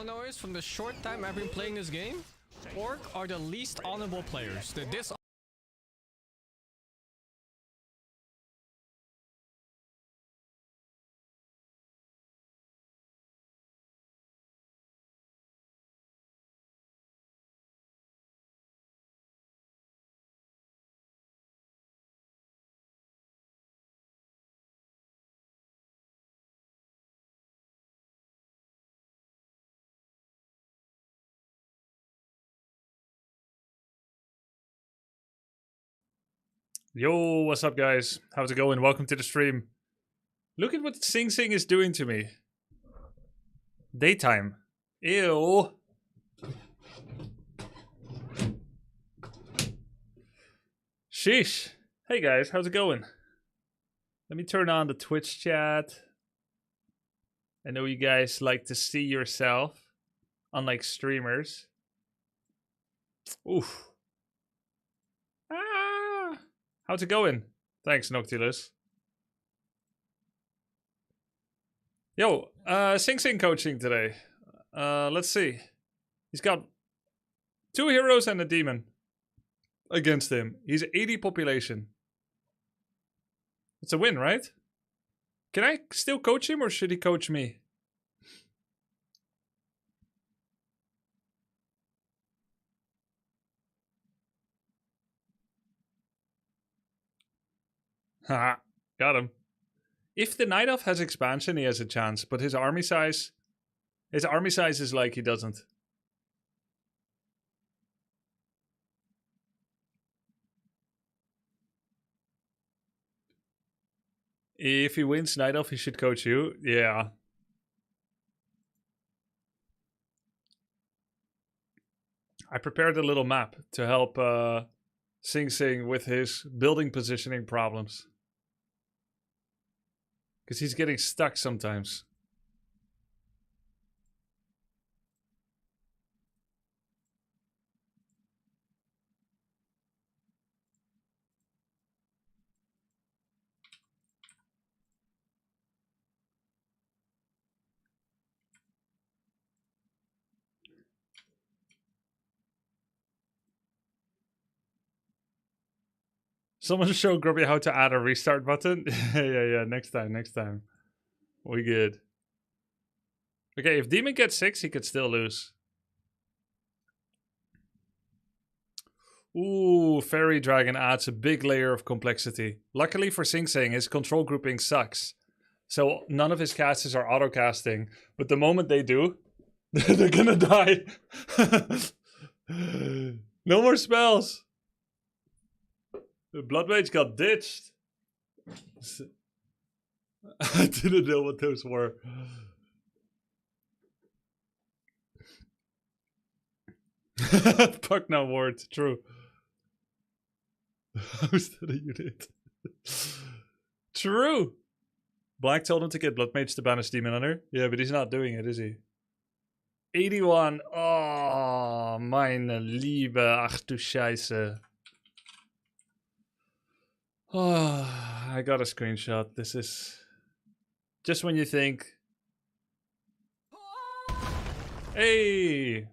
all know is, from the short time I've been playing this game, Orc are the least honorable players. The Yo, what's up, guys? How's it going? Welcome to the stream. Look at what SingSing is doing to me. Daytime. Ew. Sheesh. Hey, guys, how's it going? Let me turn on the Twitch chat. I know you guys like to see yourself, unlike streamers. Oof. Ah. How's it going? Thanks, Noctilus. Yo, SingSing coaching today. Let's see. He's got 2 heroes and a demon against him. He's 80 population. It's a win, right? Can I still coach him or should he coach me? Haha, got him. If the Night Elf has expansion, he has a chance, but his army size is like he doesn't. If he wins Night Elf, he should coach you. Yeah. I prepared a little map to help SingSing with his building positioning problems. Because he's getting stuck sometimes. Someone show Grubby how to add a restart button. yeah. Next time. We good. Okay, if Demon gets 6, he could still lose. Ooh, Fairy Dragon adds a big layer of complexity. Luckily for SingSing, his control grouping sucks. So none of his casters are auto-casting. But the moment they do, they're gonna die. No more spells. The Blood Mage got ditched. I didn't know what those were. Fuck now, Ward. True. How's that a unit? True. Black told him to get Blood Mage to banish Demon Hunter. Yeah, but he's not doing it, is he? 81. Oh, meine Liebe. Ach du Scheiße. Oh, I got a screenshot. This is just when you think. Hey,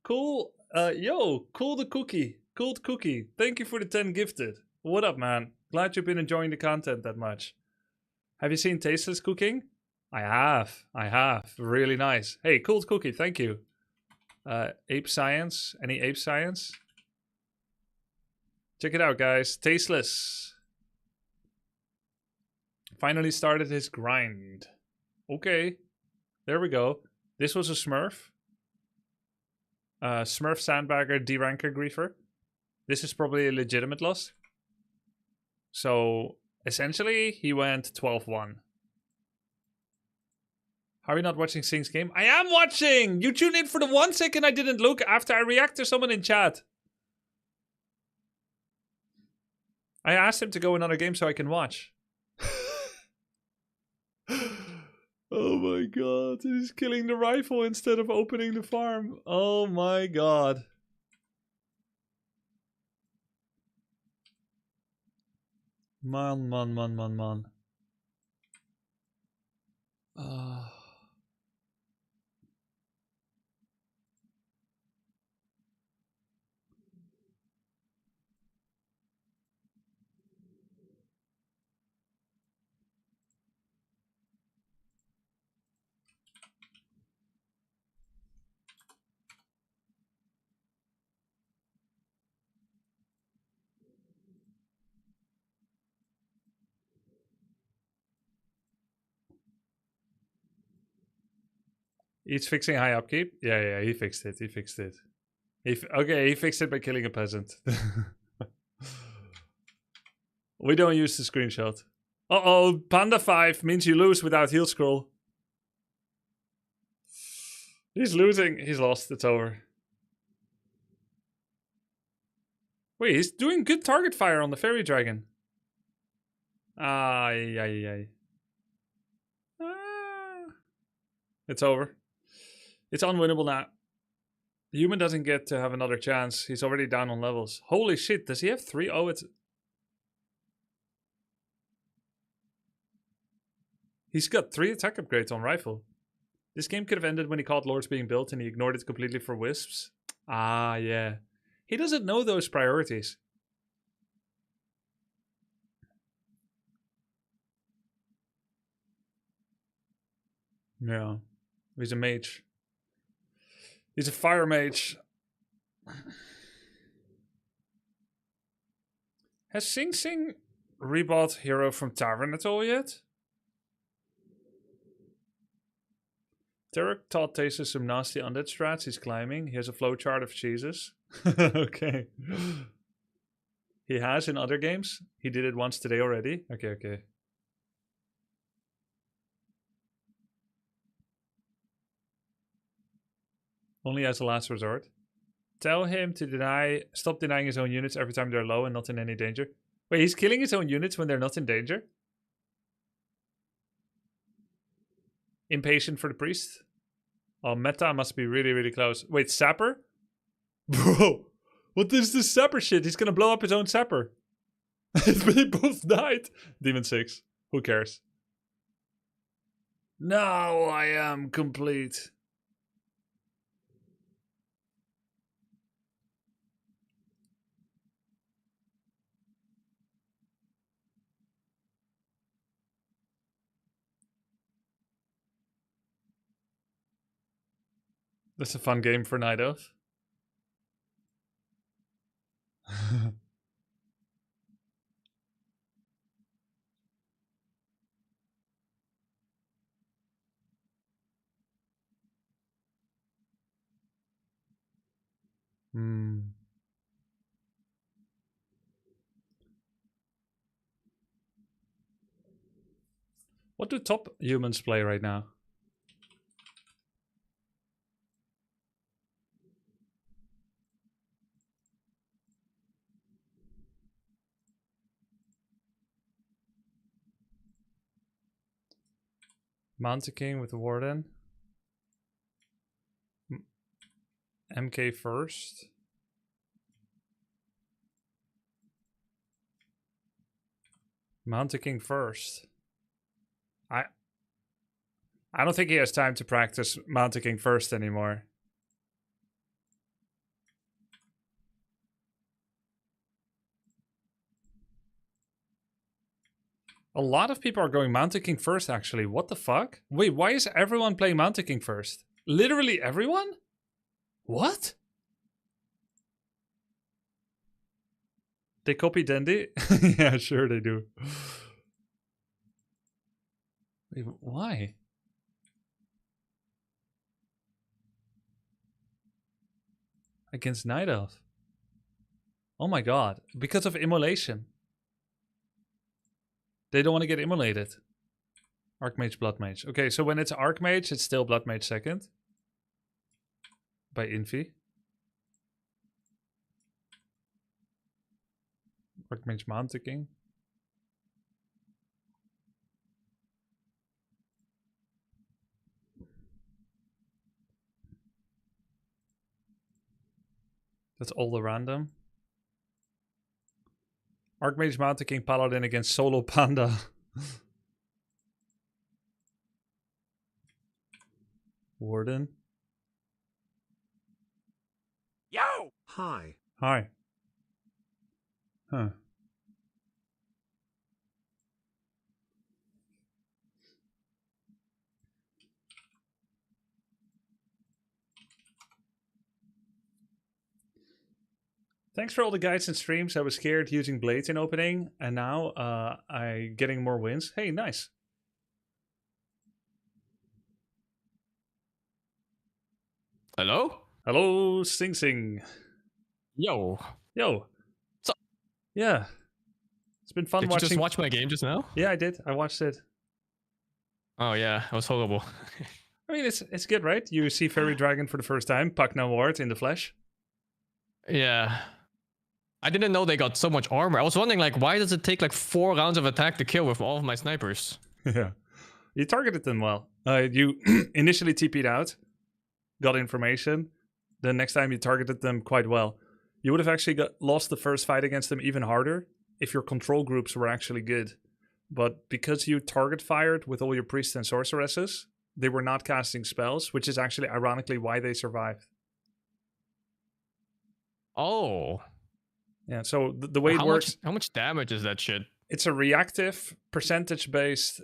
cool. Yo, cool the cookie. Cold cookie. Thank you for the 10 gifted. What up, man? Glad you've been enjoying the content that much. Have you seen Tasteless Cooking? I have. Really nice. Hey, cool cookie. Thank you. Ape Science. Any Ape Science? Check it out, guys. Tasteless. Finally started his grind. Okay. There we go. This was a Smurf. Smurf Sandbagger D-Ranker Griefer. This is probably a legitimate loss. So, essentially, he went 12-1. Are you not watching Sing's game? I am watching! You tuned in for the 1 second I didn't look after I react to someone in chat. I asked him to go another game so I can watch. Oh my god, he's killing the rifle instead of opening the farm. Oh my god. Man. He's fixing high upkeep. Yeah, he fixed it. He fixed it. Okay, he fixed it by killing a peasant. We don't use the screenshot. Uh-oh, Panda 5 means you lose without heal scroll. He's losing. He's lost. It's over. Wait, he's doing good target fire on the fairy dragon. Ay. It's over. It's unwinnable now. The human doesn't get to have another chance. He's already down on levels. Holy shit, does he have 3? Oh, it's... He's got 3 attack upgrades on rifle. This game could have ended when he caught lords being built and he ignored it completely for wisps. Ah, yeah. He doesn't know those priorities. Yeah. He's a mage. He's a fire mage. Has SingSing rebought Hero from Tavern at all yet? Derek taught Taser some nasty undead strats. He's climbing. He has a flowchart of cheeses. Okay. He has in other games. He did it once today already. Okay. Only as a last resort. Tell him to stop denying his own units every time they're low and not in any danger. Wait, he's killing his own units when they're not in danger? Impatient for the priest? Oh, meta must be really, really close. Wait, sapper? Bro, what is this sapper shit? He's gonna blow up his own sapper. They both died. Demon 6. Who cares? Now I am complete. That's a fun game for Night Elf. What do top humans play right now? Mountain King with the Warden. MK first. Mountain King first. I don't think he has time to practice Mountain King first anymore. A lot of people are going Mountain King first, actually. What the fuck? Wait, why is everyone playing Mountain King first? Literally everyone? What? They copy Dandy? Yeah, sure they do. Wait, why? Against Night Elf. Oh my god. Because of immolation. They don't want to get immolated. Archmage, Bloodmage. Okay, so when it's Archmage, it's still Bloodmage second. By Infi. Archmage, Mountain King. That's all the random. Archmage, Mountain King, Paladin against Solo Panda. Warden. Yo! Hi. Hi. Huh. Thanks for all the guides and streams. I was scared using blades in opening, and now I getting more wins. Hey, nice. Hello? Hello, SingSing. Yo. Yo. So- Yeah. It's been fun Did watching. you just watch my game just now? Yeah, I did. I watched it. Oh yeah, it was horrible. I mean, it's good, right? You see Fairy Dragon for the first time, Pakna Ward in the flesh. Yeah. I didn't know they got so much armor. I was wondering, like, why does it take like 4 rounds of attack to kill with all of my snipers? Yeah. You targeted them well. You initially TP'd out, got information. The next time you targeted them quite well. You would have actually lost the first fight against them even harder if your control groups were actually good. But because you target fired with all your priests and sorceresses, they were not casting spells, which is actually ironically why they survived. Oh. Yeah, so the way it works... How much damage is that shit? It's a reactive, percentage-based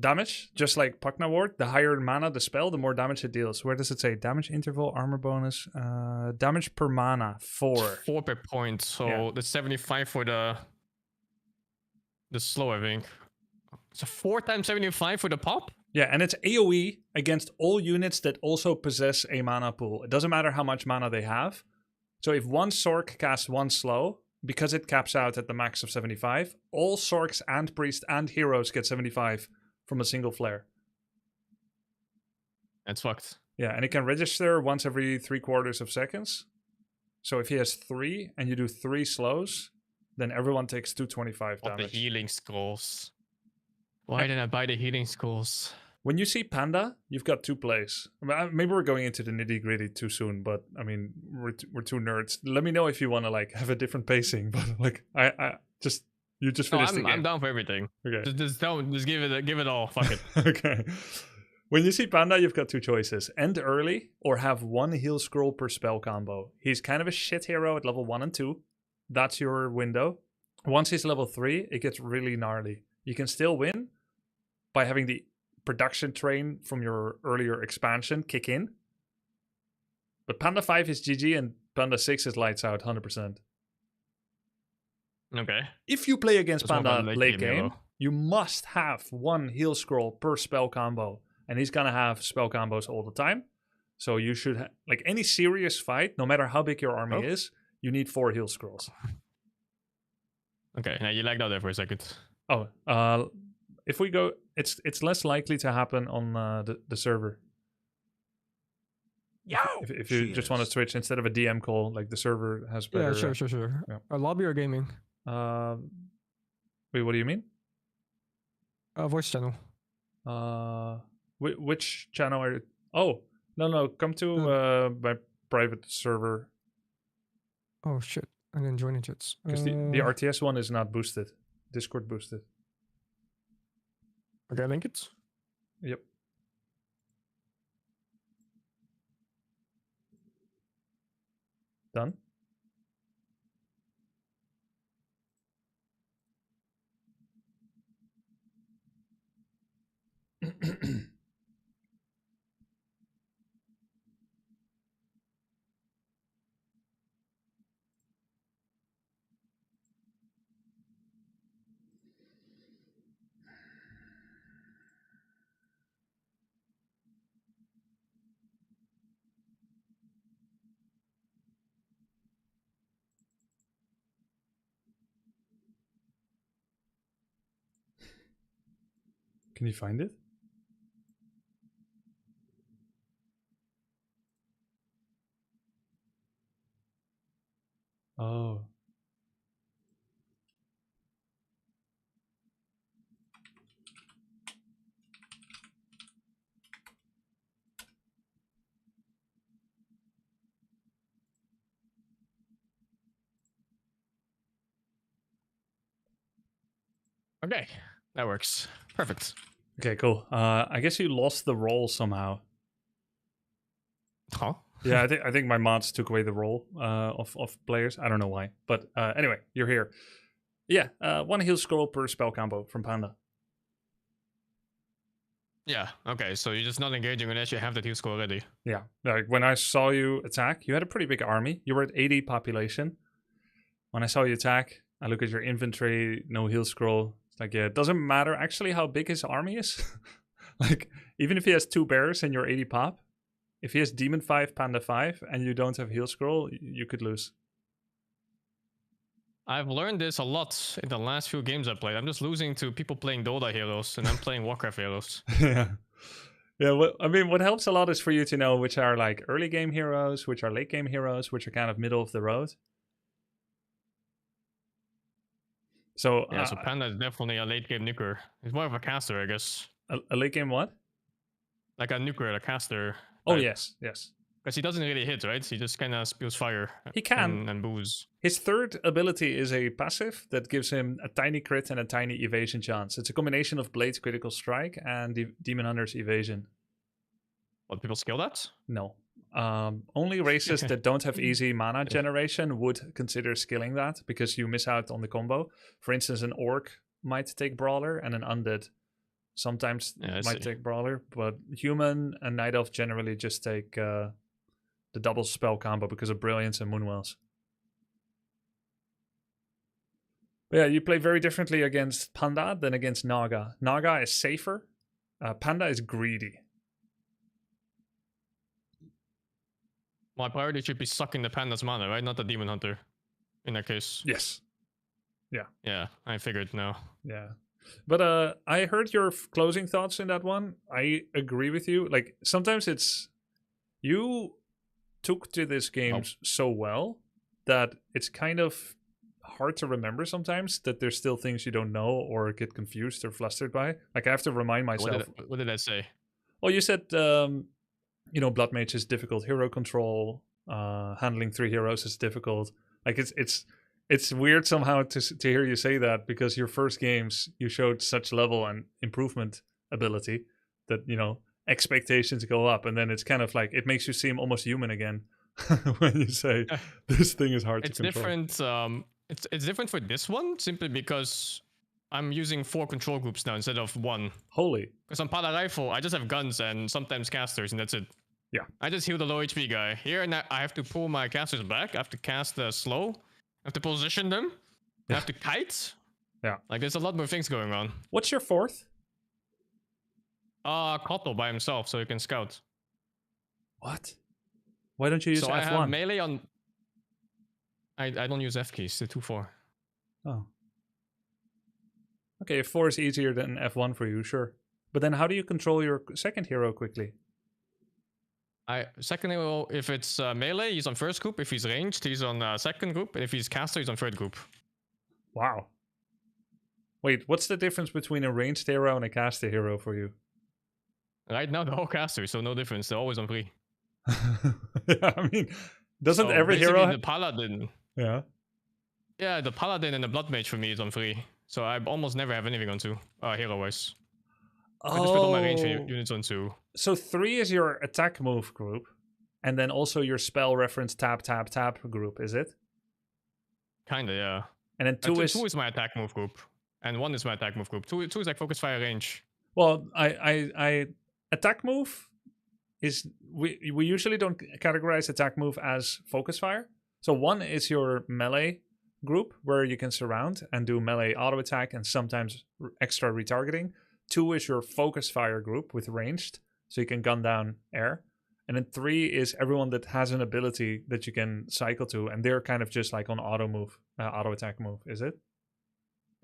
damage, just like Pakna Ward. The higher mana the spell, the more damage it deals. Where does it say? Damage interval, armor bonus, damage per mana, 4. 4 per point, so Yeah. the 75 for the slow, I think. So 4 times 75 for the pop? Yeah, and it's AoE against all units that also possess a mana pool. It doesn't matter how much mana they have. So if one Sork casts one slow, because it caps out at the max of 75, all Sorks and Priests and Heroes get 75 from a single flare. That's fucked. Yeah, and it can register once every 3/4 of seconds. So if he has 3 and you do 3 slows, then everyone takes 225 What the damage. healing scrolls? Why didn't I buy the healing scrolls? When you see Panda, you've got 2 plays. Maybe we're going into the nitty-gritty too soon, but I mean, we're two nerds. Let me know if you want to like have a different pacing, but like you just finished the game. I'm down for everything. Okay. Just give it all. Fuck it. Okay. When you see Panda, you've got 2 choices. End early or have 1 heal scroll per spell combo. He's kind of a shit hero at level 1 and 2. That's your window. Once he's level 3, it gets really gnarly. You can still win by having the production train from your earlier expansion kick in. But Panda 5 is GG and Panda 6 is lights out 100%. Okay. If you play against Just more Panda about late late game, game, though. you must have 1 heal scroll per spell combo. And he's gonna have spell combos all the time. So you should, like any serious fight, no matter how big your army is, you need 4 heal scrolls. Okay, now you lagged out there for a second. Oh, if we go, it's less likely to happen on the server. Yo! If you just want to switch instead of a DM call, like the server has better. Yeah, sure. yeah. Lobby or gaming? Wait, what do you mean? Voice channel. Which channel are you? Oh, no, come to my private server. Oh shit, I didn't join it yet. Because the RTS one is not boosted. Discord boosted. Okay, link it. Yep. Done. Can you find it? Oh. Okay, that works. Perfect. Okay, cool. I guess you lost the role somehow. Huh? Yeah, I think my mods took away the role of players. I don't know why, but anyway, you're here. Yeah, 1 heal scroll per spell combo from Panda. Yeah, okay, so you're just not engaging unless you have that heal score already. Yeah, like when I saw you attack, you had a pretty big army. You were at 80 population. When I saw you attack, I look at your inventory, no heal scroll. It's like, yeah, it doesn't matter actually how big his army is. Like, even if he has 2 bears and you're 80 pop, If he has Demon 5, Panda 5, and you don't have heal scroll, you could lose. I've learned this a lot in the last few games I played. I'm just losing to people playing Dota heroes, and I'm playing Warcraft heroes. Yeah. Yeah, what helps a lot is for you to know which are like early game heroes, which are late game heroes, which are kind of middle of the road. So Yeah, so Panda is definitely a late game nuker. He's more of a caster, I guess. a late game what? Like a nuker, a caster. Oh, yes. Because he doesn't really hit, right? He just kind of spews fire. He can. And booze. His third ability is a passive that gives him a tiny crit and a tiny evasion chance. It's a combination of Blade's critical strike and Demon Hunter's evasion. What, people skill that? No. Only races that don't have easy mana generation would consider skilling that because you miss out on the combo. For instance, an orc might take brawler and an undead sometimes might take brawler, but human and night elf generally just take the double spell combo because of brilliance and moonwells. But yeah, you play very differently against Panda than against Naga. Naga is safer. Panda is greedy. My priority should be sucking the Panda's mana, right? Not the Demon Hunter. In that case. Yes. Yeah. Yeah, I figured now. Yeah. But I heard your closing thoughts in that one. I agree with you. Like, sometimes it's... You took to this game so well that it's kind of hard to remember sometimes that there's still things you don't know or get confused or flustered by. Like, I have to remind myself. What did I say? Well, you said, Blood Mage is difficult. Hero control, handling 3 heroes is difficult. Like, it's weird somehow to hear you say that because your first games, you showed such level and improvement ability that, expectations go up. And then it's kind of like, it makes you seem almost human again when you say this thing is hard to control. It's different. It's different for this one simply because I'm using 4 control groups now instead of 1. Holy. Because on Pala Rifle, I just have guns and sometimes casters, and that's it. Yeah. I just heal the low HP guy. Here, and I have to pull my casters back. I have to cast slow. I have to position them. I have to kite. Yeah. Like, there's a lot more things going on. What's your 4th? Koto by himself, so he can scout. What? Why don't you use F1? I have melee on... I don't use F keys, the 2-4. Oh. Okay, if 4 is easier than F1 for you, sure. But then how do you control your second hero quickly? Second hero, if it's melee, he's on first group. If he's ranged, he's on second group. And if he's caster, he's on third group. Wow. Wait, what's the difference between a ranged hero and a caster hero for you? Right now, they're all casters, so no difference. They're always on 3. Yeah, I mean, doesn't every hero... The Paladin... Yeah. Yeah, the Paladin and the Blood Mage for me is on 3. So I almost never have anything on 2, hero-wise. I just put all my range units on 2. So 3 is your attack move group, and then also your spell reference tap, tap, tap group, is it? Kinda, yeah. And then 2 is my attack move group, and 1 is my attack move group. 2 is like focus fire range. Well, I attack move is... We usually don't categorize attack move as focus fire. So 1 is your melee group where you can surround and do melee auto attack and sometimes extra retargeting. 2 is your focus fire group with ranged, so you can gun down air. And then 3 is everyone that has an ability that you can cycle to, and they're kind of just like on auto attack move, is it?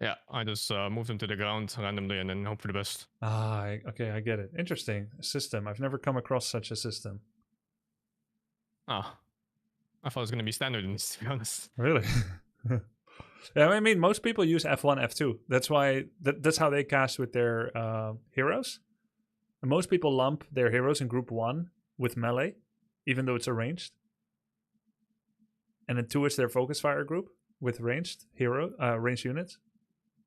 Yeah, I just move them to the ground randomly and then hope for the best. Okay, I get it. Interesting system. I've never come across such a system. I thought it was going to be standard in this, to be honest. Really? Yeah, I mean, most people use F1, F2. That's why that's how they cast with their heroes. And most people lump their heroes in group 1 with melee, even though it's arranged. And then 2 is their focus fire group with ranged ranged units.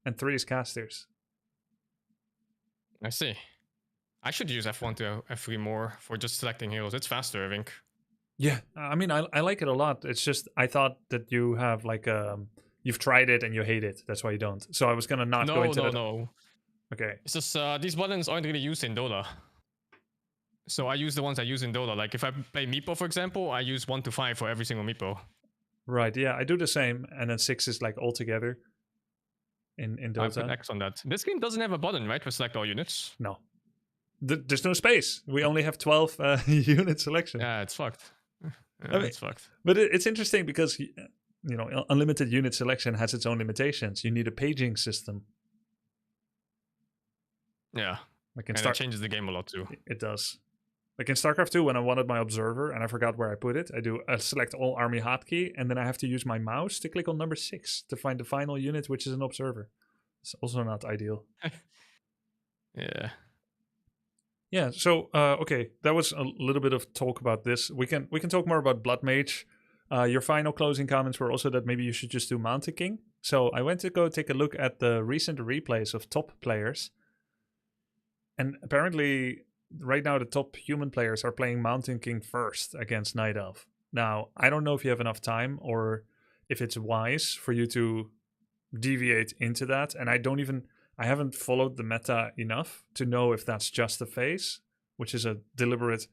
And 3 is casters. I see. I should use F1 to F3 more for just selecting heroes. It's faster, I think. Yeah, I mean, I like it a lot. It's just, I thought that you have like you've tried it and you hate it. That's why you don't. So I was gonna not go into that. No. Okay. It's just these buttons aren't really used in Dota. So I use the ones I use in Dota. Like if I play Meepo, for example, I use 1 to 5 for every single Meepo. Right. Yeah, I do the same, and then 6 is like all together. In Dota. I put X on that. This game doesn't have a button, right, for select all units? No. there's no space. We only have 12 unit selection. Yeah, it's fucked. Yeah, mean- it's fucked. But it's interesting because unlimited unit selection has its own limitations. You need a paging system. Yeah, Like in and it changes the game a lot too. It does. Like in StarCraft 2, when I wanted my observer and I forgot where I put it, I select all army hotkey, and then I have to use my mouse to click on number 6 to find the final unit, which is an observer. It's also not ideal. Yeah. Yeah. So okay, that was a little bit of talk about this. We can talk more about Blood Mage. Your final closing comments were also that maybe you should just do Mountain King. So I went to go take a look at the recent replays of top players, and apparently right now the top human players are playing Mountain King first against Night Elf. Now I don't know if you have enough time or if it's wise for you to deviate into that, and I haven't followed the meta enough to know if that's just a phase, which is a deliberate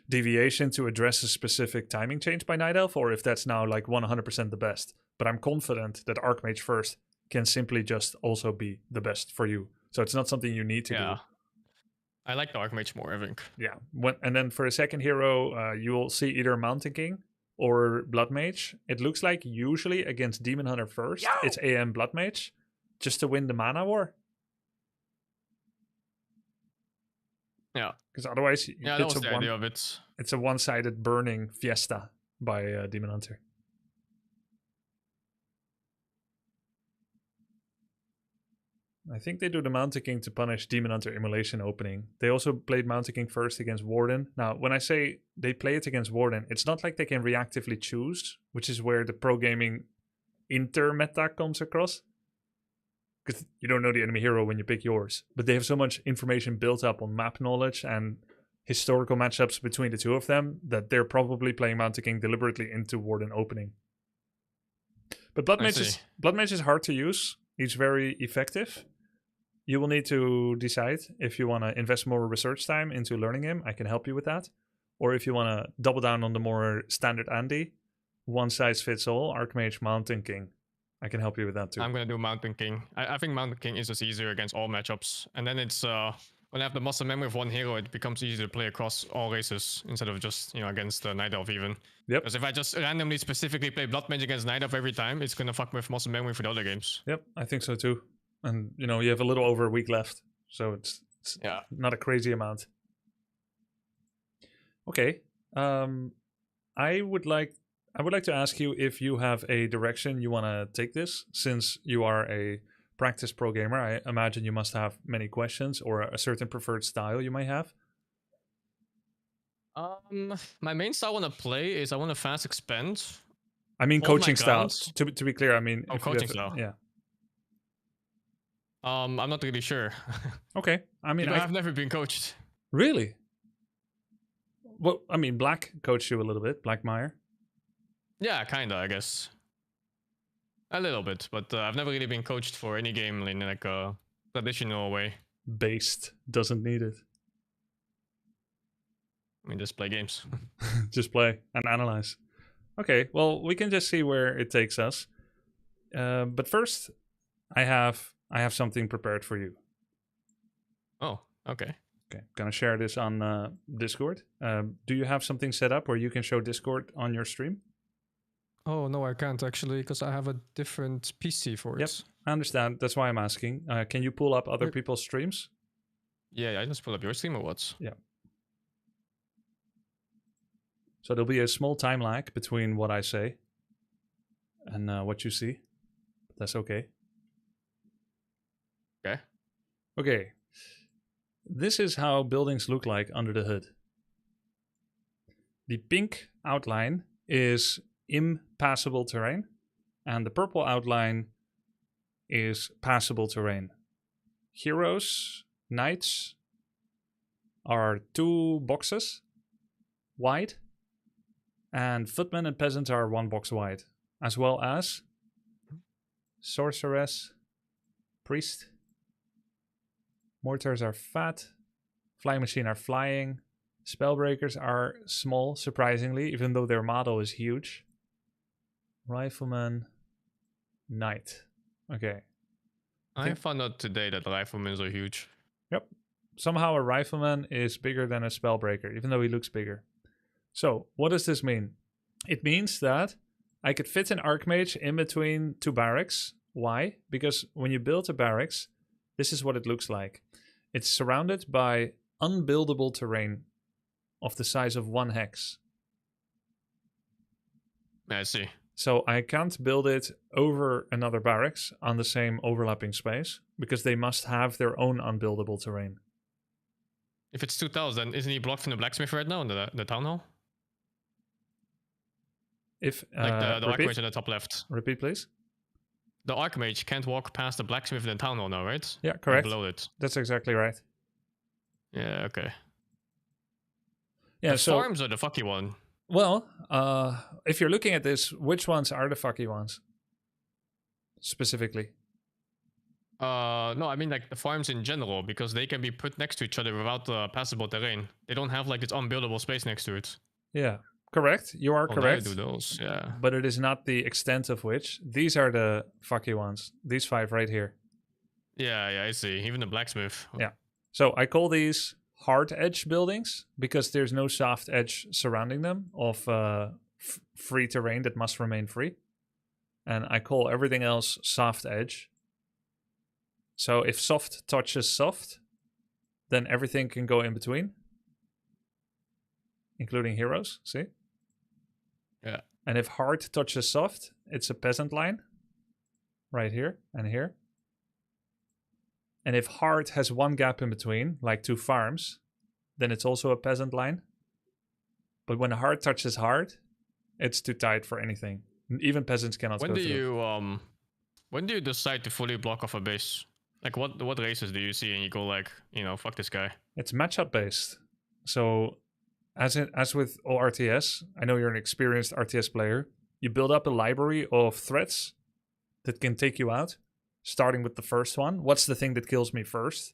deviation to address a specific timing change by Night Elf, or if that's now like 100% the best. But I'm confident that Archmage first can simply just also be the best for you. So it's not something you need to do. I like the Archmage more, I think. Yeah. And then for a second hero, you will see either Mountain King or Blood Mage. It looks like usually against Demon Hunter first, it's AM Blood Mage, just to win the mana war. Yeah. Because otherwise, that was the idea of it. It's a one-sided burning fiesta by Demon Hunter. I think they do the Mountain King to punish Demon Hunter Immolation opening. They also played Mountain King first against Warden. Now, when I say they play it against Warden, it's not like they can reactively choose, which is where the pro gaming inter-meta comes across. Because you don't know the enemy hero when you pick yours. But they have so much information built up on map knowledge and historical matchups between the two of them that they're probably playing Mountain King deliberately into Warden opening. But Blood Mage is hard to use. He's very effective. You will need to decide if you want to invest more research time into learning him. I can help you with that. Or if you want to double down on the more standard Andy, one size fits all, Archmage, Mountain King. I can help you with that too. I'm going to do Mountain King. I think Mountain King is just easier against all matchups. And then it's, when I have the muscle memory of one hero, it becomes easier to play across all races instead of just, against Night Elf even. Yep. Because if I just randomly specifically play Blood Mage against Night Elf every time, it's going to fuck with muscle memory for the other games. Yep, I think so too. And, you have a little over a week left. So it's not a crazy amount. Okay. I would like to ask you if you have a direction you want to take this, since you are a practice pro gamer. I imagine you must have many questions or a certain preferred style you might have. My main style I want to play is I want to fast expand. I mean coaching style. To be clear, I mean coaching style. Yeah. I'm not really sure. Okay. I mean, I've never been coached. Really? Well, I mean, Black coached you a little bit, Black Meyer. Yeah, kinda, I guess. A little bit, but I've never really been coached for any game in like a traditional way. Based doesn't need it. I mean, just play games. Just play and analyze. Okay, well, we can just see where it takes us. But first, I have something prepared for you. Oh, okay. Okay, gonna share this on Discord. Do you have something set up where you can show Discord on your stream? Oh, no, I can't actually, because I have a different PC for it. Yep, I understand. That's why I'm asking. Can you pull up other people's streams? Yeah, I just pulled up your stream or what? Yeah. So there'll be a small time lag between what I say and what you see. That's okay. Okay. Okay. This is how buildings look like under the hood. The pink outline is impassable terrain, and the purple outline is passable terrain. Heroes, knights are 2 boxes wide, and footmen and peasants are 1 box wide, as well as sorceress, priest. Mortars are fat, flying machine are flying, spellbreakers are small, surprisingly, even though their model is huge. Rifleman, knight. Okay. I found out today that riflemen are huge. Yep. somehow a rifleman is bigger than a spellbreaker, even though he looks bigger. So what does this mean? It means that I could fit an archmage in between two barracks. Why? Because when you build a barracks, this is what it looks like. It's surrounded by unbuildable terrain of the size of 1 hex. I see. So I can't build it over another barracks on the same overlapping space because they must have their own unbuildable terrain. If it's 2000, isn't he blocked from the blacksmith right now in the town hall? If Like the repeat? archmage in the top left. Repeat, please. The archmage can't walk past the blacksmith in the town hall now, right? Yeah, Like correct. below it. That's exactly right. Yeah, okay. Yeah, The so farms are the fucky one. well, if you're looking at this, which ones are the fucky ones specifically? No, I mean like the farms in general, because they can be put next to each other without passable terrain. They don't have like this unbuildable space next to it. Yeah, correct. You are Oh, correct. they do those, yeah. But it is not the extent of which. These are the fucky ones. These 5 right here. Yeah, I see. Even the blacksmith. Yeah. So I call these hard edge buildings because there's no soft edge surrounding them of free terrain that must remain free. And I call everything else soft edge. So if soft touches soft, then everything can go in between, including heroes, see? Yeah. And if hard touches soft, it's a peasant line, right here and here. And if hard has 1 gap in between, like 2 farms, then it's also a peasant line. But when hard touches hard, it's too tight for anything. Even peasants cannot When go do through. when do you decide to fully block off a base? Like what races do you see and you go like, fuck this guy? It's matchup based. So as with all RTS, I know you're an experienced RTS player, you build up a library of threats that can take you out, starting with the first one. What's the thing that kills me first?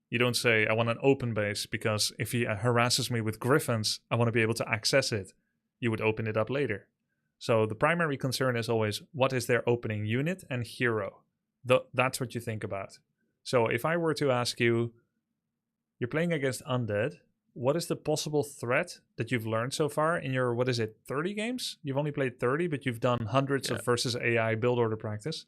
You don't say, I want an open base, because if he harasses me with griffins, I want to be able to access it. You would open it up later. So the primary concern is always, what is their opening unit and hero? That's what you think about. So if I were to ask you, you're playing against undead, what is the possible threat that you've learned so far in your, 30 games? You've only played 30, but you've done hundreds of versus AI build order practice.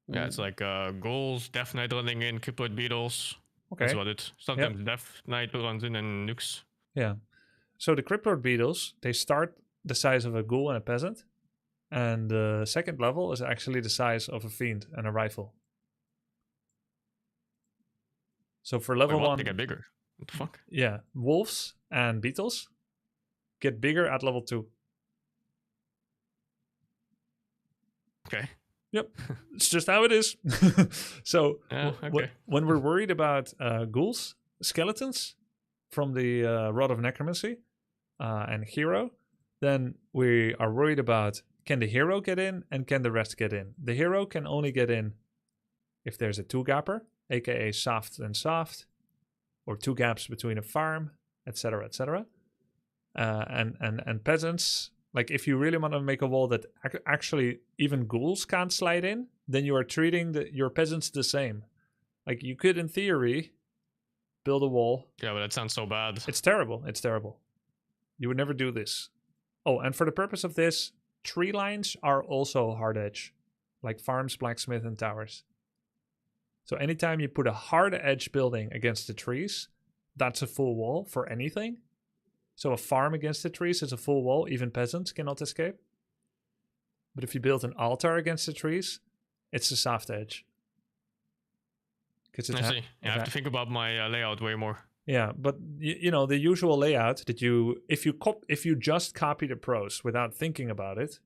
Yeah, it's like ghouls, Death Knight running in, Cryptoid Beetles. Okay. That's what it. Sometimes Death Knight runs in and nukes. Yeah. So the Cryptoid Beetles, they start the size of a ghoul and a peasant. And the second level is actually the size of a fiend and a rifle. So for level Wait, what? 1... They get bigger. What the fuck? Yeah. Wolves and beetles get bigger at level 2. Okay. Yep, it's just how it is. So Yeah, okay. when we're worried about ghouls, skeletons from the Rod of Necromancy and hero, then we are worried about, can the hero get in and can the rest get in? The hero can only get in if there's a 2-gapper, aka soft and soft, or 2 gaps between a farm, etc., etc. And peasants, like if you really want to make a wall that actually even ghouls can't slide in, then you are treating your peasants the same. Like you could, in theory, build a wall. Yeah, but that sounds so bad. It's terrible. It's terrible. You would never do this. Oh, and for the purpose of this, tree lines are also hard edge, like farms, blacksmith, and towers. So anytime you put a hard edge building against the trees, that's a full wall for anything. So a farm against the trees is a full wall, even peasants cannot escape. But if you build an altar against the trees, it's a soft edge. I see. Yeah, I have to think about my layout way more. Yeah, but you know the usual layout that if you just copy the pros without thinking about it,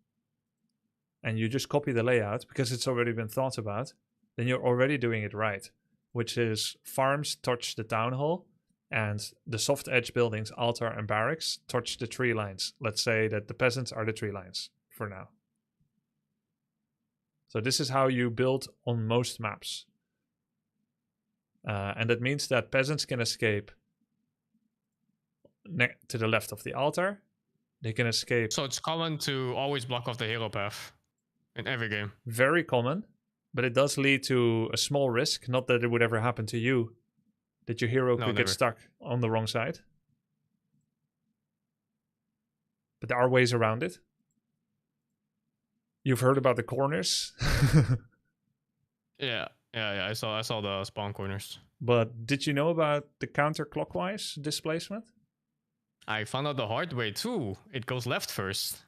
and you just copy the layout because it's already been thought about, then you're already doing it right, which is farms touch the town hall, and the soft edge buildings, altar and barracks, touch the tree lines. Let's say that the peasants are the tree lines for now. So this is how you build on most maps. And that means that peasants can escape to the left of the altar. They can escape. So it's common to always block off the hero path in every game. Very common, but it does lead to a small risk. Not that it would ever happen to you, that your hero No, could get never. stuck on the wrong side. But there are ways around it. You've heard about the corners. Yeah. I saw the spawn corners. But did you know about the counterclockwise displacement? I found out the hard way too. It goes left first.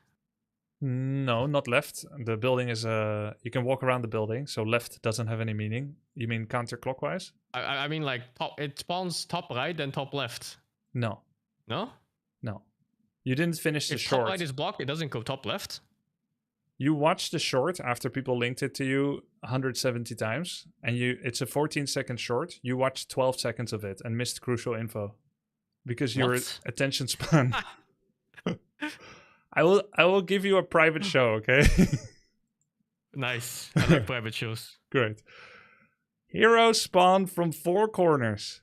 No, not left. The building is you can walk around the building, so left doesn't have any meaning. You mean counterclockwise? I mean like top. It spawns top right then top left. No, No. you didn't finish the If top short. right is blocked, it doesn't go top left. You watched the short after people linked it to you 170 times, and it's a 14-second short. You watched 12 seconds of it and missed crucial info because your What? attention span. I will give you a private show, okay? Nice. I like private shows. Great. Heroes spawn from 4 corners.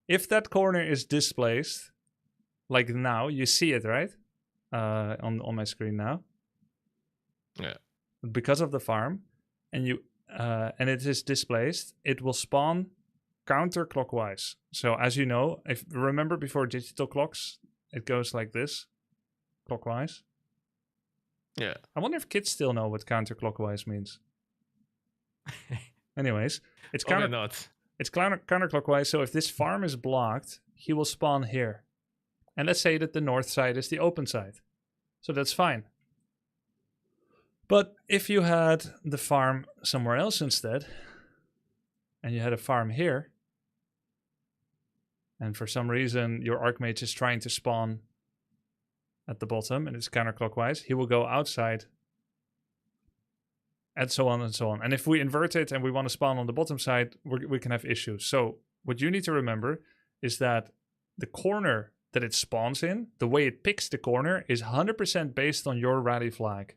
If that corner is displaced, like now, you see it, right? On my screen now. Yeah. Because of the farm, and it is displaced, it will spawn counterclockwise. So as you know, if remember before digital clocks, it goes like this, clockwise. Yeah. I wonder if kids still know what counterclockwise means. Anyways, it's Not. it's counterclockwise. So if this farm is blocked, he will spawn here. And let's say that the north side is the open side. So that's fine. But if you had the farm somewhere else instead, and you had a farm here, and for some reason your Archmage is trying to spawn at the bottom and it's counterclockwise, he will go outside, and so on and so on. And if we invert it and we want to spawn on the bottom side, we can have issues. So what you need to remember is that the corner that it spawns in, the way it picks the corner, is 100% based on your rally flag.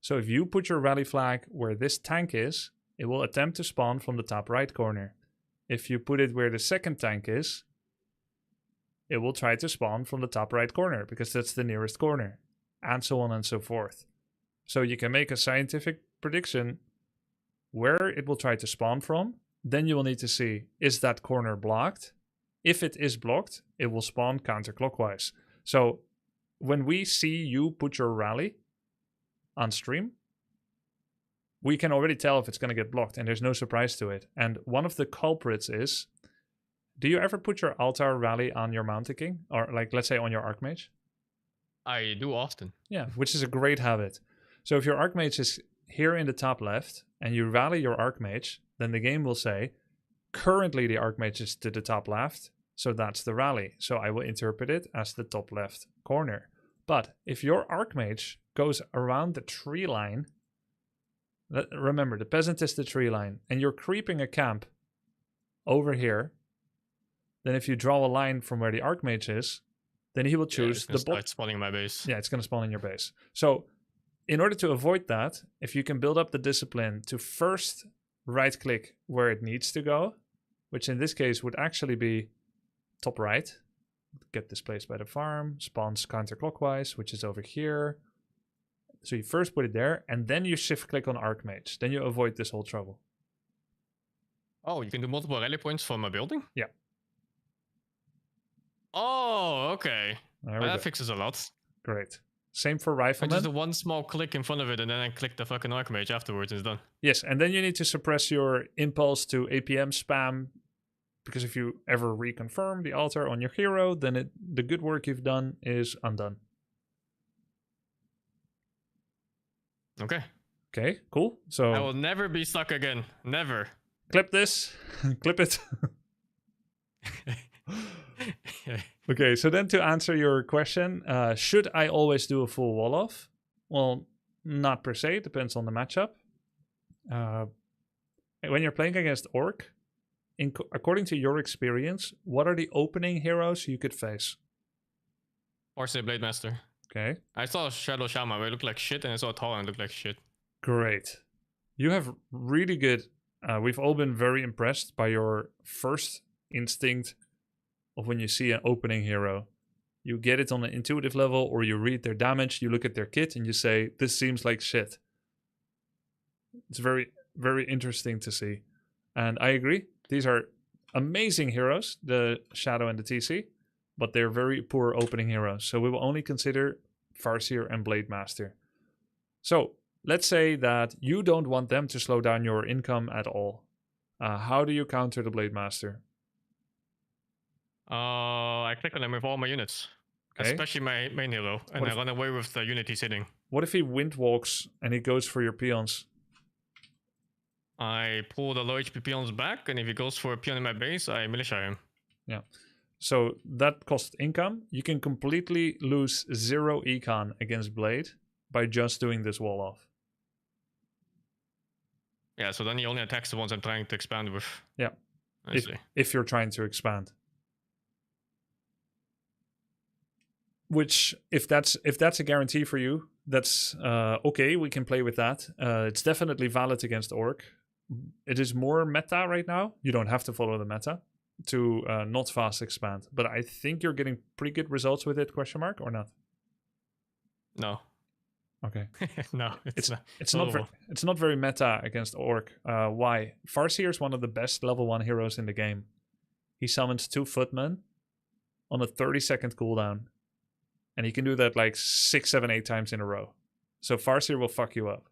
So if you put your rally flag where this tank is, it will attempt to spawn from the top right corner. If you put it where the second tank is, it will try to spawn from the top right corner because that's the nearest corner, and so on and so forth. So you can make a scientific prediction where it will try to spawn from. Then you will need to see, is that corner blocked? If it is blocked, it will spawn counterclockwise. So when we see you put your rally on stream, we can already tell if it's going to get blocked, and there's no surprise to it. And one of the culprits is, do you ever put your altar rally on your Mountain King? Or like, let's say on your Archmage? I do often. Yeah, which is a great habit. So if your Archmage is here in the top left, and you rally your Archmage, then the game will say, currently the Archmage is to the top left, so that's the rally. So I will interpret it as the top left corner. But if your Archmage goes around the tree line, remember, the peasant is the tree line, and you're creeping a camp over here, then if you draw a line from where the Archmage is, then he will choose the bottom. It's spawning my base. Yeah, it's going to spawn in your base. So in order to avoid that, if you can build up the discipline to first right-click where it needs to go, which in this case would actually be top right, get displaced by the farm, spawns counterclockwise, which is over here. So you first put it there, and then you shift-click on Archmage. Then you avoid this whole trouble. Oh, you can do multiple rally points from a building? Yeah. Oh, okay. There we That go. fixes a lot. Great. Same for I just Rifleman. do one small click in front of it and then I click the fucking Archmage afterwards and it's done. Yes, and then you need to suppress your impulse to APM spam, because if you ever reconfirm the altar on your hero, then the good work you've done is undone. Okay. Okay, cool. So I will never be stuck again. Never. clip this, clip it. Okay, so then to answer your question, should I always do a full wall off? Well, not per se, depends on the matchup. When you're playing against Orc, according to your experience, what are the opening heroes you could face? Or say Blade Master. Okay, I saw Shadow Shaman where it looked like shit and I saw Tall and it looked like shit. great. You have really good... we've all been very impressed by your first instinct of when you see an opening hero. You get it on an intuitive level, or you read their damage, you look at their kit, and you say, this seems like shit. It's very, very interesting to see. And I agree. These are amazing heroes, the Shadow and the TC, but they're very poor opening heroes. So we will only consider Farseer and Blade Master. So let's say that you don't want them to slow down your income at all. How do you counter the Blade Master? I click on him with all my units, Okay. especially my main hero, and I run away with the unit he's hitting. What if he wind walks and he goes for your peons? I pull the low HP peons back, and if he goes for a peon in my base, I militia him. Yeah. So that costs income. You can completely lose 0 econ against Blade by just doing this wall off. Yeah, so then he only attacks the ones I'm trying to expand with. Yeah. I see. If you're trying to expand. Which, if that's a guarantee for you, that's okay. We can play with that. It's definitely valid against Orc. It is more meta right now. You don't have to follow the meta to not fast expand. But I think you're getting pretty good results with it, question mark, or not? No. Okay. No, it's not very meta against Orc. Why? Farseer is one of the best level 1 heroes in the game. He summons 2 footmen on a 30-second cooldown. And he can do that like 6, 7, 8 times in a row. So Farseer will fuck you up.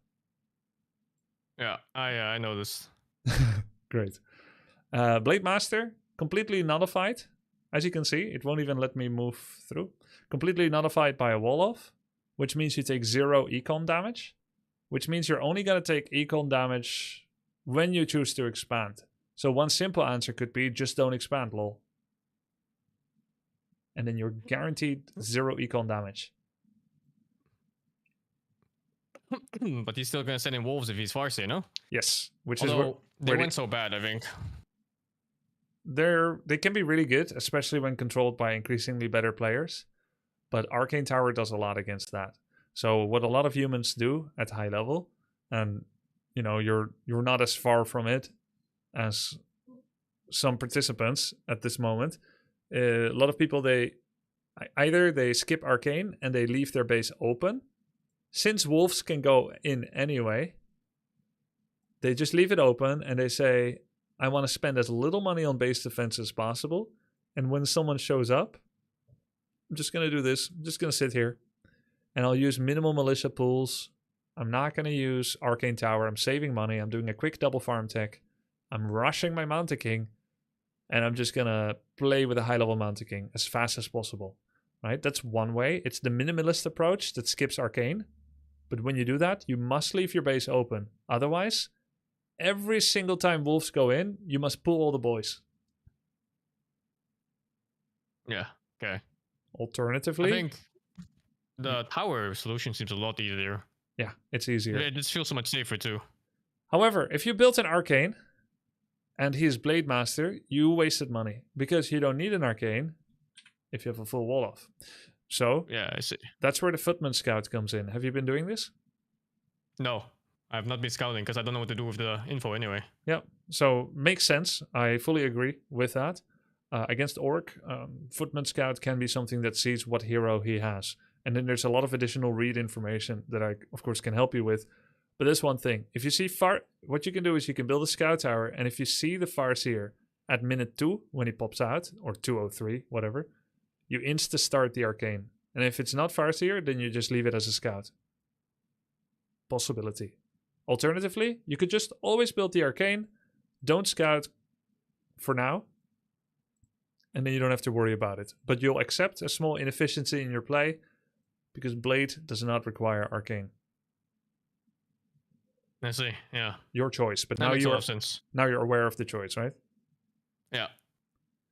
Yeah, I know this. Great. Blade Master, completely nullified. As you can see, it won't even let me move through. Completely nullified by a wall off, which means you take 0 econ damage, which means you're only going to take econ damage when you choose to expand. So one simple answer could be just don't expand, lol. And then you're guaranteed 0 econ damage. But he's still going to send in wolves if he's Farseer, no? Yes, which Although, is where they went so bad, I think. they can be really good, especially when controlled by increasingly better players. But Arcane Tower does a lot against that. So what a lot of humans do at high level, and you know you're not as far from it as some participants at this moment. A lot of people they skip Arcane and they leave their base open. Since wolves can go in anyway, they just leave it open and they say, I want to spend as little money on base defense as possible. And when someone shows up, I'm just going to do this. I'm just going to sit here. And I'll use minimal militia pools. I'm not going to use Arcane Tower. I'm saving money. I'm doing a quick double farm tech. I'm rushing my Mountain King. And I'm just going to play with a high-level Mountain King as fast as possible. Right? That's one way. It's the minimalist approach that skips Arcane. But when you do that, you must leave your base open. Otherwise, every single time wolves go in, you must pull all the boys. Yeah, okay. Alternatively, I think the tower solution seems a lot easier. Yeah, it's easier. It just feels so much safer too. However, if you built an Arcane and he's Blade Master, you wasted money because you don't need an Arcane if you have a full wall off. So Yeah, I see. that's where the Footman Scout comes in. Have you been doing this? No, I've not been scouting because I don't know what to do with the info anyway. Yeah, so makes sense. I fully agree with that. Against Orc, Footman Scout can be something that sees what hero he has. And then there's a lot of additional read information that I, of course, can help you with. But there's one thing. If you see what you can do is you can build a Scout Tower, and if you see the Farseer at minute 2 when he pops out, or 203, whatever, you insta-start the Arcane. And if it's not Farseer, then you just leave it as a Scout. Possibility. Alternatively, you could just always build the Arcane, don't Scout for now, and then you don't have to worry about it. But you'll accept a small inefficiency in your play because Blade does not require Arcane. I see, yeah. Your choice, but That now makes a lot of sense. you're aware of the choice, right? Yeah.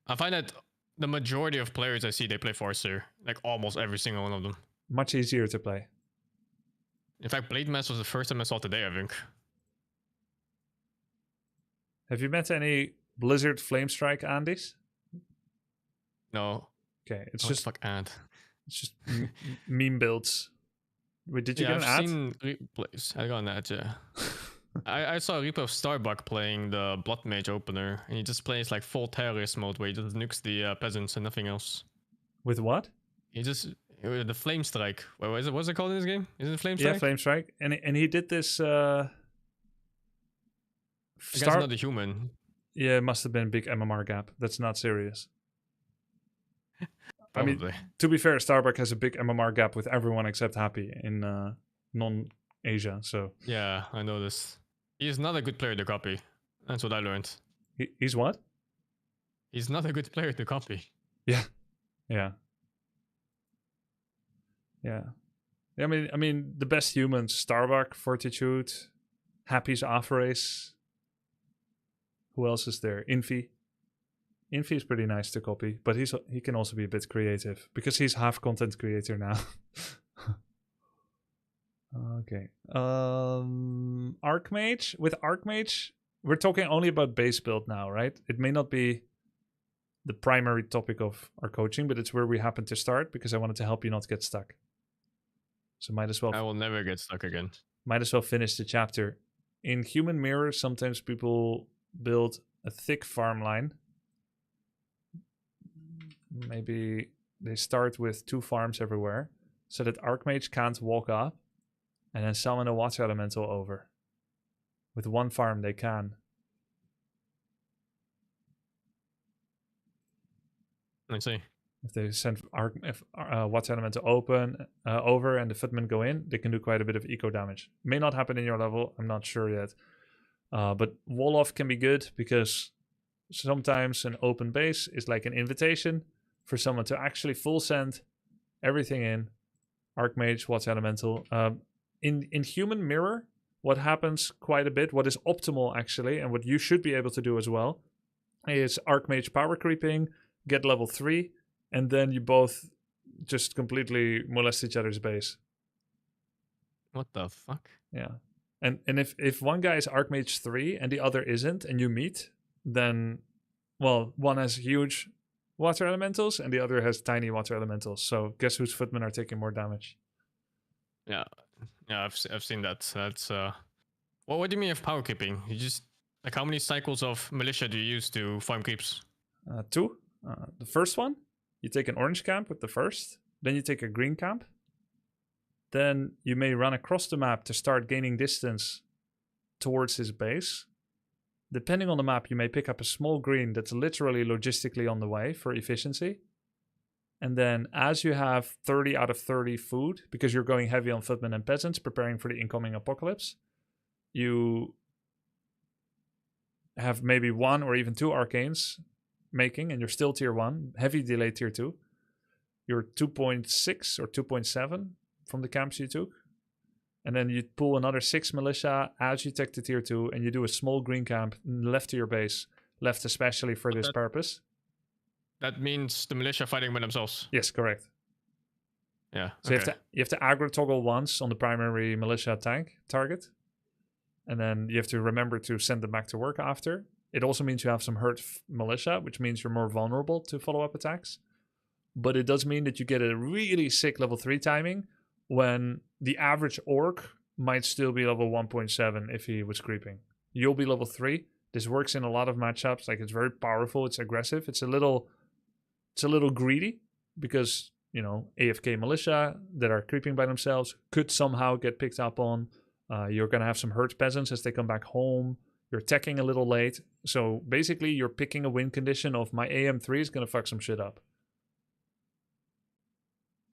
I find that the majority of players I see, they play Farseer. Like almost every single one of them. Much easier to play. In fact, Blade Mass was the first time I saw today, I think. Have you met any Blizzard Flamestrike Andys? No. Okay, it's Oh, just fuck ad. it's just meme builds. Wait, did you get an ad? I've seen replays. I got an ad, yeah. I saw a replay of Starbuck playing the Blood Mage opener, and he just plays like full terrorist mode where he just nukes the peasants and nothing else. With what? He just the Flame Strike. What is it? What's it called in this game? Is it Flame Strike? Yeah, Flamestrike, and he did this. Against another human. Yeah, it must have been a big MMR gap. That's not serious. I mean, Probably. to be fair, Starbuck has a big MMR gap with everyone except Happy in non-Asia. So Yeah, I know this. He's not a good player to copy. That's what I learned. he's what? He's not a good player to copy. Yeah, yeah, yeah. I mean, the best humans: Starbuck, Fortitude, Happy's off race. Who else is there? Infi. Infi is pretty nice to copy, but he can also be a bit creative because he's half content creator now. Okay. Archmage. With Archmage, we're talking only about base build now, right? It may not be the primary topic of our coaching, but it's where we happen to start because I wanted to help you not get stuck. So might as well I will never get stuck again. finish the chapter. In Human Mirror, sometimes people build a thick farm line. Maybe they start with 2 farms everywhere so that Archmage can't walk up and then summon a water elemental over. With 1 farm they can. I see. If they send water elemental over and the footmen go in, they can do quite a bit of eco damage. May not happen in your level, I'm not sure yet. But wall off can be good because sometimes an open base is like an invitation for someone to actually full send everything in. Archmage, water elemental. In Human Mirror, what happens quite a bit, what is optimal actually, and what you should be able to do as well, is Archmage power creeping, get level 3, and then you both just completely molest each other's base. What the fuck? Yeah. And if one guy is Archmage 3 and the other isn't, and you meet, then, well, one has huge water elementals and the other has tiny water elementals. So guess whose footmen are taking more damage? Yeah, I've seen that. That's what do you mean of power creeping? You just like how many cycles of militia do you use to farm creeps? 2. The first one, you take an orange camp with the first, then you take a green camp. Then you may run across the map to start gaining distance towards his base. Depending on the map, you may pick up a small green that's literally logistically on the way for efficiency. And then as you have 30 out of 30 food, because you're going heavy on footmen and peasants, preparing for the incoming apocalypse, you have maybe 1 or even 2 arcanes making, and you're still tier 1, heavy delay tier 2. You're 2.6 or 2.7 from the camps you took. And then you pull another 6 militia as you take the tier 2, and you do a small green camp left to your base, left especially for this purpose. That means the militia fighting by themselves. Yes, correct. Yeah. So you have to aggro toggle once on the primary militia tank target. And then you have to remember to send them back to work after. It also means you have some hurt militia, which means you're more vulnerable to follow-up attacks. But it does mean that you get a really sick level 3 timing when the average orc might still be level 1.7 if he was creeping. You'll be level 3. This works in a lot of matchups. Like, it's very powerful. It's aggressive. It's a little greedy because, you know, AFK militia that are creeping by themselves could somehow get picked up on. You're going to have some hurt peasants as they come back home. You're attacking a little late. So basically, you're picking a win condition of my AM3 is going to fuck some shit up.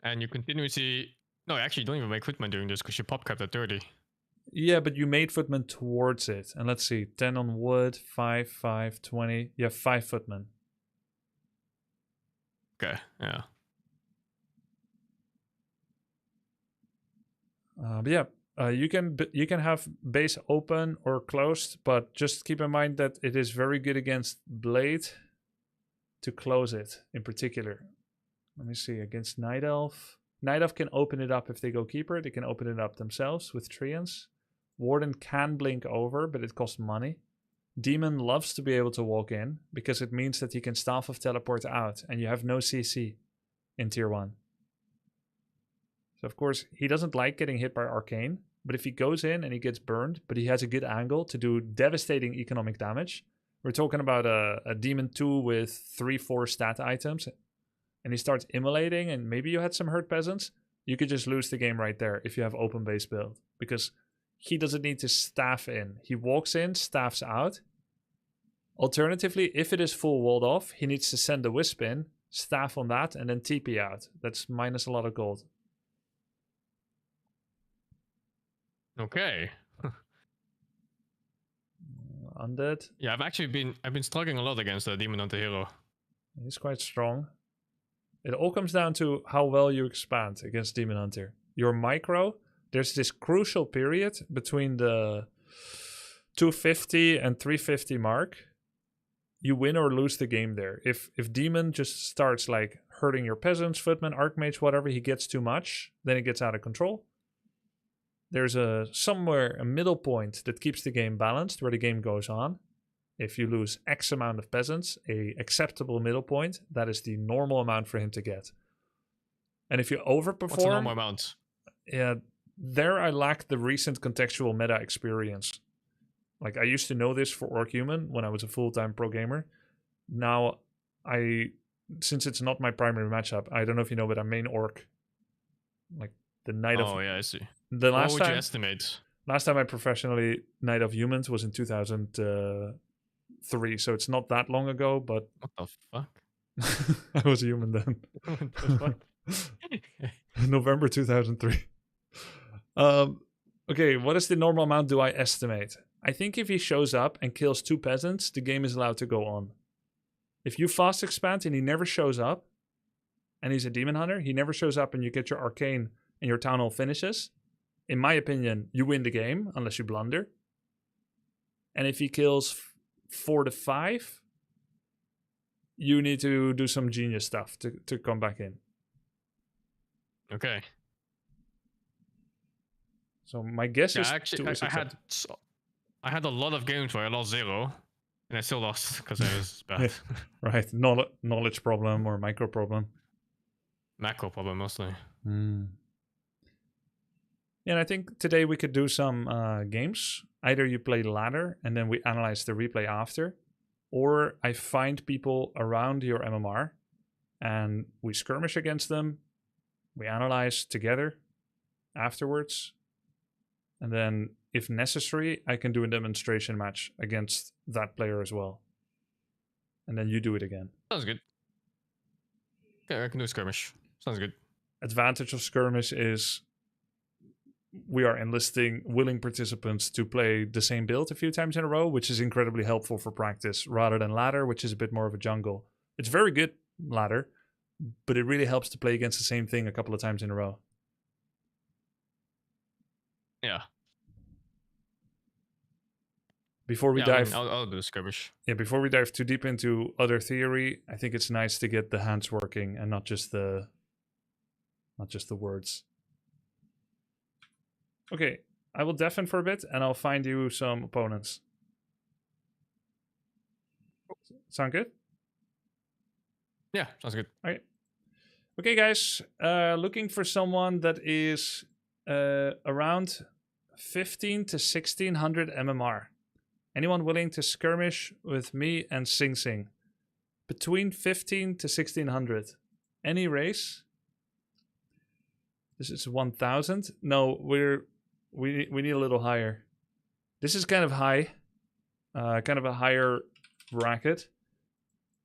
And you continuously... No, actually, you don't even make footman doing this because you pop capped at 30. Yeah, but you made footmen towards it. And let's see, 10 on wood, 5, 5, 20. You have 5 footmen. Okay, yeah. But yeah, you can have base open or closed, but just keep in mind that it is very good against Blade to close it in particular. Let me see, against Night Elf. Night Elf can open it up if they go Keeper. They can open it up themselves with Treants. Warden can blink over, but it costs money. Demon loves to be able to walk in because it means that he can Staff of Teleport out and you have no CC in tier 1. So of course, he doesn't like getting hit by Arcane, but if he goes in and he gets burned, but he has a good angle to do devastating economic damage. We're talking about a Demon 2 with 3-4 stat items, and he starts immolating, and maybe you had some hurt peasants, you could just lose the game right there if you have open base build, because he doesn't need to staff in. He walks in, staffs out, Alternatively, if it is full walled off, he needs to send a wisp in, staff on that, and then TP out. That's minus a lot of gold. Okay. Undead. Yeah, I've been struggling a lot against the Demon Hunter hero. He's quite strong. It all comes down to how well you expand against Demon Hunter. Your micro, there's this crucial period between the 250 and 350 mark. You win or lose the game there. If Demon just starts like hurting your peasants, footmen, archmage, whatever, he gets too much, then it gets out of control. There's somewhere a middle point that keeps the game balanced where the game goes on. If you lose X amount of peasants, a acceptable middle point, that is the normal amount for him to get. And if you overperform... What's the normal amount? Yeah, there I lack the recent contextual meta experience. Like, I used to know this for Orc Human when I was a full-time pro gamer. Now, since it's not my primary matchup, I don't know if you know, but I'm main Orc. Like, the Knight of... Oh, yeah, I see. The What last would you time... estimate? Last time I professionally Knight of Humans was in 2003, so it's not that long ago, but... What the fuck? I was a human then. What the fuck? November 2003. Okay, what is the normal amount do I estimate? I think if he shows up and kills 2 peasants, the game is allowed to go on. If you fast expand and he never shows up, and he's a demon hunter, he never shows up and you get your arcane and your town hall finishes, in my opinion, you win the game, unless you blunder. And if he kills 4 to 5, you need to do some genius stuff to come back in. Okay. So my guess is... Actually, I had a lot of games where I lost 0, and I still lost because I was bad. Right, knowledge problem or micro problem. Macro problem mostly. Yeah, and I think today we could do some games. Either you play ladder and then we analyze the replay after, or I find people around your MMR and we skirmish against them. We analyze together afterwards. And then, if necessary, I can do a demonstration match against that player as well. And then you do it again. Sounds good. Okay, I can do a skirmish. Sounds good. Advantage of skirmish is we are enlisting willing participants to play the same build a few times in a row, which is incredibly helpful for practice, rather than ladder, which is a bit more of a jungle. It's very good ladder, but it really helps to play against the same thing a couple of times in a row. Yeah. Before we dive, I'll do a skirmish. Yeah, before we dive too deep into other theory, I think it's nice to get the hands working and not just the words. Okay, I will deafen for a bit and I'll find you some opponents. Sound good? Yeah, sounds good. Okay, guys. Looking for someone that is around 15 to 1600 MMR. Anyone willing to skirmish with me and SingSing? Between 15 to 1600. Any race? This is 1000. No, we need a little higher. This is kind of high. Kind of a higher bracket.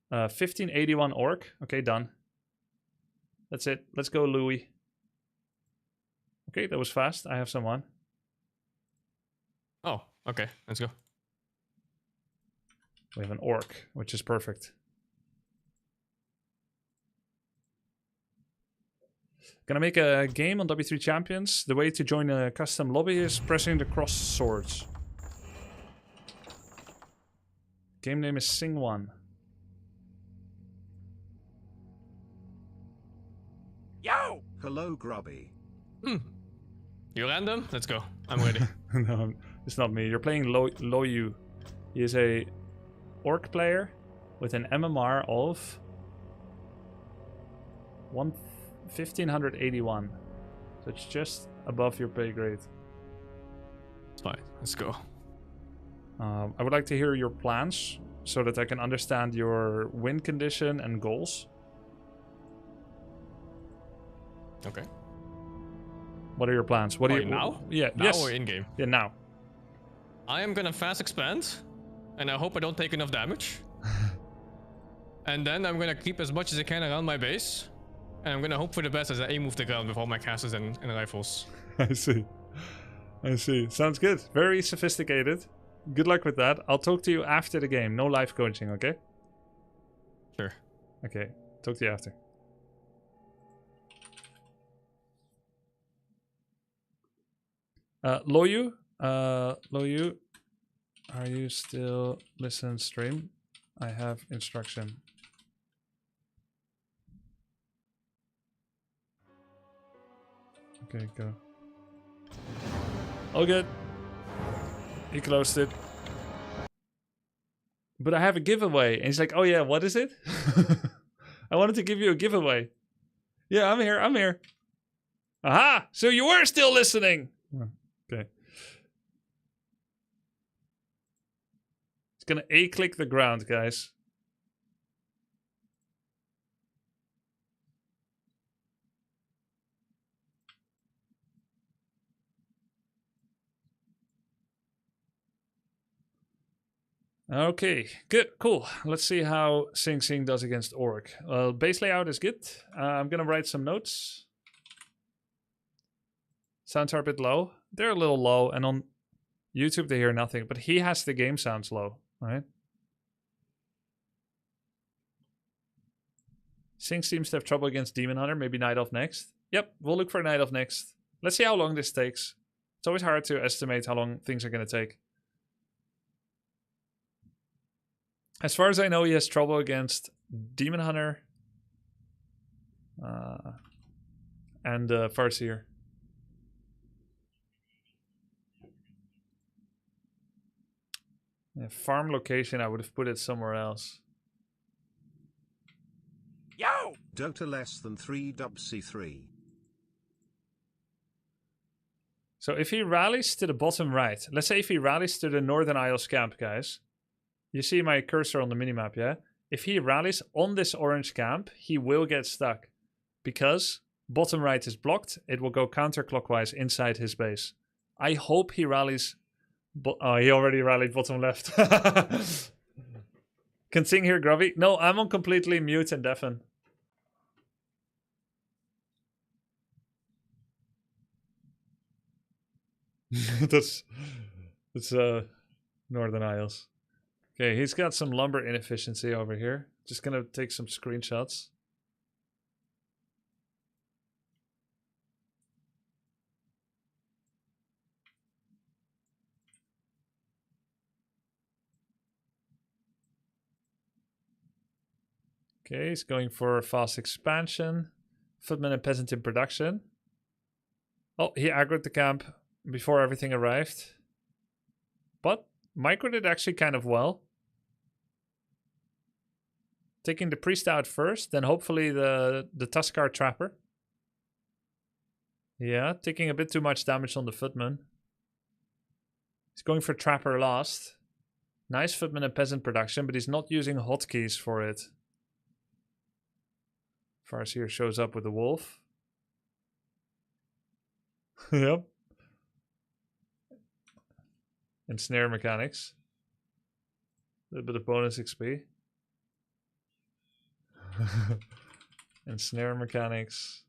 1581 orc. Okay, done. That's it. Let's go, Louis. Okay, that was fast. I have someone. Oh, okay. Let's go. We have an orc, which is perfect. Gonna make a game on W3 Champions. The way to join a custom lobby is pressing the cross swords. Game name is Sing1. Yo! Hello, Grubby. You random? Let's go. I'm ready. No, it's not me. You're playing Loyu. He is a orc player with an MMR of 1581. So it's just above your pay grade. It's fine. Let's go. I would like to hear your plans so that I can understand your win condition and goals. Okay. What are your plans? What do you now? Yeah. Now yes. or in game? Yeah, now. I am gonna fast expand, and I hope I don't take enough damage. And then I'm gonna keep as much as I can around my base. And I'm gonna hope for the best as I aim off the ground with all my casters and rifles. I see. I see. Sounds good. Very sophisticated. Good luck with that. I'll talk to you after the game. No live coaching, okay? Sure. Okay. Talk to you after. Loyu? Loyu? Are you still listening stream? I have instruction. Okay, go. All good. He closed it. But I have a giveaway. And he's like, oh yeah, what is it? I wanted to give you a giveaway. Yeah, I'm here, I'm here. Aha! So you were still listening! Okay. It's gonna A-click the ground, guys. Okay, good, cool. Let's see how SingSing does against Orc. Base layout is good. I'm gonna write some notes. Sounds are a bit low. They're a little low, and on YouTube they hear nothing, but he has the game sounds low, right? Sing seems to have trouble against Demon Hunter, maybe Night Elf next. Yep, we'll look for Night Elf next. Let's see how long this takes. It's always hard to estimate how long things are gonna take. As far as I know, he has trouble against Demon Hunter and Farseer. Yeah, farm location, I would have put it somewhere else. Yo! Dota less than 3 dub C3. So if he rallies to the bottom right, let's say if he rallies to the Northern Isles camp, guys. You see my cursor on the minimap, yeah? If he rallies on this orange camp, he will get stuck. Because bottom right is blocked, it will go counterclockwise inside his base. I hope he rallies... Oh, he already rallied bottom left. Can Sing here, Grubby? No, I'm on completely mute and deafen. That's Northern Isles. Okay, he's got some lumber inefficiency over here. Just gonna take some screenshots. Okay, he's going for fast expansion. Footman and peasant in production. Oh, he aggroed the camp before everything arrived. But micro did actually kind of well. Taking the priest out first, then hopefully the Tuskar Trapper. Yeah, taking a bit too much damage on the Footman. He's going for Trapper last. Nice Footman and Peasant production, but he's not using hotkeys for it. Farseer shows up with the Wolf. Yep. And snare mechanics. A little bit of bonus XP. And snare mechanics.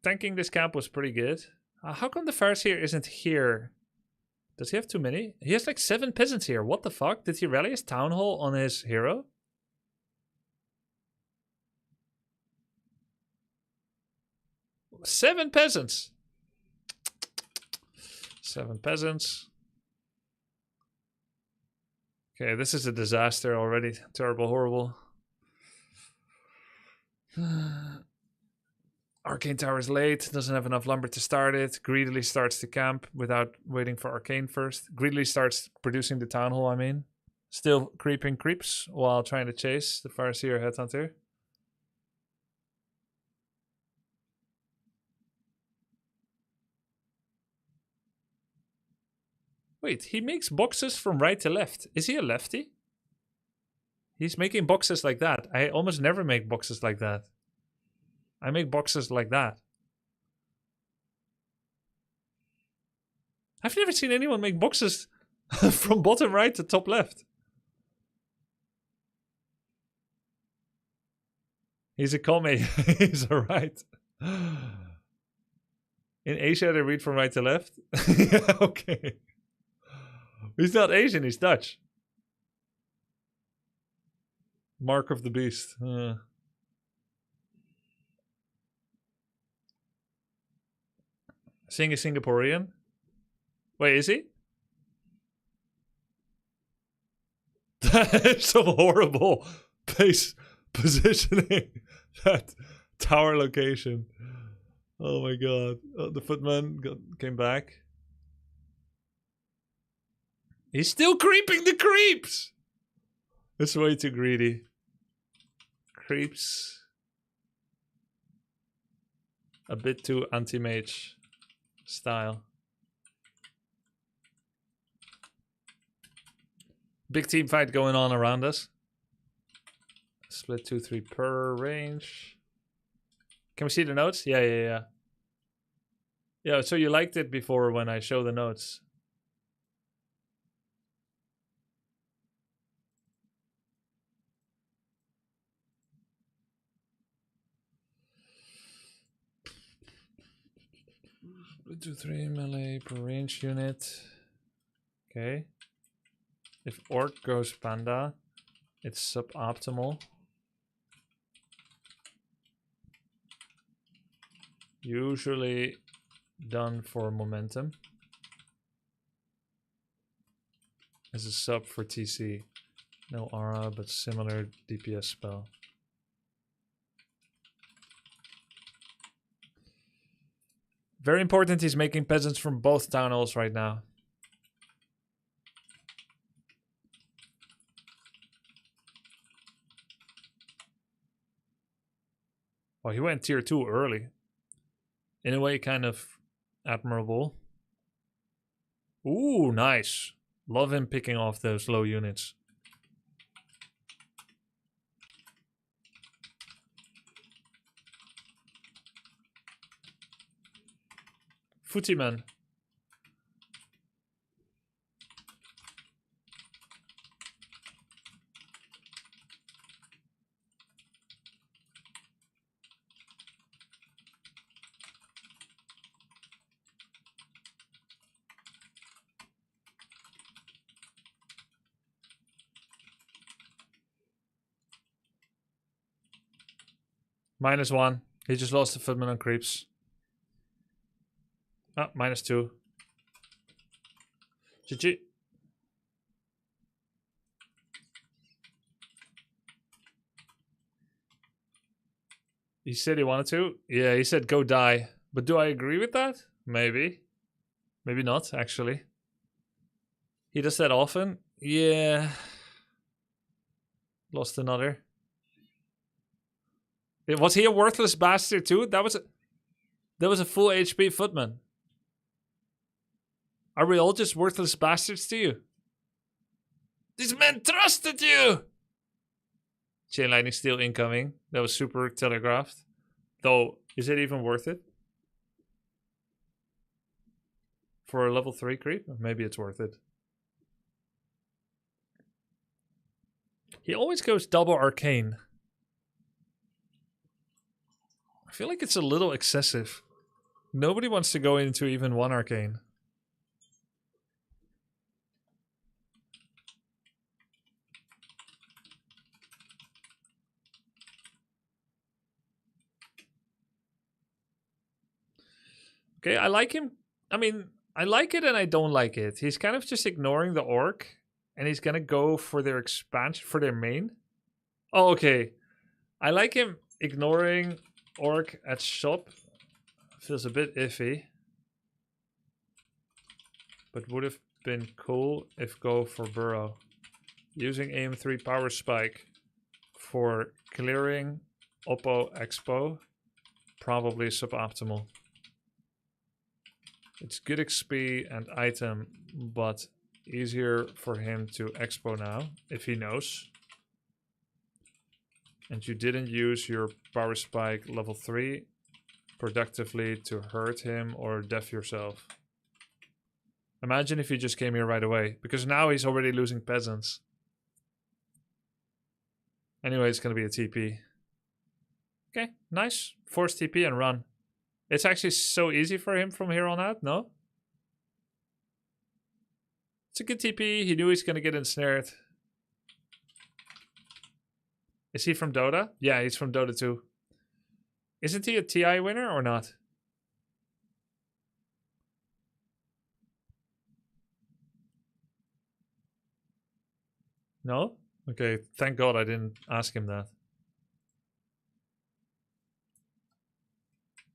Tanking this camp was pretty good. How come the Farseer isn't here? Does he have too many? He has like 7 peasants here. What the fuck? Did he rally his town hall on his hero? Seven peasants. 7 peasants. Okay, this is a disaster already. Terrible, horrible. Arcane Tower's late, doesn't have enough lumber to start it. Greedily starts the camp without waiting for Arcane first. Greedily starts producing the town hall, I mean. Still creeping creeps while trying to chase the Farseer Headhunter. Wait, he makes boxes from right to left. Is he a lefty? He's making boxes like that. I almost never make boxes like that. I make boxes like that. I've never seen anyone make boxes From bottom right to top left. He's a commie. He's alright. In Asia, they read from right to left. Yeah, okay. He's not Asian, he's Dutch. Mark of the Beast. Sing is Singaporean. Wait, is he? That is some horrible base positioning. That tower location. Oh my god. Oh, the footman came back. He's still creeping the creeps! It's way too greedy. Creeps. A bit too anti-mage style. Big team fight going on around us. Split 2-3 per range. Can we see the notes? Yeah. Yeah, so you liked it before when I show the notes. Split 2-3 melee per range unit. Okay. If orc goes panda, it's suboptimal. Usually done for momentum. As a sub for TC. No aura, but similar DPS spell. Very important, he's making peasants from both town halls right now. Oh, he went tier 2 early. In a way, kind of admirable. Ooh, nice. Love him picking off those low units. Footyman. -1. He just lost the footman on creeps. Ah, -2. GG. He said he wanted to. Yeah, he said go die. But do I agree with that? Maybe. Maybe not, actually. He does that often. Yeah. Lost another. Was he a worthless bastard too? That was a full HP footman. Are we all just worthless bastards to you? This man trusted you! Chain lightning steel incoming. That was super telegraphed. Though, is it even worth it? For a level 3 creep? Maybe it's worth it. He always goes double arcane. I feel like it's a little excessive. Nobody wants to go into even 1 arcane. Okay, I like him. I mean, I like it and I don't like it. He's kind of just ignoring the orc. And he's gonna go for their expansion, for their main. Oh, okay. I like him ignoring orc at shop. Feels a bit iffy. But would have been cool if go for burrow. Using aim 3 power spike for clearing Oppo Expo. Probably suboptimal. It's good XP and item, but easier for him to expo now, if he knows. And you didn't use your power spike level 3 productively to hurt him or def yourself. Imagine if he just came here right away, because now he's already losing peasants. Anyway, it's going to be a TP. Okay, nice. Force TP and run. It's actually so easy for him from here on out, no? It's a good TP. He knew he's going to get ensnared. Is he from Dota? Yeah, he's from Dota 2. Isn't he a TI winner or not? No? Okay, thank God I didn't ask him that.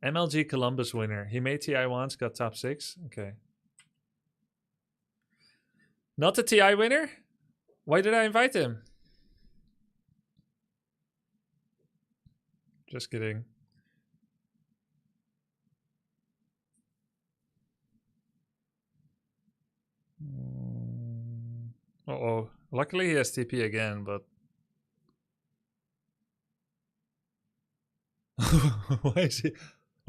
MLG Columbus winner. He made TI once, got top 6. Okay. Not the TI winner? Why did I invite him? Just kidding. Uh-oh. Luckily he has TP again, but... Why is he...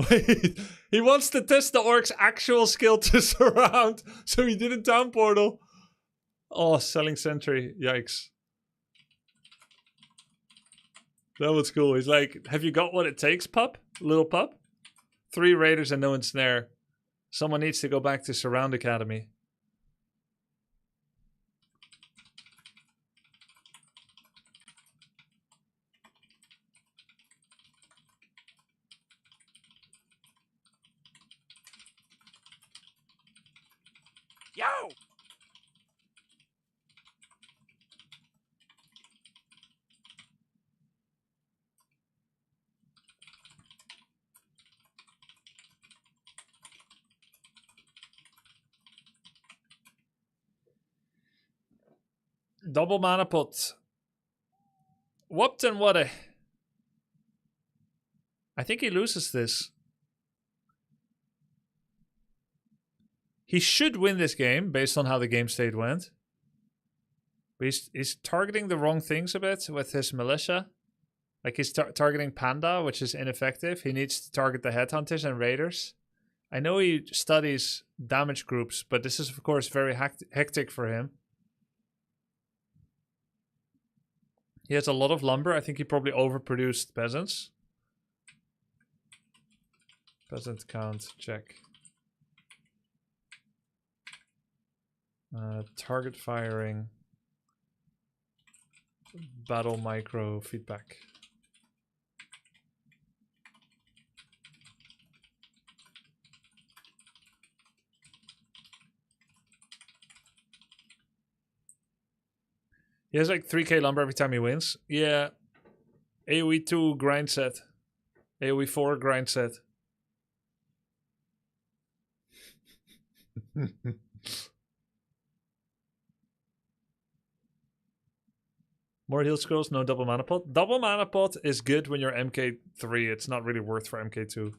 Wait, he wants to test the orc's actual skill to surround, so he didn't town portal. Oh, selling sentry. Yikes. That was cool. He's like, have you got what it takes, pup? Little pup? 3 raiders and no ensnare. Someone needs to go back to Surround Academy. Yo! Double mana pot. Whooped and what a... I think he loses this. He should win this game based on how the game state went. But he's targeting the wrong things a bit with his militia. Like he's targeting Panda, which is ineffective. He needs to target the headhunters and raiders. I know he studies damage groups, but this is of course very hectic for him. He has a lot of lumber. I think he probably overproduced peasants. Peasant count, check. Target firing. Battle micro feedback. He has like 3k lumber every time he wins. Yeah. AoE 2 grind set. AoE 4 grind set. More heal scrolls, no double mana pot. Double mana pot is good when you're MK3. It's not really worth for MK2.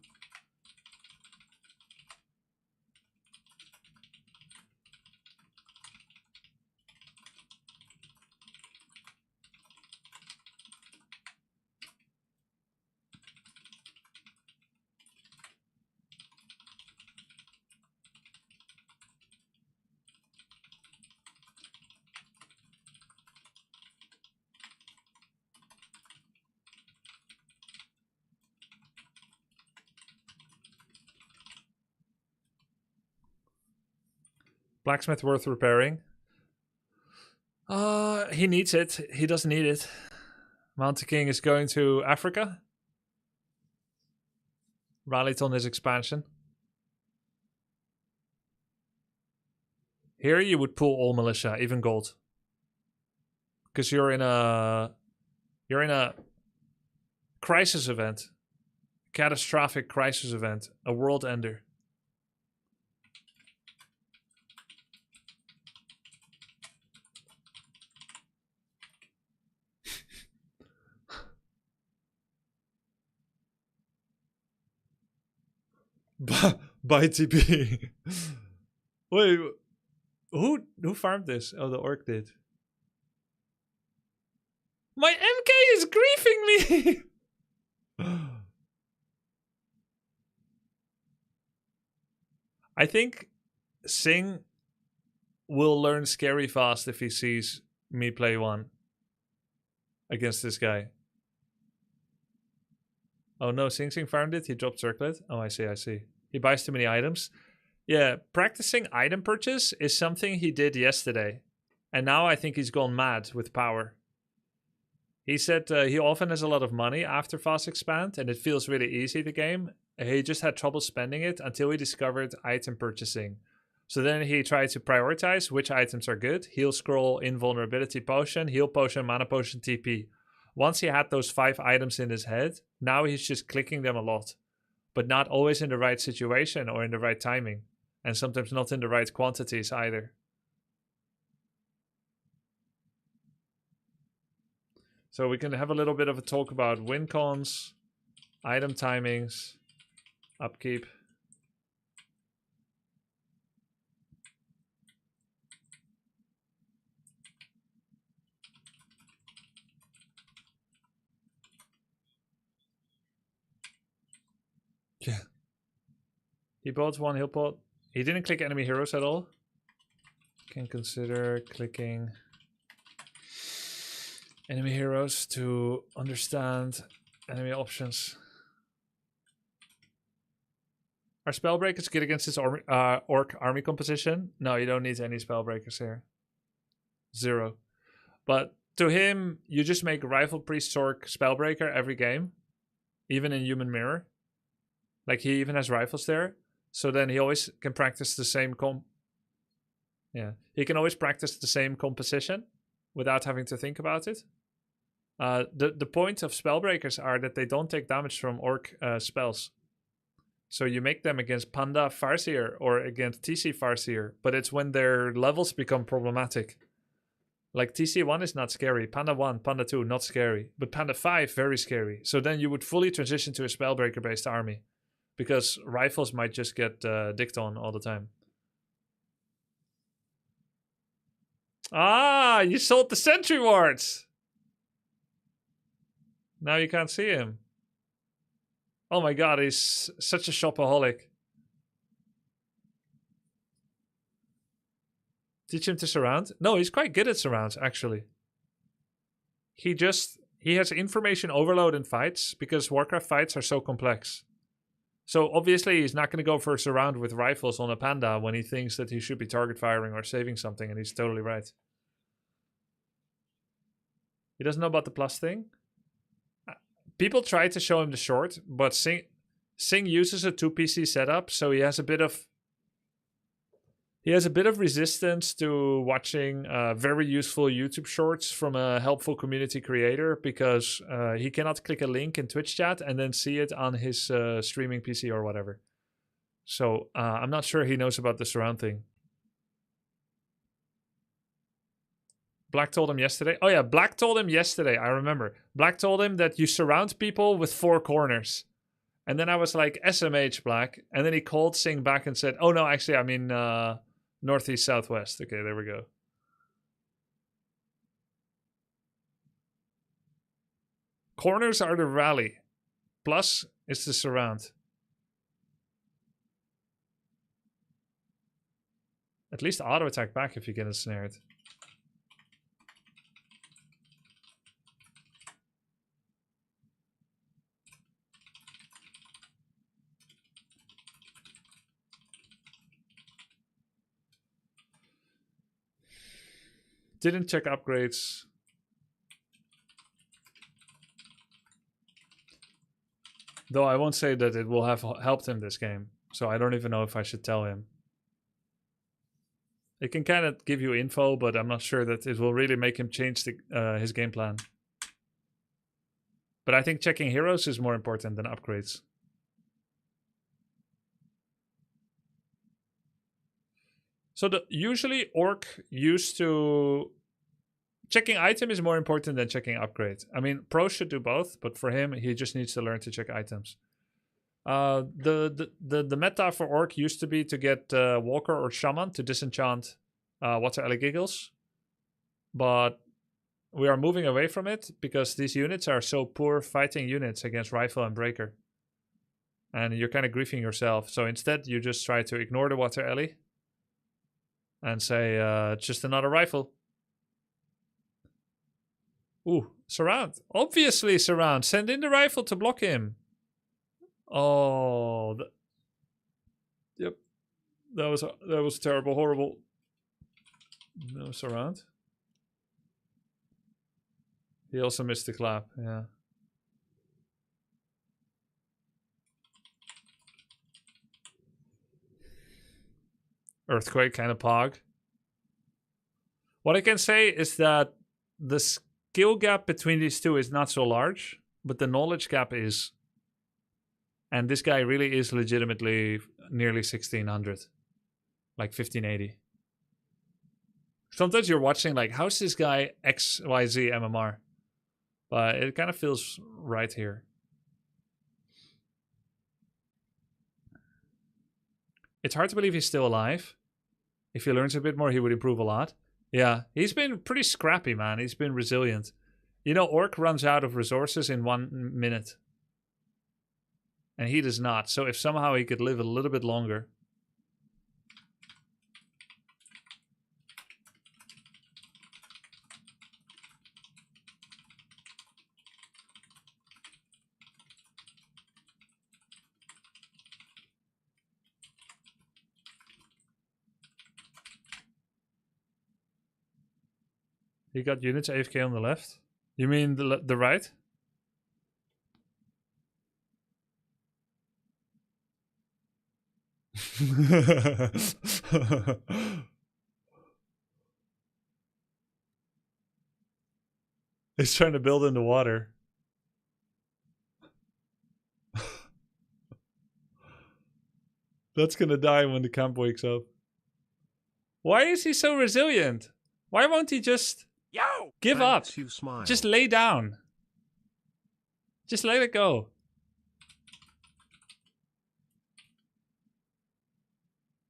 Blacksmith worth repairing. He needs it. He doesn't need it. Mountain King is going to Africa. Rallied on his expansion. Here you would pull all militia, even gold. Because you're in a crisis event. Catastrophic crisis event. A world ender. By TP. Wait, who farmed this? Oh, the orc did. My MK is griefing me. I think Sing will learn scary fast if he sees me play one against this guy. Oh no, SingSing farmed it. He dropped Circlet. Oh, I see. He buys too many items. Yeah, practicing item purchase is something he did yesterday. And now I think he's gone mad with power. He said he often has a lot of money after Fast Expand, and it feels really easy, the game. He just had trouble spending it until he discovered item purchasing. So then he tried to prioritize which items are good. Heal Scroll, Invulnerability Potion, Heal Potion, Mana Potion, TP. Once he had those 5 items in his head, now he's just clicking them a lot. But not always in the right situation or in the right timing. And sometimes not in the right quantities either. So we can have a little bit of a talk about win cons, item timings, upkeep. Yeah. He bought 1 heal pot. He didn't click enemy heroes at all. Can consider clicking enemy heroes to understand enemy options. Are spellbreakers good against this orc army composition? No, you don't need any spellbreakers here. 0. But to him, you just make Rifle Priest Orc spellbreaker every game. Even in Human Mirror. Like he even has rifles there. So then he always can practice the same he can always practice the same composition without having to think about it. The point of spellbreakers are that they don't take damage from orc spells. So you make them against Panda Farseer or against TC Farseer, but it's when their levels become problematic. Like TC1 is not scary, Panda 1, Panda 2 not scary, but Panda 5 very scary. So then you would fully transition to a spellbreaker based army. Because rifles might just get dicked on all the time. Ah, you sold the sentry wards! Now you can't see him. Oh my god, he's such a shopaholic. Teach him to surround? No, he's quite good at surrounds, actually. He has information overload in fights because Warcraft fights are so complex. So obviously he's not going to go for a surround with rifles on a Panda when he thinks that he should be target firing or saving something, and he's totally right. He doesn't know about the plus thing. People try to show him the short, but Sing uses a 2 PC setup, so he has a bit of resistance to watching very useful YouTube shorts from a helpful community creator because he cannot click a link in Twitch chat and then see it on his streaming PC or whatever. So I'm not sure he knows about the surround thing. Black told him yesterday. Oh yeah, Black told him yesterday. I remember. Black told him that you surround people with 4 corners. And then I was like, SMH, Black. And then he called Sing back and said, oh no, actually, I mean... northeast, southwest. Okay, there we go. Corners are the rally. Plus is the surround. At least auto attack back if you get ensnared. Didn't check upgrades. Though I won't say that it will have helped him this game. So I don't even know if I should tell him. It can kind of give you info, but I'm not sure that it will really make him change his game plan. But I think checking heroes is more important than upgrades. So usually Orc used to... Checking item is more important than checking upgrade. I mean, pros should do both, but for him, he just needs to learn to check items. The meta for Orc used to be to get Walker or Shaman to disenchant Water Alley Giggles. But we are moving away from it because these units are so poor fighting units against Rifle and Breaker. And you're kind of griefing yourself. So instead, you just try to ignore the Water Alley. and say, just another rifle. Ooh, surround. Obviously surround. Send in the rifle to block him. Oh, yep. That was terrible, horrible. No surround. He also missed the clap, yeah. Earthquake kind of pog. What I can say is that the skill gap between these two is not so large, but the knowledge gap is. And this guy really is legitimately nearly 1600. Like 1580. Sometimes you're watching like, how's this guy XYZ MMR? But it kind of feels right here. It's hard to believe he's still alive. If he learns a bit more, he would improve a lot. Yeah, he's been pretty scrappy, man. He's been resilient. You know, Orc runs out of resources in 1 minute. And he does not. So if somehow he could live a little bit longer. You got units AFK on the left? You mean the right? He's trying to build in the water. That's gonna die when the camp wakes up. Why is he so resilient? Why won't he just give up? Just lay down. Just let it go.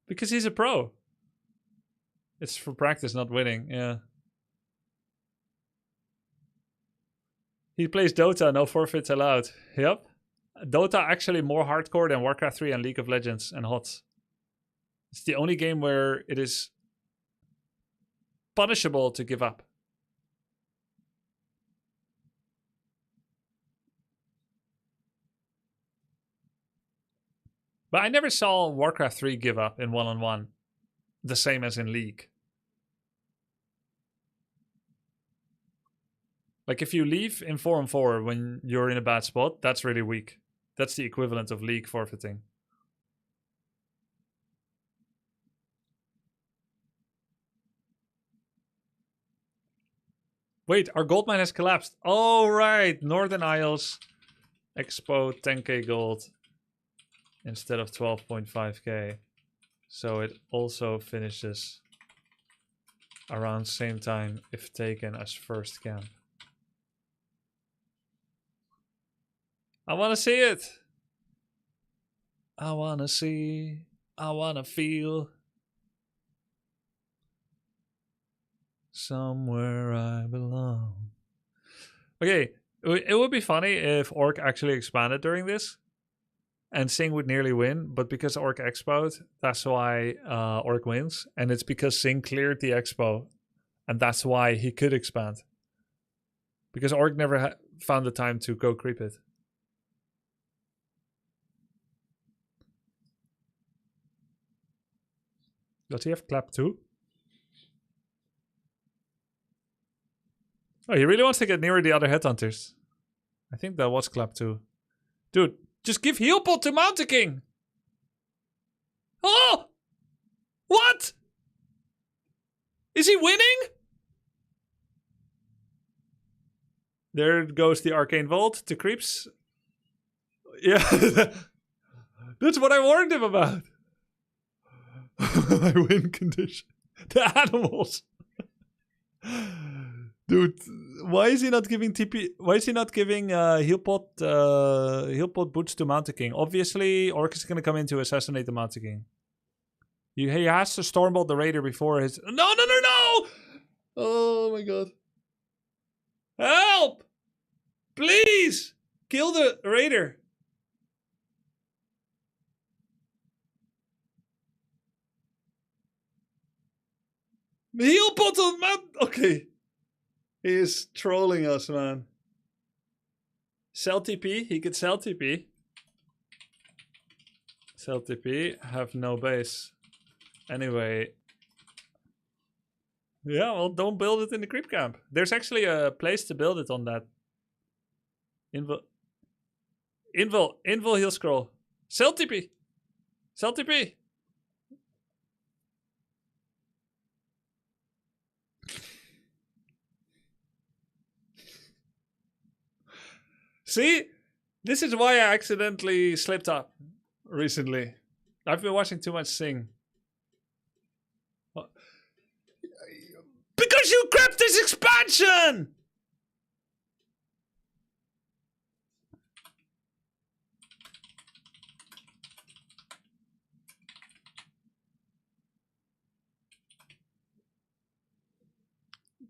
Because he's a pro. It's for practice, not winning. Yeah. He plays Dota, no forfeits allowed. Yep. Dota actually more hardcore than Warcraft 3 and League of Legends and HOTS. It's the only game where it is punishable to give up. But I never saw Warcraft 3 give up in one-on-one. The same as in League. Like if you leave in 4-on-4 when you're in a bad spot, that's really weak. That's the equivalent of League forfeiting. Wait, our gold mine has collapsed. Oh, right. Northern Isles. Expo 10k gold. Instead of 12.5k. So it also finishes around same time if taken as first camp. I want to see it. I want to see. I want to feel. Somewhere I belong. Okay, it would be funny if Orc actually expanded during this. And Sing would nearly win, but because Orc expoed, that's why Orc wins. And it's because Sing cleared the expo, and that's why he could expand. Because Orc never found the time to go creep it. Does he have clap too? Oh, he really wants to get nearer the other headhunters. I think that was clap too. Dude, just give heal pot to Mountain King! Oh! What? Is he winning? There goes the Arcane Vault to creeps. Yeah, that's what I warned him about. My win condition. The animals. Dude, why is he not giving TP? Why is he not giving heal pot boots to Mountain King? Obviously, Orc is gonna come in to assassinate the Mountain King. He has to stormbolt the raider before his. No! Oh my god! Help! Please kill the raider. Heal bottle, man! Okay. He is trolling us, man. Sell TP. He could sell TP. Sell TP. Have no base. Anyway. Yeah, well, don't build it in the creep camp. There's actually a place to build it on that. Invul heal scroll. Sell TP. Sell TP. See? This is why I accidentally slipped up recently. I've been watching too much Sing. Because you grabbed this expansion!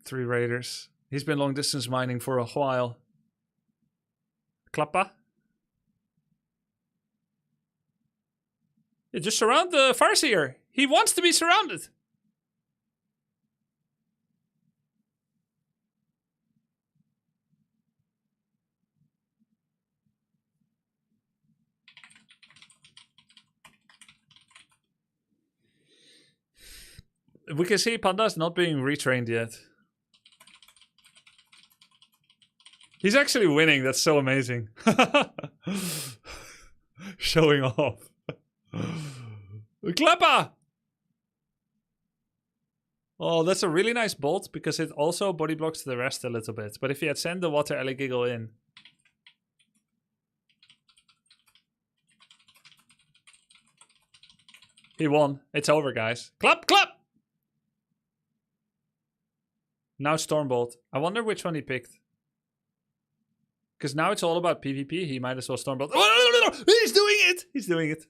Three raiders. He's been long distance mining for a while. Klappa. Yeah, just surround the Farseer. He wants to be surrounded. We can see Panda's not being retrained yet. He's actually winning. That's so amazing. Showing off. Klappa! Oh, that's a really nice bolt because it also body blocks the rest a little bit. But if he had sent the water Giggle in. He won. It's over, guys. Clap, clap! Now Stormbolt. I wonder which one he picked. Because now it's all about PvP. He might as well Stormbolt. Oh, no. He's doing it! He's doing it.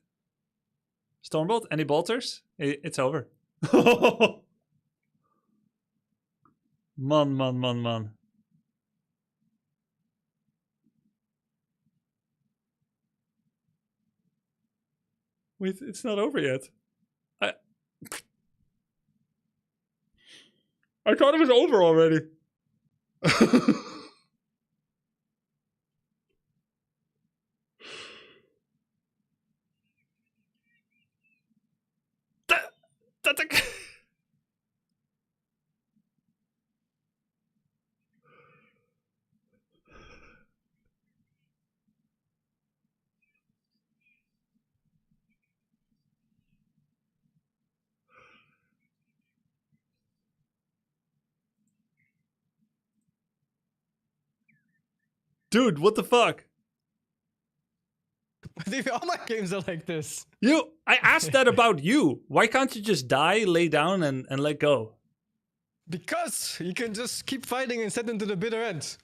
Stormbolt. Any bolters? It's over. Man. Wait, it's not over yet. I thought it was over already. Dude, what the fuck? Dude, all my games are like this. I asked that about you. Why can't you just die, lay down, and let go? Because you can just keep fighting and set them to the bitter end.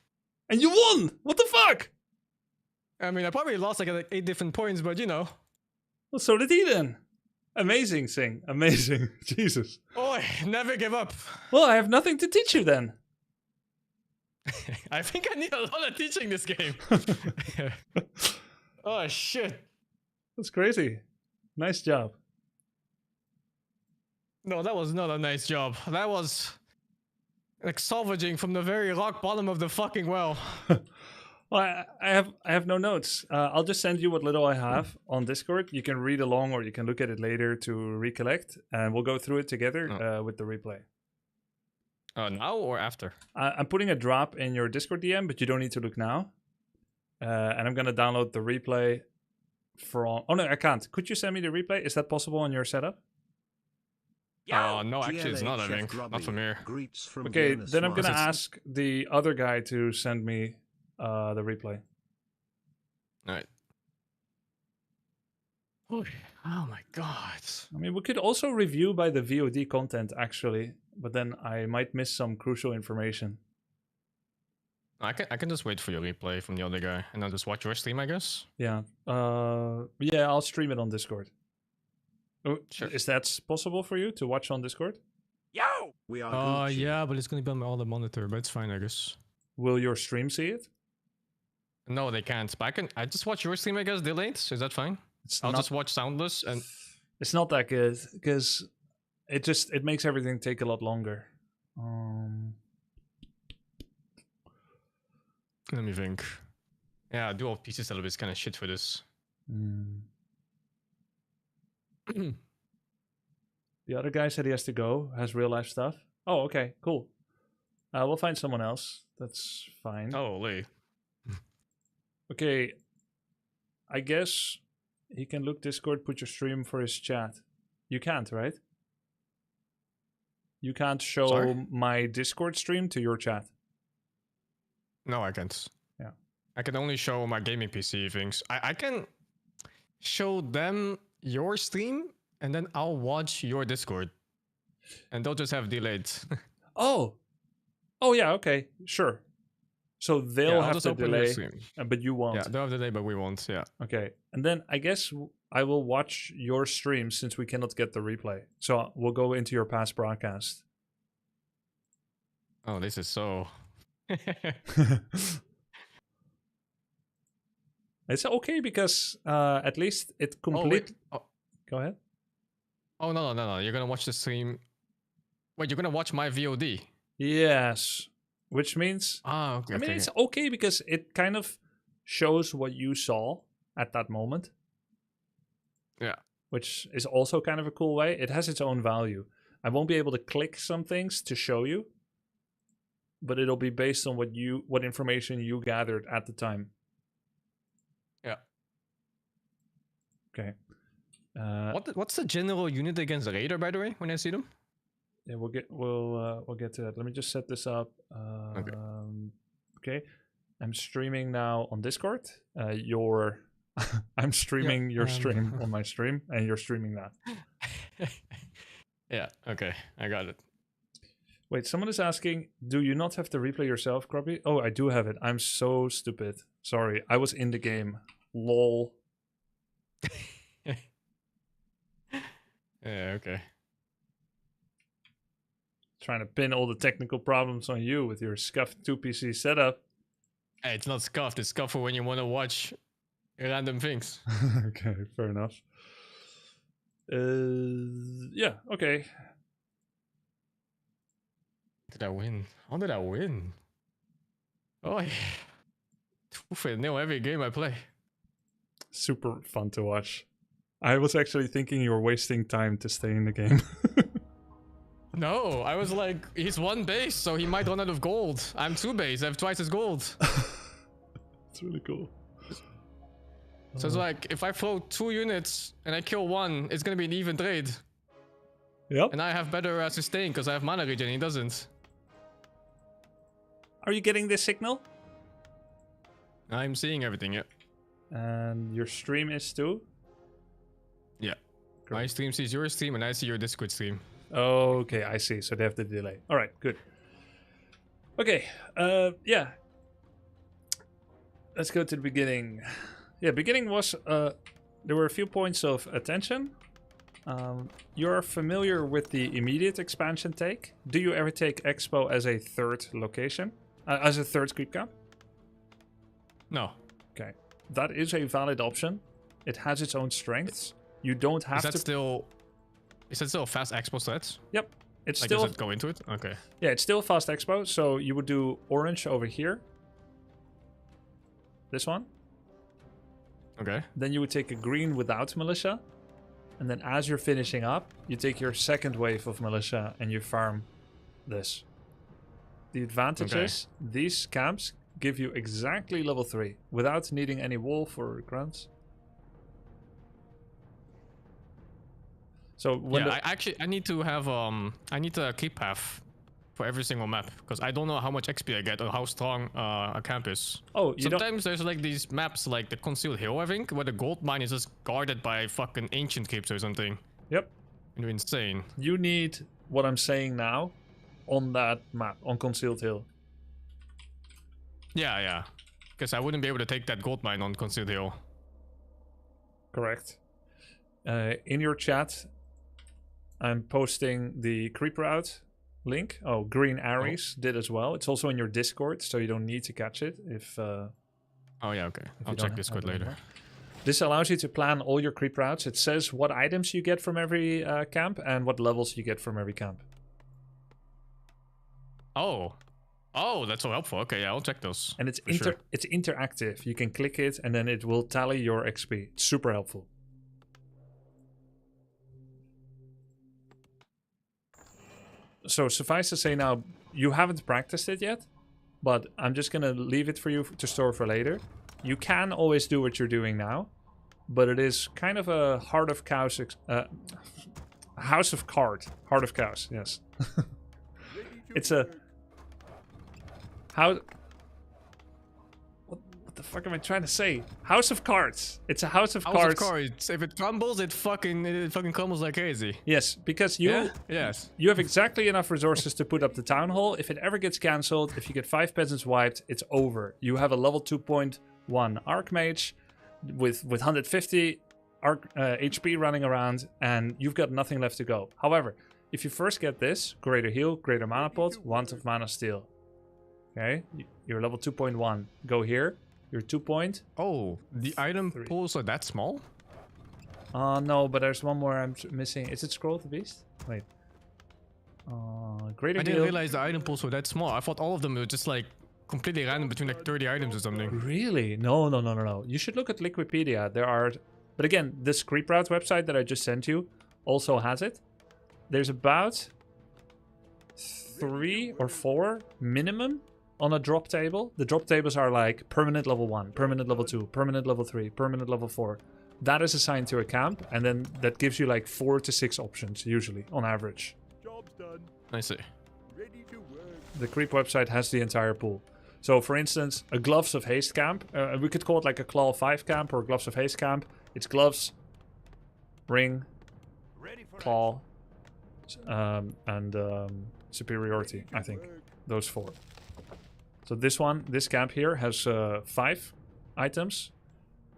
And you won! What the fuck? I mean, I probably lost like 8 different points, but you know. Well, so did he then. Amazing, Sing. Amazing. Jesus. Oh, never give up. Well, I have nothing to teach you then. I think I need a lot of teaching this game. Oh, shit. That's crazy. Nice job. No, that was not a nice job. That was like salvaging from the very rock bottom of the fucking well. Well, I have no notes. I'll just send you what little I have on Discord. You can read along or you can look at it later to recollect. And we'll go through it together with the replay. Now or after? I'm putting a drop in your Discord DM, but you don't need to look now. And I'm going to download the replay from... Oh, no, I can't. Could you send me the replay? Is that possible on your setup? No, actually it's not, I think. Not from here. Okay, then I'm going to ask the other guy to send me the replay. Alright. Oh my god. I mean, we could also review by the VOD content, actually. But then I might miss some crucial information. I can just wait for your replay from the other guy and I'll just watch your stream, I guess. Yeah. Yeah, I'll stream it on Discord. Oh, Sure. Is that possible for you to watch on Discord? Yo! We are Gucci. Yeah, but it's gonna be on my other monitor, but it's fine, I guess. Will your stream see it? No, they can't. But I just watch your stream, I guess, delayed. So is that fine? It's I'll not, just watch soundless and... It's not that good, because it makes everything take a lot longer. Let me think. Yeah, dual PC setup is kind of shit for this. The other guy said he has to go. Has real life stuff. Oh, okay, cool. We'll find someone else. That's fine. Holy. Okay. I guess he can look Discord, put your stream for his chat. You can't, right? You can't show Sorry? my Discord stream to your chat. No, I can't. Yeah. I can only show my gaming PC things. I can show them your stream, and then I'll watch your Discord. And they'll just have delayed. Oh. Oh, yeah, okay. Sure. So they'll I'll have just to open your delay, stream. but you won't. Yeah, they'll have delay, but we won't. Yeah. Okay. And then I guess I will watch your stream since we cannot get the replay. So we'll go into your past broadcast. Oh, this is so. It's okay because at least it complete. Oh, Go ahead. oh no. You're gonna watch the stream. Wait, you're gonna watch my VOD. Yes. Which means, Ah, okay. I mean, okay, it's okay because it kind of shows what you saw at that moment. Yeah. Which is also kind of a cool way. It has its own value. I won't be able to click some things to show you, but it'll be based on what information you gathered at the time. Yeah. Okay. What's the general unit against Raider, by the way, when I see them? Yeah, we'll get to that. Let me just set this up. Okay. Okay. I'm streaming now on Discord. I'm streaming your stream on my stream, and you're streaming that. Yeah. Okay. I got it. Wait, someone is asking, do you not have to replay yourself, Grubby? Oh, I do have it. I'm so stupid. Sorry, I was in the game. Lol. Yeah. Okay. Trying to pin all the technical problems on you with your scuffed 2PC setup. Hey, it's not scuffed. It's scuffed for when you want to watch random things. Okay, fair enough. Yeah, okay. Did I win? How did I win? Oh, 2-0 every game I play. Super fun to watch. I was actually thinking you were wasting time to stay in the game. No, I was like, he's 1 base, so he might run out of gold. I'm 2 base. I have twice his gold. It's really cool. So it's like, if I throw 2 units and I kill 1, it's gonna be an even trade. Yep. And I have better sustain because I have mana regen, he doesn't. Are you getting this signal? I'm seeing everything, yeah. And your stream is too? Yeah. Great. My stream sees your stream and I see your Discord stream. Okay, I see. So they have the delay. All right, good. Okay, yeah. Let's go to the beginning. Yeah, beginning was, there were a few points of attention. You're familiar with the immediate expansion take. Do you ever take Expo as a third location? As a third creep camp? No. Okay. That is a valid option. It has its own strengths. You don't have Is to... that still a fast expo stats? Yep. It's Like, still... does it go into it? Okay. Yeah, it's still fast expo. So you would do orange over here. This one. Okay. Then you would take a green without militia. And then as you're finishing up, you take your second wave of militia and you farm this. The advantage is these camps give you exactly level 3 without needing any wolf or grunts. So when yeah, I need to have a keep path for every single map because I don't know how much XP I get or how strong a camp is. Oh, you sometimes there's like these maps like the Concealed Hill, I think, where the gold mine is just guarded by fucking ancient keeps or something. Yep. And you're insane. You need what I'm saying now on that map, on Concealed Hill. Yeah. Because I wouldn't be able to take that gold mine on Concealed Hill. Correct. In your chat, I'm posting the creep route link. Oh, Green Aries did as well. It's also in your Discord, so you don't need to catch it if... Oh yeah, okay. I'll check Discord later. This allows you to plan all your creep routes. It says what items you get from every camp and what levels you get from every camp. Oh. Oh, that's so helpful. Okay, yeah, I'll check those. And it's for sure. it's interactive. You can click it and then it will tally your XP. It's super helpful. So suffice to say now, you haven't practiced it yet, but I'm just going to leave it for you to store for later. You can always do what you're doing now, but it is kind of a heart of cows, house of card. Heart of cows, yes. It's a... How... What the fuck am I trying to say? House of cards. It's a house of cards. House of cards. If it crumbles, it fucking crumbles like crazy. Yes, because you Yes. you have exactly enough resources to put up the town hall. If it ever gets cancelled, if you get 5 peasants wiped, it's over. You have a level 2.1 archmage with 150 HP running around, and you've got nothing left to go. However, if you first get this, greater heal, greater mana pot, wand of mana steal. Okay, you're level 2.1. Go here. You're 2 point. Oh, the item pools are that small? No, but there's one more I'm missing. Is it Scroll of the Beast? Wait. Greater I heal. didn't realize the item pools were that small. I thought all of them were just like completely random between like 30 items or something. Really? No. You should look at Liquipedia. There are... But again, this Creep Route website that I just sent you also has it. There's about 3 or 4 minimum on a drop table. The drop tables are like permanent level 1, permanent level 2, permanent level 3, permanent level 4. That is assigned to a camp, and then that gives you like 4 to 6 options, usually, on average. Job's done. I see. Ready to work. The Creep website has the entire pool. So, for instance, a Gloves of Haste camp, we could call it like a Claw 5 camp or a Gloves of Haste camp. It's gloves, ring, Ready for claw, and superiority, I think. Those 4. So this camp here has 5 items.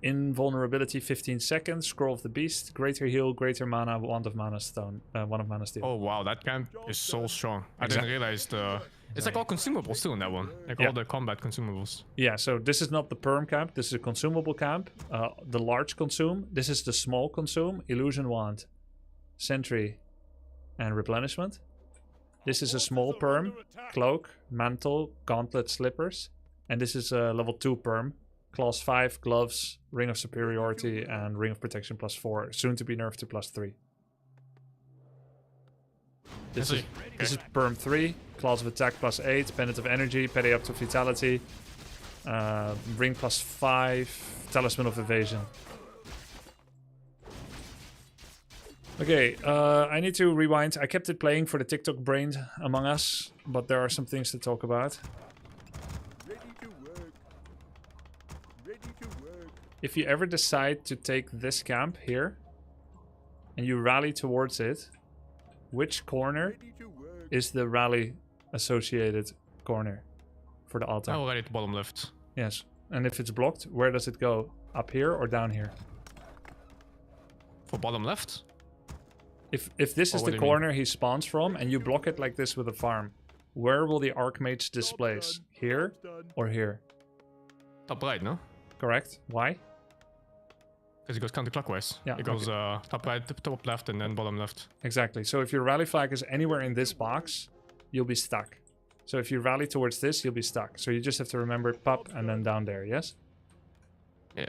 Invulnerability 15 seconds, Scroll of the Beast, greater heal, greater mana, wand of mana stone, wand of mana steel. Oh wow, that camp is so strong. I didn't realize the... It's like all consumables too in that one. Like all the combat consumables. Yeah, so this is not the perm camp, this is a consumable camp. The large consume, this is the small consume, illusion wand, sentry, and replenishment. This is a small perm, cloak, mantle, gauntlet, slippers. And this is a level 2 perm, claws 5, gloves, ring of superiority, and ring of protection +4, soon to be nerfed to +3. This is perm 3, claws of attack +8, pendant of energy, petty up to vitality, ring +5, talisman of evasion. Okay, I need to rewind. I kept it playing for the TikTok brain among us, but there are some things to talk about. ready to work. Ready to work. If you ever decide to take this camp here, and you rally towards it, which corner Ready to work. is the rally associated corner for the altar? I already at the bottom left. Yes. And if it's blocked, where does it go? Up here or down here? For bottom left? If this Or is what the do you mean? corner he spawns from, and you block it like this with a farm, where will the Archmage displace? done. Here Job's done. or here? Top right, no? Correct. Why? Because it goes counterclockwise. Yeah, It goes top right, top left, and then bottom left. Exactly. So if your rally flag is anywhere in this box, you'll be stuck. So if you rally towards this, you'll be stuck. So you just have to remember pop and then down there, yes? Yeah.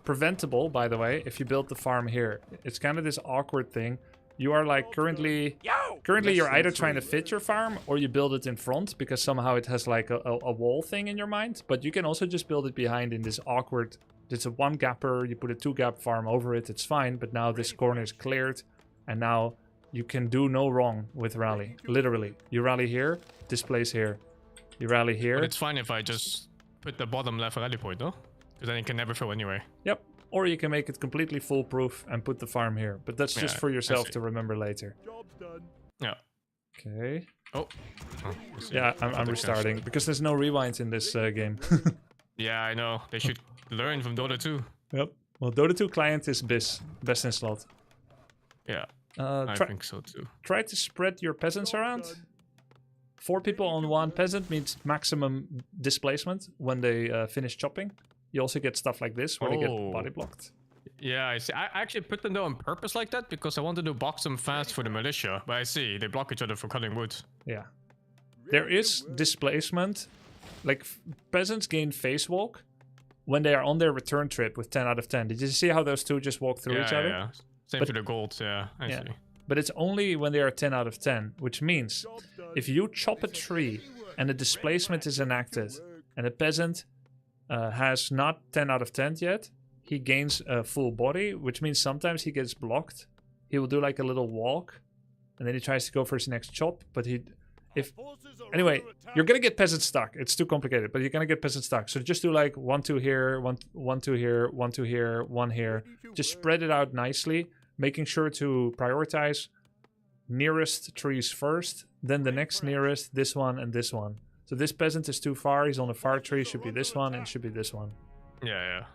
Preventable, by the way, if you build the farm here. It's kind of this awkward thing. You are like currently you're either trying to fit your farm or you build it in front because somehow it has like a wall thing in your mind. But you can also just build it behind in this awkward, it's a 1 gapper, you put a 2 gap farm over it, it's fine. But now this corner is cleared and now you can do no wrong with rally. Literally. You rally here, displace here. You rally here. But it's fine if I just put the bottom left rally point, no? Because then it can never fill anyway. Yep. Or you can make it completely foolproof and put the farm here. But that's just Yeah, for I yourself see. to remember later. Job's done. Yeah. Okay. Oh. I see. Yeah, I'm Context restarting because there's no rewind in this game. Yeah, I know. They should learn from Dota 2. Yep. Well, Dota 2 client is best in slot. Yeah, I Try, think so too. try to spread your peasants around. 4 people on 1 peasant means maximum displacement when they finish chopping. You also get stuff like this where they get Oh. body blocked. Yeah, I see. I actually put them there on purpose like that because I wanted to box them fast for the militia. But I see they block each other for cutting wood. Yeah. There is displacement. Like, peasants gain phase walk when they are on their return trip with 10 out of 10. Did you see how those two just walk through each other? Yeah. Same But- for the gold. Yeah, I see. But it's only when they are 10 out of 10, which means if you chop a tree and the displacement is enacted and a peasant has not 10 out of 10 yet, he gains a full body, which means sometimes he gets blocked. He will do like a little walk and then he tries to go for his next chop, but anyway, you're gonna get peasant stuck. It's too complicated, but you're gonna get peasant stuck. So just do like 1, 2 here, 1, 2 here, 1, 2 here, 1 here. Just spread it out nicely, making sure to prioritize nearest trees first, then the next nearest, this one and this one. So this peasant is too far. He's on a far tree. Should be this one and should be this one. Yeah.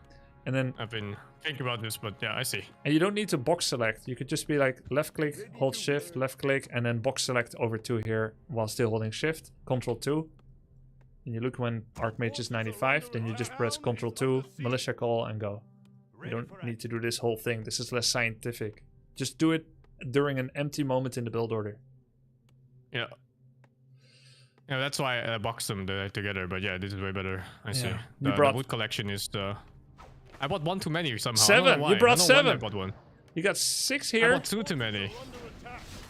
And then I've been thinking about this, but yeah, I see. and you don't need to box select. You could just be like left click, hold shift, left click, and then box select over 2 here while still holding shift, control 2. And you look when Archmage is 95, then you just press control 2, militia call, and go. You don't need to do this whole thing. This is less scientific. Just do it during an empty moment in the build order. Yeah. Yeah, that's why I boxed them together. But yeah, this is way better. I see. Yeah. The wood collection is the. I bought one too many somehow. 7. You brought 7. I bought one. You got 6 I here, bought 2 too many.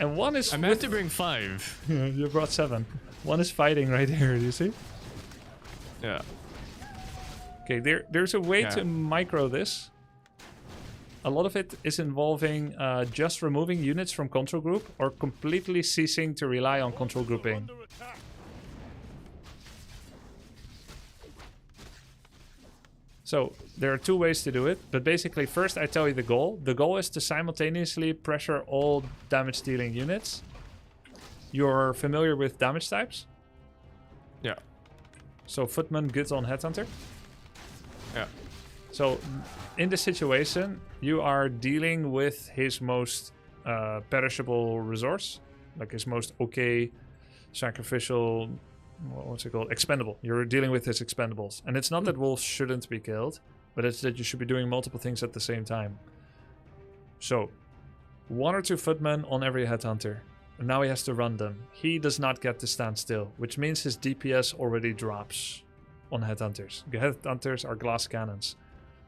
and 1 is I meant to bring 5. You brought 7. 1 is fighting right here, do you see? Yeah. Okay, there's a way to micro this. A lot of it is involving just removing units from control group or completely ceasing to rely on control grouping. So there are 2 ways to do it, but basically first I tell you the goal. The goal is to simultaneously pressure all damage dealing units. You're familiar with damage types? Yeah. So footman, good on headhunter. Yeah. So in this situation, you are dealing with his most perishable resource, like his most okay, sacrificial, what's it called, expendable. You're dealing with his expendables. And it's not that wolves shouldn't be killed, but it's that you should be doing multiple things at the same time. So 1 or 2 footmen on every headhunter. And now he has to run them. He does not get to stand still, which means his DPS already drops on headhunters. Headhunters are glass cannons.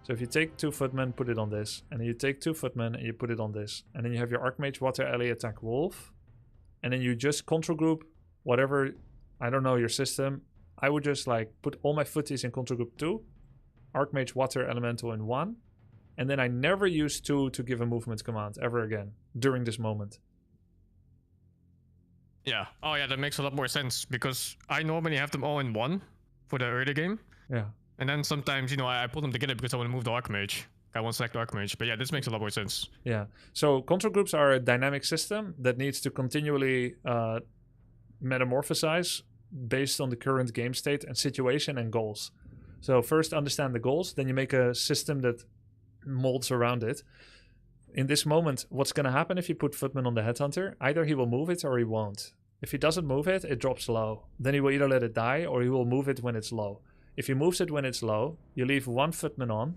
So if you take 2 footmen, put it on this, and then you take 2 footmen and you put it on this, and then you have your Archmage Water Alley attack Wolf, and then you just control group whatever, I don't know, your system. I would just like put all my footies in control group 2, Archmage Water Elemental in 1, and then I never use 2 to give a movement command ever again during this moment. Yeah. Oh yeah, that makes a lot more sense because I normally have them all in 1 for the early game. Yeah. And then sometimes, I put them together because I want to move the Archmage. I want to select the Archmage. But yeah, this makes a lot more sense. Yeah. So control groups are a dynamic system that needs to continually metamorphosize based on the current game state and situation and goals. So first understand the goals, then you make a system that molds around it. In this moment, what's going to happen if you put footman on the headhunter? Either he will move it or he won't. If he doesn't move it, it drops low. Then he will either let it die or he will move it when it's low. If he moves it when it's low, you leave 1 footman on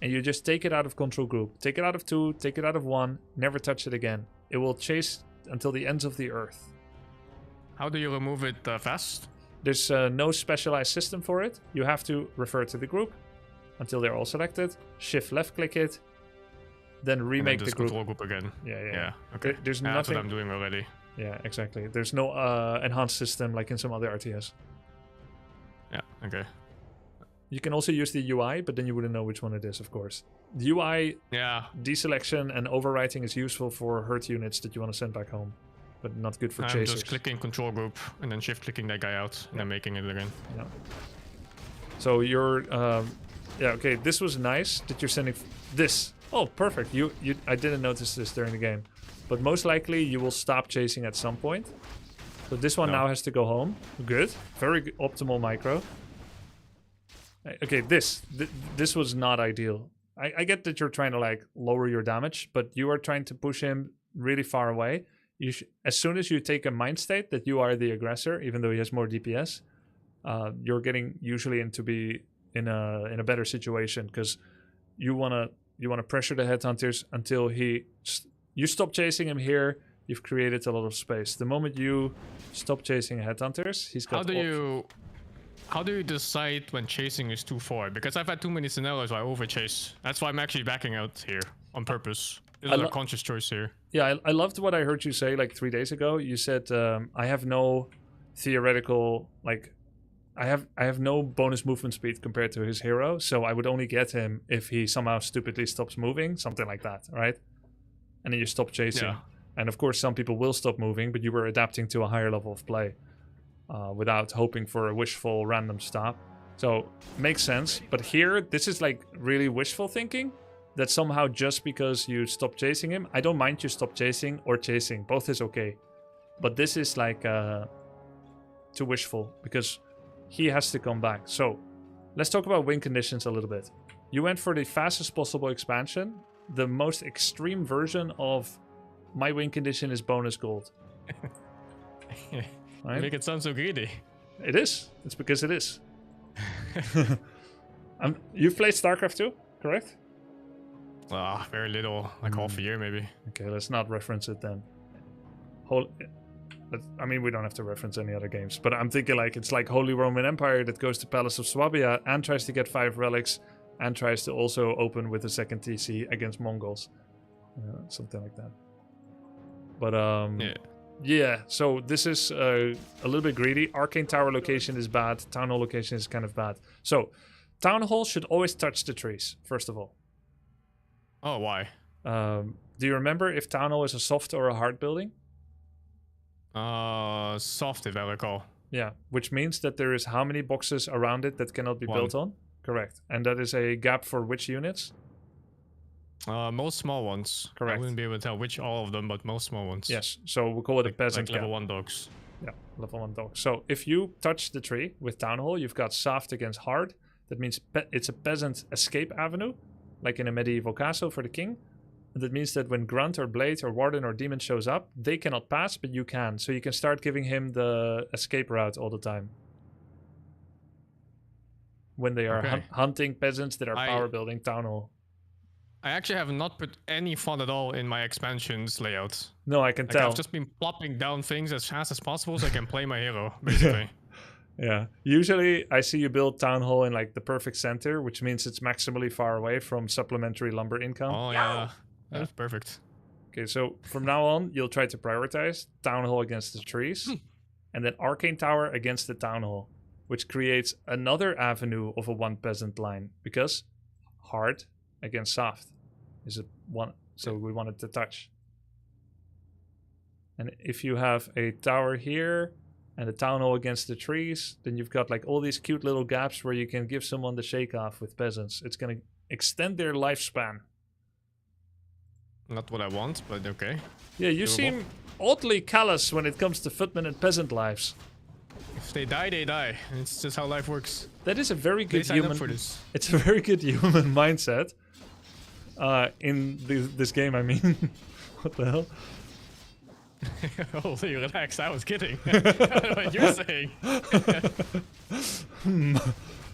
and you just take it out of control group. Take it out of 2, take it out of 1, never touch it again. It will chase until the ends of the earth. How do you remove it fast? There's no specialized system for it. You have to refer to the group until they're all selected. Shift left click it. Then remake the group. Control group again. Yeah. Okay. There's Yeah, that's nothing. what I'm doing already. Yeah, exactly. There's no enhanced system like in some other RTS. Yeah. Okay. You can also use the UI, but then you wouldn't know which one it is, of course. The UI Yeah. deselection and overwriting is useful for hurt units that you want to send back home, but not good for I'm chasers. just clicking control group and then shift clicking that guy out and then making it again. Yeah. So you're, yeah, okay. This was nice that you're sending this. Oh, perfect. I didn't notice this during the game, but most likely you will stop chasing at some point. So this one now has to go home. Good. Very good, optimal micro. Okay, this was not ideal. I get that you're trying to like lower your damage, but you are trying to push him really far away. As soon as you take a mind state that you are the aggressor, even though he has more DPS, you're getting usually into be in a better situation because you want to you want to pressure the headhunters until you stop chasing him here. You've created a lot of space. The moment you stop chasing headhunters, he's got. How do you decide when chasing is too far? Because I've had too many scenarios where I over chase. That's why I'm actually backing out here on purpose. This is a conscious choice here. Yeah, I loved what I heard you say like 3 days ago. You said I have no theoretical I have no bonus movement speed compared to his hero, so I would only get him if he somehow stupidly stops moving, something like that, right? And then you stop chasing. Yeah. And of course, some people will stop moving, but you were adapting to a higher level of play without hoping for a wishful random stop. So makes sense. But here, this is like really wishful thinking. That somehow just because you stop chasing him, I don't mind you stop chasing or chasing. Both is okay. But this is like too wishful because he has to come back. So let's talk about win conditions a little bit. You went for the fastest possible expansion. The most extreme version of my win condition is bonus gold. Right? Make it sound so greedy. It is. It's because it is. You've played StarCraft 2, correct? Very little, like half a year maybe. Okay, let's not reference it then. I mean, we don't have to reference any other games, but I'm thinking like it's like Holy Roman Empire that goes to Palace of Swabia and tries to get 5 relics and tries to also open with a second TC against Mongols. Something like that. But yeah, so this is a little bit greedy. Arcane Tower location is bad. Town Hall location is kind of bad. So Town Hall should always touch the trees, first of all. Oh, why? Do you remember if Town Hall is a soft or a hard building? Soft, if I recall. Yeah, which means that there is how many boxes around it that cannot be 1. built on? Correct. And that is a gap for which units? Most small ones. Correct. I wouldn't be able to tell which all of them, but most small ones. Yes, so we'll call it a peasant like level gap. 1 dogs. Yeah, level 1 dog. So if you touch the tree with Town Hall, you've got soft against hard. That means it's a peasant escape avenue, like in a medieval castle for the king. That means that when Grunt or Blade or Warden or Demon shows up, they cannot pass, but you can. So you can start giving him the escape route all the time. When they are hunting peasants that are power building Town Hall. I actually have not put any fun at all in my expansions layout. No, I can tell. I've just been plopping down things as fast as possible so I can play my hero, basically. Yeah. Usually I see you build Town Hall in like the perfect center, which means it's maximally far away from supplementary lumber income. Oh, yeah. That's perfect. Okay, so from now on, you'll try to prioritize Town Hall against the trees, and then Arcane Tower against the Town Hall, which creates another avenue of a 1 peasant line, because hard against soft is a 1, so we want it to touch. And if you have a tower here and a Town Hall against the trees, then you've got like all these cute little gaps where you can give someone the shake off with peasants. It's going to extend their lifespan. Not what I want, but okay. Yeah, you seem oddly callous when it comes to footmen and peasant lives. If they die, they die. It's just how life works. That is a very good They sign human. up for this. It's a very good human mindset. In this game, I mean, what the hell? Holy, relax! I was kidding. I don't know what you're saying.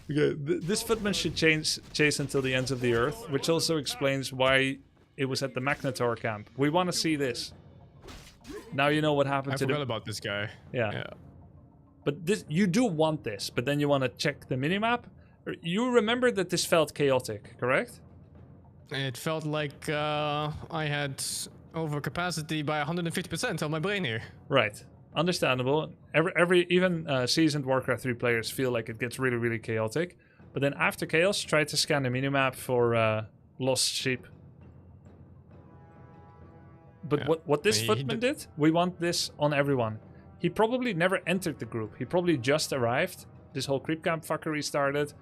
Okay, this footman should chase until the ends of the earth, which also explains why it was at the Magnetar camp. We want to see this. Now you know what happened I to forgot about this guy. Yeah. But this, you do want this, but then you want to check the minimap. You remember that this felt chaotic, correct? It felt like I had overcapacity by 150% on my brain here. Right. Understandable. Even seasoned Warcraft 3 players feel like it gets really, really chaotic. But then after chaos, try to scan the minimap for lost sheep. But what this footman did, we want this on everyone. He probably never entered the group. He probably just arrived. This whole creep camp fuckery started.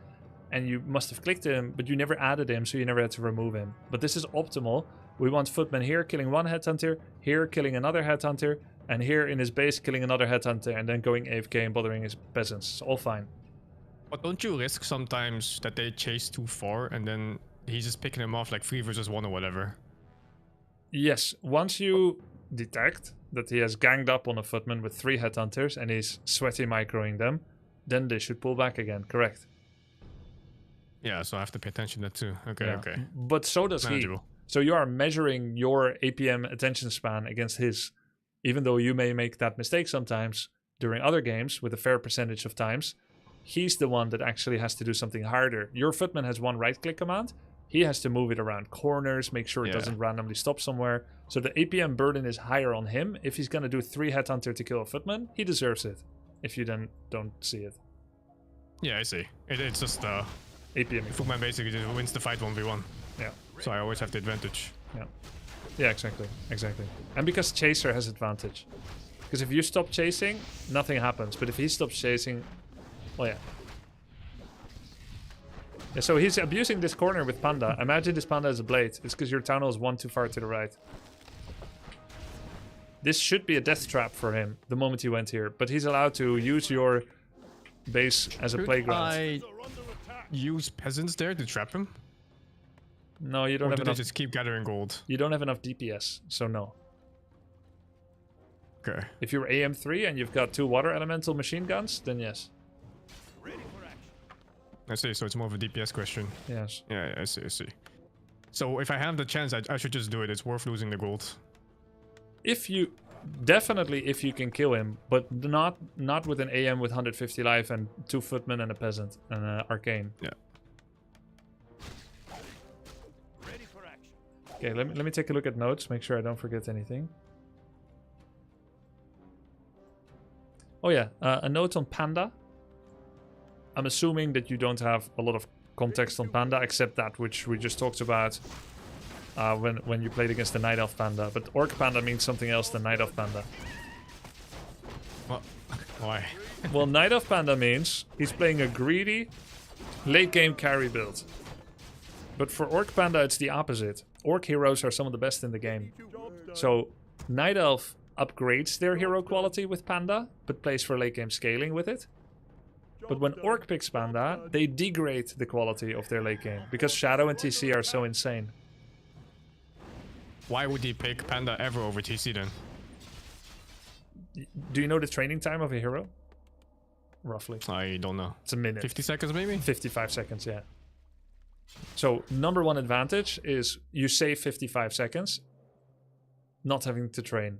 And you must have clicked him, but you never added him, so you never had to remove him. But this is optimal. We want footman here killing 1 headhunter, here killing another headhunter, and here in his base killing another headhunter, and then going AFK and bothering his peasants. It's all fine. But don't you risk sometimes that they chase too far and then he's just picking them off like 3 versus 1 or whatever? Yes, once you detect that he has ganged up on a footman with 3 headhunters and he's sweaty microing them, then they should pull back again, correct? Yeah, so I have to pay attention to that too. Okay, Yeah. okay. But so does he. Manageable. So you are measuring your APM attention span against his. Even though you may make that mistake sometimes during other games with a fair percentage of times, he's the one that actually has to do something harder. Your footman has one right-click command. He has to move it around corners, make sure it Yeah. doesn't randomly stop somewhere. So the APM burden is higher on him. If he's going to do 3 headhunter to kill a footman, he deserves it. If you then don't see it. Yeah, I see. It's just APM. Footman basically just wins the fight 1v1. Yeah. So I always have the advantage. Yeah, exactly. And because Chaser has advantage. Because if you stop chasing, nothing happens. But if he stops chasing, well, yeah. Yeah, so he's abusing this corner with Panda. Imagine this Panda as a blade. It's because your town hall is 1 too far to the right. This should be a death trap for him the moment he went here. But he's allowed to use your base as a playground. I use peasants there to trap him? No, you don't Or have do they enough. just keep gathering gold? You don't have enough DPS, so no. Okay. If you're AM3 and you've got 2 water elemental machine guns, then yes. I see, so it's more of a DPS question. Yes. Yeah, I see. So if I have the chance, I should just do it. It's worth losing the gold. If you if you can kill him, but not with an AM with 150 life and 2 footmen and a peasant and an arcane. Yeah. Okay, let me take a look at notes, make sure I don't forget anything. Oh yeah, a note on Panda. I'm assuming that you don't have a lot of context on Panda, except that which we just talked about when you played against the Night Elf Panda. But Orc Panda means something else than Night Elf Panda. What? Why? Well, Night Elf Panda means he's playing a greedy late game carry build. But for Orc Panda, it's the opposite. Orc heroes are some of the best in the game. So Night Elf upgrades their hero quality with Panda, but plays for late game scaling with it. But when Orc picks Panda, they degrade the quality of their late game, because Shadow and TC are so insane. Why would he pick Panda ever over TC then? Do you know the training time of a hero? Roughly. I don't know. It's a minute. 50 seconds maybe? 55 seconds, yeah. So number one advantage is you save 55 seconds not having to train.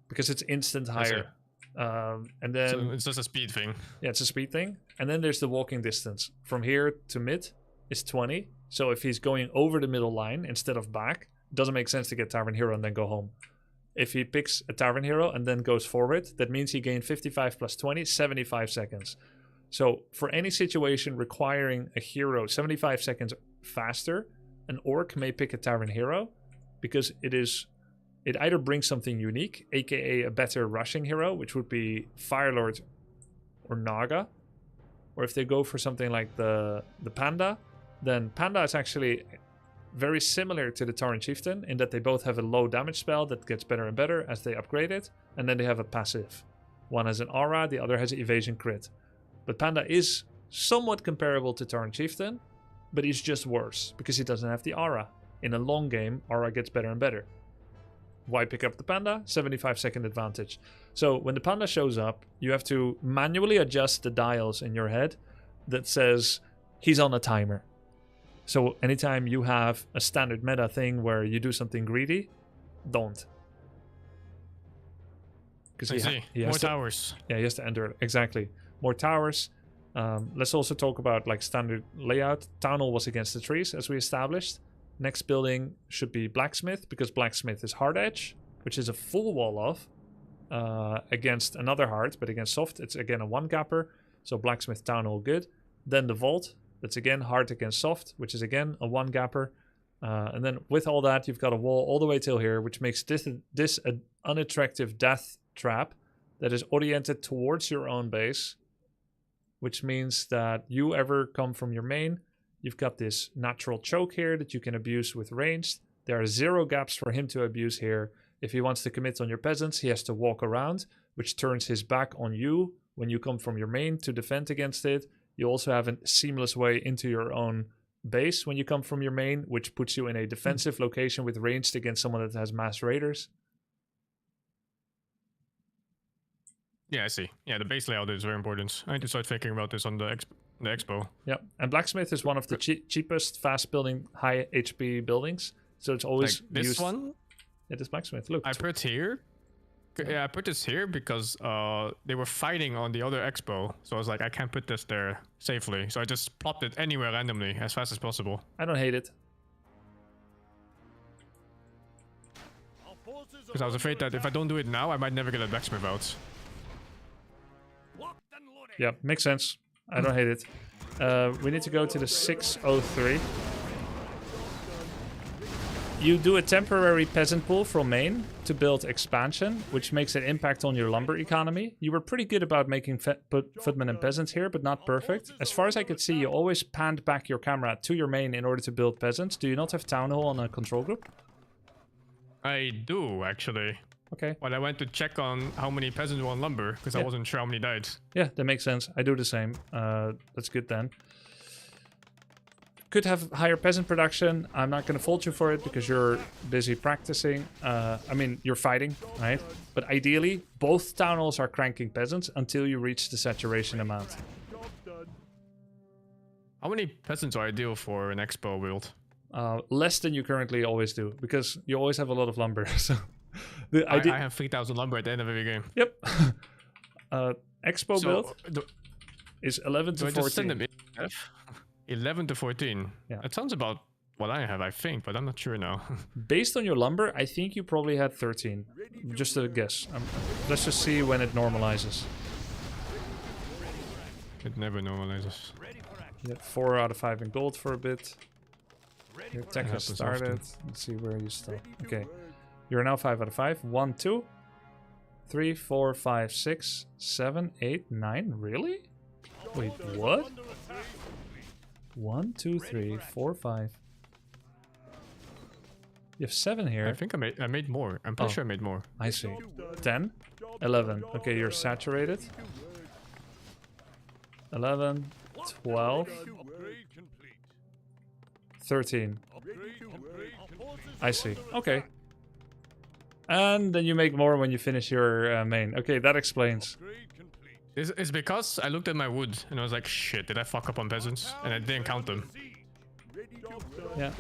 Because it's instant higher. And then So it's just a speed thing. yeah, it's a speed thing. And then there's the walking distance. From here to mid is 20. So if he's going over the middle line instead of back, it doesn't make sense to get Tavern Hero and then go home. If he picks a Tavern Hero and then goes forward, that means he gained 55 plus 20, 75 seconds. So for any situation requiring a hero 75 seconds faster, an Orc may pick a Tavern Hero because it either brings something unique, aka a better rushing hero, which would be Firelord or Naga. Or if they go for something like the Panda, then Panda is actually very similar to the Tauren Chieftain in that they both have a low damage spell that gets better and better as they upgrade it, and then they have a passive. One has an aura, the other has an evasion crit. But Panda is somewhat comparable to Tauren Chieftain, but he's just worse because he doesn't have the aura. In a long game, aura gets better and better. Why pick up the Panda? 75-second advantage. So when the Panda shows up, you have to manually adjust the dials in your head that says he's on a timer. So anytime you have a standard meta thing where you do something greedy, don't. Because I see. More towers. Yeah, he has to enter. Exactly. More towers. Let's also talk about like standard layout. Town Hall was against the trees, as we established. Next building should be Blacksmith, because Blacksmith is hard edge, which is a full wall off against another hard, but against soft, it's again a one gapper. So Blacksmith Town Hall good. Then the Vault, that's again hard against soft, which is again a one gapper. And then with all that, you've got a wall all the way till here, which makes this an unattractive death trap that is oriented towards your own base, which means that you ever come from your main, you've got this natural choke here that you can abuse with ranged. There are 0 gaps for him to abuse here. If he wants to commit on your peasants, he has to walk around, which turns his back on you when you come from your main to defend against it. You also have a seamless way into your own base when you come from your main, which puts you in a defensive location with ranged against someone that has mass raiders. Yeah, I see. Yeah, the base layout is very important. I need to start thinking about this on the expo. Yeah, and blacksmith is one of the cheapest, fast building, high HP buildings. So it's always Like this used. one, It is blacksmith. Look, I put here. Yeah, I put this here because they were fighting on the other expo. So I was like, I can't put this there safely. So I just plopped it anywhere randomly as fast as possible. I don't hate it. Our forces Because I are was afraid that if I don't do it now, I might never get a blacksmith out. locked and loaded. Yeah, makes sense. I don't hate it. We need to go to the 603. You do a temporary peasant pool from main to build expansion, which makes an impact on your lumber economy. You were pretty good about making footmen and peasants here, but not perfect. As far as I could see, you always panned back your camera to your main in order to build peasants. Do you not have town hall on a control group? I do, actually. Okay. But I went to check on how many peasants were on lumber, because I Yeah. wasn't sure how many died. Yeah, that makes sense. I do the same. That's good then. Could have higher peasant production. I'm not going to fault you for it because you're busy practicing. I mean, you're fighting, right? But ideally, both town halls are cranking peasants until you reach the saturation amount. Job done. How many peasants are ideal for an expo build? Less than you currently always do because you always have a lot of lumber. So the I idea. have 3,000 lumber at the end of every game. Yep. Expo build do, is 11 do to I just send 14. them in? 11 to 14. Yeah. That sounds about what I have, I think, but I'm not sure now. Based on your lumber, I think you probably had 13. Just a guess. Let's just see when it normalizes. It never normalizes. Ready for action. You had 4 out of 5 in gold for a bit. Ready Your for tech That has happens started. often. Let's see where you stop. ready to Okay. work. You're now 5 out of 5. 1, 2, 3, 4, 5, 6, 7, 8, 9. Really? Wait, what? Under attack. 1, 2, 3, 4, 5. You have 7 I here. think I made more. I'm pretty Oh. sure I made more. I see. Job done. 10, Job 11. done. Okay, you're saturated. Ready to work. 11, 12, Ready to work. Upgrade complete. 13. Ready to work. Our forces I are see. under Okay. attack. And then you make more when you finish your main. Okay, that explains. Upgrade complete. It's because I looked at my wood and I was like, shit, did I fuck up on peasants? And I didn't count them. Ready to work. Yeah.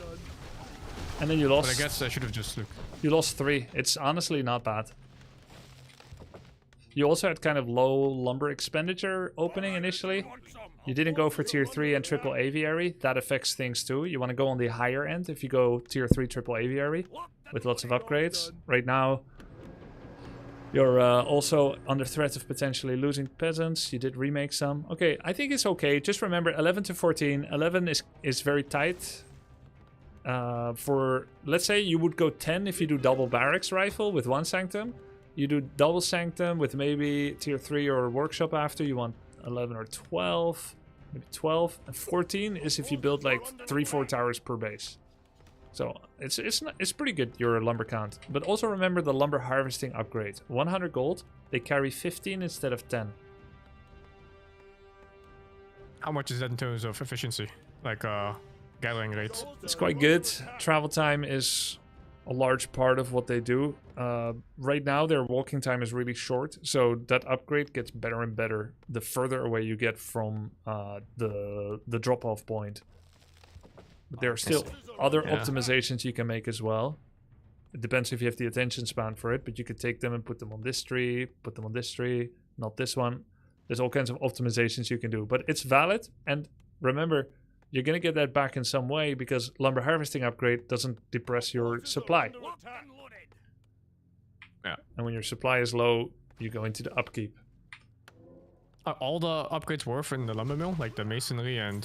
And then you lost. But I guess I should have just looked. You lost 3. It's honestly not bad. You also had kind of low lumber expenditure opening initially. You didn't go for tier 3 and triple aviary. That affects things too. You want to go on the higher end if you go tier 3 triple aviary with lots of upgrades. Right now, you're also under threat of potentially losing peasants. You did remake some. Okay, I think it's okay. Just remember 11 to 14. 11 is very tight. For, let's say you would go 10 if you do double barracks rifle with 1 sanctum. You do double sanctum with maybe tier 3 or workshop after. You want 11 or 12. Maybe 12. And 14 is if you build like 3-4 towers per base. So it's pretty good, your lumber count. But also remember the lumber harvesting upgrade. 100 gold, they carry 15 instead of 10. How much is that in terms of efficiency? Like gathering rate? It's quite good. Travel time is a large part of what they do. Right now, their walking time is really short, so that upgrade gets better and better the further away you get from the drop-off point. But there are still other Yeah. optimizations you can make as well. It depends if you have the attention span for it, but you could take them and put them on this tree, put them on this tree, not this one. There's all kinds of optimizations you can do, but it's valid. And remember, you're going to get that back in some way because lumber harvesting upgrade doesn't depress your supply. Yeah. And when your supply is low, you go into the upkeep. Are all the upgrades worth in the lumber mill? Like the masonry and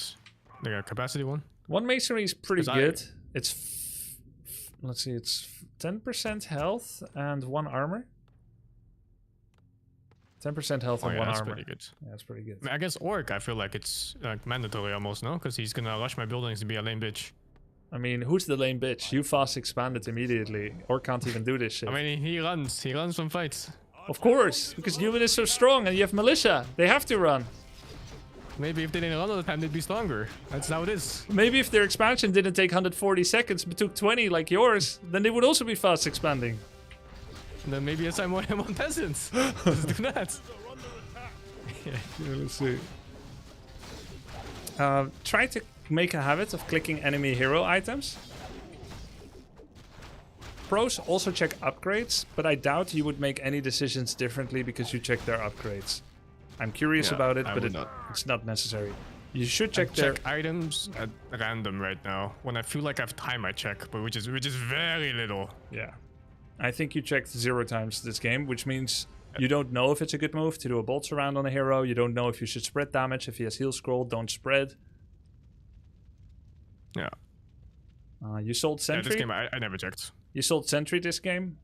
the capacity one? One masonry is pretty 'Cause good. Let's see, it's 10% health and 1 armor. 10% health Oh and yeah, 1 that's armor. pretty good. Yeah, that's pretty good. I mean, I guess Orc, I feel like it's like mandatory almost, no? Because he's gonna rush my buildings to be a lame bitch. I mean, who's the lame bitch? You fast expanded immediately, or can't even do this shit. I mean, he runs from fights. Of course, because human is so strong and you have militia. They have to run. Maybe if they didn't run all the time, they'd be stronger. That's how it is. Maybe if their expansion didn't take 140 seconds but took 20 like yours, then they would also be fast expanding. And then maybe assign more than one peasants. Just do that. Yeah, let's see. Try to make a habit of clicking enemy hero items. Pros also check upgrades, but I doubt you would make any decisions differently because you check their upgrades. I'm curious about it, but it's not necessary. You should check their items at random right now. When I feel like I have time, I check, but which is very little. Yeah. I think you checked 0 times this game, which means you don't know if it's a good move to do a bolt surround on a hero. You don't know if you should spread damage. If he has heal scroll, don't spread. Yeah. You sold Sentry? Yeah, this game I never checked. You sold Sentry this game?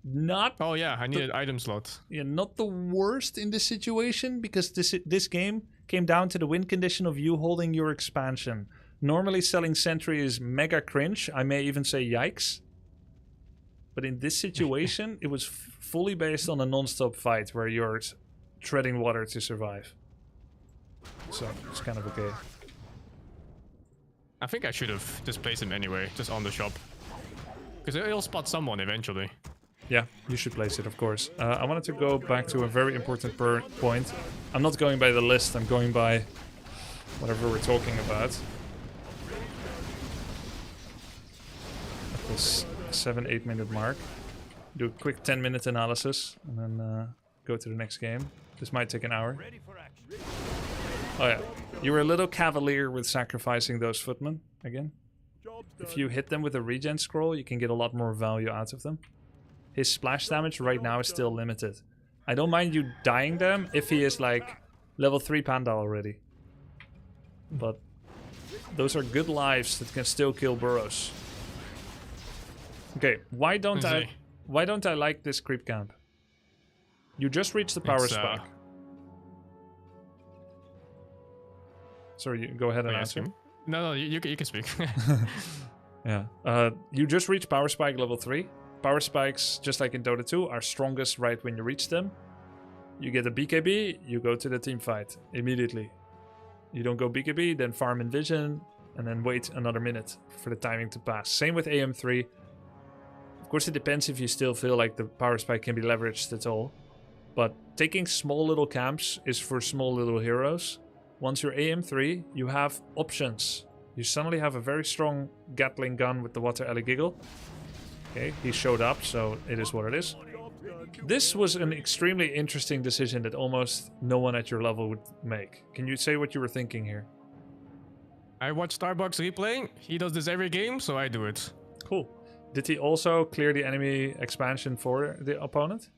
Not... Oh yeah, I needed item slot. Yeah, not the worst in this situation, because this game came down to the win condition of you holding your expansion. Normally selling Sentry is mega cringe. I may even say yikes. But in this situation, it was fully based on a non-stop fight where you're treading water to survive. So it's kind of okay. I think I should have just placed him anyway, just on the shop. Because it'll spot someone eventually. Yeah, you should place it, of course. I wanted to go back to a very important point. I'm not going by the list, I'm going by whatever we're talking about. At this 7-8 minute mark. Do a quick 10-minute analysis and then go to the next game. This might take an hour. Oh yeah, you were a little cavalier with sacrificing those footmen again. If you hit them with a regen scroll, you can get a lot more value out of them. His splash damage right now is still limited. I don't mind you dying them if he is like level 3 Panda already. But those are good lives that can still kill burrows. Okay, why don't I like this creep camp? You just reached the power spike. Sorry, you go ahead and answer. No, you can speak. Yeah. You just reached power spike level 3. Power spikes, just like in Dota 2, are strongest right when you reach them. You get a BKB, you go to the team fight immediately. You don't go BKB, then farm Envision, and then wait another minute for the timing to pass. Same with AM3. Of course, it depends if you still feel like the power spike can be leveraged at all. But taking small little camps is for small little heroes. Once you're AM3, you have options. You suddenly have a very strong Gatling gun with the Water Ellie Giggle. Okay, he showed up, so it is what it is. This was an extremely interesting decision that almost no one at your level would make. Can you say what you were thinking here? I watch Starbucks replaying. He does this every game, so I do it. Cool. Did he also clear the enemy expansion for the opponent?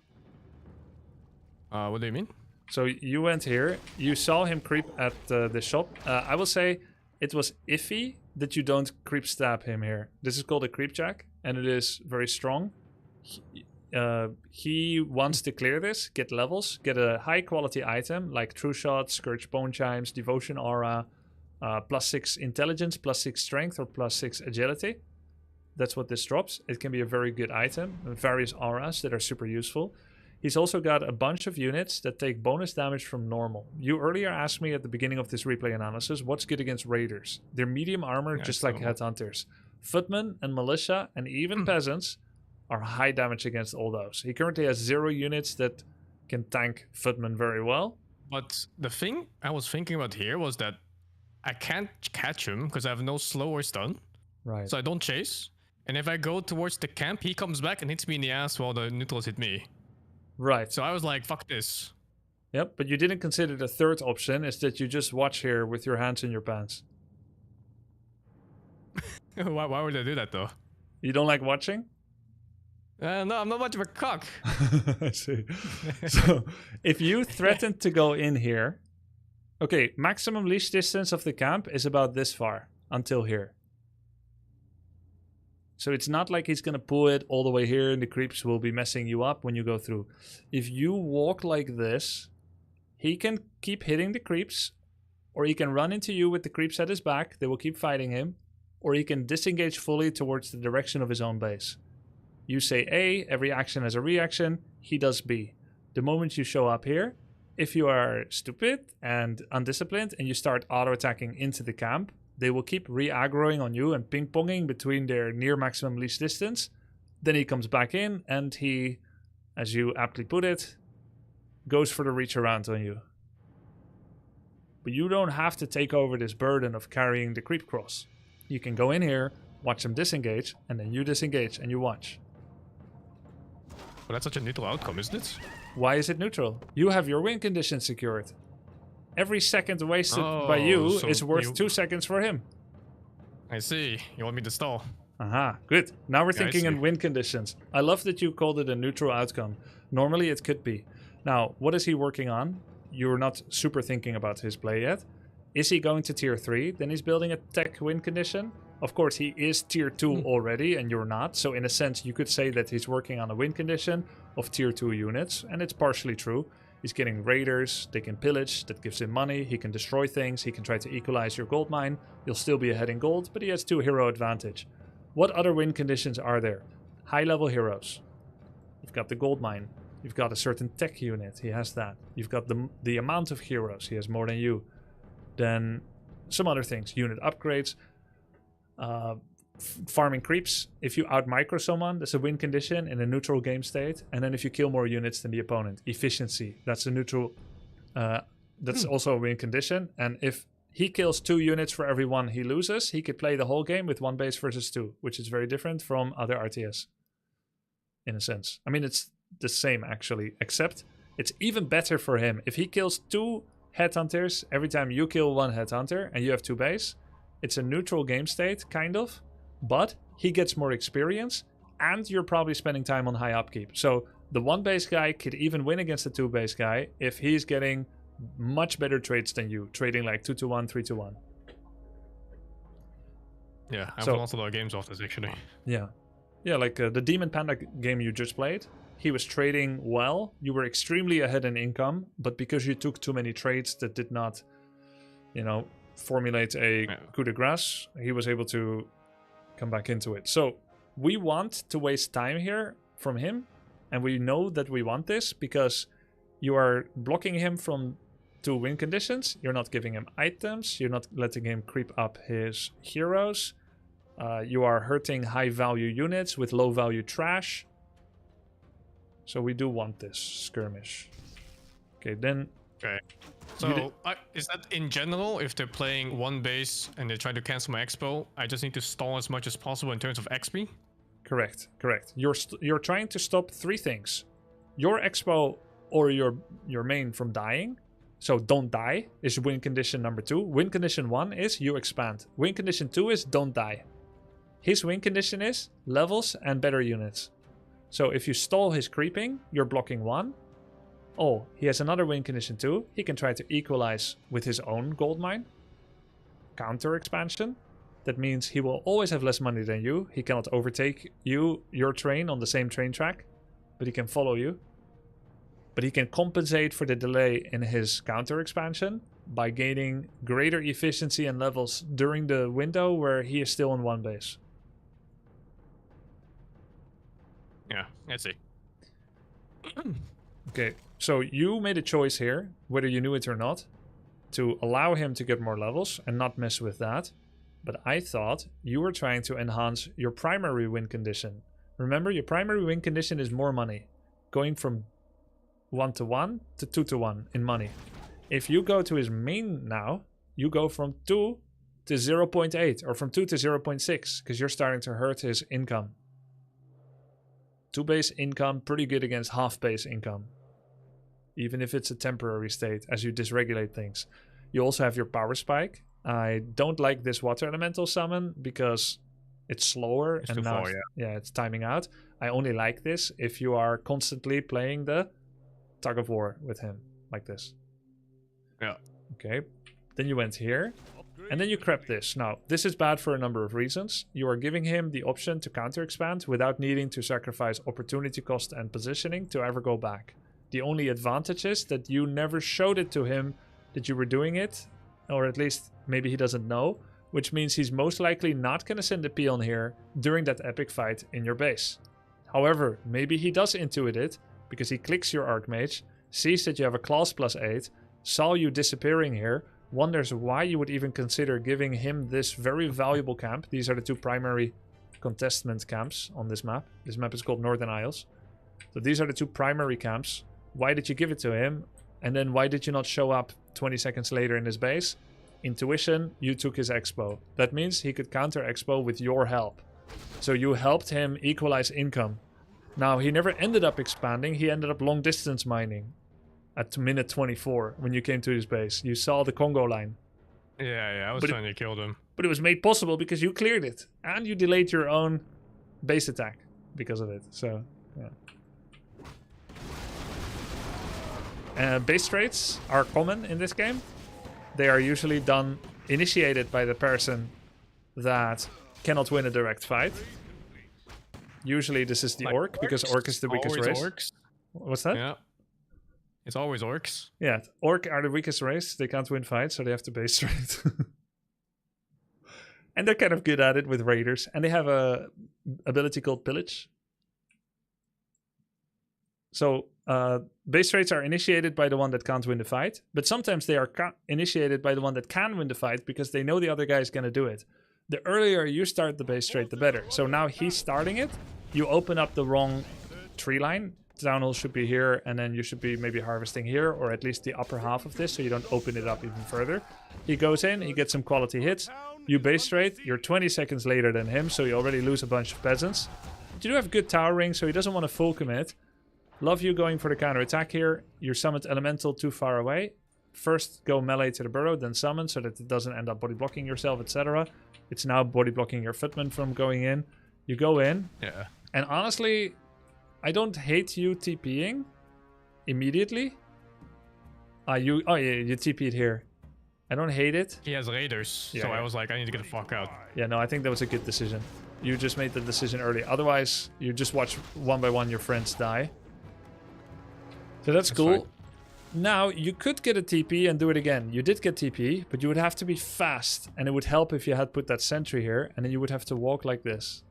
What do you mean? So you went here, you saw him creep at the shop. I will say it was iffy that you don't creep stab him here. This is called a creep jack, and it is very strong. He wants to clear this, get levels, get a high quality item like True Shot, Scourge Bone Chimes, Devotion Aura, +6 intelligence, +6 strength, or +6 agility. That's what this drops. It can be a very good item, various auras that are super useful. He's also got a bunch of units that take bonus damage from normal. You earlier asked me at the beginning of this replay analysis, what's good against raiders? They're medium armor, just like headhunters. Footmen and militia and even peasants are high damage against all those. He currently has 0 units that can tank footmen very well. But the thing I was thinking about here was that I can't catch him because I have no slow or stun. Right. So I don't chase. And if I go towards the camp, he comes back and hits me in the ass while the neutrals hit me. Right. So I was like, fuck this. Yep, but you didn't consider the third option, is that you just watch here with your hands in your pants. Why would I do that though? You don't like watching? No, I'm not much of a cock. I see. So, if you threaten to go in here... Okay, maximum leash distance of the camp is about this far, until here. So it's not like he's going to pull it all the way here and the creeps will be messing you up when you go through. If you walk like this, he can keep hitting the creeps, or he can run into you with the creeps at his back. They will keep fighting him. Or he can disengage fully towards the direction of his own base. You say A, every action has a reaction. He does B. The moment you show up here, if you are stupid and undisciplined and you start auto-attacking into the camp, they will keep re-aggroing on you and ping-ponging between their near maximum leash distance. Then he comes back in and he, as you aptly put it, goes for the reach around on you. But you don't have to take over this burden of carrying the creep cross. You can go in here, watch them disengage, and then you disengage and you watch. But that's such a neutral outcome, isn't it? Why is it neutral? You have your win condition secured. Every second wasted by you so is worth you- 2 seconds for him. I see. You want me to stall? Aha, good. Now we're Yeah, I thinking in see. win conditions. I love that you called it a neutral outcome. Normally it could be. Now, what is he working on? You're not super thinking about his play yet. Is he going to tier 3? Then he's building a tech win condition. Of course, he is tier 2 already, and you're not. So in a sense, you could say that he's working on a win condition of tier 2 units, and it's partially true. He's getting raiders, they can pillage, that gives him money, he can destroy things, he can try to equalize your gold mine. You'll still be ahead in gold, but he has 2 hero advantage. What other win conditions are there? High level heroes. You've got the gold mine. You've got a certain tech unit, he has that. You've got the amount of heroes, he has more than you. Then some other things, unit upgrades, farming creeps. If you out micro someone, that's a win condition in a neutral game state. And then if you kill more units than the opponent, efficiency, that's a neutral, that's also a win condition. And if he kills 2 units for every 1 he loses, he could play the whole game with 1 base versus 2, which is very different from other RTS in a sense. I mean, it's the same actually, except it's even better for him. If he kills 2 headhunters every time you kill 1 headhunter and you have 2 base, it's a neutral game state, kind of, but he gets more experience and you're probably spending time on high upkeep. So the 1 base guy could even win against the 2 base guy if he's getting much better trades than you, trading like 2-1, 3-1. Yeah, I've So- lost a lot of games off this actually. Yeah. Yeah, like the Demon Panda game you just played, he was trading well. You were extremely ahead in income, but because you took too many trades that did not, formulate a coup de grace, he was able to come back into it. So we want to waste time here from him, and we know that we want this because you are blocking him from 2 win conditions. You're not giving him items. You're not letting him creep up his heroes. You are hurting high value units with low value trash. So we do want this skirmish. Okay, then Okay. You did- So, is that in general, if they're playing 1 base and they try to cancel my expo, I just need to stall as much as possible in terms of XP? correct. You're trying to stop 3 things: your expo or your main from dying. So don't die is win condition number 2. Win condition 1 is you expand. Win condition 2 is don't die. His win condition is levels and better units. So if you stall his creeping, you're blocking 1. Oh, he has another win condition 2. He can try to equalize with his own gold mine. Counter expansion. That means he will always have less money than you. He cannot overtake your train on the same train track, but he can follow you. But he can compensate for the delay in his counter expansion by gaining greater efficiency and levels during the window where he is still on 1 base. Yeah, I see. Okay, so you made a choice here, whether you knew it or not, to allow him to get more levels and not mess with that. But I thought you were trying to enhance your primary win condition. Remember, your primary win condition is more money, going from 1-1 to 2-1 in money. If you go to his main now, you go from 2 to 0.8 or from 2 to 0.6 because you're starting to hurt his income. 2 base income, pretty good against half base income. Even if it's a temporary state as you dysregulate things. You also have your power spike. I don't like this water elemental summon because it's slower It's and too now far, it's timing out. I only like this if you are constantly playing the tug of war with him like this. Yeah. Okay. Then you went here. And then you crept this. Now, this is bad for a number of reasons. You are giving him the option to counter expand without needing to sacrifice opportunity cost and positioning to ever go back. The only advantage is that you never showed it to him that you were doing it, or at least maybe he doesn't know, which means he's most likely not going to send a peon here during that epic fight in your base. However, maybe he does intuit it because he clicks your Archmage, sees that you have a class +8, saw you disappearing here, wonders why you would even consider giving him this very valuable camp. These are the 2 primary contestment camps on this map. This map is called Northern Isles. So these are the 2 primary camps. Why did you give it to him? And then why did you not show up 20 seconds later in his base? Intuition, you took his expo. That means he could counter expo with your help. So you helped him equalize income. Now, he never ended up expanding. He ended up long distance mining at minute 24 when you came to his base. You saw the Congo line. Yeah, I was But trying to kill them. But it was made possible because you cleared it. And you delayed your own base attack because of it. So, yeah. Base trades are common in this game. They are usually initiated by the person that cannot win a direct fight. Usually this is the Like orc, because orc is the weakest Always race. orcs. What's that? Yeah. It's always orcs. Yeah, orc are the weakest race. They can't win fights, so they have to base trade. And they're kind of good at it with raiders. And they have a ability called pillage. So base trades are initiated by the one that can't win the fight. But sometimes they are initiated by the one that can win the fight because they know the other guy is going to do it. The earlier you start the base trade, the better. So now he's starting it. You open up the wrong tree line. Town hall should be here, and then you should be maybe harvesting here, or at least the upper half of this, so you don't open it up even further. He goes in, he gets some quality hits. You base trade, you're 20 seconds later than him, so you already lose a bunch of peasants. But you do have good towering, so he doesn't want to full commit. Love you going for the counter attack here. You're summoned elemental too far away. First go melee to the burrow, then summon, so that it doesn't end up body blocking yourself, etc. It's now body blocking your footman from going in. You go in, Yeah. and honestly, I don't hate you TPing immediately. You TP'd here. I don't hate it. He has raiders, Yeah, so yeah. I was like, I need to get the fuck out. Yeah, no, I think that was a good decision. You just made the decision early. Otherwise, you just watch one by one your friends die. So that's cool. fine. Now, you could get a TP and do it again. You did get TP, but you would have to be fast. And it would help if you had put that sentry here. And then you would have to walk like this.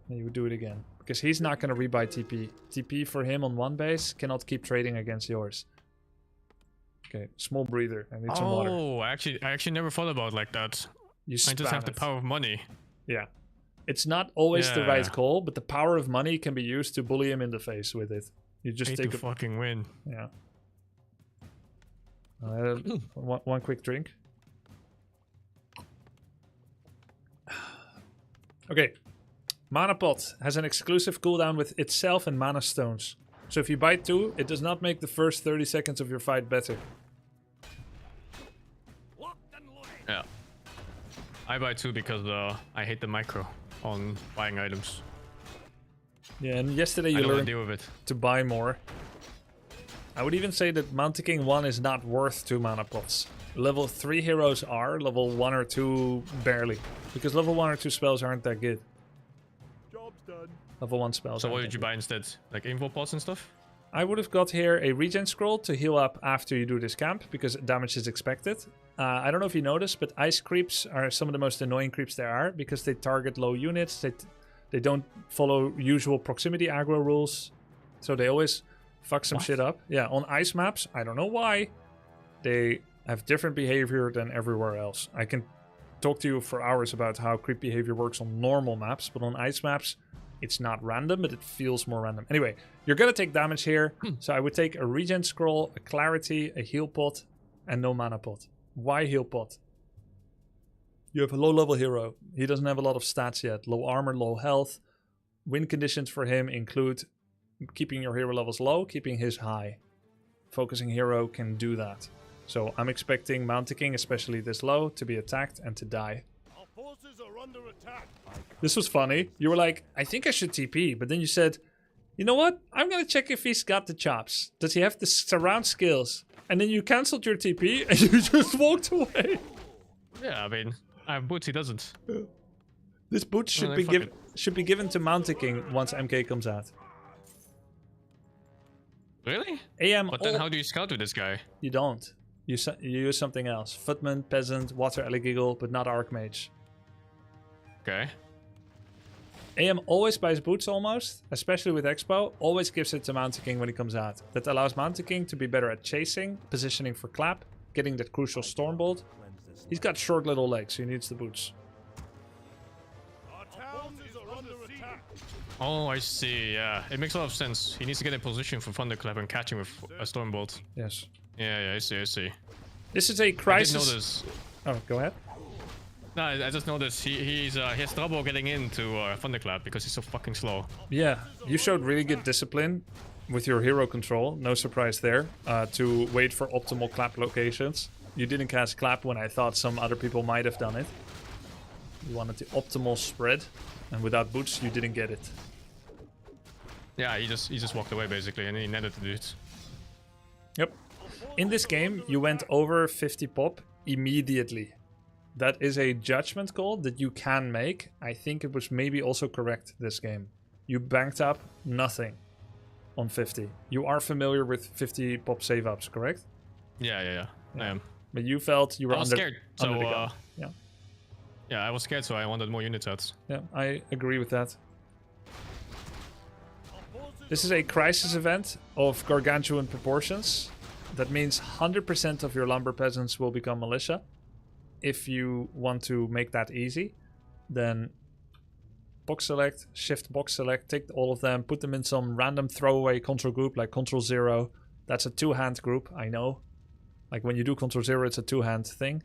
And you would do it again. Because he's not going to rebuy TP. TP for him on one base cannot keep trading against yours. Okay, small breather. I need some water. Oh, I actually never thought about it like that. You I just spam have the it. power of money. Yeah. It's not always the right Yeah. call, but the power of money can be used to bully him in the face with it. You just Hate take to a... fucking win. Yeah. One quick drink. Okay. Mana Pot has an exclusive cooldown with itself and mana stones. So if you buy 2, it does not make the first 30 seconds of your fight better. Yeah. I buy 2 because I hate the micro on buying items. Yeah, and yesterday I you don't want learned to deal with it. to buy more. I would even say that Mountain King 1 is not worth 2 mana pots. Level 3 heroes are, level 1 or 2 barely. Because level 1 or 2 spells aren't that good. Job's done. Level 1 spells So aren't what that did you good. buy instead? Like info pots and stuff? I would have got here a regen scroll to heal up after you do this camp, because damage is expected. I don't know if you noticed, but ice creeps are some of the most annoying creeps there are, because they target low units, they don't follow usual proximity aggro rules, so they always fuck some shit up. Yeah, on ice maps, I don't know why, they have different behavior than everywhere else. I can talk to you for hours about how creep behavior works on normal maps, but on ice maps, it's not random, but it feels more random. Anyway, you're gonna take damage here, so I would take a regen scroll, a clarity, a heal pot, and no mana pot. Why heal pot? You have a low level hero. He doesn't have a lot of stats yet. Low armor, low health. Win conditions for him include keeping your hero levels low, keeping his high. Focusing hero can do that. So I'm expecting Mountain King, especially this low, to be attacked and to die. Our forces are under attack. This was funny. You were like, I think I should TP. But then you said, you know what? I'm going to check if he's got the chops. Does he have the surround skills? And then you cancelled your TP and you just walked away. Yeah, I mean, I have boots, he doesn't. This boot should Well, be then fuck should be given to Mountain King once MK comes out. Really? AM, But then how do you scout with this guy? you don't. You use something else. Footman, Peasant, Water Elegiggle, but not Archmage. Okay. AM always buys boots almost, especially with Expo. Always gives it to Mountain King when he comes out. That allows Mountain King to be better at chasing, positioning for clap, getting that crucial Stormbolt. He's got short little legs, so he needs the boots. Our towns are under attack. Oh, I see. Yeah, it makes a lot of sense. He needs to get in position for Thunderclap and catch him with a Stormbolt. Yes. Yeah, I see. I see. This is a I did crisis. notice. Oh, go ahead. No, I just noticed he has trouble getting into Thunderclap because he's so fucking slow. Yeah, you showed really good discipline with your hero control. No surprise there. To wait for optimal clap locations. You didn't cast clap when I thought some other people might have done it. You wanted the optimal spread, and without boots, you didn't get it. Yeah, he just walked away basically, and he netted the dude. Yep. In this game, you went over 50 pop immediately. That is a judgment call that you can make. I think it was maybe also correct this game. You banked up nothing on 50. You are familiar with 50 pop save ups, correct? Yeah. I am. But you felt you were I was under, scared, under so the gun. Yeah. yeah, I was scared, so I wanted more units out. Yeah, I agree with that. This is a crisis event of gargantuan proportions. That means 100% of your lumber peasants will become militia. If you want to make that easy, then box select, shift box select, take all of them, put them in some random throwaway control group like control 0. That's a two-hand group, I know. Like when you do control 0, it's a two-hand thing.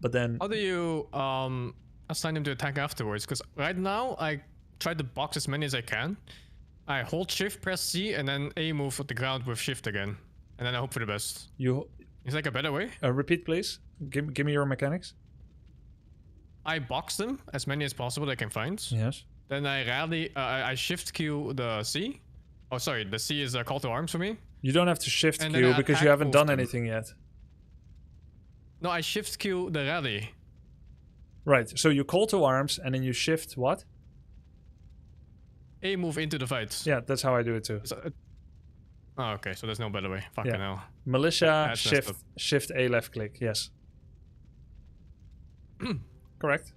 But then... How do you assign him to attack afterwards? Because right now, I try to box as many as I can. I hold shift, press C, and then A move at the ground with shift again. And then I hope for the best. Is like a better way? Repeat, please. Give me your mechanics. I box them as many as possible that I can find. Yes. Then I rally, I shift Q the C. Oh, sorry, the C is a call to arms for me. You don't have to shift And Q then because attack you haven't done move them. anything yet. No, I shift Q the rally. Right, so you call to arms and then you shift what? A move into the fight. Yeah, that's how I do it too. Oh, okay, so there's no better way. Fucking hell. Militia, That's messed up. shift A left click, yes. Correct.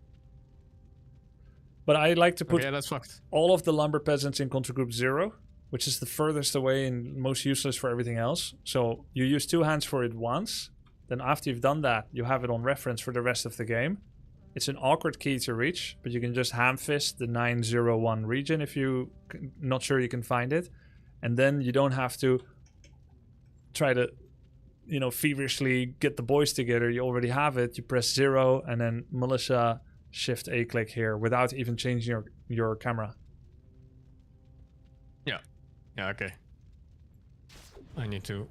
But I like to put Okay, that's fucked. all of the lumber peasants in control group 0, which is the furthest away and most useless for everything else. So you use two hands for it once. Then after you've done that, you have it on reference for the rest of the game. It's an awkward key to reach, but you can just ham fist the 901 region if you're not sure you can find it. And then you don't have to try to, feverishly get the boys together. You already have it. You press 0 and then militia shift A click here without even changing your camera. Yeah, okay. I need to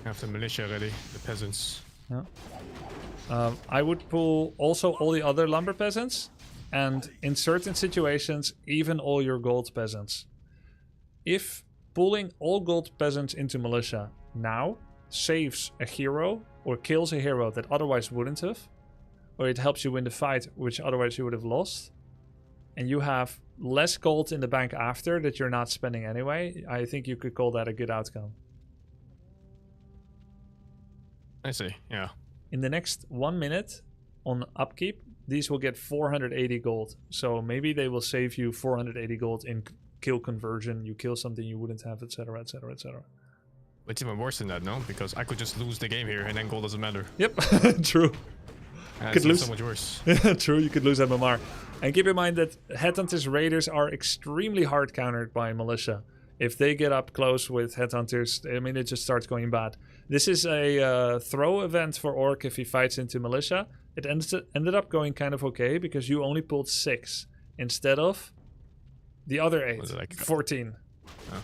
have the militia ready, the peasants. Yeah. I would pull also all the other lumber peasants, and in certain situations, even all your gold peasants. If pulling all gold peasants into militia now saves a hero or kills a hero that otherwise wouldn't have, or it helps you win the fight which otherwise you would have lost, and you have less gold in the bank after that you're not spending anyway, I think you could call that a good outcome. I see, yeah. In the next 1 minute on upkeep, these will get 480 gold. So maybe they will save you 480 gold in kill conversion. You kill something you wouldn't have, etc, etc, etc. It's even worse than that, no? Because I could just lose the game here and then gold doesn't matter. Yep, true. Could lose. So much worse. True, you could lose MMR. And keep in mind that Headhunters Raiders are extremely hard countered by Militia. If they get up close with Headhunters, I mean, it just starts going bad. This is a throw event for Orc if he fights into Militia. It ended up going kind of okay because you only pulled 6 instead of the other 8, Was it like 14. Oh.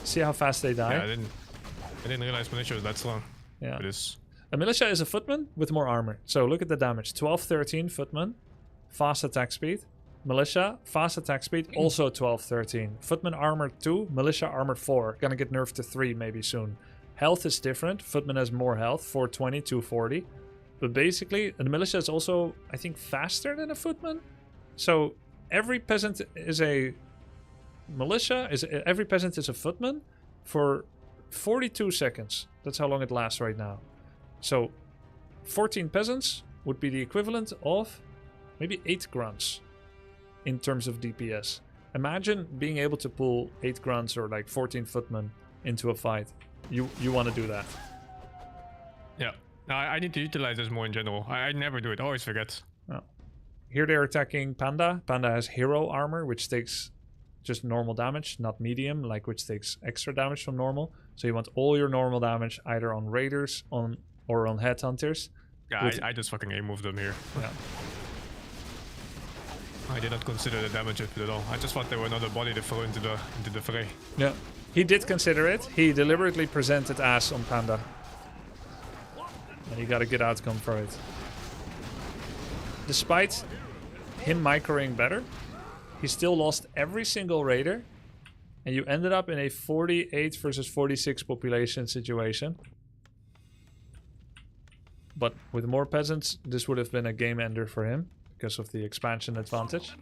See how fast they die? Yeah, I didn't realize militia was that slow. Yeah. It is. A Militia is a footman with more armor. So look at the damage. 12, 13 footman. Fast attack speed. Militia, fast attack speed, also 12, 13. Footman armor 2, Militia armor 4. Gonna get nerfed to 3 maybe soon. Health is different. Footman has more health, 420, 240. But basically, the Militia is also, I think, faster than a footman. So every peasant is a Militia, every peasant is a footman for 42 seconds. That's how long it lasts right now. So 14 peasants would be the equivalent of maybe 8 grunts in terms of DPS. Imagine being able to pull 8 grunts or like 14 footmen into a fight. You want to do that. Yeah. No, I need to utilize this more in general. I never do it. I always forget. Oh. Here they're attacking Panda. Panda has hero armor, which takes just normal damage, not medium, like which takes extra damage from normal. So you want all your normal damage either on raiders or on headhunters. Yeah, I just fucking A-moved them here. Yeah. I did not consider the damage of it at all. I just thought there were another body to throw into the fray. Yeah. He did consider it. He deliberately presented ass on Panda. And he got a good outcome for it. Despite him microing better, he still lost every single raider. And you ended up in a 48 versus 46 population situation. But with more peasants, this would have been a game ender for him because of the expansion advantage.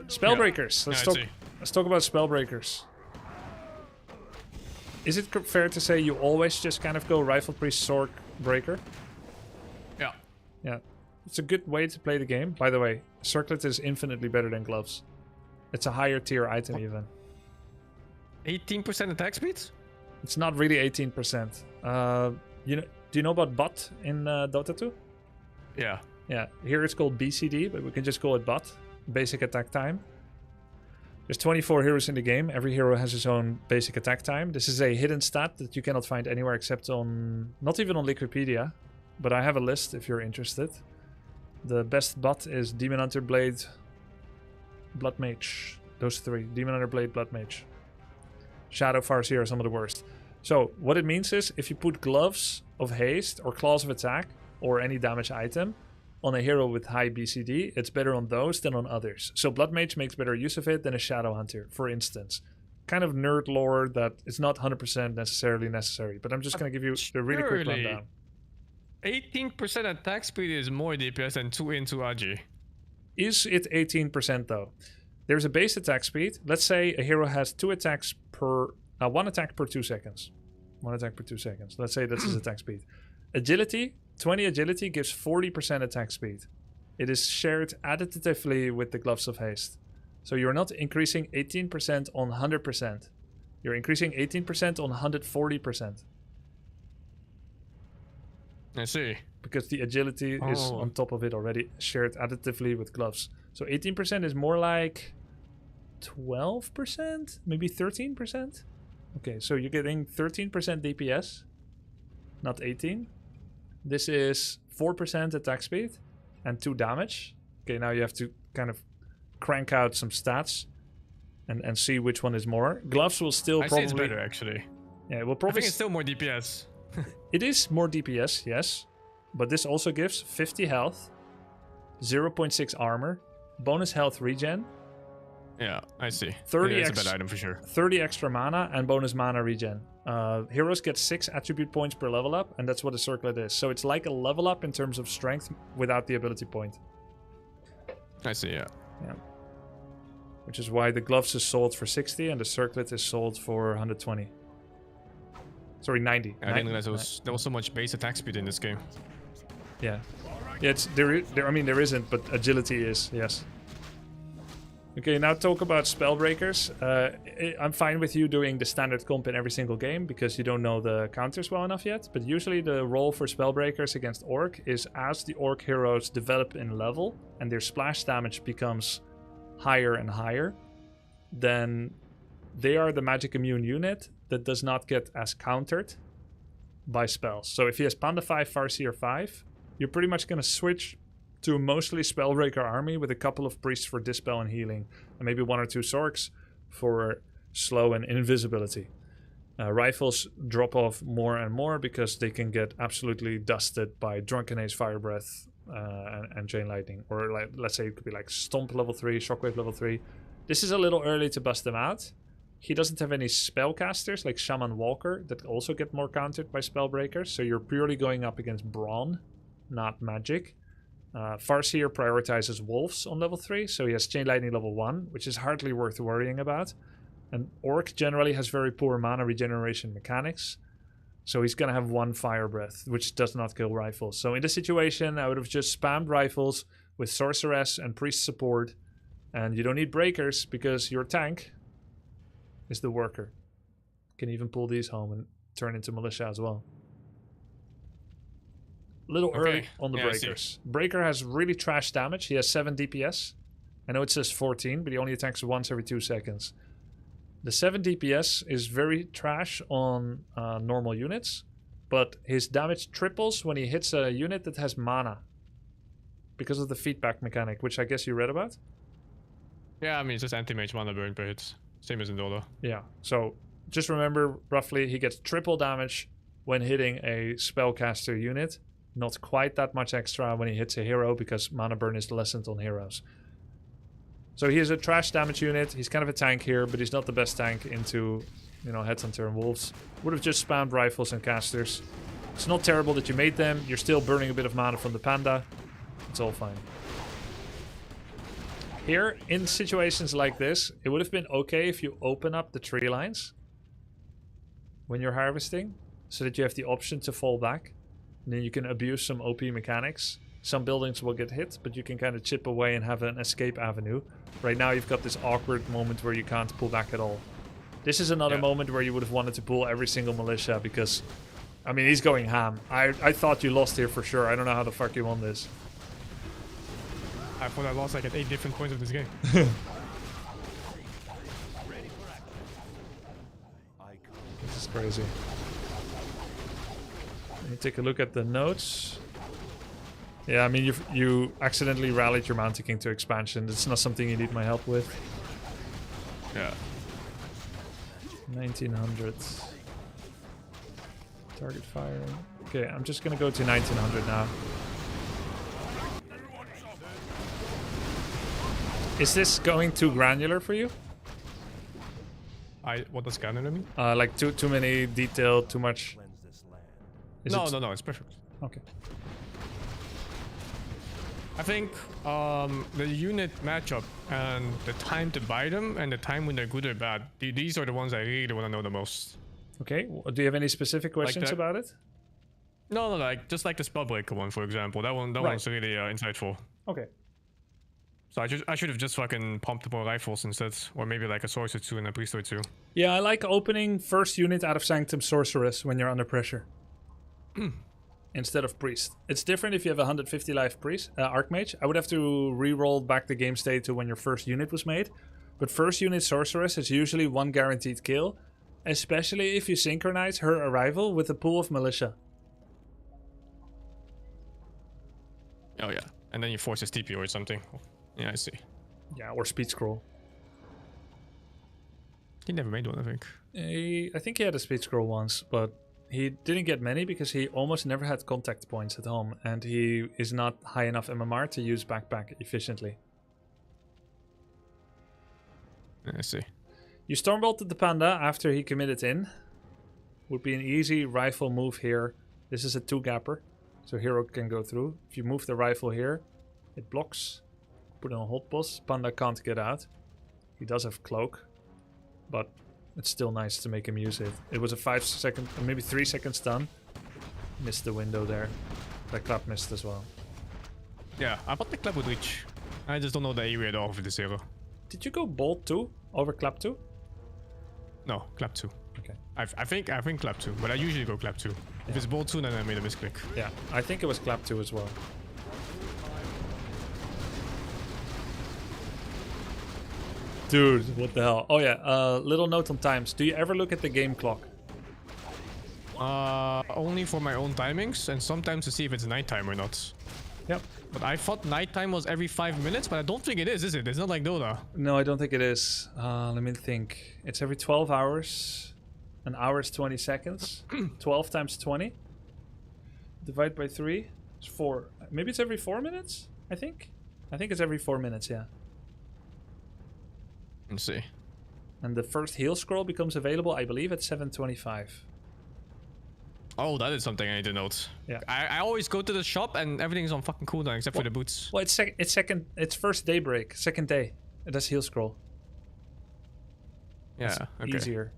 Spellbreakers. Let's talk about spellbreakers. Is it fair to say you always just kind of go Rifle Priest Sword Breaker? Yeah. Yeah. It's a good way to play the game. By the way, Circlet is infinitely better than Gloves. It's a higher tier item even. 18% attack speed? It's not really 18%. Do you know about bot in Dota 2? Yeah. Yeah, here it's called BCD, but we can just call it bot. Basic attack time. There's 24 heroes in the game. Every hero has his own basic attack time. This is a hidden stat that you cannot find anywhere except on... Not even on Liquipedia. But I have a list if you're interested. The best bot is Demon Hunter, Blade, Blood Mage. Those three. Demon Hunter, Blade, Blood Mage. Shadow, Farseer are some of the worst. So, what it means is, if you put Gloves of Haste or Claws of Attack or any damage item on a hero with high BCD, it's better on those than on others. So Blood Mage makes better use of it than a Shadow Hunter, for instance. Kind of nerd lore that is not 100% necessarily necessary, but I'm just going to give you the really quick rundown. 18% attack speed is more DPS than 2 into RG. Is it 18% though? There's a base attack speed. Let's say a hero has 2 attacks per... one attack per 2 seconds. 1 attack per 2 seconds. Let's say that's his attack speed. Agility, 20 agility gives 40% attack speed. It is shared additively with the Gloves of Haste. So you're not increasing 18% on 100%. You're increasing 18% on 140%. I see. Because the agility is on top of it already, shared additively with Gloves. So 18% is more like 12%? Maybe 13%? Okay, so you're getting 13% DPS, not 18. This is 4% attack speed and 2 damage. Okay, now you have to kind of crank out some stats and see which one is more. Gloves will still I probably... see it's better, actually. Yeah, it will I probably... think it's still more DPS. It is more DPS, yes. But this also gives 50 health, 0.6 armor, bonus health regen. Yeah, I see. 30 it's a bad item for sure. 30 extra mana and bonus mana regen. Heroes get 6 attribute points per level up, and that's what a circlet is. So it's like a level up in terms of strength without the ability point. I see, yeah. Yeah. Which is why the Gloves is sold for 60 and the circlet is sold for 120. Sorry, 90. I didn't realize there was so much base attack speed in this game. Yeah. Yeah, it's there isn't, but agility is, yes. Okay, now talk about Spellbreakers. I'm fine with you doing the standard comp in every single game because you don't know the counters well enough yet. But usually the role for Spellbreakers against Orc is as the Orc heroes develop in level and their splash damage becomes higher and higher, then they are the magic immune unit that does not get as countered by spells. So if he has Panda 5, Farseer 5, you're pretty much going to switch to a mostly Spellbreaker army with a couple of priests for dispel and healing, and maybe 1 or 2 Sorks for slow and invisibility. Rifles drop off more and more because they can get absolutely dusted by Drunken Ace, Fire Breath, and Chain Lightning. Or like, let's say it could be like Stomp level 3, Shockwave level 3. This is a little early to bust them out. He doesn't have any spellcasters like Shaman Walker that also get more countered by Spellbreakers, so you're purely going up against Brawn, not Magic. Farseer prioritizes Wolves on level 3, so he has Chain Lightning level 1, which is hardly worth worrying about. And Orc generally has very poor mana regeneration mechanics, so he's going to have 1 Fire Breath, which does not kill Rifles. So in this situation, I would have just spammed Rifles with Sorceress and Priest support, and you don't need Breakers because your tank is the Worker. Can even pull these home and turn into Militia as well. Little early on the Breakers. Breaker has really trash damage. He has 7 DPS. I know it says 14, but he only attacks once every 2 seconds. The 7 DPS is very trash on normal units, but his damage triples when he hits a unit that has mana. Because of the feedback mechanic, which I guess you read about? Yeah, I mean, it's just anti-mage mana burn per hit. Same as in Dota. Yeah, so just remember, roughly, he gets triple damage when hitting a spellcaster unit. Not quite that much extra when he hits a hero, because mana burn is lessened on heroes. So he is a trash damage unit. He's kind of a tank here, but he's not the best tank into, you know, Headhunter and Wolves. Would have just spammed rifles and casters. It's not terrible that you made them. You're still burning a bit of mana from the panda. It's all fine. Here, in situations like this, it would have been okay if you open up the tree lines when you're harvesting, so that you have the option to fall back. And then you can abuse some OP mechanics. Some buildings will get hit, but you can kind of chip away and have an escape avenue. Right now you've got this awkward moment where you can't pull back at all. This is another moment where you would have wanted to pull every single militia, because, I mean, he's going ham. I thought you lost here for sure. I don't know how the fuck you won this. I thought I lost like at 8 different points of this game. This is crazy. Let me take a look at the notes. Yeah, I mean, you accidentally rallied your Mountain King to expansion. It's not something you need my help with. Yeah. 1900. Target fire. Okay, I'm just gonna go to 1900 now. Is this going too granular for you? What does granular mean? Like too many detail, too much. No, it's perfect. Okay. I think the unit matchup and the time to buy them and the time when they're good or bad, these are the ones I really want to know the most. Okay. Do you have any specific questions that? about it? No, like just like the Spellbreaker one, for example. That one's really insightful. Okay. So I should have just fucking pumped more rifles instead, or maybe like a Sorcerer 2 and a Priest or 2. Yeah, I like opening first unit out of Sanctum Sorceress when you're under pressure. Instead of Priest. It's different if you have a 150 life Priest, Archmage. I would have to re-roll back the game state to when your first unit was made. But first unit Sorceress is usually one guaranteed kill, especially if you synchronize her arrival with a pool of Militia. Oh yeah, and then you force a TP or something. Yeah, I see. Yeah, or Speed Scroll. He never made one, I think. I think he had a Speed Scroll once, but he didn't get many because he almost never had contact points at home, and he is not high enough MMR to use backpack efficiently. I see. You Stormbolted the Panda after he committed in. Would be an easy rifle move here. This is a 2-gapper, so hero can go through. If you move the rifle here, it blocks. Put it on hold pulse. Panda can't get out. He does have cloak, but it's still nice to make him use it. It was a 5-second, or maybe 3-second stun. Missed the window there. That clap missed as well. Yeah, I thought the clap would reach. I just don't know the area at all for this hero. Did you go bolt 2 over clap 2? No, clap 2. Okay. I think clap 2, but I usually go clap 2. If it's bolt 2, then I made a misclick. Yeah, I think it was clap 2 as well. Dude, what the hell? Oh yeah, little note on times. Do you ever look at the game clock? Only for my own timings, and sometimes to see if it's nighttime or not. Yep. But I thought nighttime was every 5 minutes, but I don't think it is it? It's not like Dota. No, I don't think it is. Let me think. It's every 12 hours. An hour is 20 seconds. 12 times 20. Divide by 3. It's 4. Maybe it's every 4 minutes, I think. I think it's every 4 minutes, yeah. Let's see. And the first heal scroll becomes available, I believe, at 7:25. Oh, that is something I need to note. Yeah. I always go to the shop and everything's on fucking cooldown except for the boots. Well, it's first daybreak, second day. That's heal scroll. Yeah, okay. Easier.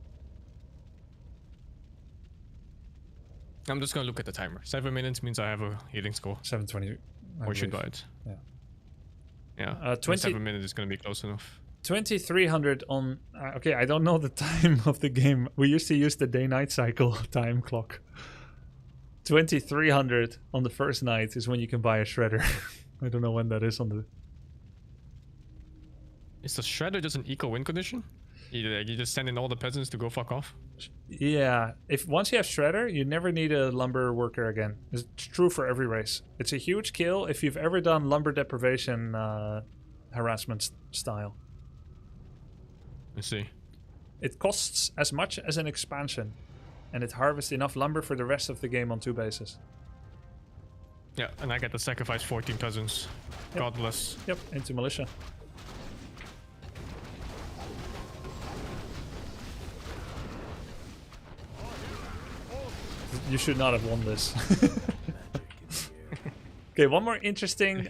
I'm just gonna look at the timer. 7 minutes means I have a healing score. 7:20. Or should buy it. Yeah. Yeah. 7 minutes is gonna be close enough. 2300 on... okay, I don't know the time of the game. We used to use the day-night cycle time clock. 2300 on the first night is when you can buy a shredder. I don't know when that is on the... Is the shredder just an eco win condition? You just send in all the peasants to go fuck off? Yeah, if once you have shredder, you never need a lumber worker again. It's true for every race. It's a huge kill if you've ever done lumber deprivation harassment style. Let's see. It costs as much as an expansion, and it harvests enough lumber for the rest of the game on 2 bases. Yeah, and I get to sacrifice 14 peasants. Yep. God bless. Yep, into militia. You should not have won this. Okay, one more interesting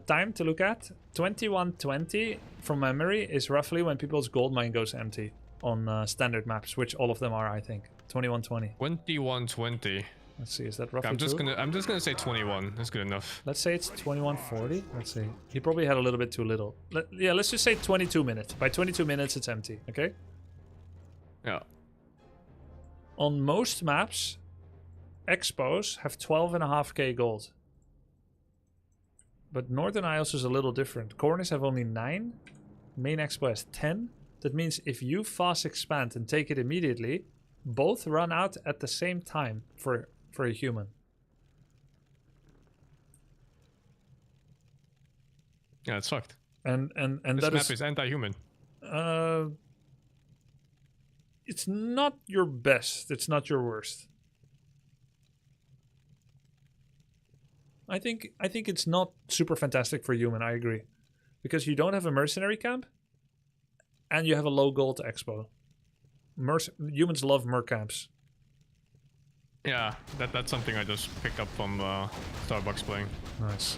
time to look at. 2120 from memory is roughly when people's gold mine goes empty on standard maps, which all of them are, I think. 2120. 2120. Let's see, is that roughly I'm just true? gonna say 21. That's good enough. Let's say it's 2140. Let's see. He probably had a little bit too little. Yeah, let's just say 22 minutes. By 22 minutes, it's empty. Okay. Yeah. On most maps, expos have 12.5k gold. But Northern Isles is a little different. Corners have only 9. Main expo has 10. That means if you fast expand and take it immediately, both run out at the same time for a human. Yeah, it's fucked. And This that map is anti-human. It's not your best. It's not your worst. I think it's not super fantastic for human. I agree, because you don't have a mercenary camp, and you have a low gold expo. Humans love mer camps. Yeah, that's something I just picked up from Starbucks playing. Nice.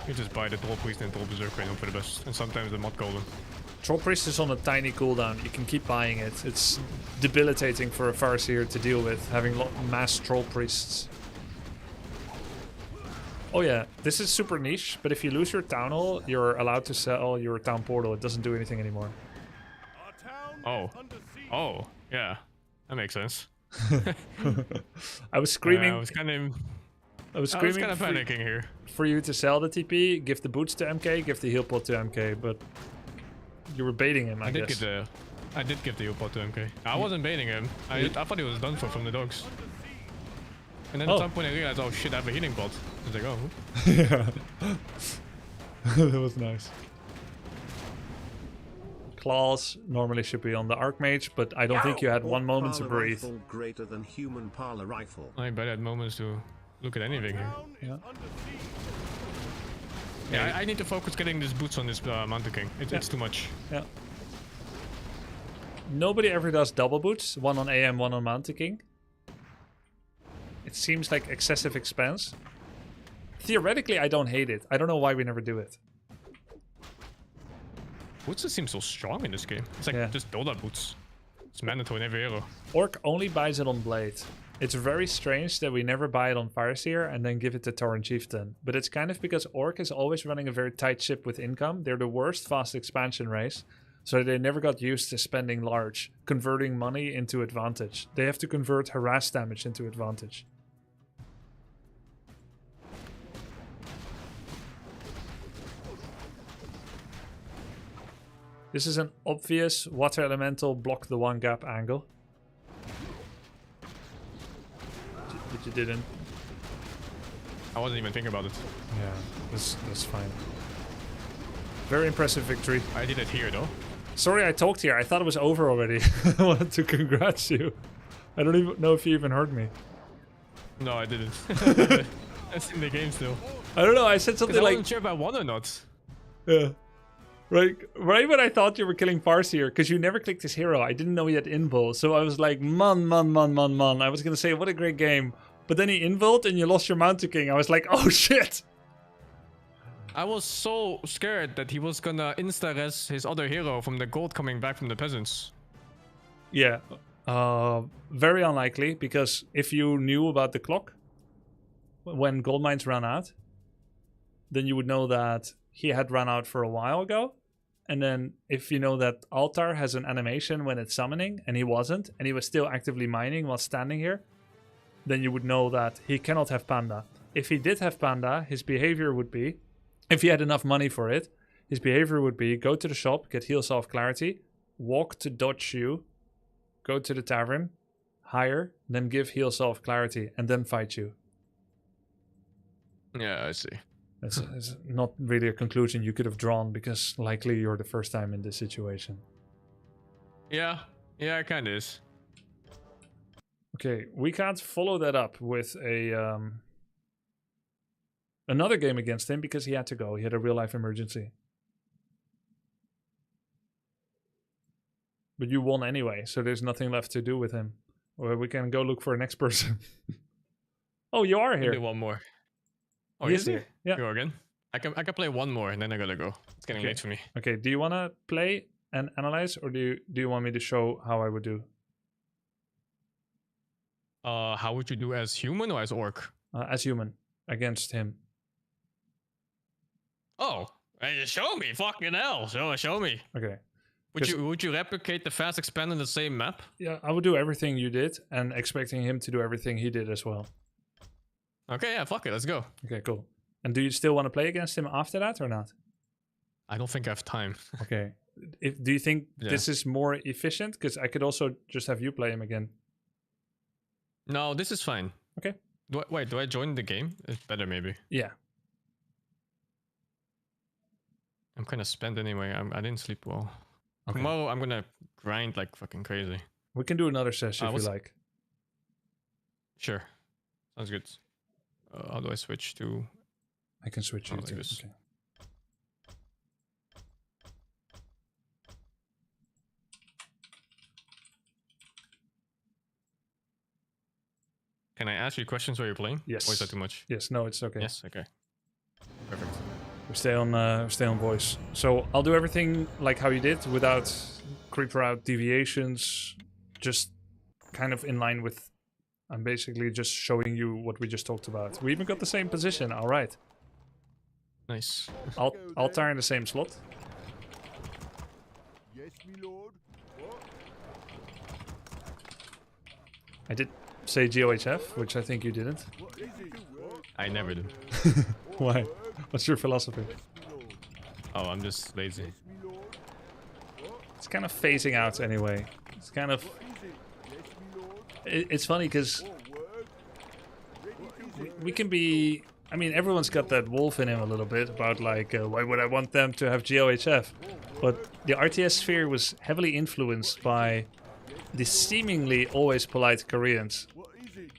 You just buy the Troll Priest and Troll Berserker and hope for the best. And sometimes the Mod Golem. Troll Priest is on a tiny cooldown. You can keep buying it. It's debilitating for a Farseer to deal with, having mass Troll Priests. Oh yeah, this is super niche, but if you lose your Town Hall, you're allowed to sell your Town Portal. It doesn't do anything anymore. Oh. Oh, yeah. That makes sense. I was screaming. I was kind of panicking here. For you to sell the TP, give the boots to MK, give the heal pot to MK, but you were baiting him, I guess. I did give the heal pot to MK. I wasn't baiting him. I thought he was done for from the dogs. And then at some point I realized, oh shit, I have a healing pot. I was like, oh. Yeah. That was nice. Claws normally should be on the Archmage, but I don't think you had one moment to breathe. Rifle greater than human parlor rifle. I bet I had moments to look at anything here. Yeah. Yeah, I need to focus getting these boots on this Mountain King. It's too much. Yeah. Nobody ever does double boots, one on AM, one on Mountain King. It seems like excessive expense. Theoretically, I don't hate it. I don't know why we never do it. Boots just seem so strong in this game. It's like just Doda boots. It's mandatory in every hero. Orc only buys it on Blade. It's very strange that we never buy it on Farseer and then give it to Tauren Chieftain. But it's kind of because Orc is always running a very tight ship with income. They're the worst fast expansion race. So they never got used to spending large, converting money into advantage. They have to convert harass damage into advantage. This is an obvious water elemental block the one gap angle. But you didn't. I wasn't even thinking about it. Yeah, that's fine. Very impressive victory. I did it here though. Sorry I talked here. I thought it was over already. I wanted to congrats you. I don't even know if you even heard me. No, I didn't. That's in the game still. I don't know. I said something I like... wasn't sure if I won or not. Yeah. Right when I thought you were killing Farseer, because you never clicked his hero. I didn't know he had invul, so I was like, man. I was gonna say, what a great game. But then he invuled and you lost your Mountain King. I was like, oh shit! I was so scared that he was gonna insta-res his other hero from the gold coming back from the peasants. Yeah. Very unlikely, because if you knew about the clock, when gold mines ran out, then you would know that he had run out for a while ago. And then if you know that Altar has an animation when it's summoning, and he wasn't, and he was still actively mining while standing here, then you would know that he cannot have Panda. If he did have Panda, his behavior would be, if he had enough money for it, his behavior would be go to the shop, get heal self clarity, walk to dodge you, go to the tavern, hire, then give heal self clarity, and then fight you. Yeah, I see. It's not really a conclusion you could have drawn because likely you're the first time in this situation. Yeah, it kind of is. Okay, we can't follow that up with a another game against him because he had to go. He had a real life emergency. But you won anyway, so there's nothing left to do with him. Or we can go look for a next person. Oh, you are here. Do one more. Oh, He is is he? here. Yeah. Go again. I can play one more and then I gotta go. It's getting Okay. late for me. Okay, do you want to play and analyze, or do you want me to show how I would do? How would you do as human or as orc? As human, against him. Oh, show me, fucking hell! Show me. Okay. Would you replicate the fast expand in the same map? Yeah, I would do everything you did, and expecting him to do everything he did as well. Okay, yeah, fuck it, let's go. Okay, cool. And do you still want to play against him after that or not? I don't think I have time. Okay. Do you think Yeah. this is more efficient? Because I could also just have you play him again. No, this is fine. Okay. Do I join the game? It's better maybe. Yeah. I'm kind of spent anyway. I didn't sleep well. Okay. Tomorrow I'm gonna grind like fucking crazy. We can do another session if what's- you like. Sure. Sounds good. How do I switch to... I can switch you like to. this. Okay. Can I ask you questions while you're playing? Yes. Or is that too much? Yes, no, it's okay. Yes, okay. Perfect. We stay on voice. So I'll do everything like how you did without creeper out deviations, just kind of in line with. I'm basically just showing you what we just talked about. We even got the same position. All right. Nice. Altar in the same slot. Yes, me lord. What? I did say GOHF, which I think you didn't. What is it? What? I never do. Why? What's your philosophy? Oh, I'm just lazy. Me lord. It's kind of phasing out anyway. It's kind of. What is it? Yes, me lord. It's funny because What word? Ready to we can be. I mean, everyone's got that wolf in him a little bit about like, why would I want them to have GOHF? But the RTS sphere was heavily influenced by the seemingly always polite Koreans What is it?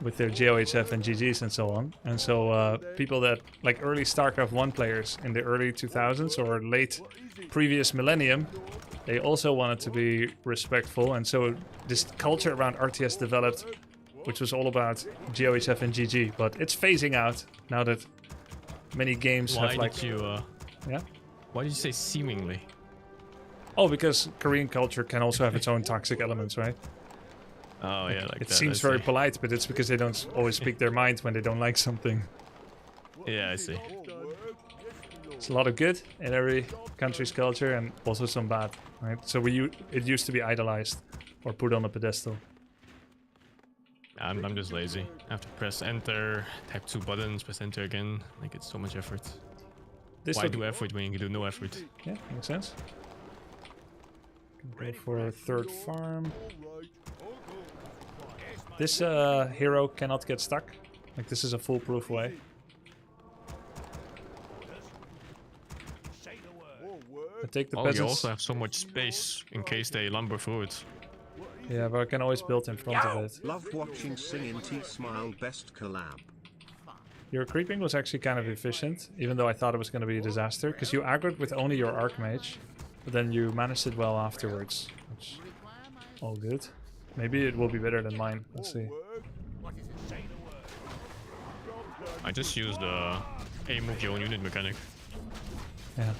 with their GOHF and GGs and so on. And so people that, like early StarCraft 1 players in the early 2000s or late previous millennium, they also wanted to be respectful. And so this culture around RTS developed, which was all about GOHF and GG. But it's phasing out now that many games Why have like... did you... Yeah? Why did you say seemingly? Oh, because Korean culture can also have its own toxic elements, right? Oh, yeah, like It that. seems I very see. polite, but it's because they don't always speak their mind when they don't like something. Yeah, I see. It's a lot of good in every country's culture and also some bad, right? So it used to be idolized or put on a pedestal. I'm just lazy. I have to press enter, type 2 buttons, press enter again. Like, it's so much effort. This Why look- do effort when you can do no effort? Yeah, makes sense. Can go for a third farm. This hero cannot get stuck. Like, this is a foolproof way. I take the Oh, you peasants. also have so much space in case they lumber through it. Yeah, but I can always build in front of it. Love watching Sing in T Smile best collab. Your creeping was actually kind of efficient, even though I thought it was going to be a disaster, because you aggroed with only your Archmage, but then you managed it well afterwards, which all good. Maybe it will be better than mine. Let's see. I just used the aim of your own unit mechanic. Yeah.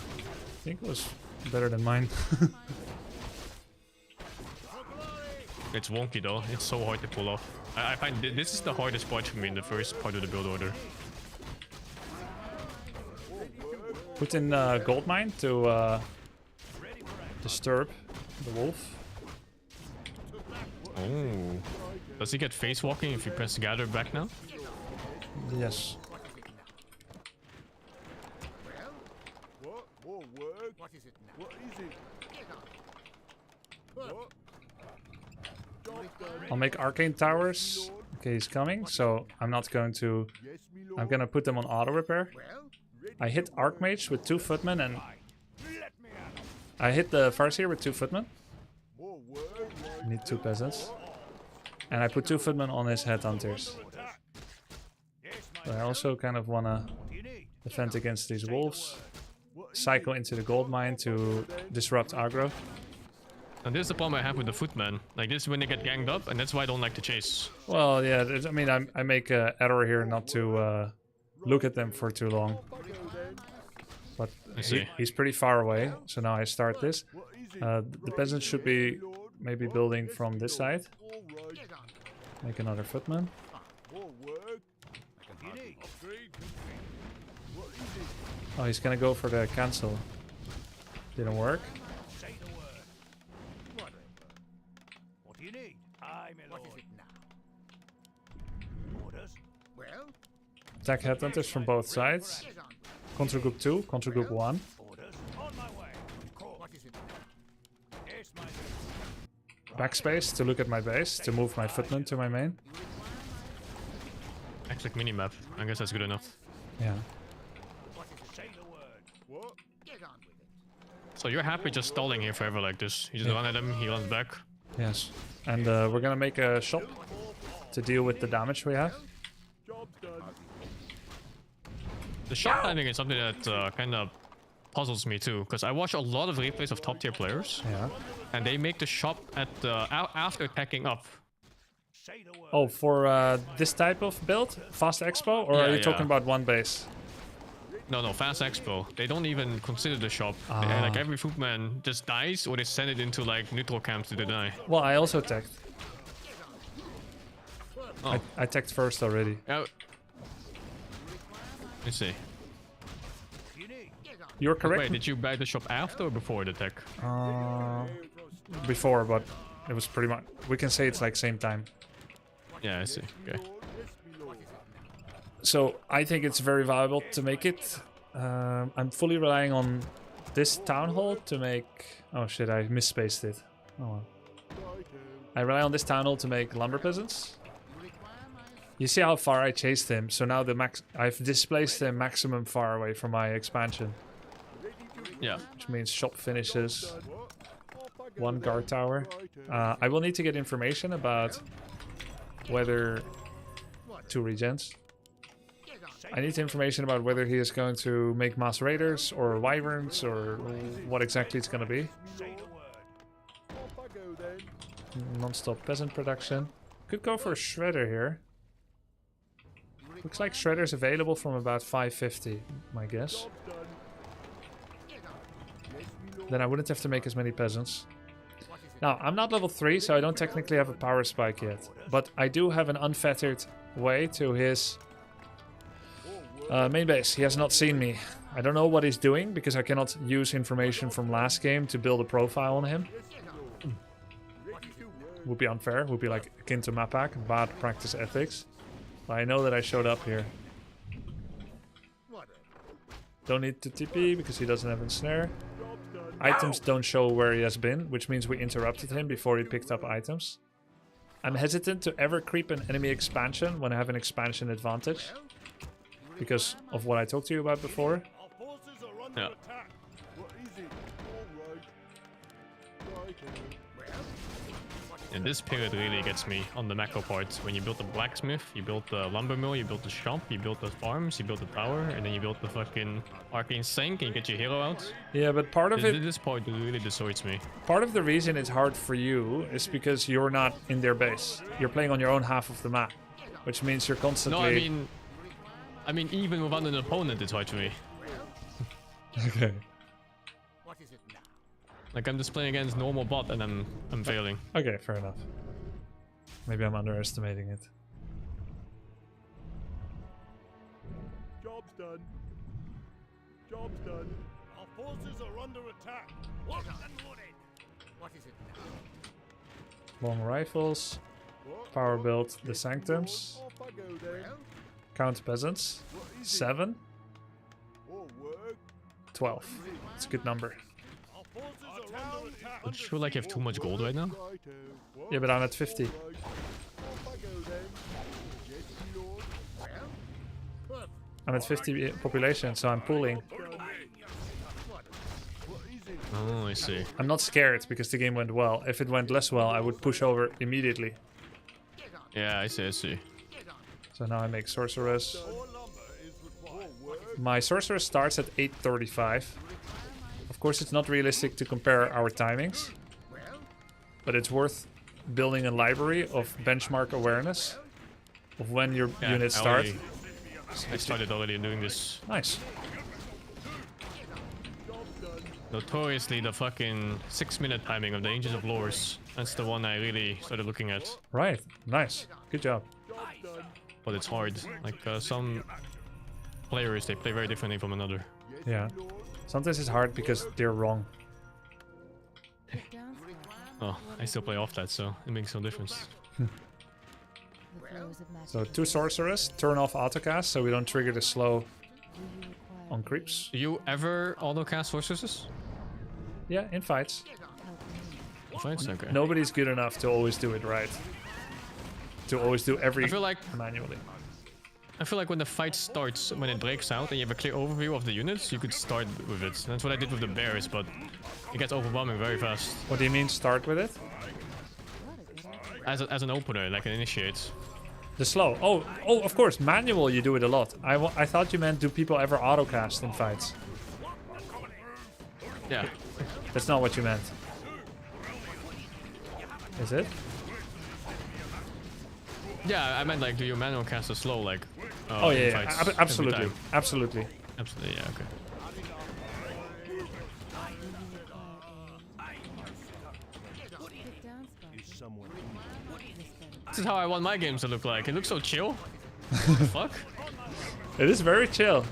I think it was better than mine. It's wonky though, it's so hard to pull off. I find this is the hardest part for me in the first part of the build order. Put in Goldmine to disturb the wolf. Oh. Does he get face walking if you press gather back now? Yes. What? More work? What is it now? What is it? What? Job done. I'll make arcane towers. Okay, he's coming, so I'm not going to... Yes, me lord. I'm gonna put them on auto repair. I hit Archmage with 2 footmen and... I hit the Farseer with 2 footmen. More work? I need 2 peasants. And I put 2 footmen on his headhunters. But I also kind of wanna defend against these wolves. Cycle into the gold mine to disrupt aggro. And this is the problem I have with the footmen. Like this is when they get ganged up, and that's why I don't like to chase. Well, yeah, I mean, I make an error here not to look at them for too long. But he's pretty far away, so now I start this. The peasants should be maybe building from this side. Make another footman. More work? Oh, he's gonna go for the cancel. Didn't work. What do you need? Aye, my lord. What is it now? Orders? Well? Attack headhunters from both sides. Contra group 2, contra group 1. Orders? On my way. What is it now? Yes, my lord. Backspace to look at my base, to move my footman to my main. Actually, minimap. I guess that's good enough. Yeah. Say the word. What? So you're happy just stalling here forever like this? You just run at him, he runs back. Yes. And we're gonna make a shop to deal with the damage we have. Job done. The shot timing is something that kind of puzzles me too, because I watch a lot of replays of top tier players, Yeah. and they make the shop at after attacking up. Say the word. Oh, for this type of build? Fast Expo? Or are Yeah, you talking about one base? No, fast expo. They don't even consider the shop. Like every footman just dies, or they send it into like neutral camps to die. Well, I also teched. Oh, I teched first already. yeah. Let's see. You're correct. Wait, did you buy the shop after or before the tech? Before, but it was pretty much... We can say it's like same time. Yeah, I see. Okay. So I think it's very valuable to make it. I'm fully relying on this town hall to make... Oh shit, I misspaced it. Oh well. I rely on this town hall to make lumber peasants. You see how far I chased him, so now I've displaced him maximum far away from my expansion. Yeah. Which means shop finishes. 1 guard tower. I will need to get information about whether... 2 regens. I need information about whether he is going to make mass raiders or wyverns or what exactly it's going to be. Non-stop peasant production. Could go for a shredder here. Looks like shredder's available from about 550, my guess. Then I wouldn't have to make as many peasants. Now, I'm not level 3, so I don't technically have a power spike yet. But I do have an unfettered way to his main base. He has not seen me. I don't know what he's doing, because I cannot use information from last game to build a profile on him. Would be unfair. Would be like akin to Mapak, bad practice ethics. But I know that I showed up here. Don't need to TP, because he doesn't have a snare. Items don't show where he has been, which means we interrupted him before he picked up items. I'm hesitant to ever creep an enemy expansion when I have an expansion advantage, because of what I talked to you about before. Yeah. And this period really gets me on the macro part. When you build the blacksmith, you build the lumber mill, you build the shop, you build the farms, you build the tower, and then you build the fucking arcane sink and you get your hero out. Yeah, but part of it... This part really dissuades me. Part of the reason it's hard for you is because you're not in their base. You're playing on your own half of the map, which means you're constantly... No, I mean even without an opponent, it's hard for me. Okay. Like I'm just playing against normal bot and I'm failing. Okay, fair enough. Maybe I'm underestimating it. Job's done. Job's done. Our forces are under attack. Locked and loaded. What is it now? Long rifles. Power build the sanctums. Off I go then. Count peasants. 7. 12. It's a good number. Don't you feel like you have too much gold right now? Yeah, but I'm at 50. I'm at 50 population, so I'm pooling. Oh, I see. I'm not scared because the game went well. If it went less well, I would push over immediately. Yeah, I see, I see. So now I make sorceress. My sorceress starts at 835. Of course, it's not realistic to compare our timings, but it's worth building a library of benchmark awareness of when your units start. I started already doing this. Nice. Notoriously, the fucking 6-minute timing of the Ancients of Lores. That's the one I really started looking at. Right. Nice. Good job. But it's hard. Like, some players, they play very differently from another. Yeah. Sometimes it's hard because they're wrong. Oh, I still play off that, so it makes no difference. So 2 sorceress, turn off autocast so we don't trigger the slow on creeps. Do you ever auto-cast sorceresses? Yeah, in fights. Fights? Okay. Nobody's good enough to always do it right. To always do every I feel like manually. when the fight starts, when it breaks out and you have a clear overview of the units, you could start with it. That's what I did with the bears, but it gets overwhelming very fast. What do you mean start with it? As an opener, like an initiate. The slow. Oh, of course. Manual, you do it a lot. I thought you meant do people ever autocast in fights? Yeah. That's not what you meant. Is it? Yeah, I meant like, do you manual cast a slow, like... Oh in yeah, fights absolutely. every time? Absolutely. Absolutely, yeah, okay. This is how I want my games to look like. It looks so chill. What the fuck? It is very chill.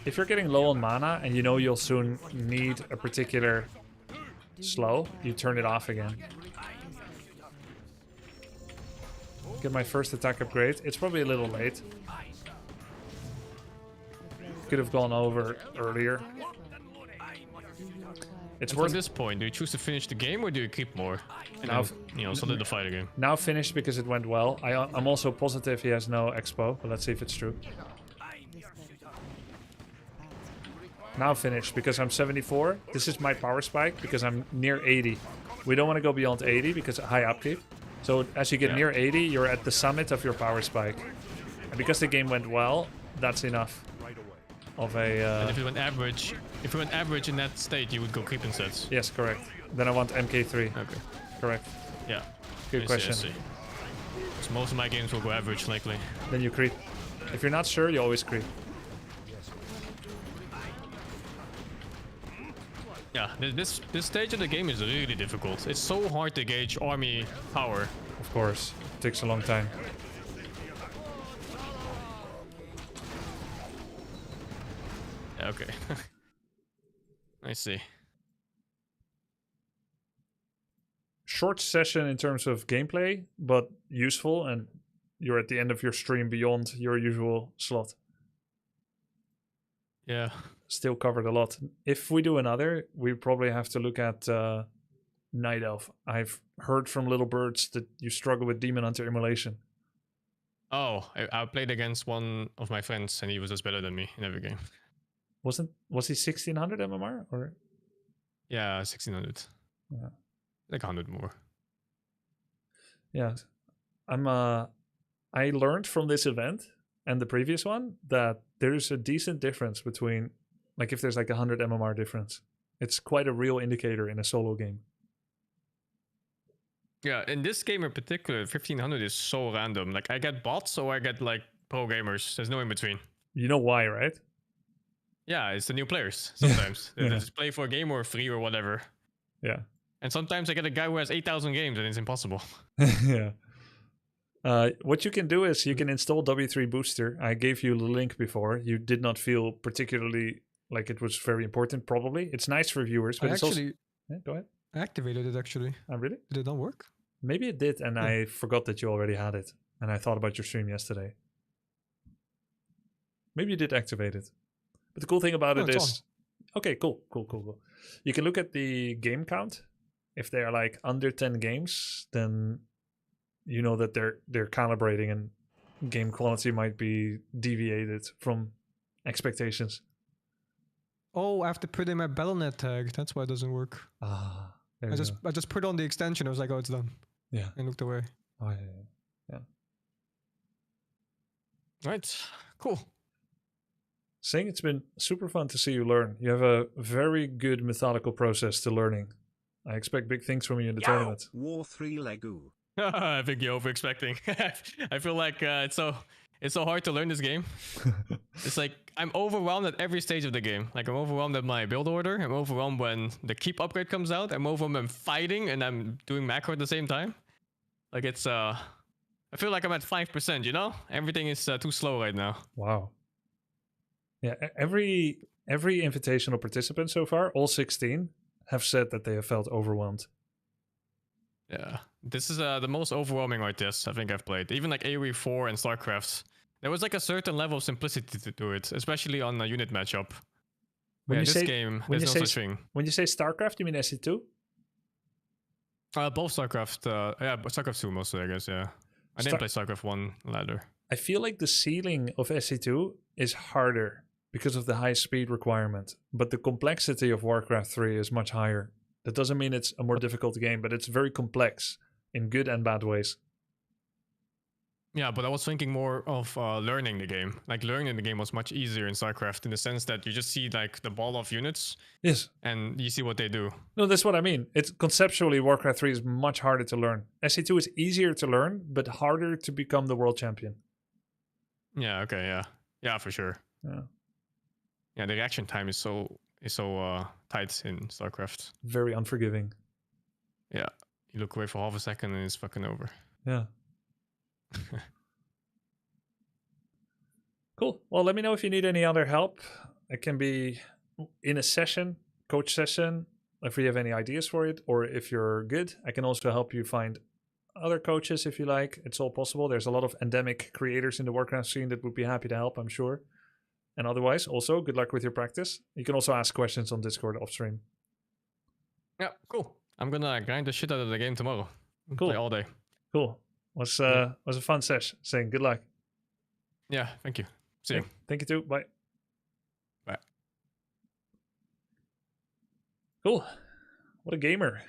If you're getting low on mana and you know you'll soon need a particular slow, you turn it off again. Get my first attack upgrade. It's probably a little late. Could have gone over earlier. It's And worth from this point, do you choose to finish the game or do you keep more? And Now- then, you know, solidify the game. now finished because it went well. I'm also positive he has no expo, but let's see if it's true. Now finished because I'm 74. This is my power spike because I'm near 80. We don't want to go beyond 80 because high upkeep. So as you get near 80, you're at the summit of your power spike. And because the game went well, that's enough of a... And if it went average in that state, you would go creep instead. Yes, correct. Then I want MK3. Okay. Correct. Yeah. Good question. I see. So most of my games will go average likely. Then you creep. If you're not sure, you always creep. Yeah, this stage of the game is really difficult. It's so hard to gauge army power. Of course. It takes a long time. Yeah, okay. I see. Short session in terms of gameplay, but useful, and you're at the end of your stream beyond your usual slot. Yeah. Still covered a lot. If we do another, we probably have to look at Night Elf. I've heard from Little Birds that you struggle with Demon Hunter emulation. Oh, I played against one of my friends and he was just better than me in every game. Was he 1600 MMR or? Yeah, 1600. Yeah. Like 100 more. Yeah, I learned from this event and the previous one that there's a decent difference between, like, if there's like 100 MMR difference, it's quite a real indicator in a solo game. Yeah, in this game in particular, 1500 is so random. Like, I get bots or I get like pro gamers. There's no in between. You know why, right? Yeah, it's the new players sometimes. They Yeah. just play for a game or free or whatever. Yeah. And sometimes I get a guy who has 8,000 games and it's impossible. Yeah. What you can do is you can install W3 Booster. I gave you the link before. You did not feel particularly like it was very important, probably. It's nice for viewers, but I it's also... Yeah, go ahead. activated it actually. Oh, really? Did it not work? Maybe it did, and Yeah. I forgot that you already had it. And I thought about your stream yesterday. Maybe you did activate it. But the cool thing about No, it it's is... Okay, cool. You can look at the game count. If they are like under 10 games, then you know that they're calibrating and game quality might be deviated from expectations. Oh, I have to put in my Battle.net tag. That's why it doesn't work. Ah, there I you just go. I just put on the extension. I was like, oh, it's done. Yeah. And looked away. Oh, yeah. Right. Cool. Sing, it's been super fun to see you learn. You have a very good methodical process to learning. I expect big things from you in the tournament. War 3 Legu. I think you're over expecting. I feel like it's so hard to learn this game. It's like I'm overwhelmed at every stage of the game. Like I'm overwhelmed at my build order. I'm overwhelmed when the keep upgrade comes out. I'm overwhelmed when I'm fighting and I'm doing macro at the same time. Like it's I feel like I'm at 5%, you know? Everything is too slow right now. Wow. Yeah, every invitational participant so far, all 16, have said that they have felt overwhelmed. Yeah. This is the most overwhelming RTS I think I've played. Even like AoE 4 and StarCraft. There was like a certain level of simplicity to it, especially on a unit matchup. When Yeah, you this say- game, when there's you no say such thing. When you say StarCraft, you mean SC2? Both StarCraft, yeah, but StarCraft 2 mostly, I guess, yeah. I didn't play StarCraft 1 ladder. I feel like the ceiling of SC2 is harder because of the high speed requirement, but the complexity of Warcraft 3 is much higher. That doesn't mean it's a more difficult game, but it's very complex in good and bad ways. Yeah, but I was thinking more of learning the game. Like learning the game was much easier in StarCraft in the sense that you just see like the ball of units Yes. and you see what they do. No, that's what I mean. It's conceptually Warcraft 3 is much harder to learn. SC2 is easier to learn, but harder to become the world champion. Yeah, okay, yeah. Yeah, for sure. Yeah. Yeah, the reaction time is so tight in StarCraft. Very unforgiving. Yeah. You look away for half a second and it's fucking over. Yeah. Cool. Well, let me know if you need any other help. It can be in a session, coach session, if you have any ideas for it, or if you're good, I can also help you find other coaches if you like. It's all possible. There's a lot of endemic creators in the Warcraft scene that would be happy to help, I'm sure. And otherwise, also, good luck with your practice. You can also ask questions on Discord off stream. Yeah, cool. I'm gonna grind the shit out of the game tomorrow. Cool. Play all day. Cool. Was a fun session. Saying good luck. Yeah, thank you. See you. Thank you too. Bye. Bye. Cool. What a gamer.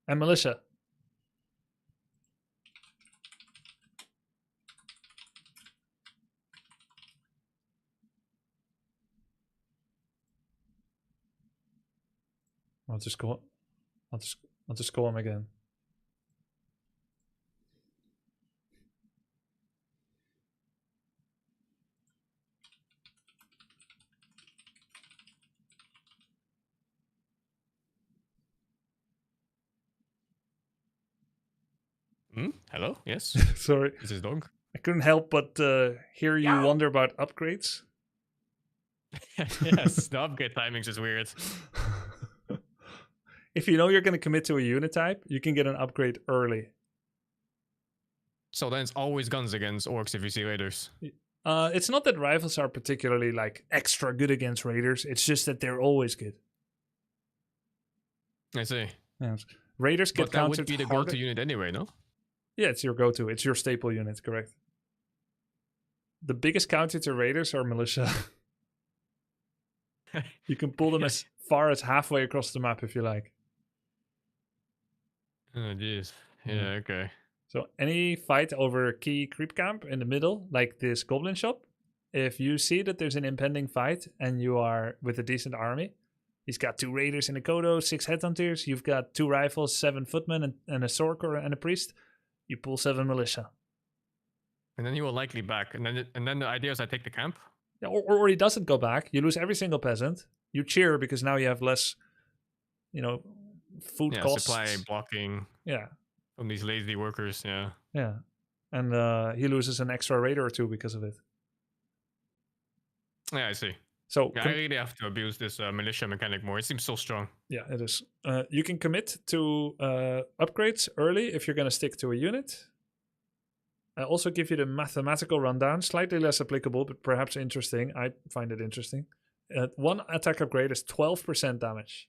And Melissa. I'll just call him again. Hello? Yes? Sorry. This is dog. I couldn't help but hear you wonder about upgrades. Yes, the upgrade timings is weird. If you know you're going to commit to a unit type, you can get an upgrade early. So then it's always guns against orcs if you see raiders. It's not that rifles are particularly like extra good against raiders. It's just that they're always good. I see. Yes. Raiders get But that would countered be the harder. go-to unit anyway, no? Yeah, it's your go-to. It's your staple unit, correct. The biggest counter to raiders are militia. You can pull them as far as halfway across the map if you like. Oh, jeez. Yeah, okay. So any fight over a key creep camp in the middle, like this goblin shop, if you see that there's an impending fight and you are with a decent army, he's got 2 raiders in a Kodo, 6 headhunters, you've got 2 rifles, 7 footmen, and a sorcerer and a priest, you pull 7 militia. And then he will likely back. And then the idea is I take the camp. Or he doesn't go back. You lose every single peasant. You cheer because now you have less, food Yeah, costs. supply blocking Yeah, from these lazy workers. Yeah. yeah. And he loses an extra raider or two because of it. Yeah, I see. So Yeah, I really have to abuse this militia mechanic more. It seems so strong. yeah, it is. You can commit to upgrades early if you're going to stick to a unit. I also give you the mathematical rundown, slightly less applicable, but perhaps interesting. I find it interesting. One attack upgrade is 12% damage.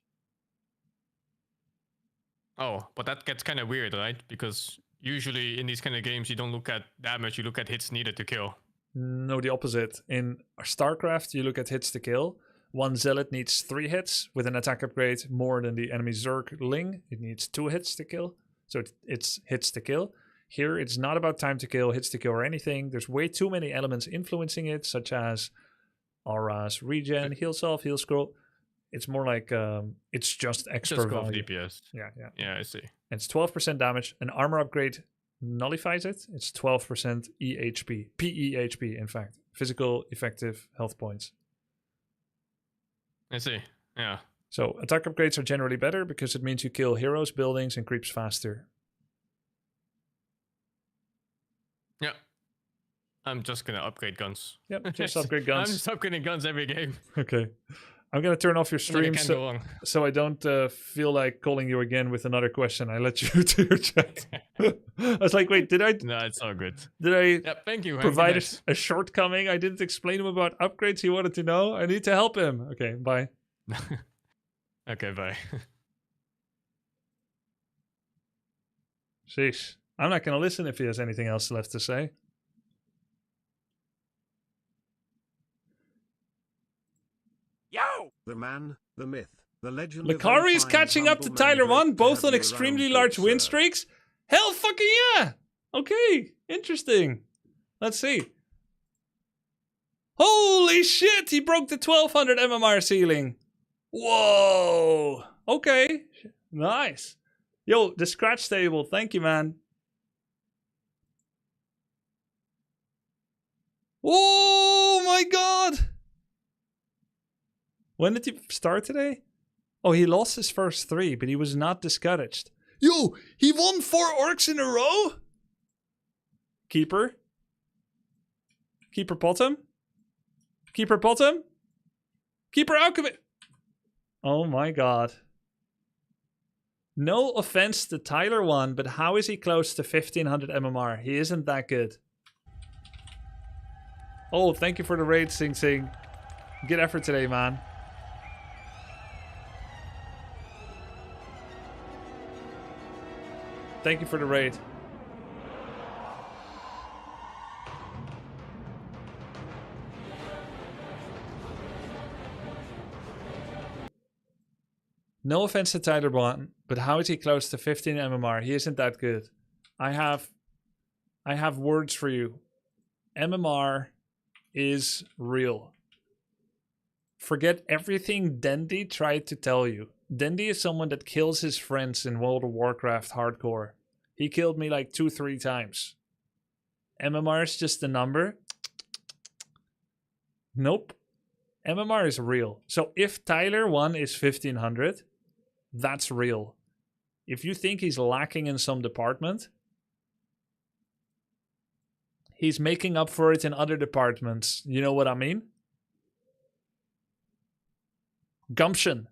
Oh, but that gets kind of weird, right? Because usually in these kind of games, you don't look at damage, you look at hits needed to kill. No, the opposite. In StarCraft, you look at hits to kill. One zealot needs 3 hits with an attack upgrade more than the enemy Zergling. It needs 2 hits to kill. So it's hits to kill. Here, it's not about time to kill, hits to kill, or anything. There's way too many elements influencing it, such as auras, regen, heal self, heal scroll. It's more like it's just extra Just go value. DPS. Yeah. Yeah, I see. It's 12% damage. An armor upgrade nullifies it. It's 12% EHP. PEHP, in fact. Physical effective health points. I see. Yeah. So attack upgrades are generally better because it means you kill heroes, buildings, and creeps faster. Yeah. I'm just gonna upgrade guns. Yep, just upgrade guns. I'm just upgrading guns every game. Okay. I'm going to turn off your stream Can't go wrong. so I don't feel like calling you again with another question. I let you to your chat. I was like, wait, did I No, it's all good. yeah, Thank you. provide Nice. a shortcoming? I didn't explain him about upgrades he wanted to know. I need to help him. Okay, bye. Okay, bye. Sheesh. I'm not going to listen if he has anything else left to say. Yo! The man, the myth, the legend. Lakari is catching up to Tyler 1, both on extremely large win streaks. Hell fucking yeah! Okay, interesting. Let's see. Holy shit, he broke the 1200 MMR ceiling. Whoa. Okay, nice. Yo, the scratch table, thank you, man. Oh my god. When did he start today? Oh, he lost his first 3, but he was not discouraged. Yo, he won 4 orcs in a row? Keeper. Keeper bottom. Keeper bottom. Keeper alchemy. Oh my god. No offense to Tyler 1, but how is he close to 1500 MMR? He isn't that good. Oh, thank you for the raid, SingSing. Good effort today, man. Thank you for the raid. No offense to Tyler Blanton, but how is he close to 15 MMR? He isn't that good. I have words for you. MMR is real. Forget everything Dendy tried to tell you. Dendy is someone that kills his friends in World of Warcraft hardcore. He killed me like 2-3 times. MMR is just a number. Nope. MMR is real. So if Tyler 1 is 1500, that's real. If you think he's lacking in some department, he's making up for it in other departments. You know what I mean? Gumption.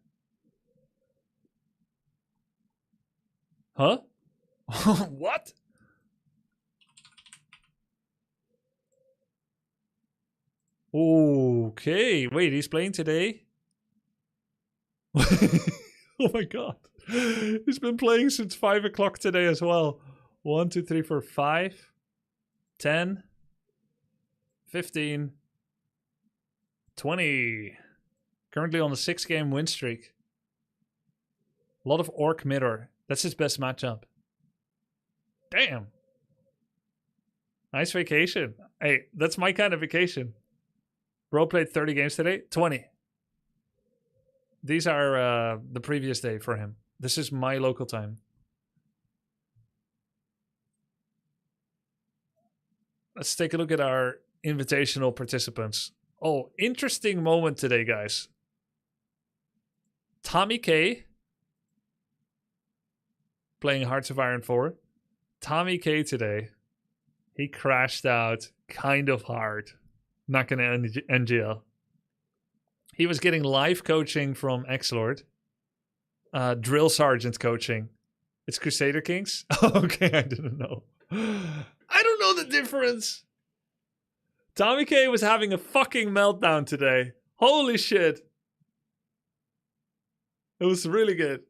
Huh? What? Okay. Wait, he's playing today? Oh my god. He's been playing since 5 o'clock today as well. 1, 2, 3, 4, 5, 10, 15, 20. Currently on a 6-game win streak. A lot of Orc Mirror. That's his best matchup. Damn. Nice vacation. Hey, that's my kind of vacation. Bro played 30 games today. 20. These are the previous day for him. This is my local time. Let's take a look at our invitational participants. Oh, interesting moment today, guys. Tommy K playing Hearts of Iron 4. Tommy K today, he crashed out kind of hard. Not gonna NGL. He was getting live coaching from Xlord. Drill Sergeant coaching. It's Crusader Kings? Okay, I didn't know. I don't know the difference. Tommy K was having a fucking meltdown today. Holy shit. It was really good.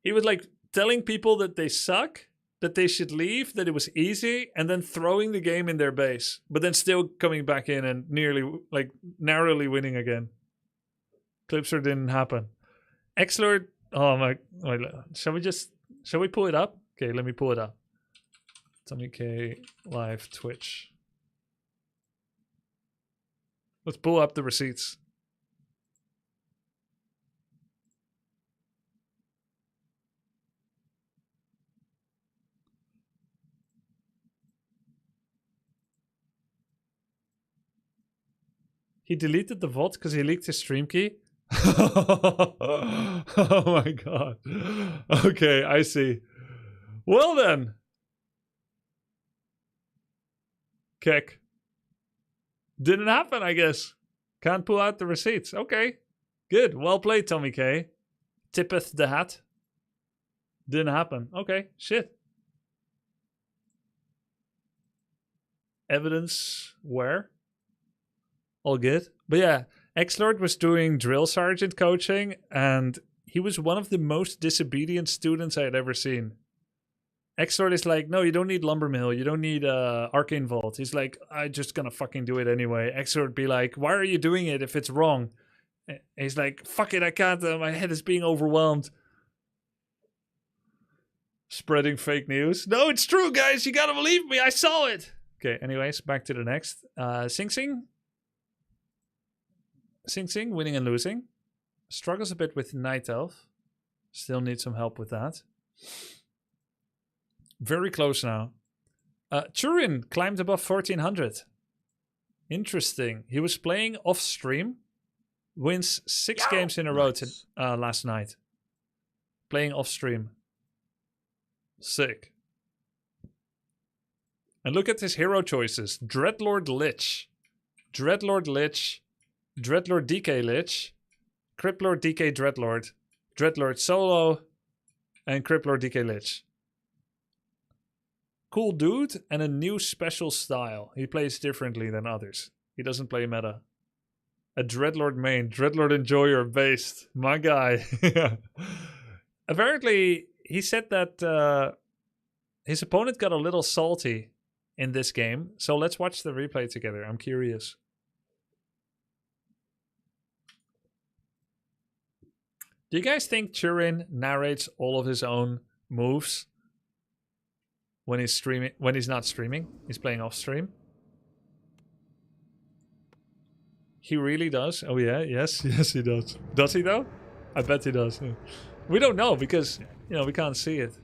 He was like telling people that they suck, that they should leave, that it was easy, and then throwing the game in their base, but then still coming back in and narrowly winning again. Clipser didn't happen. Xlord, oh my, shall we pull it up? Okay, let me pull it up. Tommy K live Twitch. Let's pull up the receipts. He deleted the VOD because he leaked his stream key. Oh my god. Okay, I see. Well then. Kick. Didn't happen, I guess. Can't pull out the receipts. Okay. Good. Well played, Tommy K. Tippeth the hat. Didn't happen. Okay. Shit. Evidence where? All good. But yeah, Xlord was doing drill sergeant coaching, and he was one of the most disobedient students I had ever seen. Xlord is like, no, you don't need Lumber Mill. You don't need Arcane Vault. He's like, I'm just gonna fucking do it anyway. Xlord be like, why are you doing it if it's wrong? And he's like, fuck it, I can't. My head is being overwhelmed. Spreading fake news. No, it's true, guys. You gotta believe me. I saw it. Okay, anyways, back to the next. SingSing. SingSing, winning and losing. Struggles a bit with Night Elf. Still need some help with that. Very close now. Turin climbed above 1400. Interesting. He was playing off stream. Wins 6 games in a row last night. Playing off stream. Sick. And look at his hero choices. Dreadlord Lich. Dreadlord Lich. Dreadlord DK Lich. Criplord DK Dreadlord. Dreadlord Solo. And Criplord DK Lich. Cool dude and a new special style. He plays differently than others. He doesn't play meta. A Dreadlord main. Dreadlord Enjoyer based. My guy. Apparently, he said that his opponent got a little salty in this game. So let's watch the replay together. I'm curious. Do you guys think Turin narrates all of his own moves when he's streaming? When he's not streaming, he's playing off stream. He really does. Oh yeah, yes, he does. Does he though? I bet he does. Yeah. We don't know because we can't see it.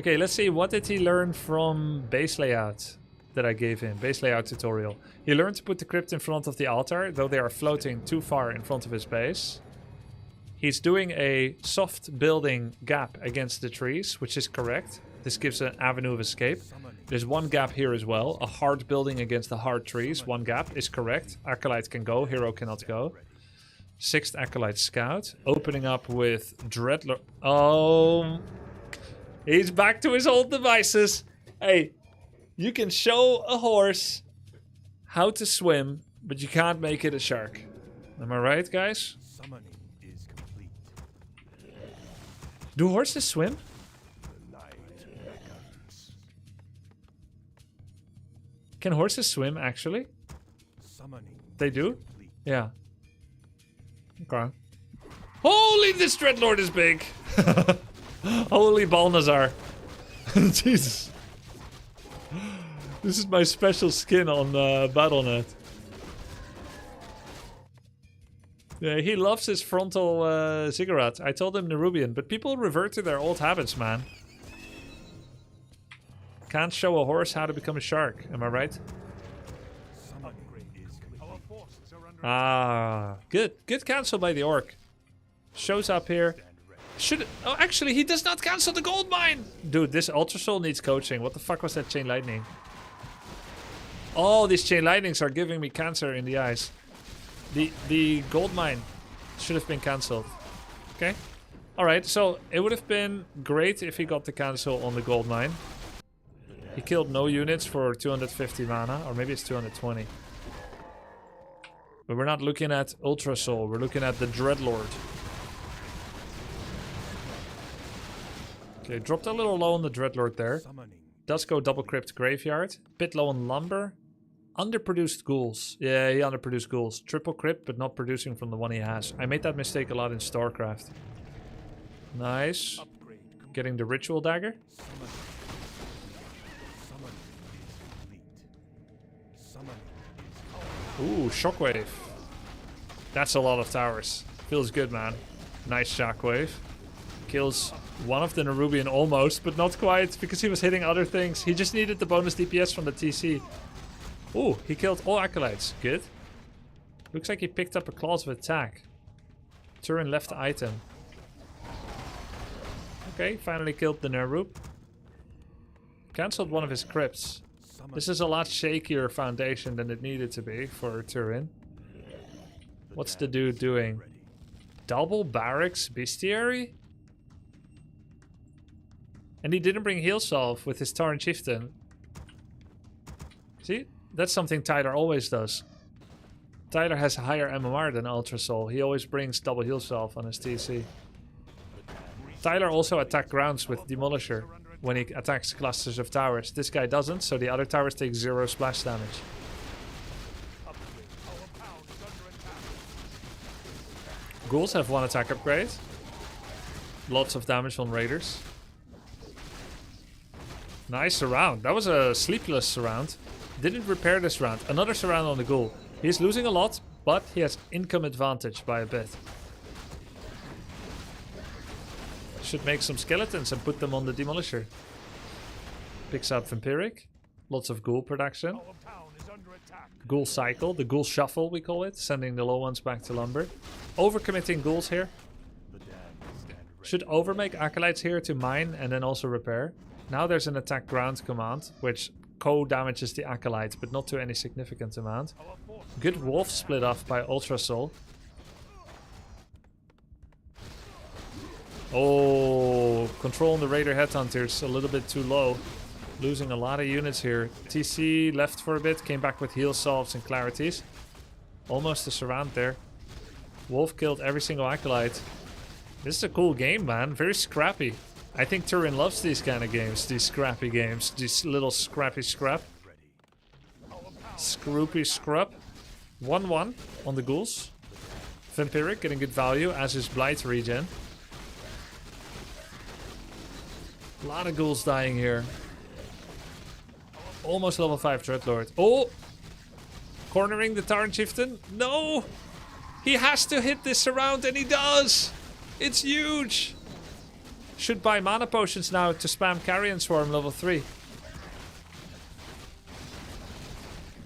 Okay, let's see. What did he learn from base layout that I gave him? Base layout tutorial. He learned to put the crypt in front of the altar, though they are floating too far in front of his base. He's doing a soft building gap against the trees, which is correct. This gives an avenue of escape. There's one gap here as well. A hard building against the hard trees. One gap is correct. Acolyte can go. Hero cannot go. 6th Acolyte Scout. Opening up with Dreadlord. Oh. He's back to his old devices. Hey, you can show a horse how to swim, but you can't make it a shark. Am I right, guys? Do horses swim? Can horses swim, actually? They do? Yeah. Okay. Holy, this Dreadlord is big! Holy Balnazar. Jesus. This is my special skin on Battle.net. Yeah, he loves his frontal ziggurat. I told him Nerubian, but people revert to their old habits, man. Can't show a horse how to become a shark, am I right? forces are under Ah, good. Good cancel by the orc. Shows up here. Should... Oh, actually, he does not cancel the gold mine! Dude, this Ultra Soul needs coaching. What the fuck was that Chain Lightning? Oh, these Chain Lightnings are giving me cancer in the eyes. The gold mine should have been cancelled. Okay. Alright, so it would have been great if he got the cancel on the gold mine. He killed no units for 250 mana, or maybe it's 220. But we're not looking at Ultra Soul, we're looking at the Dreadlord. Okay, dropped a little low on the Dreadlord there. summoning. Does go double crypt graveyard. Bit low on lumber. Underproduced ghouls. Yeah, he underproduced ghouls. Triple crypt, but not producing from the one he has. I made that mistake a lot in StarCraft. Nice. Upgrade complete. Getting the ritual dagger. Summon is complete. Summon is Ooh, shockwave. That's a lot of towers. Feels good, man. Nice shockwave. Kills one of the Nerubian almost, but not quite, because he was hitting other things. He just needed the bonus DPS from the TC. Ooh, he killed all acolytes. Good. Looks like he picked up a clause of attack. Turin left item. Okay, finally killed the Nerub. Cancelled one of his crypts. This is a lot shakier foundation than it needed to be for Turin. What's the dude doing? Double barracks bestiary? And he didn't bring heal salve with his Tauren Chieftain. See? That's something Tyler always does. Tyler has a higher MMR than Ultra Soul. He always brings double heal salve on his TC. Tyler also attacks grounds with Demolisher when he attacks clusters of towers. This guy doesn't, so the other towers take 0 splash damage. upgrade. Our pound is under attack. Ghouls have 1 attack upgrade. Lots of damage on raiders. Nice surround. That was a sleepless surround. Didn't repair this round. Another surround on the ghoul. He's losing a lot, but he has income advantage by a bit. Should make some skeletons and put them on the Demolisher. Picks up Vampiric. Lots of ghoul production. Our town is under attack. Ghoul cycle, the ghoul shuffle we call it. Sending the low ones back to lumber. Overcommitting ghouls here. Should overmake acolytes here to mine and then also repair. Now there's an attack ground command, which co-damages the acolyte, but not to any significant amount. Our forces Good wolf split off by Ultra Soul. Oh, control on the Raider Headhunters a little bit too low. Losing a lot of units here. TC left for a bit, came back with heal salves and clarities. Almost a surround there. Wolf killed every single acolyte. This is a cool game, man. Very scrappy. I think Turin loves these kind of games. These scrappy games. These little scrappy scrap. Scroopy scrub. 1-1 on the ghouls. Vampiric getting good value, as is Blight regen. A lot of ghouls dying here. Almost level 5 Dreadlord. Oh! Cornering the Tauren Chieftain. No! He has to hit this surround, and he does! It's huge! Should buy mana potions now to spam Carrion Swarm level 3.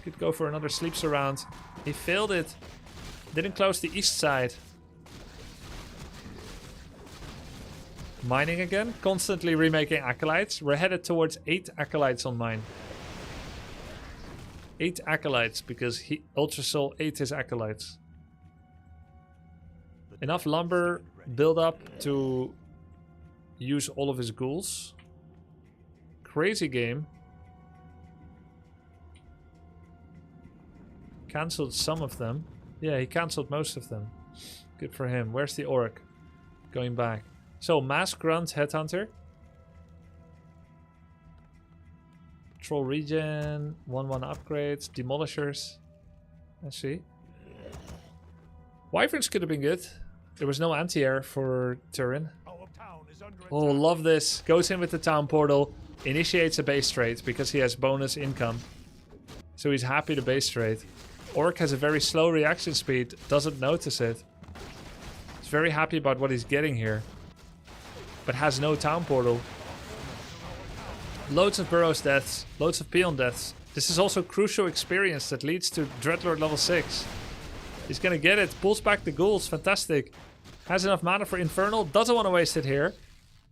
Could go for another sleep surround. He failed it. Didn't close the east side. Mining again. Constantly remaking acolytes. We're headed towards 8 acolytes on mine. 8 acolytes because Ultra Soul ate his acolytes. Enough lumber build up to use all of his ghouls. Crazy game. Cancelled some of them. Yeah, he cancelled most of them. Good for him. Where's the orc? Going back. So, Mass Grunt Headhunter. Troll regen. 1-1 upgrades. Demolishers. Let's see. Wyverns could have been good. There was no anti-air for Turin. Our town is under attack. Oh, love this. Goes in with the town portal. Initiates a base trade because he has bonus income. So he's happy to base trade. Orc has a very slow reaction speed. Doesn't notice it. He's very happy about what he's getting here. But has no town portal. Loads of Burrows deaths. Loads of Peon deaths. This is also crucial experience that leads to Dreadlord level 6. He's gonna get it. Pulls back the ghouls. Fantastic. Has enough mana for Infernal. Doesn't want to waste it here.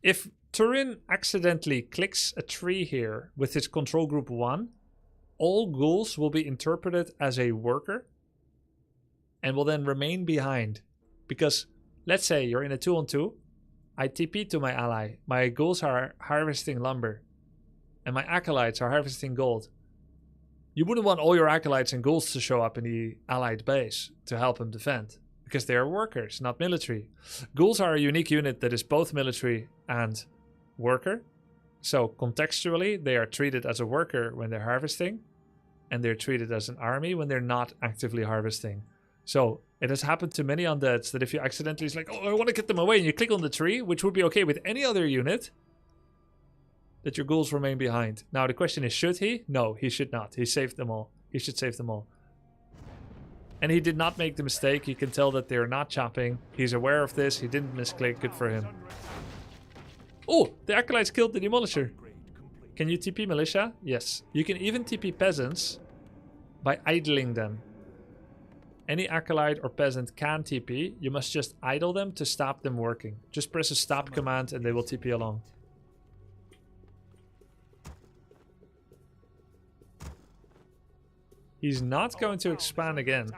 If Turin accidentally clicks a tree here with his control group 1, all ghouls will be interpreted as a worker and will then remain behind. Because let's say you're in a 2-on-2. I TP to my ally. My ghouls are harvesting lumber. And my acolytes are harvesting gold. You wouldn't want all your acolytes and ghouls to show up in the allied base to help him defend. Because they are workers, not military. Ghouls are a unique unit that is both military and worker. So contextually, they are treated as a worker when they're harvesting. And they're treated as an army when they're not actively harvesting. So it has happened to many undeads that if you accidentally is like, oh, I want to get them away, and you click on the tree, which would be okay with any other unit, that your ghouls remain behind. Now the question is, should he? No, he should not. He saved them all. He should save them all. And he did not make the mistake. You can tell that they're not chopping. He's aware of this. He didn't misclick. Good for him. Oh, the acolytes killed the demolisher. Can you TP militia? Yes. You can even TP peasants by idling them. Any acolyte or peasant can TP. You must just idle them to stop them working. Just press a stop command and they will TP along. He's not going to expand again.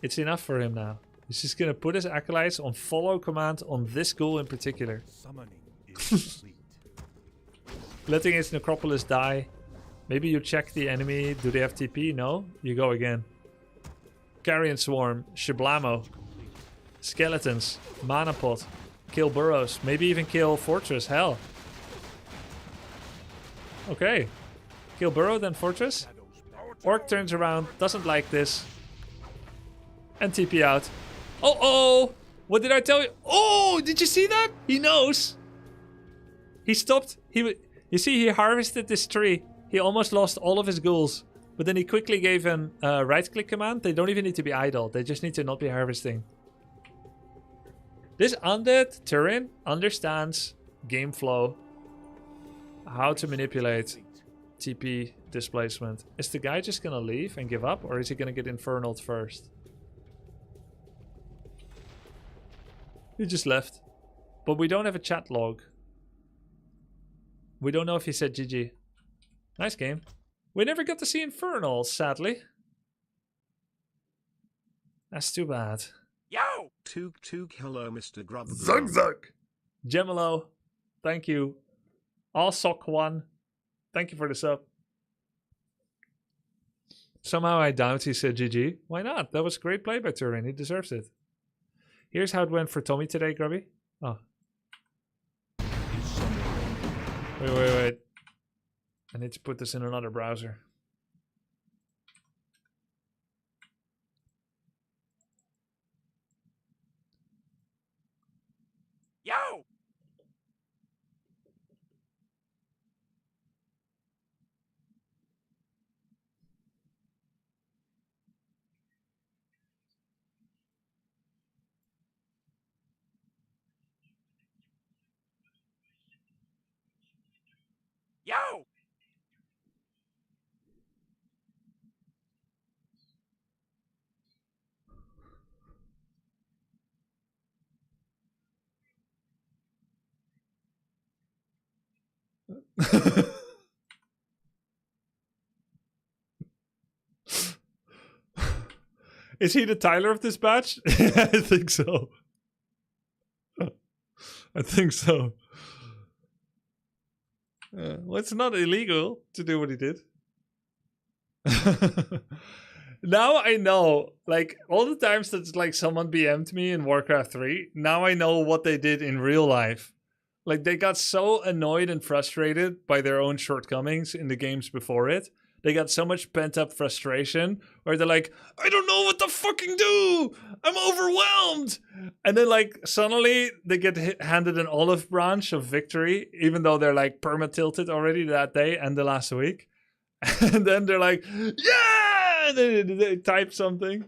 It's enough for him now. He's just going to put his acolytes on follow command on this ghoul in particular. Letting his necropolis die. Maybe you check the enemy. Do they have TP? No? You go again. Carrion Swarm. Shiblamo. Skeletons. Mana Pot. Kill burrows. Maybe even kill Fortress. Hell. Okay. Kill burrow, then Fortress. Orc turns around. Doesn't like this. And TP out. Oh! What did I tell you? Oh! Did you see that? He knows. He stopped. You see, he harvested this tree. He almost lost all of his ghouls. But then he quickly gave an right-click command. They don't even need to be idle. They just need to not be harvesting. This undead Turin understands game flow. How to manipulate TP displacement. Is the guy just gonna leave and give up? Or is he gonna get infernaled first? He just left. But we don't have a chat log. We don't know if he said GG. Nice game. We never got to see Infernal, sadly. That's too bad. Yo! Took, hello, Mr. Grubby. Zug! Gemelo, thank you. Allsock1, thank you for the sub. Somehow I doubt he said GG. Why not? That was great play by Turin. He deserves it. Here's how it went for Tommy today, Grubby. Oh. Wait. I need to put this in another browser. Yo! Yo! Is he the Tyler of this batch? I think so. I think so. Well, it's not illegal to do what he did. Now I know, like, all the times that like someone BM'd me in Warcraft 3, now I know what they did in real life. Like, they got so annoyed and frustrated by their own shortcomings in the games before it. They got so much pent-up frustration where they're like, I don't know what to fucking do! I'm overwhelmed! And then, like, suddenly they get handed an olive branch of victory, even though they're, like, perma-tilted already that day and the last week. And then they're like, yeah! And they type something.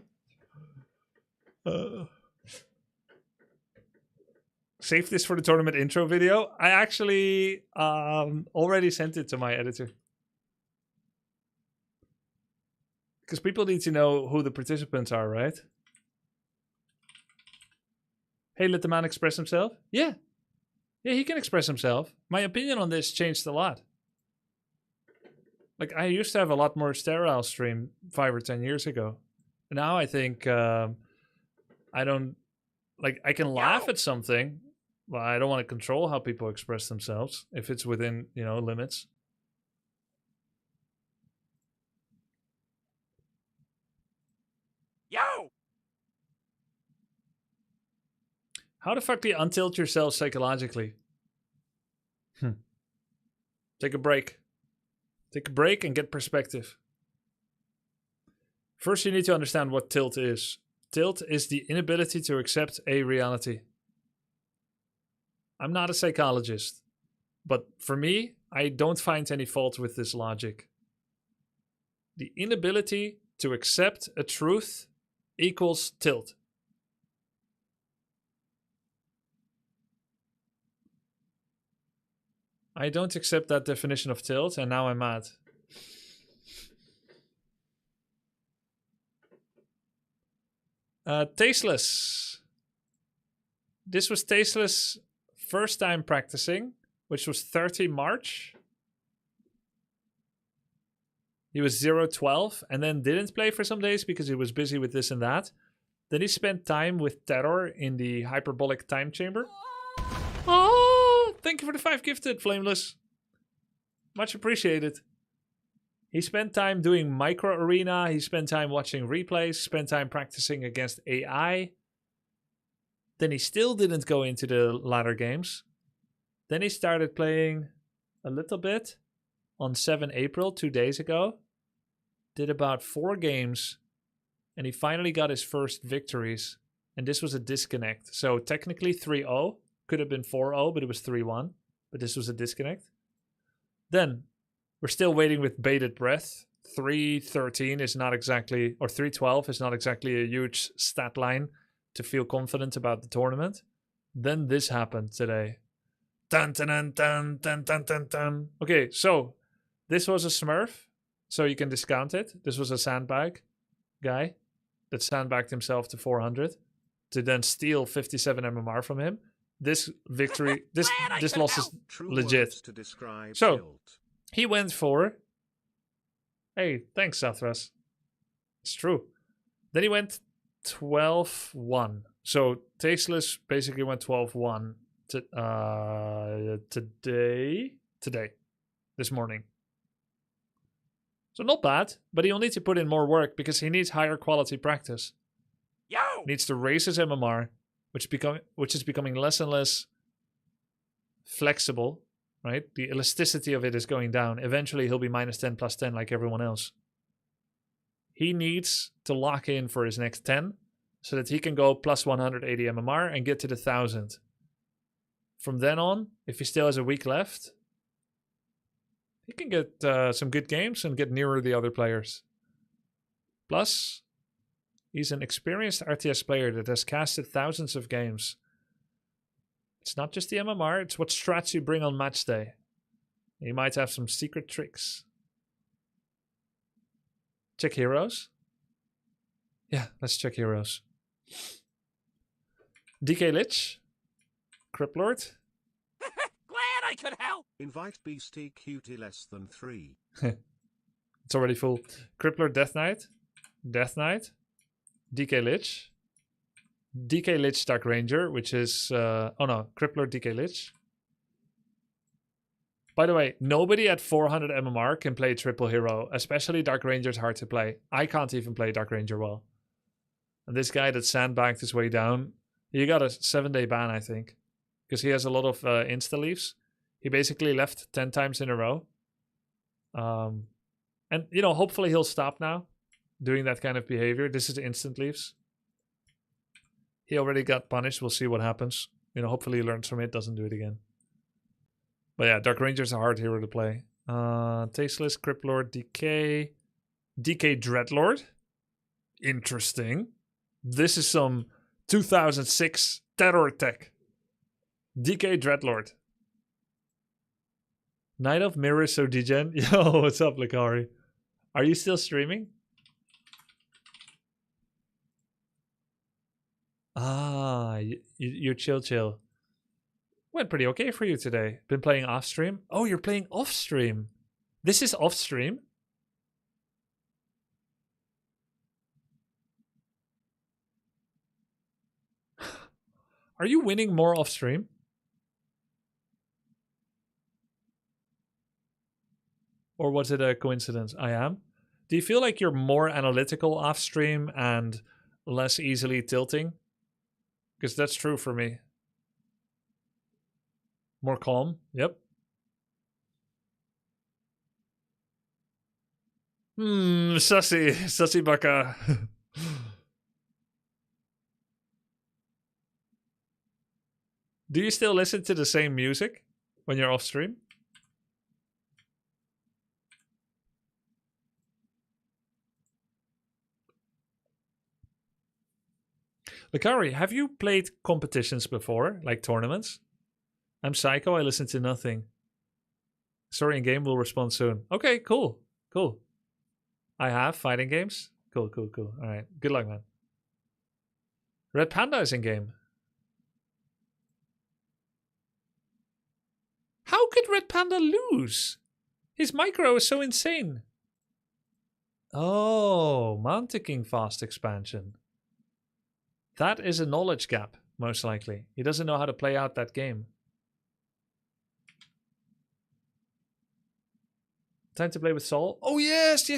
Save this for the tournament intro video. I actually already sent it to my editor. Because people need to know who the participants are, right? Hey, let the man express himself. Yeah. Yeah, he can express himself. My opinion on this changed a lot. Like, I used to have a lot more sterile stream 5 or 10 years ago. Now I think I don't... Like, I can laugh at something, but I don't want to control how people express themselves if it's within, you know, limits. Yo! How the fuck do you untilt yourself psychologically? Take a break. Take a break and get perspective. First, you need to understand what tilt is. Tilt is the inability to accept a reality. I'm not a psychologist, but for me, I don't find any fault with this logic. The inability to accept a truth equals tilt. I don't accept that definition of tilt, and now I'm mad. Tasteless. This was Tasteless' first time practicing, which was 30 March. He was 0-12 and then didn't play for some days because he was busy with this and that. Then he spent time with Terror in the hyperbolic time chamber. Oh, thank you for the 5 gifted, Flameless. Much appreciated. He spent time doing micro arena. He spent time watching replays, spent time practicing against AI. Then he still didn't go into the ladder games. Then he started playing a little bit on 7 April, 2 days ago. Did about 4 games. And he finally got his first victories. And this was a disconnect. So technically 3-0. Could have been 4-0, but it was 3-1. But this was a disconnect. Then we're still waiting with bated breath. 3-13 is not exactly, or 3-12 is not exactly a huge stat line to feel confident about the tournament. Then this happened today. Dun, dun, dun, dun, dun, dun, dun, dun. Okay, so this was a Smurf, so you can discount it. This was a sandbag guy that sandbagged himself to 400 to then steal 57 MMR from him. This victory, this loss is legit. So he went for... Hey, thanks, Sathras. It's true. Then he went 12-1. So Tasteless basically went 12-1 today, this morning. So not bad, but he'll need to put in more work because he needs higher quality practice. Yo! Needs to raise his MMR, which is becoming less and less flexible, right? The elasticity of it is going down. Eventually he'll be -10 +10 like everyone else. He needs to lock in for his next 10 so that he can go plus 180 MMR and get to the 1000. From then on, if he still has a week left, he can get some good games and get nearer the other players. Plus, he's an experienced RTS player that has casted thousands of games. It's not just the MMR, it's what strats you bring on match day. You might have some secret tricks. Check heroes? Yeah, let's check heroes. DK Lich. Criplord. Glad I could help! Invite Beastie Cutie less than 3. It's already full. Crippler Death Knight. Death Knight. DK Lich. DK Lich Dark Ranger, which is... oh no, Crippler DK Lich. By the way, nobody at 400 MMR can play triple hero. Especially Dark Ranger is hard to play. I can't even play Dark Ranger well. And this guy that sandbagged his way down, he got a 7-day ban, I think. Because he has a lot of insta-leaves. He basically left 10 times in a row. And, you know, hopefully he'll stop now doing that kind of behavior. This is instant leaves. He already got punished. We'll see what happens. You know, hopefully he learns from it, doesn't do it again. But yeah, Dark Ranger's a hard hero to play. Tasteless, Criplord, DK. DK Dreadlord. Interesting. This is some 2006 terror tech. DK Dreadlord. Night of Mirror so degen. Yo, what's up, Lakari? Are you still streaming? You chill. Went pretty okay for you today. Been playing off stream? Oh, you're playing off stream. This is off stream? Are you winning more off stream? Or was it a coincidence? I am. Do you feel like you're more analytical off stream and less easily tilting? Because that's true for me. More calm? Yep. Sussy baka. Do you still listen to the same music when you're off stream? Lakari, have you played competitions before, like tournaments? I'm Psycho, I listen to nothing. Story in game will respond soon. Okay, cool. I have fighting games. Cool. Alright, good luck, man. Red Panda is in game. How could Red Panda lose? His micro is so insane. Oh, Manticking fast expansion. That is a knowledge gap, most likely. He doesn't know how to play out that game. Time to play with Sol. Oh, yes.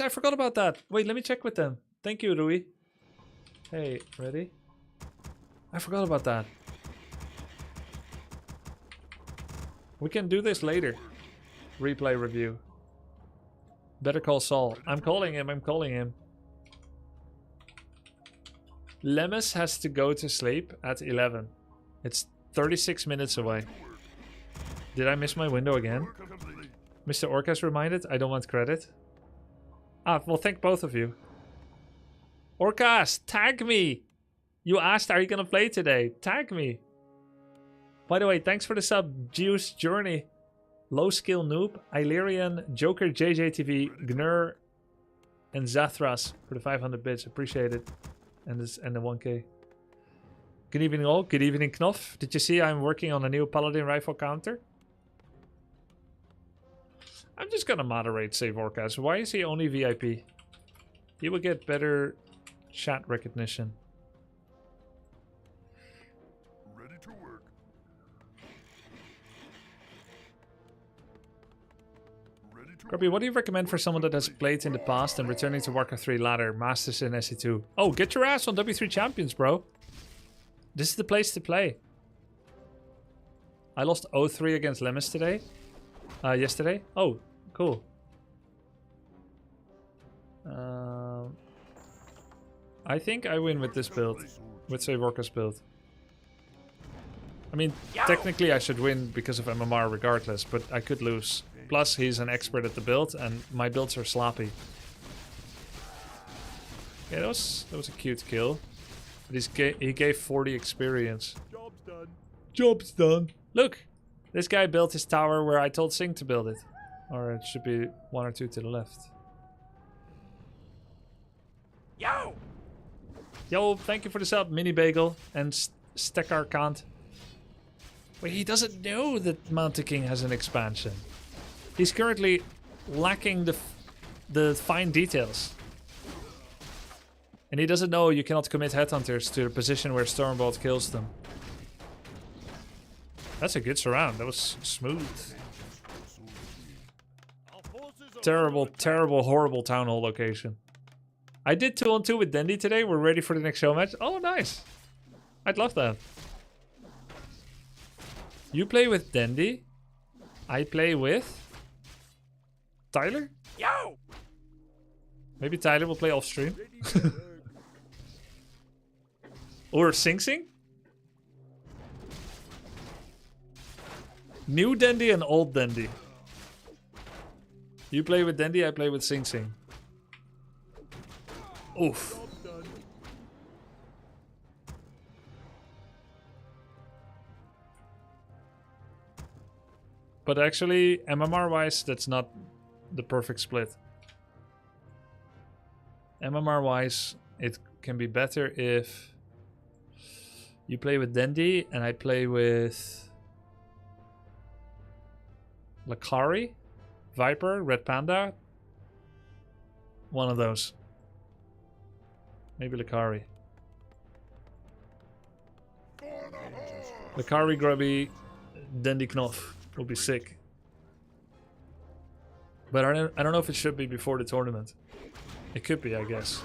I forgot about that. Wait, let me check with them. Thank you, Rui. Hey, ready? I forgot about that. We can do this later. Replay review. Better call Sol. I'm calling him. Lemes has to go to sleep at 11. It's 36 minutes away. Did I miss my window again? Mr. Orcas reminded? I don't want credit. Ah, well, thank both of you. Orcas, tag me! You asked, are you gonna play today? Tag me! By the way, thanks for the sub, Juice Journey, Low Skill Noob, Illyrian, Joker, JJTV, Gnur, and Zathras for the 500 bits. Appreciate it. And the 1k. Good evening all. Good evening Knoff. Did you see I'm working on a new Paladin rifle counter? I'm just gonna moderate Save Orcas. Why is he only VIP? He will get better chat recognition. Ready to work. Grubby, what do you recommend for someone that has played in the past and returning to Warcraft 3 ladder, Masters in SE2? Oh, get your ass on W3 Champions, bro. This is the place to play. I lost 0-3 against Lemes today. Yesterday. Oh, cool. I think I win with this build. With Save Orcas build. I mean, technically I should win because of MMR regardless, but I could lose. Plus, he's an expert at the build, and my builds are sloppy. Yeah, that was a cute kill. But he gave 40 experience. Job's done. Job's done. Look, this guy built his tower where I told Sing to build it. Or it should be 1 or 2 to the left. Yo, thank you for the sub, Mini Bagel and Stekar Kant. Wait, he doesn't know that Manticking has an expansion. He's currently lacking the fine details. And he doesn't know you cannot commit headhunters to the position where Stormbolt kills them. That's a good surround. That was smooth. Terrible, horrible Town Hall location. I did 2-on-2 with Dendy today. We're ready for the next show match. Oh, nice. I'd love that. You play with Dendy. I play with Tyler? Yo! Maybe Tyler will play off stream. Or SingSing? New Dendy and old Dendy. You play with Dendy, I play with SingSing. Oof. But actually, MMR wise, that's not the perfect split. MMR wise, it can be better if You play with Dendi, and I play with Lakari, Viper, Red Panda. One of those. Maybe Lakari. Lakari, Grubby, Dendi, Knopf will be sick. But I don't know if it should be before the tournament. It could be, I guess.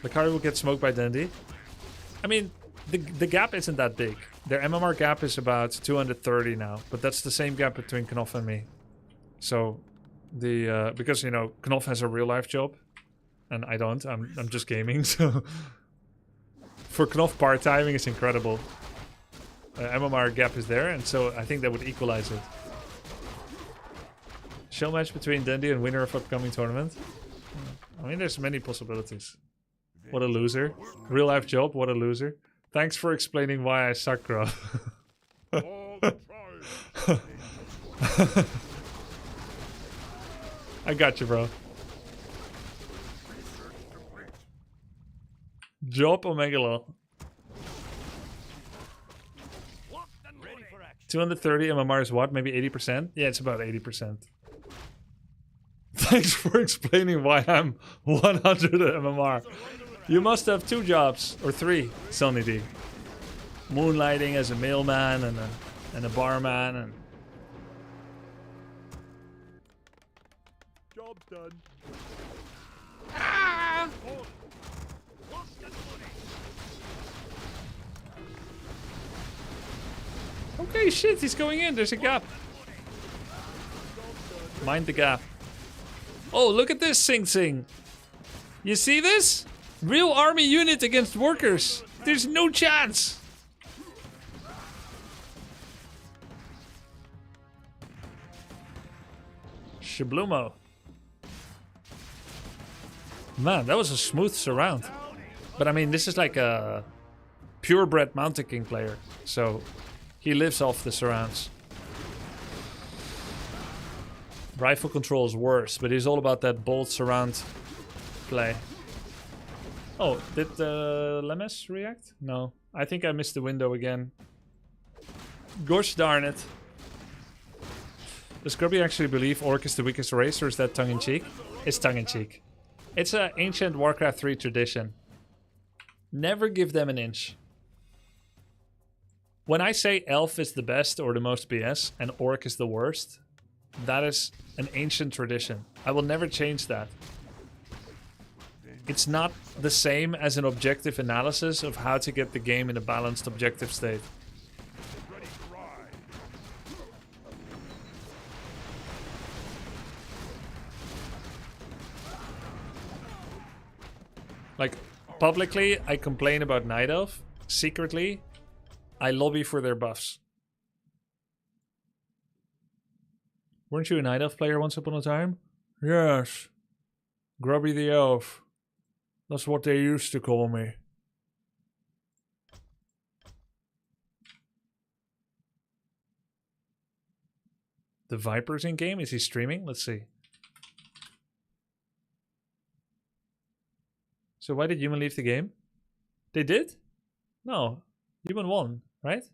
Lakari will get smoked by Dendi. I mean, the gap isn't that big. Their MMR gap is about 230 now, but that's the same gap between Knopf and me. So, because, you know, Knopf has a real life job, and I don't. I'm just gaming, so... For Knopf, part timing is incredible. MMR gap is there, and so I think that would equalize it. Show match between Dendi and winner of upcoming tournament. I mean, there's many possibilities. What a loser. Real life job, what a loser. Thanks for explaining why I suck, bro. I got you, bro. Job Omegalo. 230 MMR is what? Maybe 80%? Yeah, it's about 80%. Thanks for explaining why I'm 100 MMR. You must have 2 jobs, or 3, Sonny D. Moonlighting as a mailman and a barman and... Job done. Ah! Okay, shit, he's going in. There's a gap. Mind the gap. Oh, look at this, SingSing. You see this? Real army unit against workers. There's no chance. Shablumo. Man, that was a smooth surround. But I mean, this is like a purebred Mountain King player. So he lives off the surrounds. Rifle control is worse, but he's all about that bold surround play. Oh, did Lemes react? No. I think I missed the window again. Gosh darn it. Does Grubby actually believe Orc is the weakest race, or is that tongue-in-cheek? It's tongue-in-cheek. It's an ancient Warcraft 3 tradition. Never give them an inch. When I say Elf is the best or the most BS, and Orc is the worst, that is an ancient tradition. I will never change that. It's not the same as an objective analysis of how to get the game in a balanced objective state. Like, publicly, I complain about Night Elf. Secretly, I lobby for their buffs. Weren't you a Night Elf player once upon a time? Yes. Grubby the Elf. That's what they used to call me. The Viper's in game? Is he streaming? Let's see. So why did Human leave the game? They did? No. Human won, right?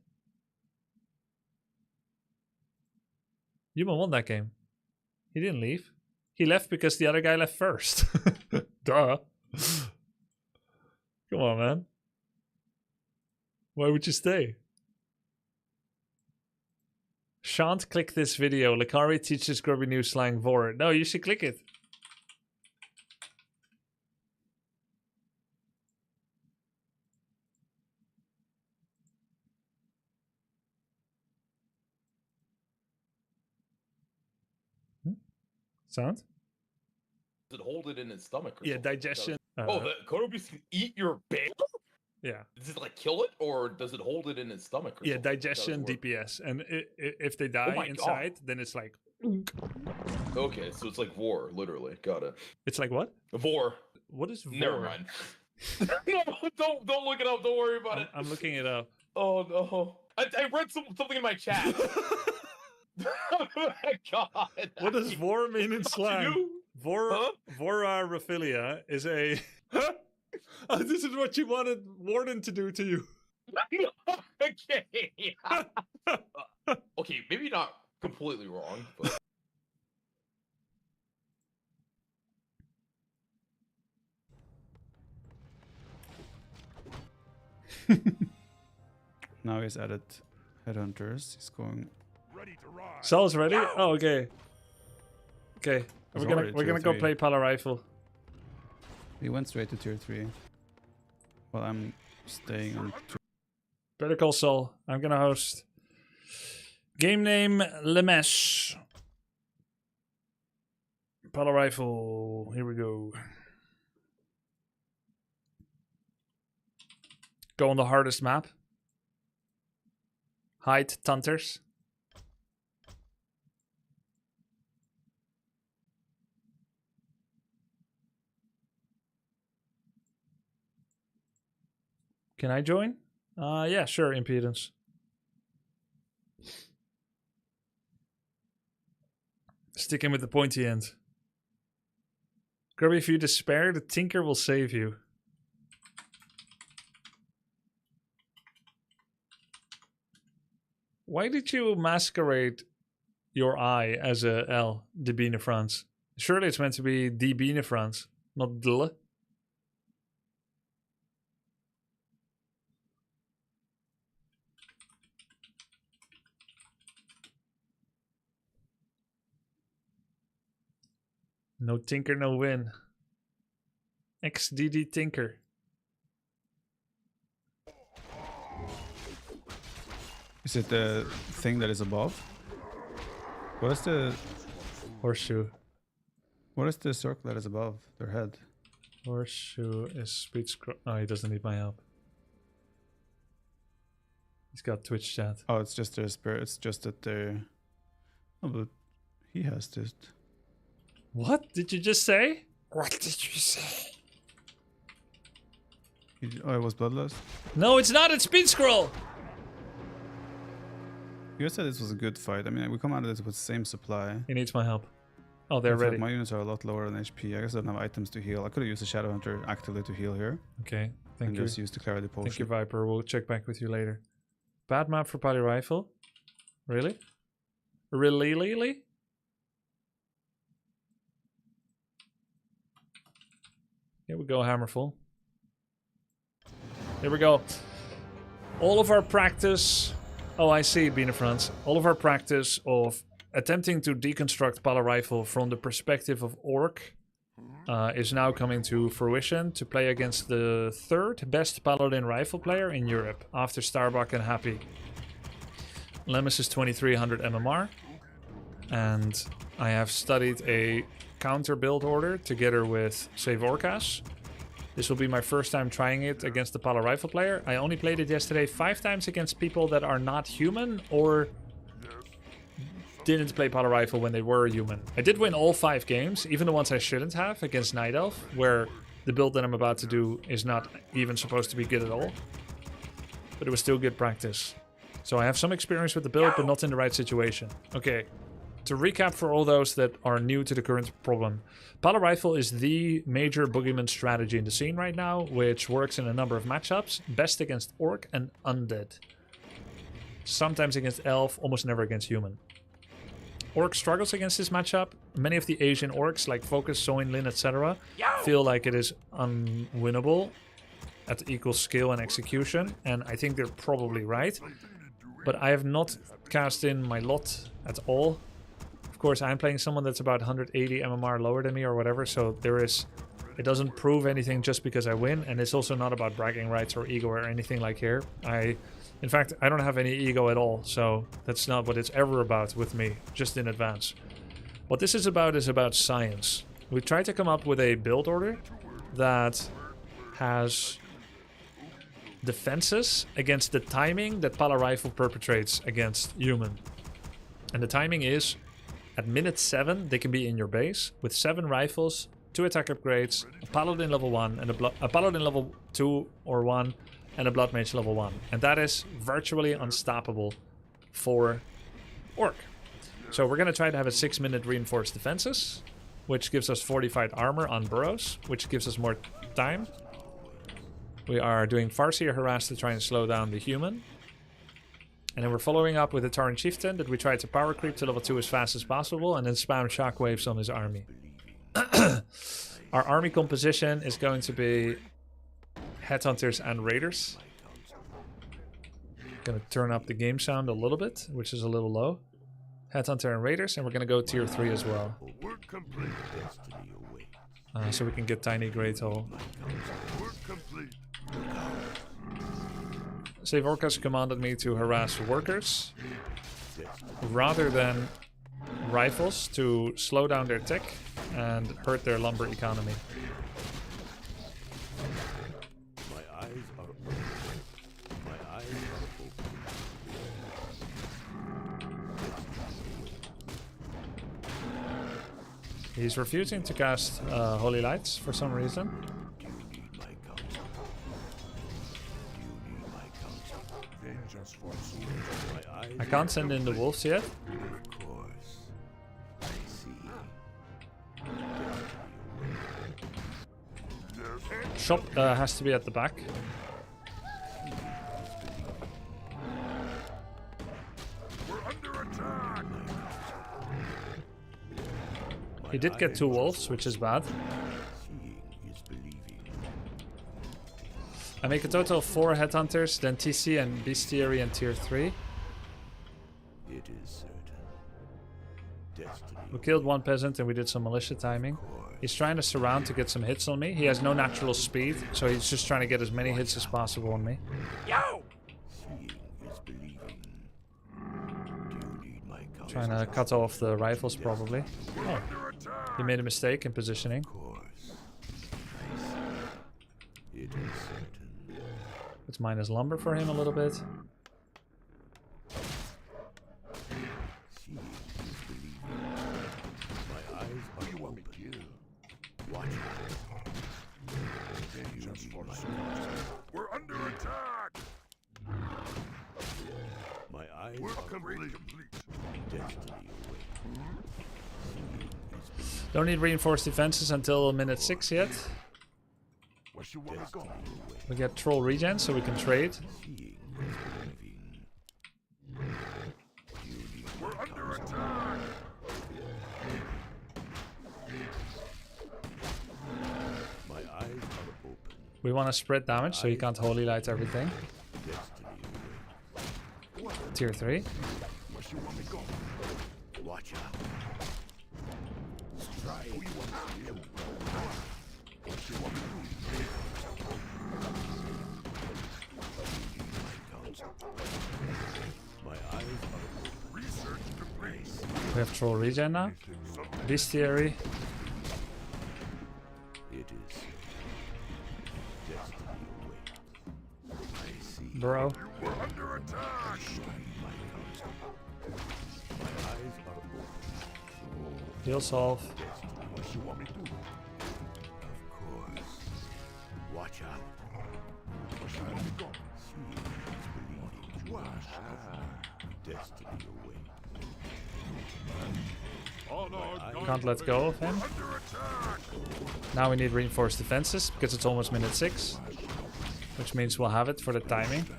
Human won that game. He didn't leave. He left because the other guy left first. Duh. Come on, man. Why would you stay? Shan't click this video. Lakari teaches Grubby new slang vor. No, you should click it. Sound? Does it hold it in its stomach? Or Yeah, something? digestion. Oh, the Konobi's can eat your bear? Yeah. Does it like kill it, or does it hold it in its stomach? Or Yeah, something? digestion, How does it DPS. And if they die my inside, then it's like... work? Okay, so it's like vor, literally. Got it. It's like what? Vor. What is vor? Never mind. No, don't look it up. Don't worry about it. I'm looking it up. Oh no! I read something in my chat. Oh my god! What does vor mean in slang? You? Vor, Huh? Vorophilia is a This is what you wanted Warden to do to you. Okay. Okay, maybe not completely wrong, but Now he's added headhunters. He's going. Ready to ride. Sol's ready? Oh, okay. Okay. He's We're already gonna tier go 3. play Pala Rifle. He went straight to tier 3. Well, I'm staying on. Better call Sol. I'm gonna host. Game name Lemes. Pala Rifle. Here we go. Go on the hardest map. Hide Tunters. Can I join? Yeah, sure, Impedance. Sticking with the pointy end. Grubby, if you despair, the Tinker will save you. Why did you masquerade your eye as a L, de Bine France? Surely it's meant to be de Bine France, not dle. No Tinker, no win. XDD Tinker. Is it the thing that is above? What is the Horseshoe. what is the circle that is above their head? Horseshoe is speed scroll. Oh, he doesn't need my help. He's got Twitch chat. Oh, it's just their spirit. It's just that they're. Oh, but he has this. What did you just say? What did you say? Oh, it was bloodlust. No, it's not. It's speed scroll. You said this was a good fight. I mean, we come out of this with the same supply. He needs my help. Oh, they're In fact, ready. my units are a lot lower than HP. I guess I don't have items to heal. I could have used the Shadow Hunter actively to heal here. Okay, thank and you. just use the Clarity Potion. Thank you, Viper. We'll check back with you later. Bad map for Poly Rifle. Really? Really? Here we go, Hammerful. Here we go. All of our practice... Oh, I see, Bina France. All of our practice of attempting to deconstruct Pala Rifle from the perspective of Orc is now coming to fruition to play against the third best Paladin Rifle player in Europe, after Starbuck and Happy. Lemes is 2300 MMR, and I have studied a counter build order together with Save Orcas. This will be my first time trying it against the Pala Rifle player. I only played it yesterday 5 times against people that are not human or didn't play Pala Rifle when they were human. I did win all 5 games, even the ones I shouldn't have against Night Elf, where the build that I'm about to do is not even supposed to be good at all. But it was still good practice. So I have some experience with the build, but not in the right situation. Okay, to recap for all those that are new to the current problem. Pala Rifle is the major boogeyman strategy in the scene right now, which works in a number of matchups. Best against Orc and Undead. Sometimes against Elf, almost never against Human. Orc struggles against this matchup. Many of the Asian Orcs, like Focus, Soin, Lin, etc., feel like it is unwinnable at equal skill and execution, and I think they're probably right. But I have not cast in my lot at all. Of course, I'm playing someone that's about 180 MMR lower than me or whatever, so it doesn't prove anything just because I win, and it's also not about bragging rights or ego or anything like here. In fact, I don't have any ego at all, so that's not what it's ever about with me, just in advance. What this is about science. We tried to come up with a build order that has defenses against the timing that Pala Rifle perpetrates against human. And the timing is, at minute 7, they can be in your base with 7 rifles, 2 attack upgrades, a Paladin level 1, and a Paladin level 2 or 1, and a Blood Mage level 1. And that is virtually unstoppable for Orc. So we're going to try to have a 6-minute reinforced defenses, which gives us fortified armor on burrows, which gives us more time. We are doing Farseer Harass to try and slow down the human. And then we're following up with the Tauren Chieftain that we try to power creep to level 2 as fast as possible and then spam shockwaves on his army. Our army composition is going to be Headhunters and Raiders. Gonna turn up the game sound a little bit, which is a little low. Headhunter and Raiders, and we're gonna go tier 3 as well. Work complete. So we can get Tiny Great Hole. Work complete. Save Orcas commanded me to harass workers rather than rifles to slow down their tech and hurt their lumber economy. My eyes are open. My eyes are open. He's refusing to cast Holy Lights for some reason. Do you need my counsel? Do you need my counsel? Vengeance for souls. My eyes I can't send in the wolves yet. of course. I see. Shop has to be at the back. We're under attack. He did get 2 wolves, which is bad. Seeing is believing. I make a total of 4 Headhunters, then TC and Bestiary in tier 3. It is certain. Destiny. We killed 1 peasant and we did some militia timing. He's trying to surround to get some hits on me. He has no natural speed, so he's just trying to get as many hits as possible on me. Seeing is believing. Do you need my counsel? Trying to cut off the rifles probably. Oh, he made a mistake in positioning. Of course. I see. It is certain. Let's minus lumber for him a little bit. Seeing is believing. My eyes are open. Watch out. Vengeance for souls. We're under attack. My eyes are complete. Destiny awaits. Don't need reinforced defenses until minute 6 yet. Where you want to go? We get troll regen so we can trade. Seeing is believing. We're under attack. My eyes are open. We want to spread damage so he can't holy light everything. Destiny awaits. Tier 3. Where you want to go? Watch out. Strike. Who you want to kill? What you want to do? My eyes are open. Research complete. We have troll regen now. Bestiary. It is. Destiny awaits. I see. Bro. We're under attack. My counsel. My eyes are open. He'll solve. What you want me to do? Of course. Watch out. Where you want me to go? Seeing is believing. Destiny awaits. Oh no! Can't let go of him. Under attack. Now we need reinforced defenses because it's almost minute 6. Which means we'll have it for the timing. Do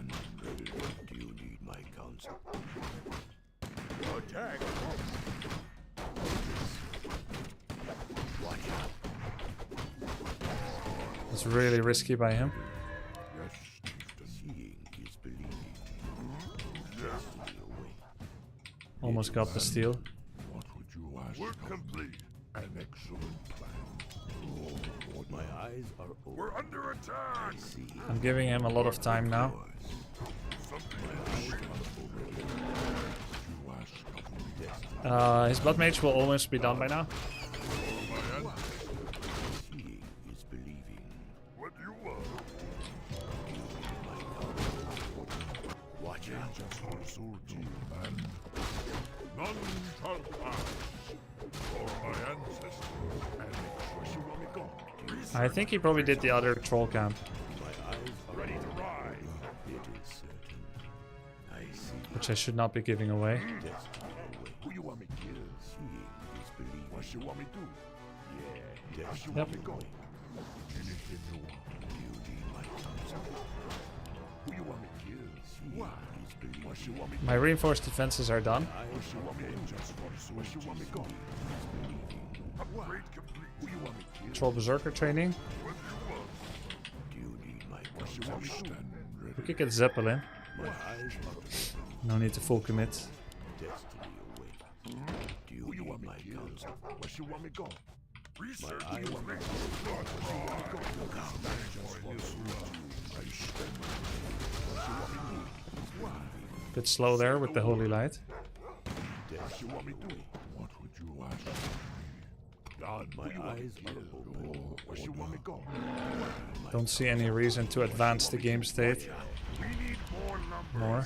you need my counsel? Attack. Watch out. It's really risky by him. Seeing is believing. Destiny awaits. Almost got the steal. What would you ask? We're complete. An excellent plan. My eyes are open. We're under attack. I see. I'm giving him a lot of time now. His blood mage will almost be done by now. Seeing is believing. What do you want? Watch out. None shall pass. For my ancestors. And where you want me to go? I think he probably did the other troll camp, My eyes are ready to ride. It is certain. I see. which I should not be giving away. Destiny awaits. Who you want me to kill? Seeing is believing. What you want me to do? Yeah. Destiny Yep. awaits. Anything you want. Do you need my counsel? My reinforced defenses are done. Troll Berserker training. We could get Zeppelin. No need to full commit. Bit slow there with the holy light. Don't see any reason to advance the game state more.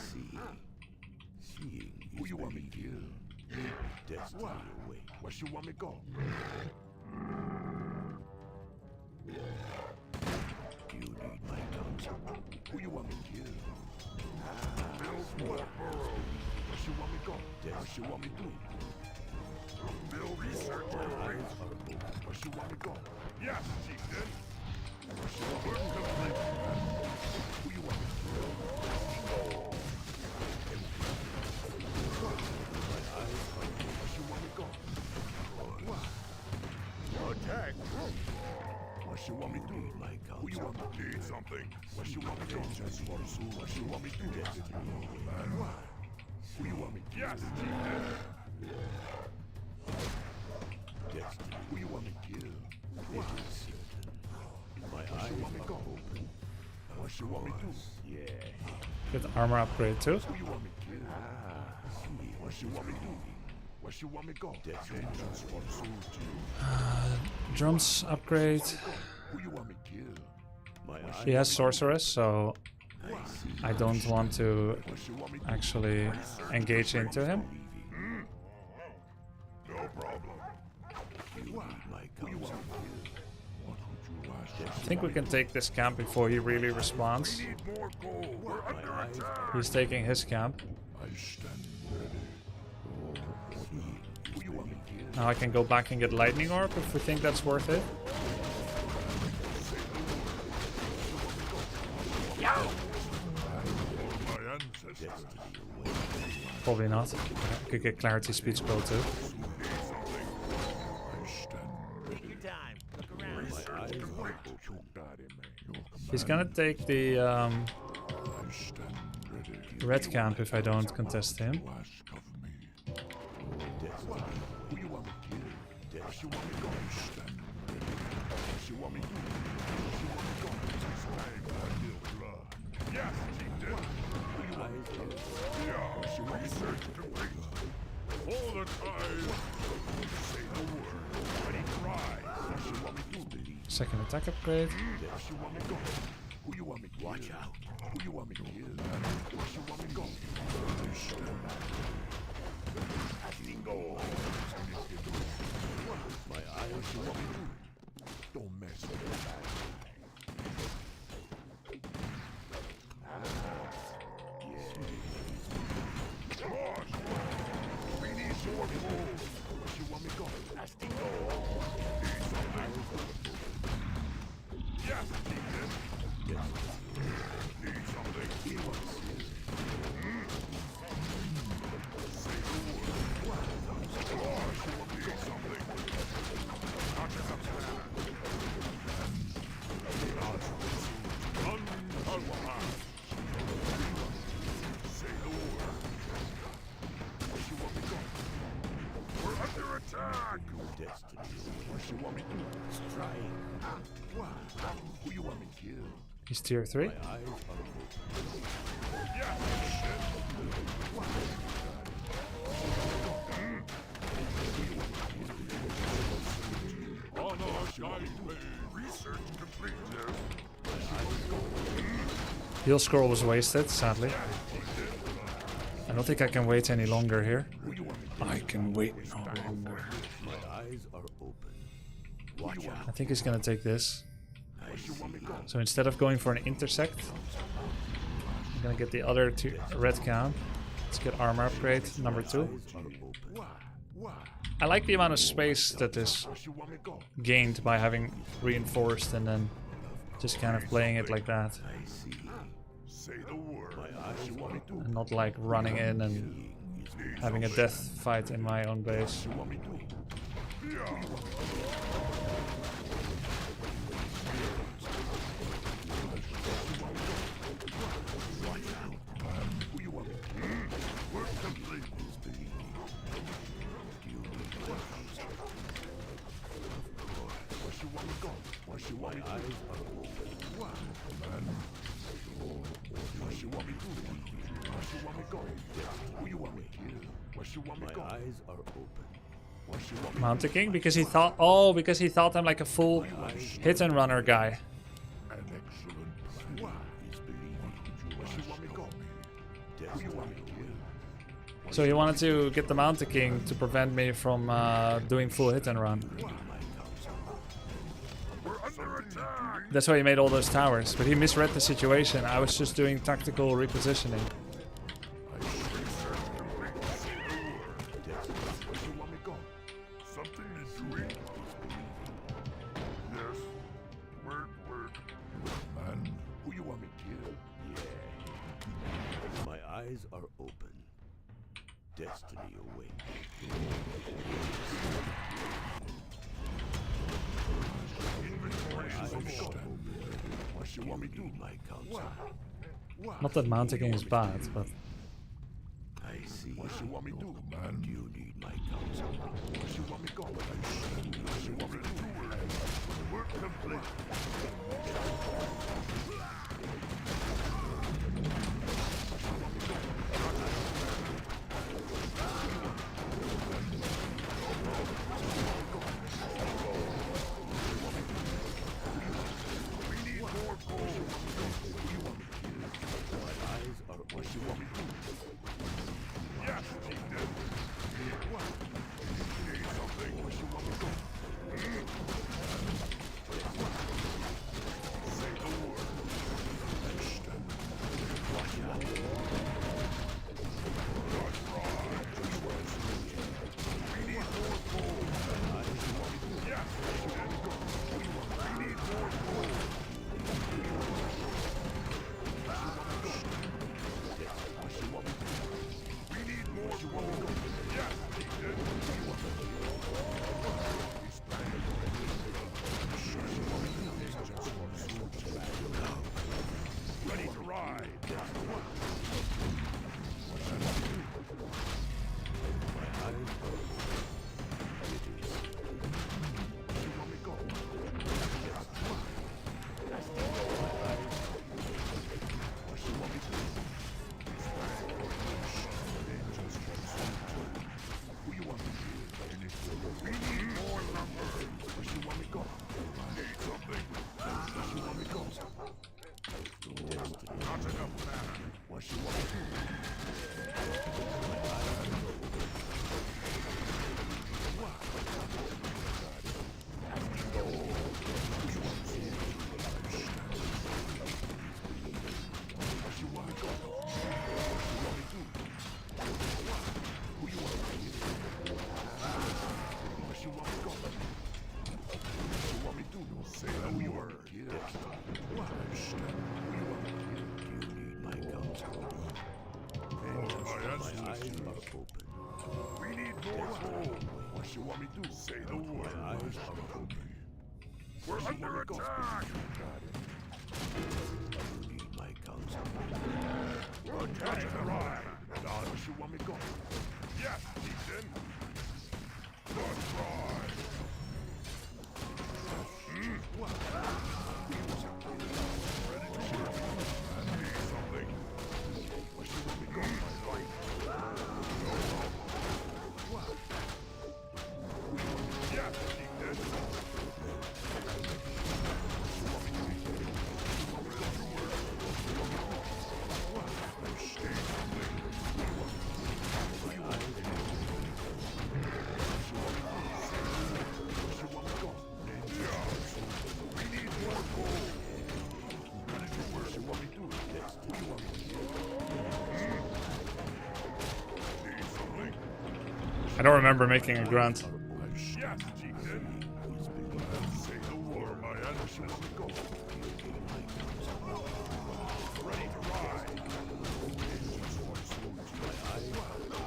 Get armor upgrade too. Drums upgrade. He has sorceress, so I don't want to actually engage into him. I think we can take this camp before he really responds. He's taking his camp. Now I can go back and get lightning orb if we think that's worth it. Probably not. I could get clarity speed scroll too. He's gonna take the red camp if I don't contest him. Second attack upgrade. Watch out. Who you want me to kill? My eyes don't mess with it. We need more gold. What you want me to go? Yes, yes. Need something. He wants say the word. Need something. Say the word. What you want me to go? We're under attack. Destiny. What you want me to do? Strike. What? Who you want me to kill? He's tier 3. Heal scroll was wasted, sadly. I don't think I can wait any longer here. I can wait no longer. I think he's gonna take this. So instead of going for an intersect, I'm gonna get the other two red camp. Let's get armor upgrade number 2. I like the amount of space that is gained by having reinforced and then just kind of playing it like that. Say the word. What you want me to? And not like running in and having a death fight in my own base. You want me to? Yeah. Who you want me to? Work complete. Where you want me to go? Where you want me to? What? Man. Where you want me to? Where you want me to go? Who you want me to? Where you want me to go? My eyes are open. Where you want me Mountain King? Because he thought... Oh, because he thought I'm like a full hit and runner guy. an excellent plan is believing. Where you want me to go? Who you want me to kill? So he wanted to get the Mountain King to prevent me from doing full hit and run. We're under attack. That's why he made all those towers. But he misread the situation. I was just doing tactical repositioning. Something is doing. Yes. Word. Man, who you want me to kill? My eyes are open. Destiny awaits. What you want me to do? My counsel. Not that Mountain King is bad, but... I see. What you want me to do? Man, Do you need my counsel? what you want me to go? What you want me to do? Work complete. We need more gold. My eyes are open. What you want me to do? Yes, Chieftain. What? Need something? What you want me to do? Say the word. Understand. Watch out. That's right. We need more gold. What you want me to do? Yes, Chieftain. We need more gold. What you want me to do? We need more gold. Yes, Chieftain. Ready to ride. We need more lumber. Where you want me go? Need something. Where you want me go? Not enough mana. What you want me to do? Where you want me go? What you want me to do? Who you want me to do? Where you want me go? What you want me to do? Say the word. What? Who you want me to do? Do you need my counsel? My My eyes are open. We need more gold. What you want me to do? Say the word. My eyes are open. We're under attack. Do you need my counsel? We're ready to ride. Where you want me to go? Yes, Chieftain. Let's ride. What? Ready to ride. I need something. Where you want me to go? My life. What? Yes, Chieftain. I don't remember making a grunt. Yes, Chieftain. Say the word. My answer. Go. Ready to ride.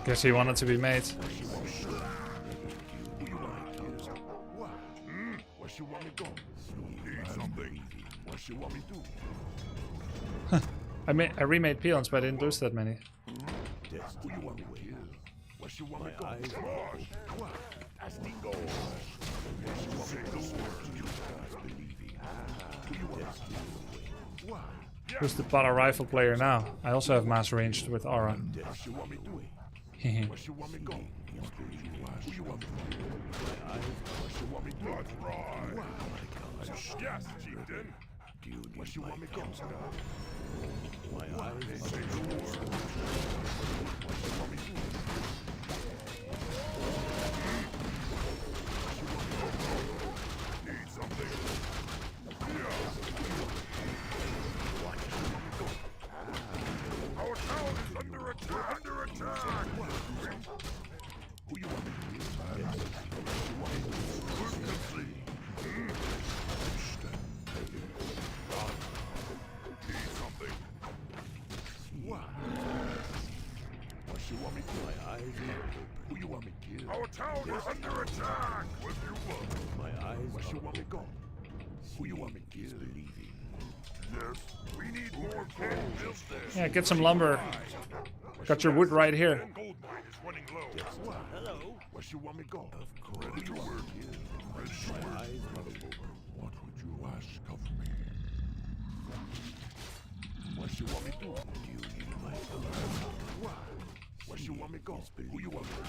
Guess he wanted to be made. What you want me to do? Need something. What you want me to do? I remade peons, but I didn't lose that many. Who you want me to kill? What you want me to do? What? Astingo. Say the word. You guys believing. Who you want me to do? What? Who's the butter rifle player now? I also have mass ranged with aura. What you want me to do? What you want me to go? Who you want me to do? What you want me to do? That's right. Yes, chieftain. What you want me to go? My eyes say the word. What you want me to do? Need something? Our town is under attack! Under attack! Who you want me to be? You want me to be? Need something? What? What you want me to do? My eyes are open. Who you want me to kill? Our town is under attack! What you want? My eyes. What you want me to go? Who you want me to kill? Believing. Yes, we need more gold. Yeah, get some lumber. Got your wood right here. Gold mine is running low. Hello. What you want me to go? Of course. Ready to work. Ready to work. What would you ask of me? What you want me to do? Do you need my help? What? What you want me to go? Who you want me to do?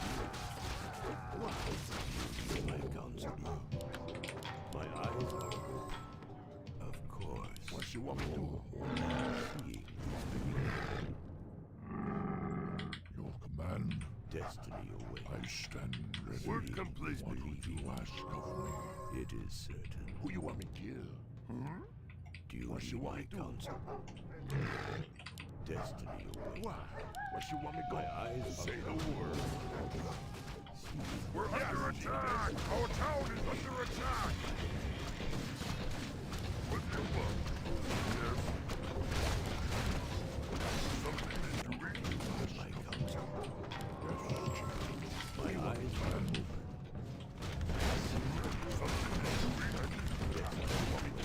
What? You need my counsel. My eyes are open. Of course. What you want me to do? Your command. Destiny away. I stand ready. Work complete. What would you ask of me? It is certain. Who you want me to kill? Do you need my counsel? Destiny away. What you want me to go? My eyes say the word. We're under attack! Our town is under attack! What do you want? Yes. Something is doing. My counsel. Yes. My eyes are open. Something is doing. Yes. You want me to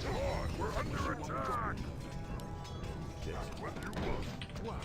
come on, we're under attack! Yes. What do you want? What?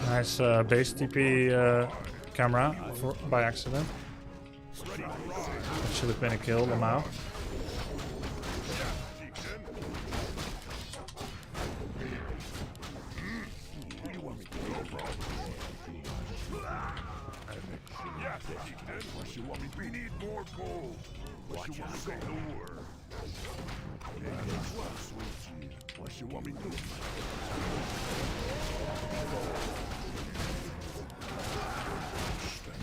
Nice base TP camera by accident. That should have been a kill, Lamau. We need more gold. What you want me to say the word? What you want me to do?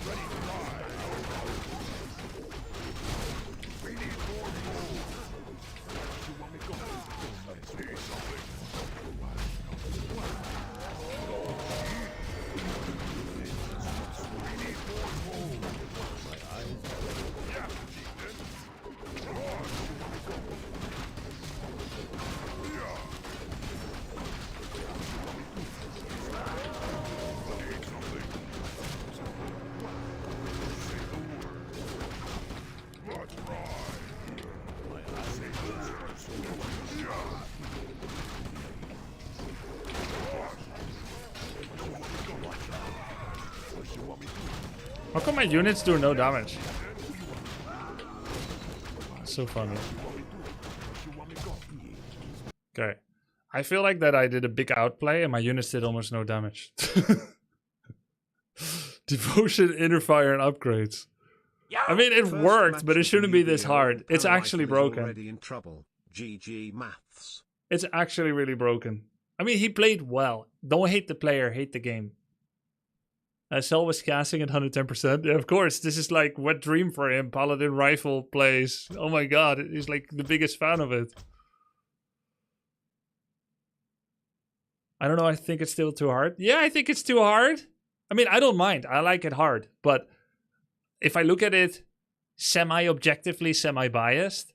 Ready to ride. We need more gold. What you want me to go? Need something. We need more gold. Yeah, chieftain. Come on. How come my units do no damage? So funny. Okay. I feel like that I did a big outplay and my units did almost no damage. Devotion, inner fire, and upgrades. I mean, it First worked, match but it with shouldn't be this UBL, hard. It's Power actually Rifle is broken. already in trouble. GG maths. It's actually really broken. I mean, he played well. Don't hate the player, hate the game. Cell was casting at 110%. Yeah, of course, this is like wet dream for him. Paladin rifle plays. Oh my god, he's like the biggest fan of it. I don't know, I think it's still too hard. Yeah, I think it's too hard. I mean, I don't mind. I like it hard. But if I look at it semi-objectively, semi-biased,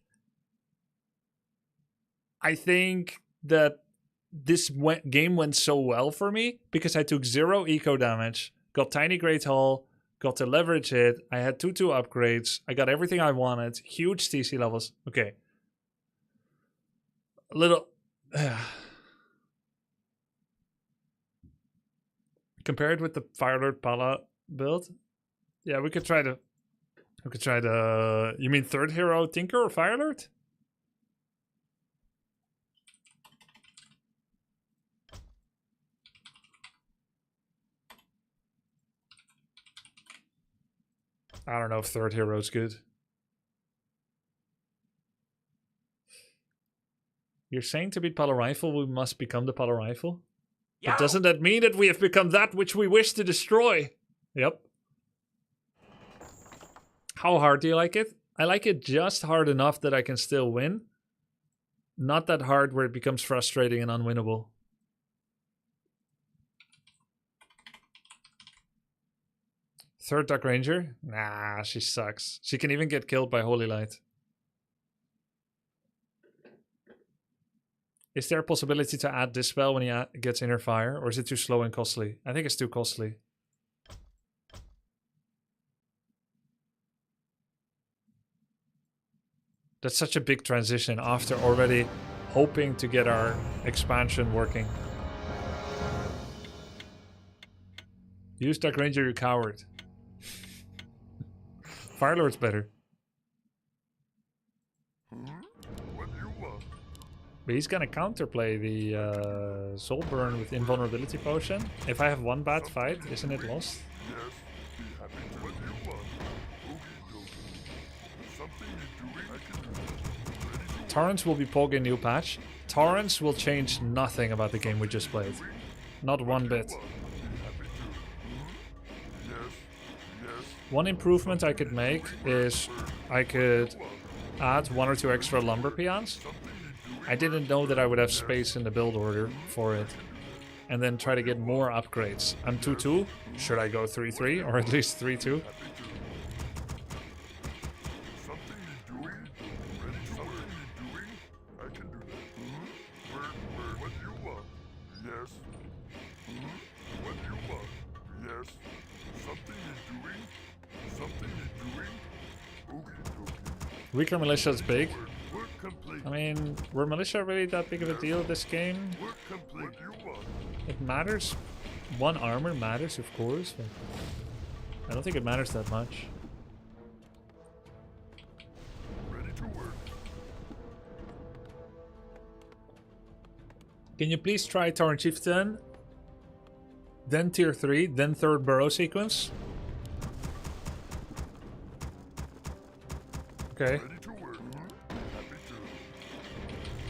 I think that this game went so well for me because I took 0 eco damage, got Tiny Great Hall, got to leverage it, I had 2/2 upgrades, I got everything I wanted, huge TC levels. Okay. A little... Compared with the Firelord Pala build, yeah, we could try to... You mean third hero Tinker or Firelord? I don't know if third hero is good. You're saying to beat Pala Rifle, we must become the Pala Rifle? But doesn't that mean that we have become that which we wish to destroy? Yep. How hard do you like it? I like it just hard enough that I can still win. Not that hard where it becomes frustrating and unwinnable. Third Dark Ranger? Nah, she sucks. She can even get killed by Holy Light. Is there a possibility to add this spell when he gets Inner Fire? Or is it too slow and costly? I think it's too costly. That's such a big transition after already hoping to get our expansion working. Use Dark Ranger, you coward. Firelord's better. But he's gonna counterplay the Soul Burn with Invulnerability Potion. If I have one bad fight, isn't it lost? Torrents will be POG in new patch. Torrents will change nothing about the game we just played. Not one bit. One improvement I could make is I could add 1 or 2 extra lumber peons. I didn't know that I would have space in the build order for it. And then try to get more upgrades. I'm 2-2. Should I go 3-3 or at least 3-2? Weaker militia is big. I mean, were militia really that big of a deal this game? It matters. 1 armor matters, of course, but I don't think it matters that much. Can you please try Torrent Chieftain, then tier 3, then 3rd burrow sequence? Okay.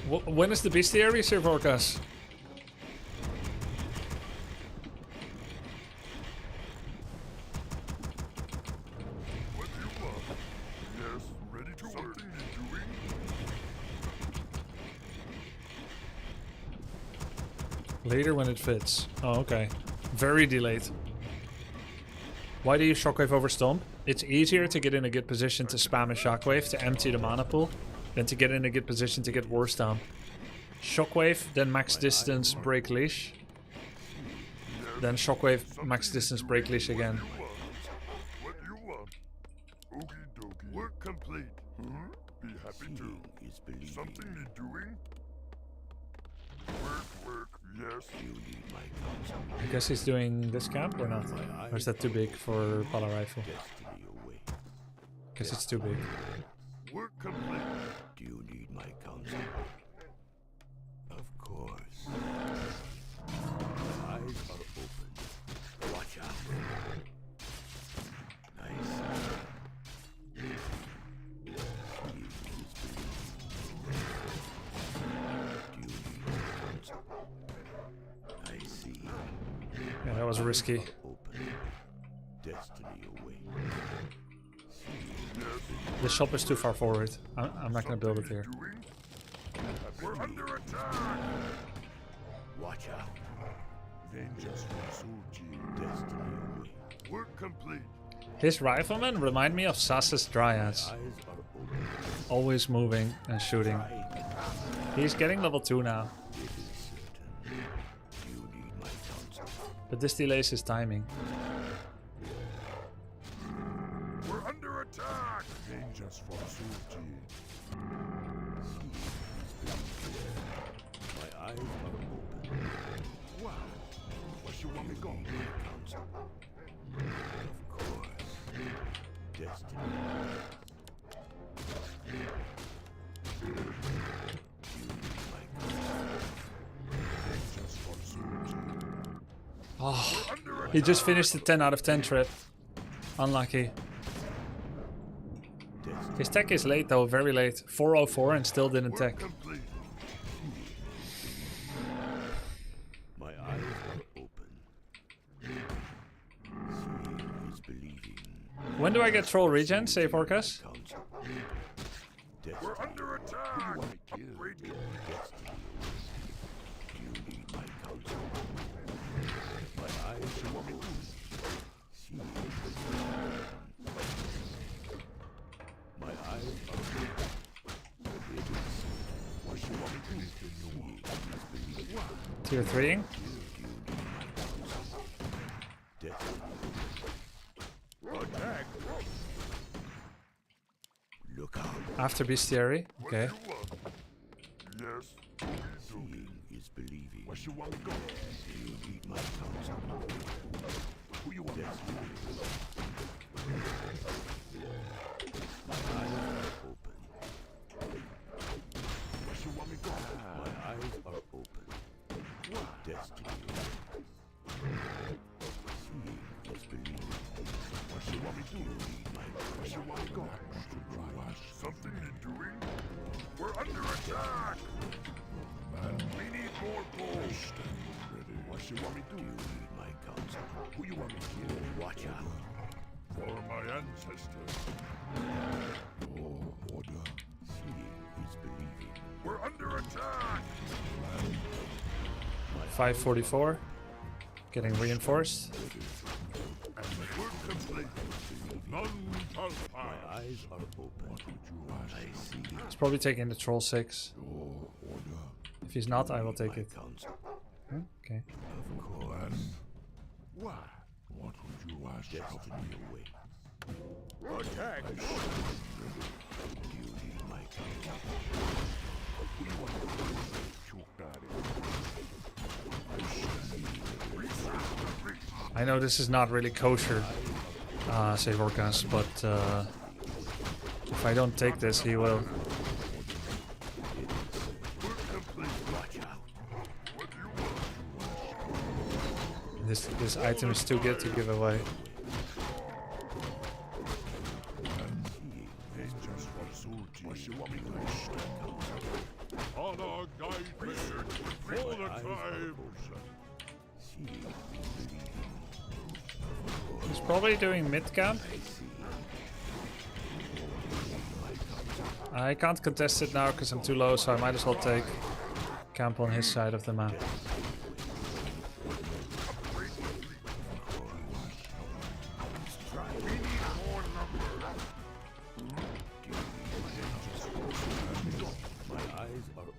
When is the bestiary, Sir Vorkas? Later when it fits. Oh, okay. Very delayed. Why do you Shockwave over Stomp? It's easier to get in a good position to spam a Shockwave to empty the mana pool than to get in a good position to get War Stomp. Shockwave, then max distance, break leash. Then Shockwave, max distance, break leash again. Work complete. Be happy to. Something you're doing? Work, I guess he's doing this camp or not? Or is that too big for Pala Rifle? Guess it's too big. Work complete. Do you need my counsel? Of course. My eyes are open. Watch out. Nice. I see. Yeah, that was risky. Open. Destiny away. The shop is too far forward. I'm not gonna build it here. We're under attack. Watch out. Vengeance from Sulji. Destiny away. Work complete. His riflemen remind me of Sas's Dryads. Eyes are open. Always moving and shooting. He's getting level 2 now. It is certain. You need my counsel. But this delays his timing. We're under attack. Vengeance from Sulji. My eyes are open. Wow. What you want me go? Counsel. Of course. Destiny. Vengeance from Sulji. Oh, Under attack. he just finished the 10 out of 10 trip. Unlucky. His tech is late though, very late. 404 and still didn't Work tech. complete. My eyes are open. Seeing is believing. When do I get troll regen? Say Orcas. Counsel. We're under attack. Upgrade You need my counsel. My eyes are open. Seeing is believing. My eyes are open. It is What you want me to do? Tier 3. destiny. Attack. Look out. After bestiary. Okay. Yes. Seeing is believing. What you want me go? You need my counsel. Who you want? Destiny. My eyes are open. What you want me go? My eyes are open. Destiny. Seeing is believing. What you want me to do? Need my What you want me go? Something you're doing? We're under attack. Man, we need more bulls. Ready. What you want me to do? need my counsel. Who you want me to kill? Watch out. For my ancestors. Your order. Seeing is believing. We're under attack. 544. Getting reinforced. And we're complete. None shall My pass. eyes are open. What would you ask? I see. He's probably taking the troll 6. Your order. If he's not, I will take My it. counsel. Huh? Okay. Of course. Plan. Why? What would you ask? Destiny away. Attack. You need my counsel. Who you want to kill? Choke daddy. I know this is not really kosher, say Vorkas, but if I don't take this, he will. Watch out. This item is too good to give away. Vengeance for Sulji. What you want me to do? Honor, guide me for the tribes. He's probably doing mid camp. I can't contest it now because I'm too low, so I might as well take camp on his side of the map.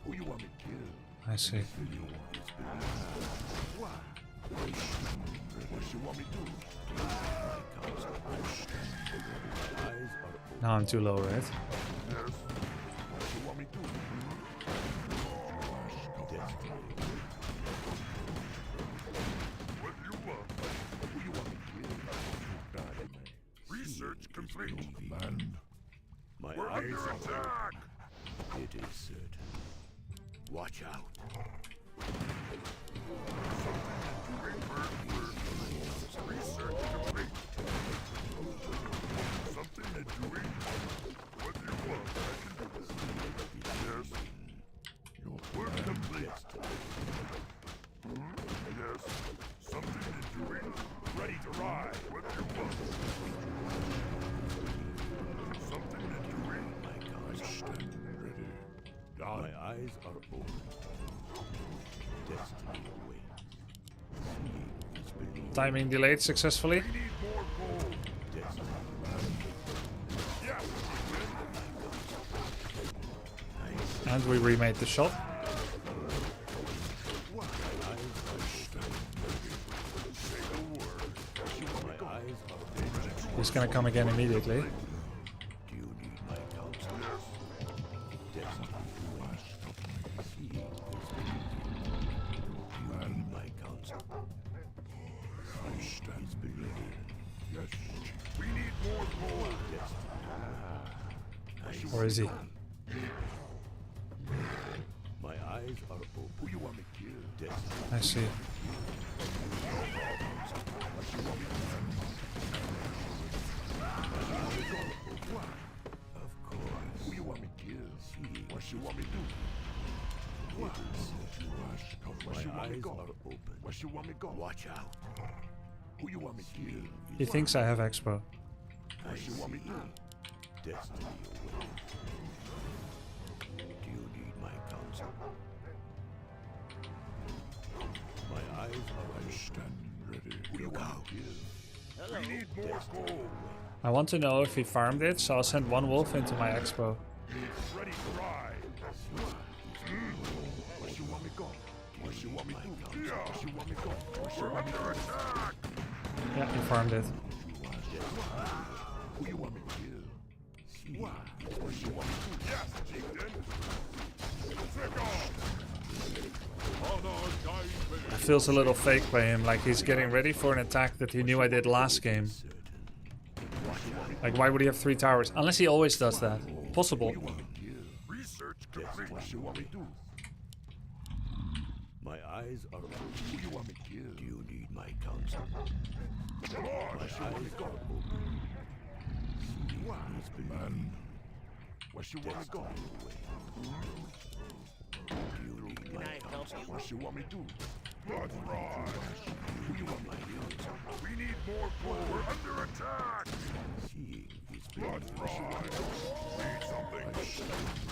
Who you want me to kill? I see. What you want me to do? Now I'm too low, right? Yes. What you want me to do? man. My eyes are open. It is certain. Watch out. Research complete. Something to doing? What do you want? I can do this. Yes. Your work complete. Yes. Something to doing? Ready to ride. What do you want? Something to doing? My God. I stand ready. God. My eyes are open. Destiny awaits. Seeing is believing. Timing delayed successfully. We need more gold. Destiny. Yeah. And we remade the shot. He's gonna come again immediately. Do you need my counsel? Destiny awaits. Seeing is believing. Do you need my counsel? I stand believing. Yes. We need more gold. Destiny. Or is he? My eyes are open. Who you want me to kill? Destiny. I see. Of course. Who you want me to kill? What you want me to do? What? Where you want me to go? Open. Where you want me to go? Watch out. Who you want me to kill? He thinks I have expo. What you want me to do? Destiny awaits. Do you need my counsel? My eyes are standing ready. Who you want me to kill? We need more gold. I want to know if he farmed it, so I'll send one wolf into my expo. Ready to ride. Where you want me go? Where you want me to? Yeah. Where you want me go? Where you want me to attack? Yeah, he farmed it. Who you want me to kill? What? Where you want me to? Yes, chieftain. Take off. It feels a little fake by him, like he's getting ready for an attack that he knew I did last game. Like, why would he have 3 towers? Unless he always does that. Possible. Research complete. What you want me to? My eyes are open. Who you want me to kill? Do you need my counsel? Come on, my eyes are open. What? Man. Where you want me to go? Do you need my counsel? What you want me to do? Let's ride. Who you want me to kill? We need more gold. We're under attack. Seeing is let's ride. Need something.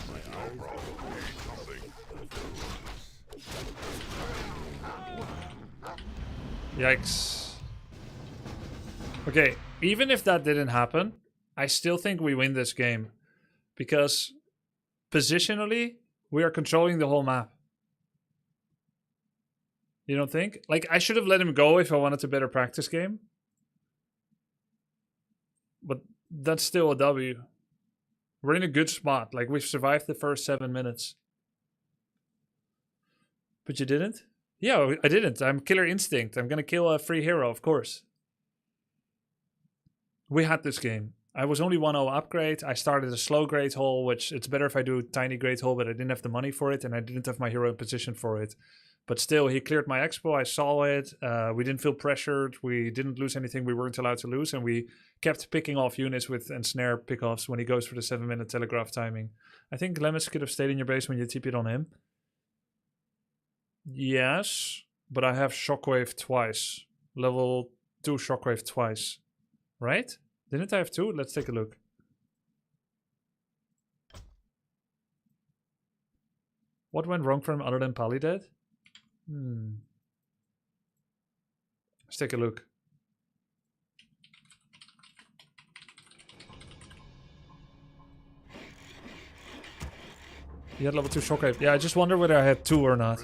My eyes are open. Need something. Yikes. Okay, even if that didn't happen, I still think we win this game. Because positionally, we are controlling the whole map. You don't think? Like, I should have let him go if I wanted a better practice game. But that's still a W. We're in a good spot. Like, we've survived the first 7 minutes. But you didn't? Yeah, I didn't. I'm Killer Instinct. I'm gonna kill a free hero, of course. We had this game. I was only 1-0 upgrade. I started a slow grade hole, which it's better if I do a tiny grade hole, but I didn't have the money for it, and I didn't have my hero in position for it. But still, he cleared my expo. I saw it. We didn't feel pressured. We didn't lose anything we weren't allowed to lose, and we kept picking off units with ensnare pickoffs when he goes for the 7-minute telegraph timing. I think Lemes could have stayed in your base when you TP'd on him. Yes, but I have Shockwave twice. Level 2 Shockwave twice. Right? Didn't I have 2? Let's take a look. What went wrong for him other than Pally dead? Let's take a look. He had level 2 Shockwave. Yeah, I just wonder whether I had 2 or not.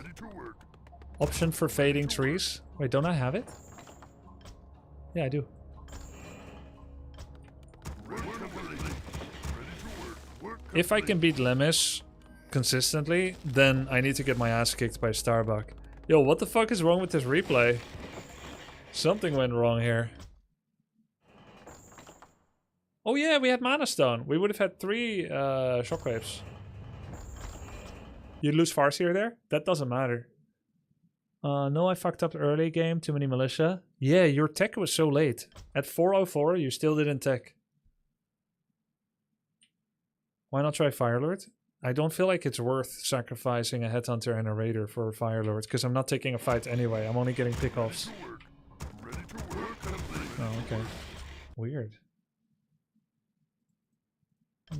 Option for fading trees. Wait, don't I have it? Yeah, I do. If I can beat Lemes consistently, then I need to get my ass kicked by Starbuck. Yo, what the fuck is wrong with this replay? Something went wrong here. Oh yeah, we had Mana Stone. We would have had 3 shockwaves. You lose Farseer there? That doesn't matter. No, I fucked up early game. Too many militia. Yeah, your tech was so late. At 4:04, you still didn't tech. Why not try Firelord? I don't feel like it's worth sacrificing a Headhunter and a Raider for a Firelord, because I'm not taking a fight anyway. I'm only getting pickoffs. Oh, okay. Weird.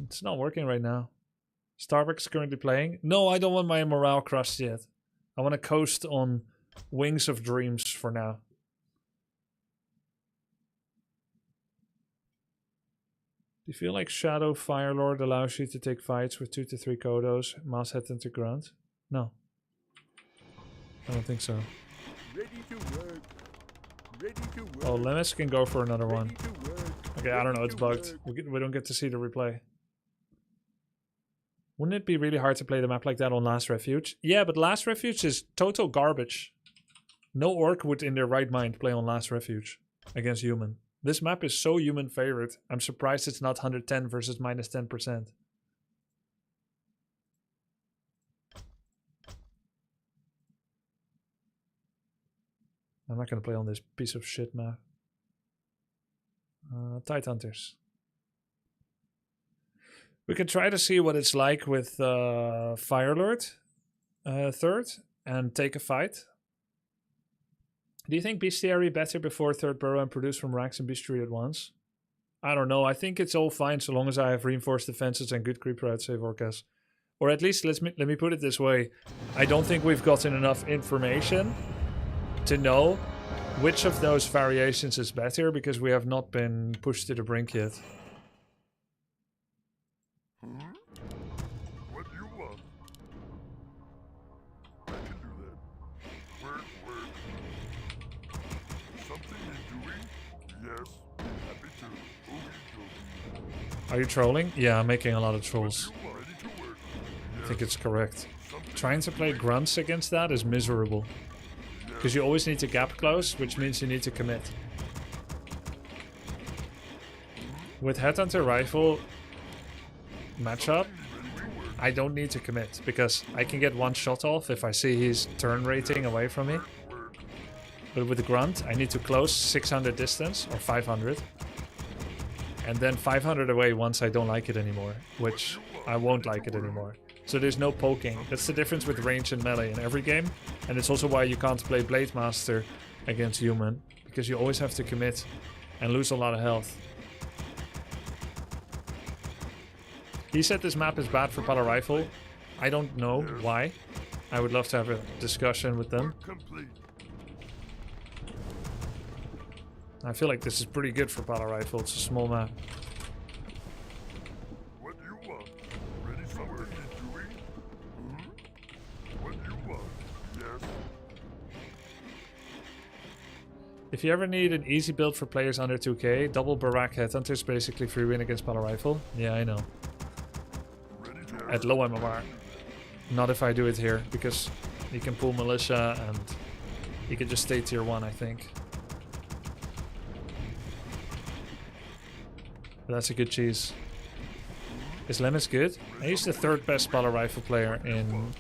It's not working right now. Starbucks currently playing. No, I don't want my morale crushed yet. I want to coast on Wings of Dreams for now. Do you feel like Shadow Firelord allows you to take fights with 2 to 3 Kodos, Mass Headhunter Grunt? No. I don't think so. Ready to work. Ready to work. Oh, Lemes can go for another one. Ready to work. Okay, I don't know, it's bugged. We don't get to see the replay. Wouldn't it be really hard to play the map like that on Last Refuge? Yeah, but Last Refuge is total garbage. No orc would in their right mind play on Last Refuge against human. This map is so human favorite. I'm surprised it's not 110 versus minus 10%. I'm not going to play on this piece of shit map. Tidehunters. We can try to see what it's like with Firelord third and take a fight. Do you think Bestiary better before third burrow and produce from racks and Bestiary at once? I don't know. I think it's all fine so long as I have reinforced defenses and good creeper outsave orcas. Or at least let me put it this way. I don't think we've gotten enough information to know which of those variations is better because we have not been pushed to the brink yet. What do you want? I can do that. Work. Something you're doing? Yes. Happy to. Okey-dokey. Are you trolling? Yeah, I'm making a lot of trolls. You are ready to work. I think it's correct. Trying to play grunts against that is miserable. Because you always need to gap close, which means you need to commit. With Headhunter Rifle matchup, I don't need to commit because I can get one shot off if I see he's turn rating away from me. But with the Grunt, I need to close 600 distance or 500. And then 500 away once I don't like it anymore, which I won't like it anymore. So there's no poking. That's the difference with range and melee in every game. And it's also why you can't play Blade Master against human, because you always have to commit and lose a lot of health. He said this map is bad for Pala Rifle. I don't know why. I would love to have a discussion with them. I feel like this is pretty good for Pala Rifle. It's a small map. What do you want? Ready for work? Doing? What do you want? Yes. If you ever need an easy build for players under 2k, double Barak Headhunter is basically free win against Pala Rifle. Yeah, I know. At low MMR. Not if I do it here, because you can pull Militia and you can just stay tier 1, I think. But that's a good cheese. Is Lemes good? He's the 3rd best Pala Rifle player in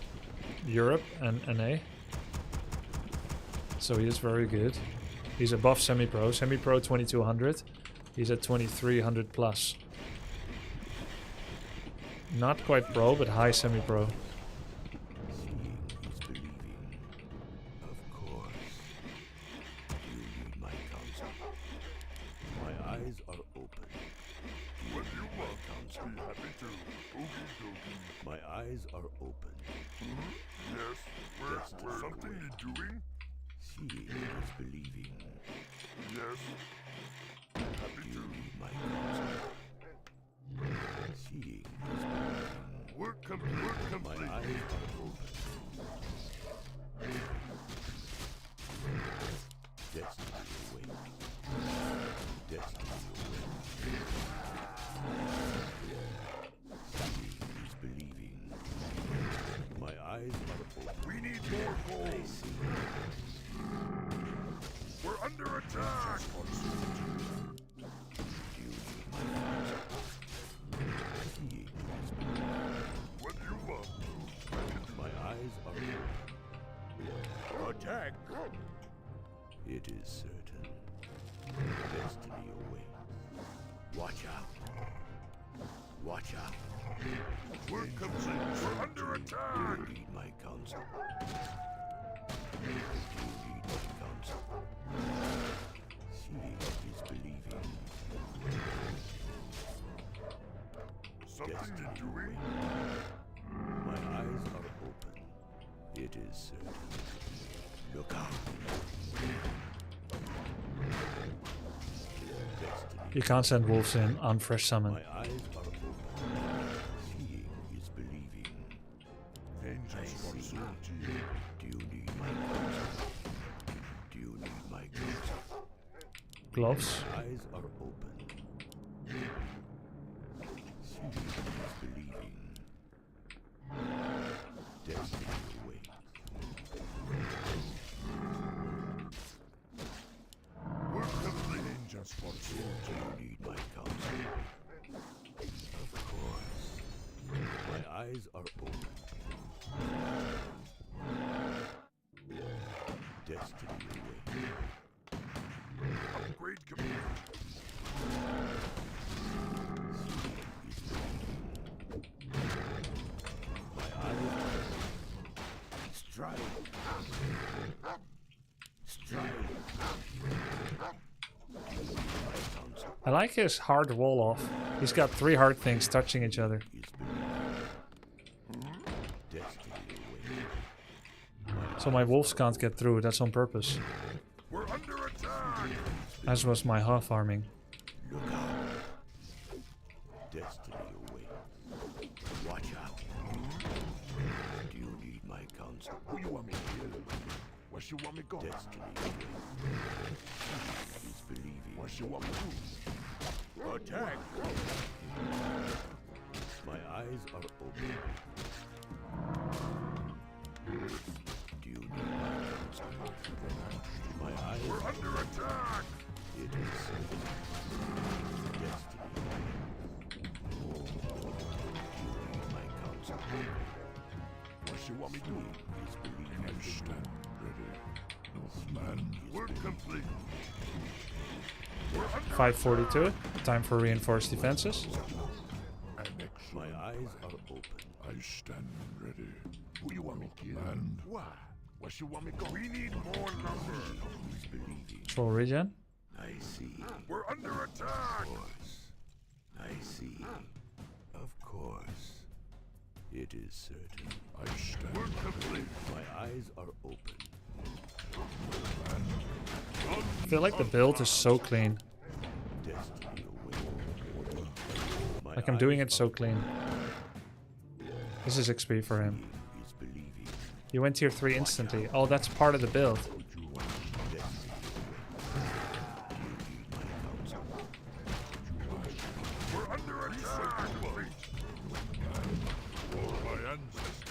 Europe and NA. So he is very good. He's above semi-pro. Semi-pro 2200. He's at 2300 plus. Not quite pro, but high semi-pro. Seeing is believing. Of course. You need my counsel. My eyes are open. What do you want? Counsel. Be happy to. Okey-dokey. My eyes are open. Yes. Where's something you're doing? Seeing is believing. Yes. Happy to. You need my counsel. Seeing is believing. Work complete. My eyes are open. Destiny awake. Destiny awake. Seeing is believing. My eyes are open. We need more goals. We're under attack. You need my counsel. It is certain. Destiny awaits. Watch out. Watch out. We're complete. We're under attack. You need my counsel. You need my counsel. Seeing is believing. Something to do it. My eyes are open. It is certain. Look out. Destiny. You can't send wolves in on fresh summon. My eyes are open. Seeing is believing. Angels for certainty. Do you need my counsel? Do you need my counsel? Gloves. Eyes are open. Seeing is believing. Destiny awaits. We're complete. Angels for Do certainty. you need my counsel? Of course. My eyes are open. Destiny awaits. Upgrade complete. My eyes are open. Strike. Strike. I like his hard wall off. He's got 3 hard things touching each other. Is believing. Destiny awaits. So my wolves can't get through. That's on purpose. We're under attack. As was my half farming. Look out. Destiny awaits. Watch out. Do you need my counsel? Who you want me to kill? Where you want me go? Destiny awaits. Is believing. Where you want me to? Attack. My eyes are open. Do you need my counsel? My eyes We're are under open. attack. It is certain. Destiny. Do you need my counsel? What you want me to do? Is believing. I stand ready. Man, we're complete. We're under 542. Time for reinforced defenses. an My excellent eyes plan. are open. I stand ready. Who you want me to kill? And why? Where you want me go? We need more lumber. Is believing. Full regen. I see. We're under attack. Of course. I see. Of course. It is certain. I stand. We're complete. My eyes are open. I feel like the build is so clean. Destiny awaits. My Like I'm doing eyes it so clean. This is XP for him. is believing. He went tier 3 instantly. Oh, that's part of the build. We're under attack. My ancestors.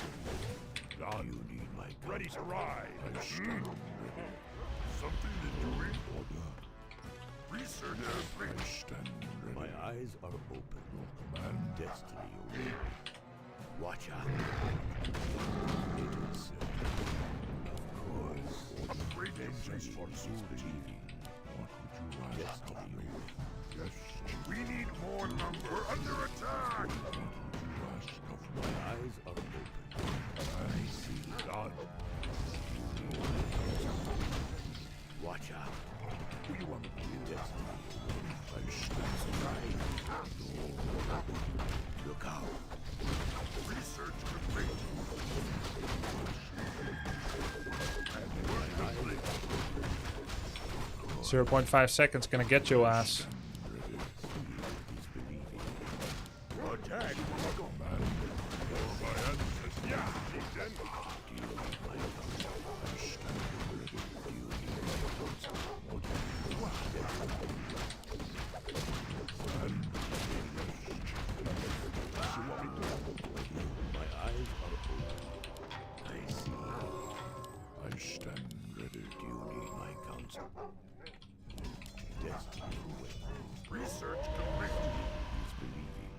Do you need my Ready counsel? to ride. I stand ready. Something to do in order. Research I stand ready. My eyes are open. Man, Destiny awaits. Watch out. It is certain. Of course. upgrade engines for Believing. What would you ask of Destiny me? awaits. Yes. We need more lumber. We're under attack. What would you ask of me? My eyes are open. I see. Done. Watch out. Who you want me to kill? Destiny. I stand ready. Look out. Research complete. And we're complete. 0.5 seconds gonna get your ass. Attack. Go, man. My ancestors. Yeah. Then. My eyes are open. I see. I stand ready. Do you need my counsel? Destiny awaits. Research complete. Is believing.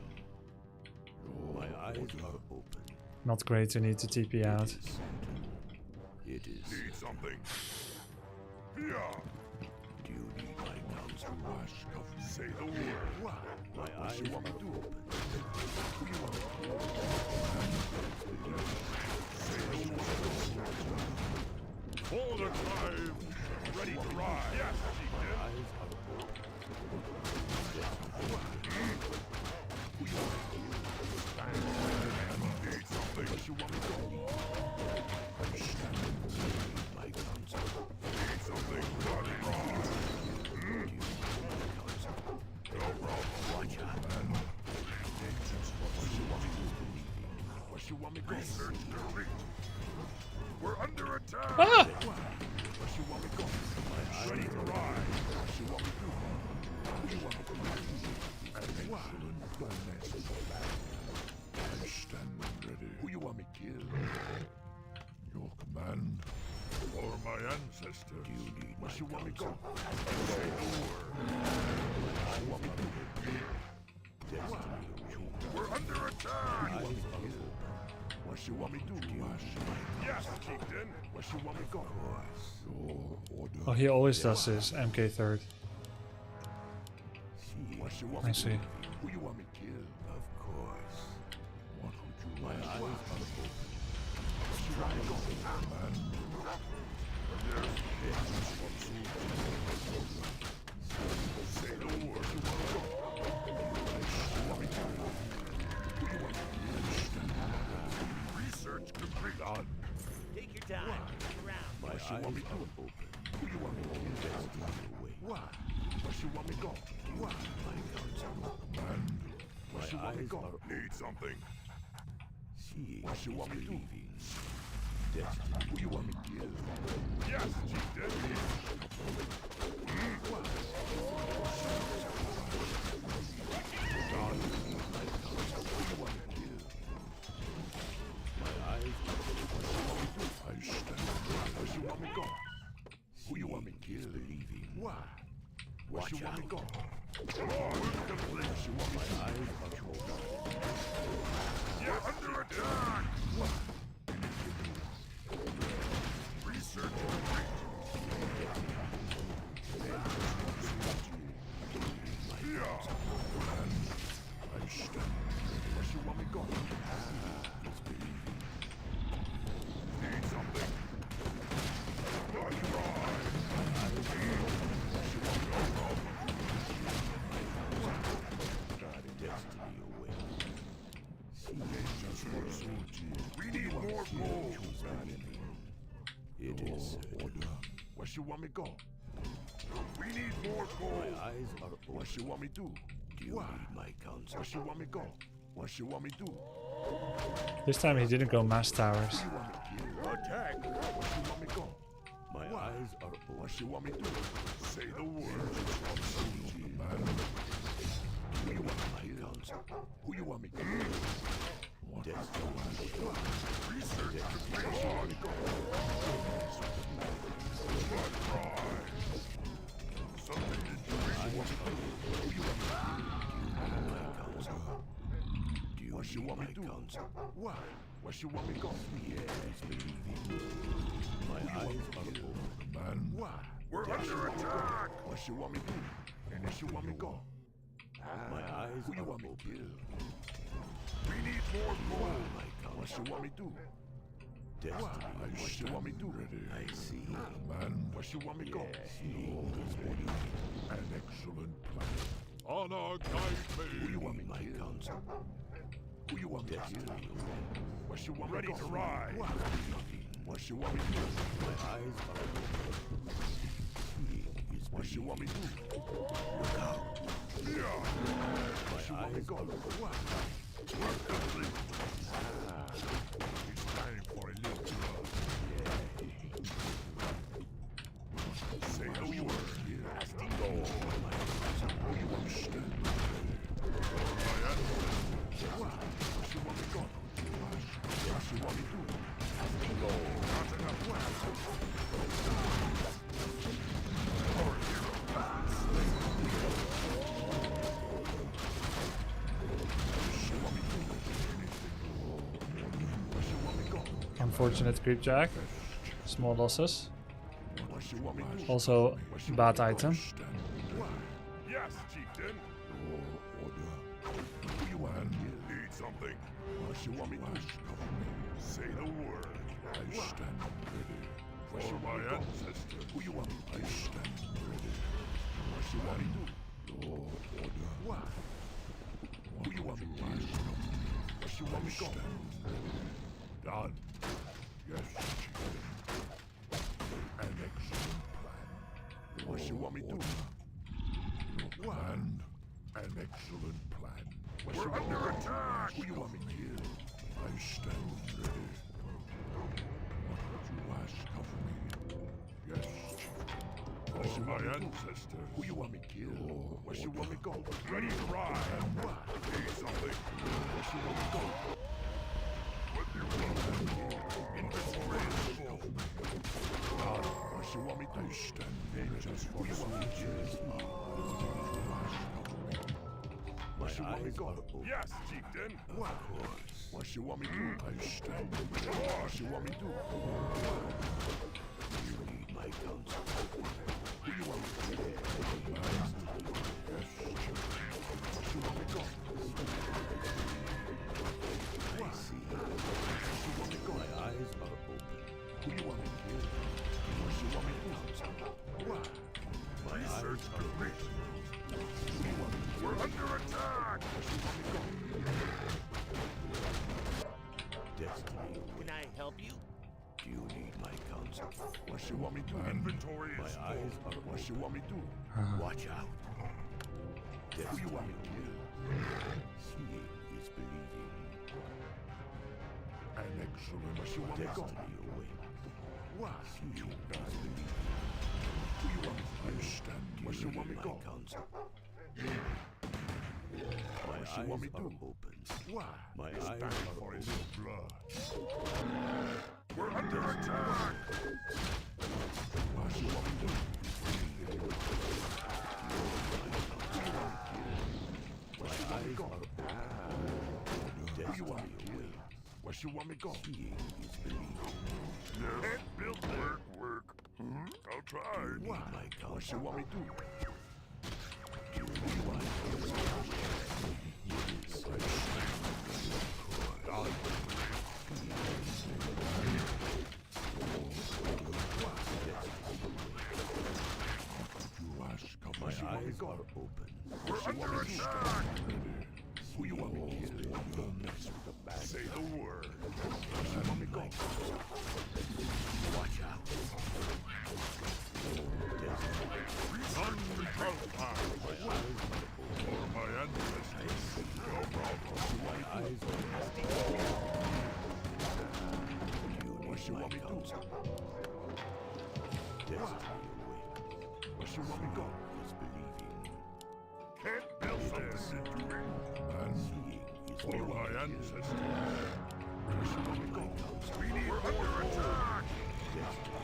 My eyes are open. Not great to need to TP out. It is certain. It is Need something. Yeah. Say the word. My eyes are open. Who you want me to? Say the word. All the time. Ready to ride. Yes, chieftain. My eyes are open. Who you want me to? Need something. Where you want me to go? My guns. Need something. Ready to ride. No problem. Watch out, man. What you want me to research the reach? We're under attack. Ah! What you want me to go? Ready to ride. What you want me to do? Who you want me to do? Excellent plan. I'm standing ready. Who you want me to kill? Your command. Or my ancestors. Do you need what you want me to go? Say the word. What you want me to do? We're under attack. What you want me to do? Yes, chieftain. What you want me to go? Your order. Oh, he always does this MK third. What you want I me to see. do? Who you want me to kill? Of course. What would you like? My eyes are open. What you want me to go? Man. Say the word. What you want me to go? You want me to? Who you want me to? Research complete on. Take your time. Look around. My eyes are open. Who you want me to kill? What? What you want me to go? What? My guns are open. Man. What you want me to go? Need something. What you want me to do? Destiny. Who you want me to kill? Yes, chieftain. What? God. Who you want me to kill? My eyes. What you want me to do? I stand. What you want me to go? Who you want me to kill? Believing. What? What you want me to go? Complete. You want my eyes on your You're under attack! What? Research complete. Yeah. I stand. Where you want me to go? Need something. Not right. We need more gold. It is order. Where you want me to go? We need more gold. My eyes are open. What you want me to do? Do you need my counsel? Where you want me to go? What you want me to do? This time he didn't go mass towers. You want me to kill? Attack! Where you want me to go? My eyes are open. What you want me to do? Say the word. Man. Who you want me to kill? Who you want me to kill? What? Research complete. On. Something to do. Who you want me to kill? What you want me to do? What? What you want me to go? Yes, believing. My eyes are open. Man. What? We're under attack! What you want me to do? What you want me to go? My eyes who you want me to kill? We need more gold. What you want me to do? Destiny. What you want me to do? I see. Man. What you want me to go? An excellent plan. Honor guide me. Who you want me to kill? Who you want me to kill? What you want me to go? Ready to ride. What you want me to do? My eyes are open. What you want me to do? Look out. Yeah. What you want me to go? What? Work complete. It's time for a little blood. Say the word. Nasty gold. Who you understand? My answer. What? What you want me to go? What you want me to do? Nasty gold. Not enough wax. Unfortunate creep jack. Small losses. Also bad item. chieftain. Your order. Who you want? Need something? What you want me to cover me? Say the word. I stand ready. For my ancestors. Who you want me? I stand ready. What you want me to? Your order. What? Who you want me to? What you want me to? Done. Yes, chieftain. An excellent plan. What you want me to? Plan. An excellent plan. We're under attack! Who you want me to kill? I stand ready. What would you ask of me? Yes, chieftain. What you my ancestors. Who you want me to kill? Where you want me to go? Ready to ride. What? Need something? Where you want me to go? What do you want? Inventory is full. Where you want me to stand ready just for you want me to kill? Where you want me to go? Yes, chieftain. What? What you want me to do? I stand. What you want me to do? You need my counsel. Who you want me to do? Yes, chieftain. What you want me to go? I see. What you want me to go? My eyes are open. Who you want me to kill? What you want me to do? What? My eyes are open. We're under attack! Destiny. Can I help you? Do you need my counsel? What you want me to? Inventory is full. Eyes are what you want me to? Watch out. Who you want me to kill? Seeing is believing. An excellent what you want me to go? What? Seeing is believing. Who you want me to understand? What you want me to go? Counsel. My eyes are open. Why? My eyes are open. Blood. We're under attack! What you want me to do? What you want me to go? Who you want me to kill? Where you want me to go? Seeing is believing. Yes. Build work. I'll try. What? What you want me to do? My eyes are open. We're under attack! Who you want me to kill? Don't mess with the bad. Say the word. Where you want me to go? Watch out. For my ancestors. No problem. My eyes are what you want me to do? Destiny awaits. Where you want me to go? Is believing. Can't build something into me. And seeing is for my ancestors. Where you want me to go? We need more under attack! Destiny.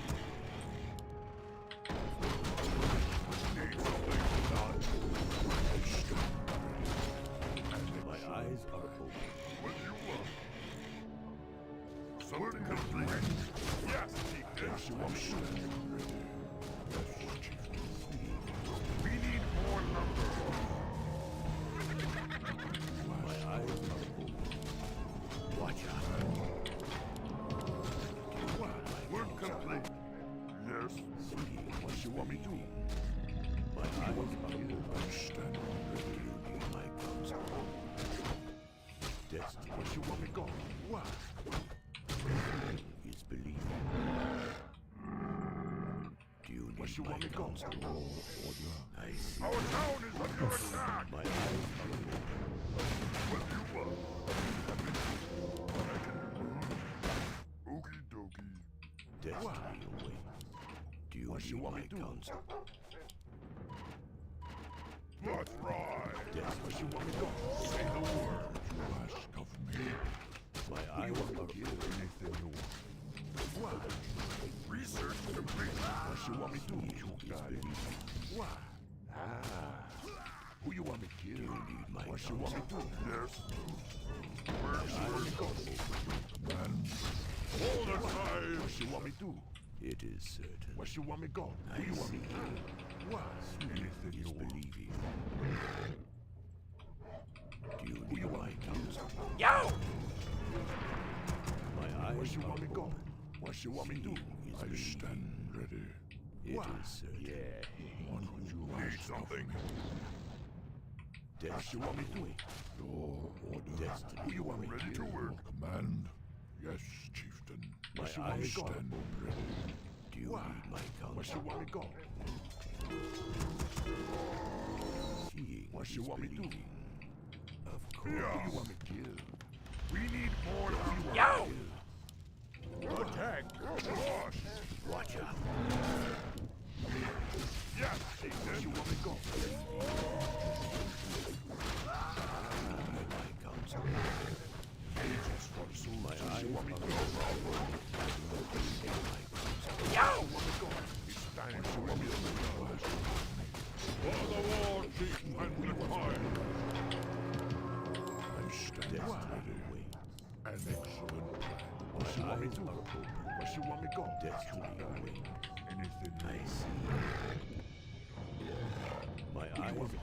Need something done. My eyes are open. What do you want? Something complete. Yes, chieftain. Yes, you want me to. Yes, chieftain. We need more lumber. My eyes are open. Watch out. Work complete. Yes. What you want me to do? My eyes are open. Stand ready. You need my counsel. Destiny. What you want me to go? What? Is believing. Do you need my counsel? I see. Our town is under attack! My eyes are open. What do you want? Okie dokie. Destiny awaits. Do you need my counsel? That's right. That's what you want me to go. Say the word. You ask of me. My eyes are open. Anything you want. What? Research complete. What you want me to do? You got it. What? Who you want me to kill? You need my what you want me to do? Yes. Where's you go? Man. Hold the fire. What you want me to do? It is certain. What you want me to go? Who you want me to kill? Anything you believe in. Do you like counsel? Yo! My eyes you want me go? What you want me do? I stand ready. It is certain. Yeah. What would you need something? What you want me do? Your order. Destiny. Who you want me ready to work? Command. Yes, chieftain. What you want me stand ready. Do you need my counsel? What you want me go? Seeing what you want me do? Of course. Yeah. Who you want me kill? We need more than you want. Yo! Attack! Watch out! Yes, chieftain. You want me go? My counsel. Agents from soon. My eyes want me to go. Yo! Want me go? He's standing for me. For the war, chief, and the time. I'm standing ready. An excellent plan. What you want me to do? What you want me go? Destiny away. Anything I see. My eyes are open.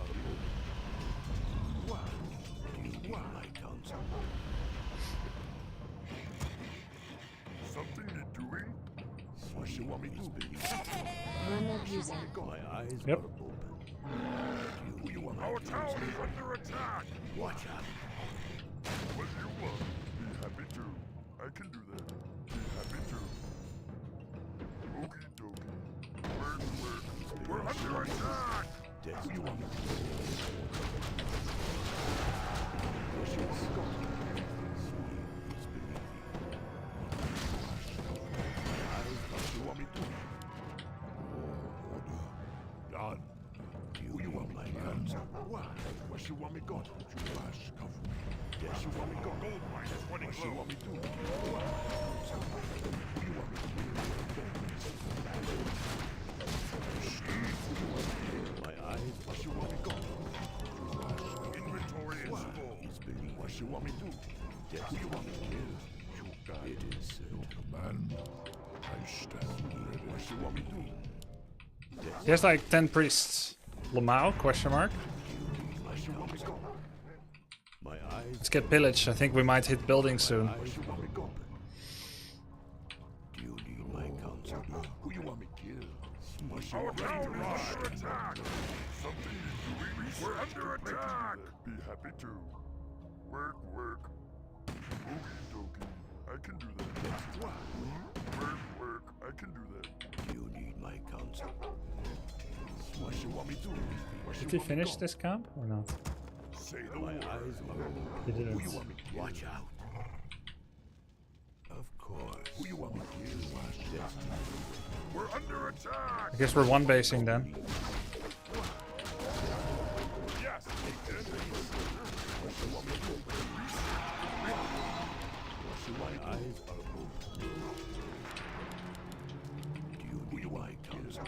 What? Do you need my counsel? Something you're doing? What you want me to do? My eyes are open. Do you want our town is under attack. Watch out. What do you want? Be happy to. I can do that. Be happy to. Okie dokie. Work. We're under attack! Who you want me to do? Where should we go? What you want me to do? Order. Done. Who you want me to do? What? Where you want me to go? You ask of me. Yes, you want me to go? Gold mine is running low. What you want me to do? What? Who you want me to do? My eyes. What you want me to go? Inventory is full. What you want me to do? Yes, who you want me to kill? You die. It is your command. I stand ready. What you want me to do? He has like 10 priests. Lamau? Question mark. What you want me to go? My eyes. Let's get pillage. I think we might hit buildings soon. What you want me to go? Do you need my counsel? Who you want me to kill? Our town is under attack! Something is doing. We're under attack! Be happy to. Work. Okie dokie. I can do that. Work. I can do that. You need my counsel. What you want me to do? Did he finish this camp or not? Say the my eyes are open. He didn't. Who you want me to watch out? Of course. Who you want me to kill? We're under attack! I guess we're one basing then. Yes, my eyes are open. Do you like counsel?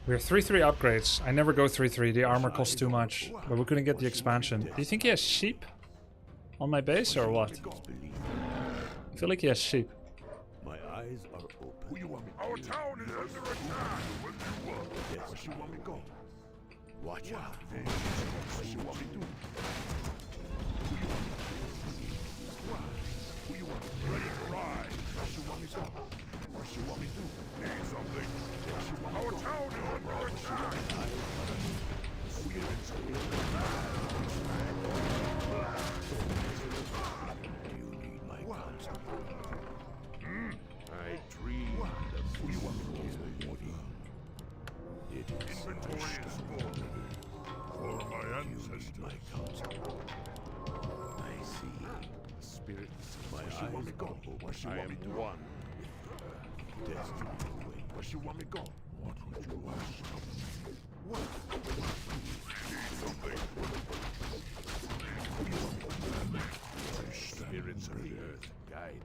We have 3-3 upgrades. I never go 3-3. The armor costs too much. But we couldn't get the expansion. Do you think he has sheep on my base or what? I feel like he has sheep. My eyes are open. Who you want me? Our town is under attack. What do you want? Yes, what you want me to go? Watch out. What you want me to do? Who you want me to ready to ride? What you want me to go? What you want me to do? Need something? Our town is under attack. You need my counsel. I dream of who you want me to kill. Inventory is full. For my ancestors. My counsel. I see. Spirits. My eyes want me go. What you want me to one. Destiny away. What you want me go? What would you ask of me? What? Need something. Who you want me to do? Spirits of the earth guide me.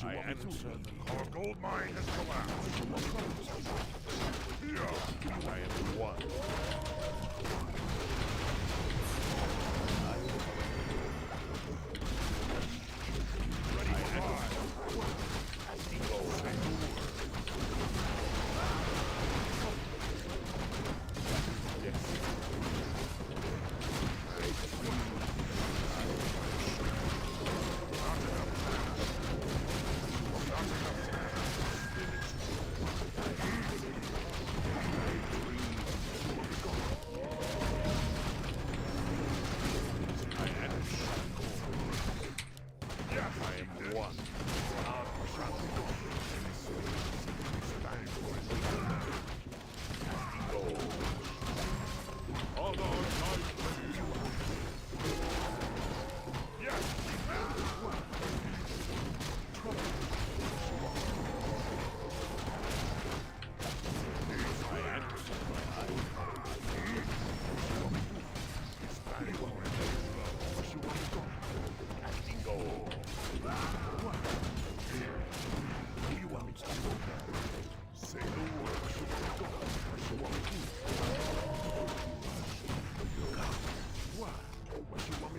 I answer. Our gold mine has collapsed. Here, I am one. Ready to ride.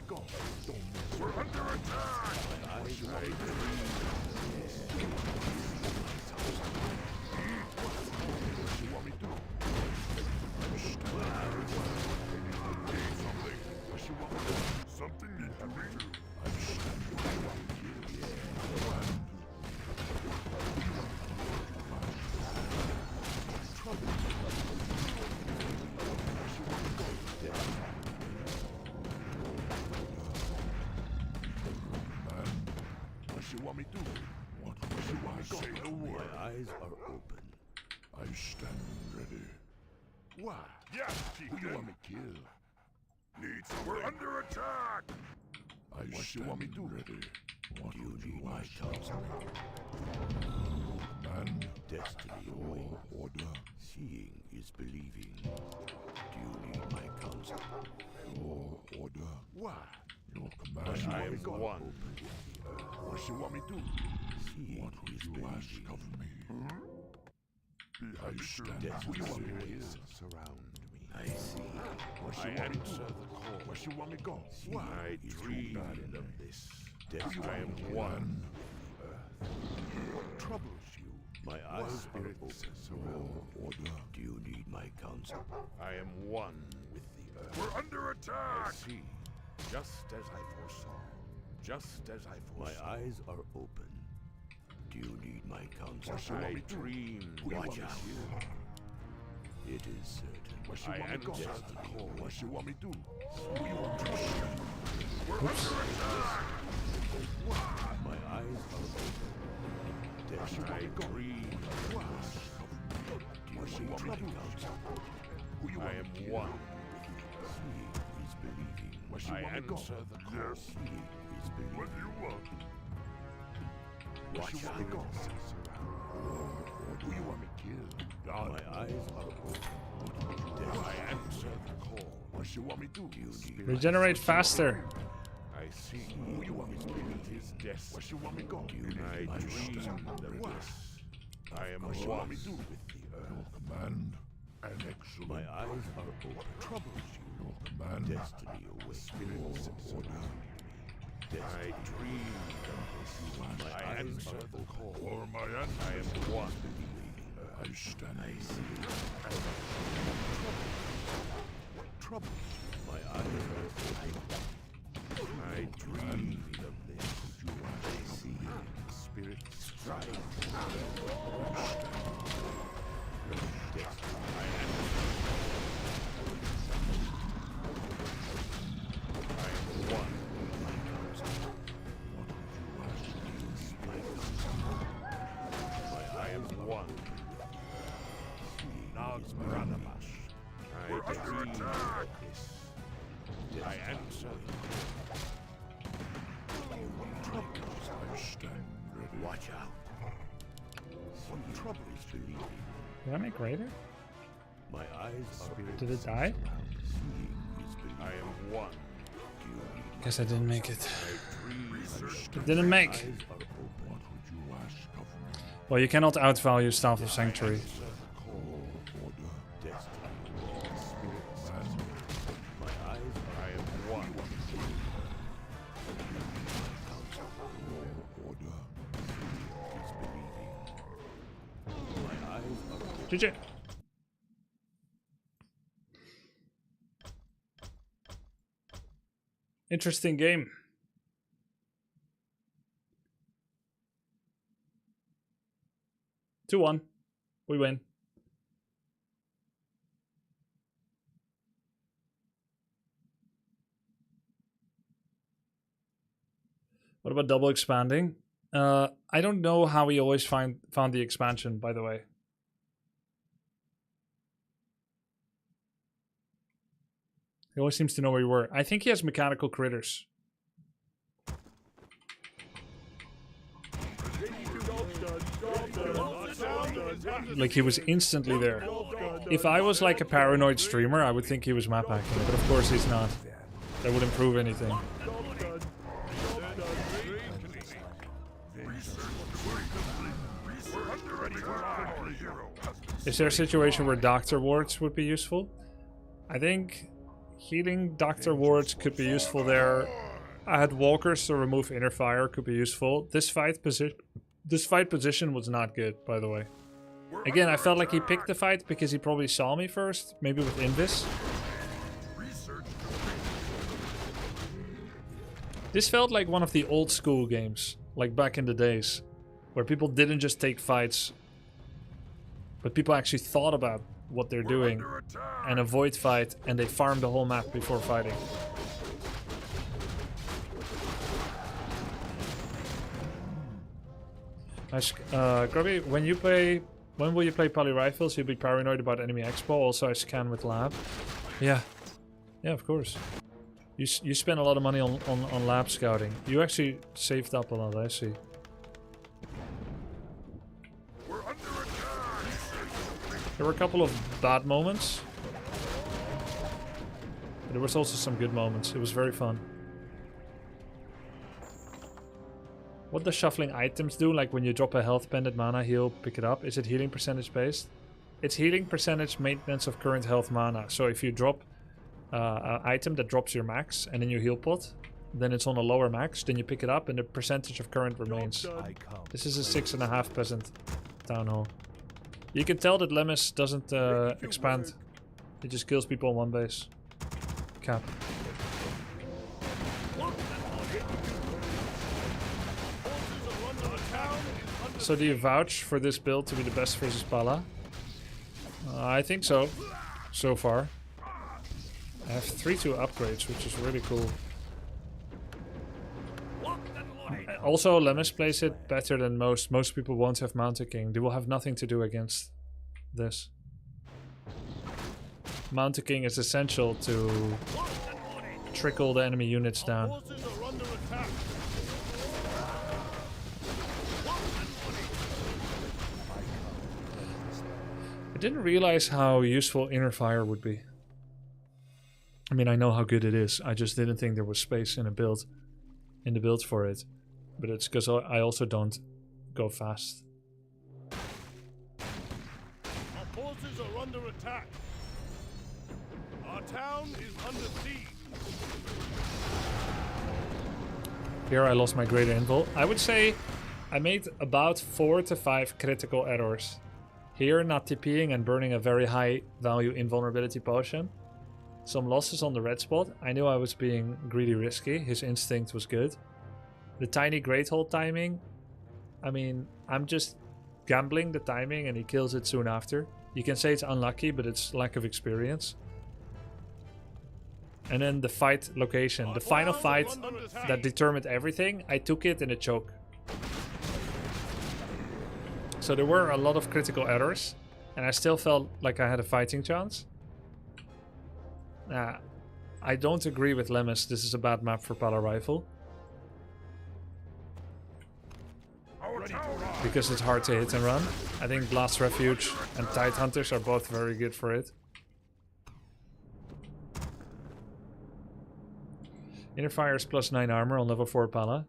go? We're under attack! What you want me to do? What you want me to do? I'm standing. Need something. What you want me to do? Something need to be. I'm standing. Trouble. What you want me to do? What you want me to say the word? My eyes are open. I stand ready. Why? Yes, Chief. Who you want me to kill? Need something. We're under attack. What you want me to do? Ready. What Do you would need my ask? counsel? Man, Destiny your awaits. order. Seeing is believing. Do you need my counsel? Your order. Why? Your command. I What am you want one. What you want me to do? Seeing What would is you ask believing. of me? I stand. Destiny Who you want me to kill? awaits. Surround me. I see. What you want me to do? Where you want me to go? Why? I dreamed of this. Destiny I am one. What troubles you? My eyes are open. Your order. Do you need my counsel? I am one with the earth. We're under attack. See, just as I foresaw. Just as I foresaw. My eyes are open. Do you need my counsel? What you want I me to do? dreamed. Who you want Watch me to out. kill? It is certain. What you want me to go? What you want me to do? My eyes are open. Destiny I dream. What you want me to do? Who you I want am me to kill? one. Seeing is believing. What you I want me to go? answer the call. Yes. Seeing is believing. What do you want? What Watch you want out. me to go? Who you want me to kill? God. My eyes are open. I answer the call. What you want me to do? Do you need Regenerate faster. I see. Who you want me to kill? His destiny. What you want me to go? I dreamed of this. I am What you want me one to do? with the Your earth. command and excellent. My eyes are open. Troubles you. Your command. Destiny awaits. Order. I dreamed of this. My answer the call. For my I answer. am one. I stand. I see. Trouble. My eyes are open. I dreamed of this. I see. Spirit strike. Destiny. I am one. I am one. Nogs Bradabash. We're under dreamed attack. of this. I answer. I stand ready. Watch out. What trouble is believing? Did I make greater? My eyes are Did it die? seeing is believing. I am one. Do you need Guess I didn't make it. Research. It didn't make. eyes are open? What would you ask of me? Well, you cannot outvalue Staff of Sanctuary. Answer the call. Order. Destiny. Spirit. Man. My eyes are. I am one. Order. Is believing. My eyes are open. GG. Interesting game. Two 1. We win. What about double expanding? I don't know how he always found the expansion, by the way. He always seems to know where you were. I think he has mechanical critters. Like he was instantly there. If I was like a paranoid streamer, I would think he was map hacking, but of course he's not. That wouldn't prove anything. Is there a situation where Doctor Wards would be useful? I think Healing Doctor Wards could be useful there. I had walkers to remove inner fire, could be useful. This fight position was not good, by the way. Again, I felt like he picked the fight because he probably saw me first, maybe with Invis. This felt like one of the old school games, like back in the days, where people didn't just take fights, but people actually thought about what they're doing and avoid fight, and they farmed the whole map before fighting. Grubby, when will you play poly rifles? You'll be paranoid about enemy expo. Also, I scan with lab. Yeah, of course. You spend a lot of money on lab scouting. You actually saved up a lot, I see. There were a couple of bad moments, but there was also some good moments. It was very fun. What does shuffling items do? Like when you drop a health pendant mana heal, pick it up. Is it healing percentage based? It's healing percentage maintenance of current health mana. So if you drop an item that drops your max and then you heal pot, then it's on a lower max, then you pick it up and the percentage of current remains. This is a 6.5 peasant town hall. You can tell that Lemes doesn't expand. It just kills people on one base. Cap. So do you vouch for this build to be the best versus Pala? I think so. So far. I have 3-2 upgrades, which is really cool. Also, Lemes plays it better than most. Most people won't have Mountain King. They will have nothing to do against this. Mountain King is essential to trickle the enemy units down. I didn't realize how useful inner fire would be. I mean, I know how good it is. I just didn't think there was space in the build for it. But it's because I also don't go fast. Our forces are under attack. Our town is under siege. Here I lost my greater invul. I would say I made about 4 to 5 critical errors. Here, not TPing and burning a very high value invulnerability potion. Some losses on the red spot. I knew I was being greedy risky. His instinct was good. The tiny great hole timing. I mean, I'm just gambling the timing and he kills it soon after. You can say it's unlucky, but it's lack of experience. And then the fight location. The final fight that determined everything. I took it in a choke. So there were a lot of critical errors. And I still felt like I had a fighting chance. I don't agree with Lemes. This is a bad map for Pala Rifle. Because it's hard to hit and run. I think Blast Refuge and Tide Hunters are both very good for it. Inner Fire is +9 armor on level 4 Pala.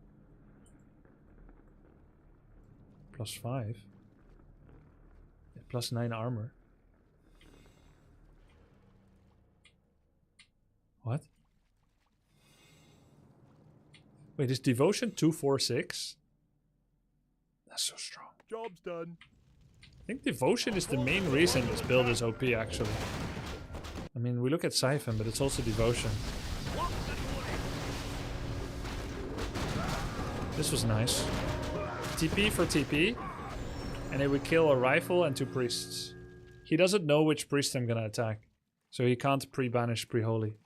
+5. Yeah, +9 armor. What? Wait, is Devotion 246? That's so strong. Job's done. I think Devotion is the main reason this build is OP, actually. I mean, we look at Siphon, but it's also Devotion. This was nice. TP for TP. And it would kill a rifle and 2 priests. He doesn't know which priest I'm gonna attack. So he can't pre-banish pre-holy.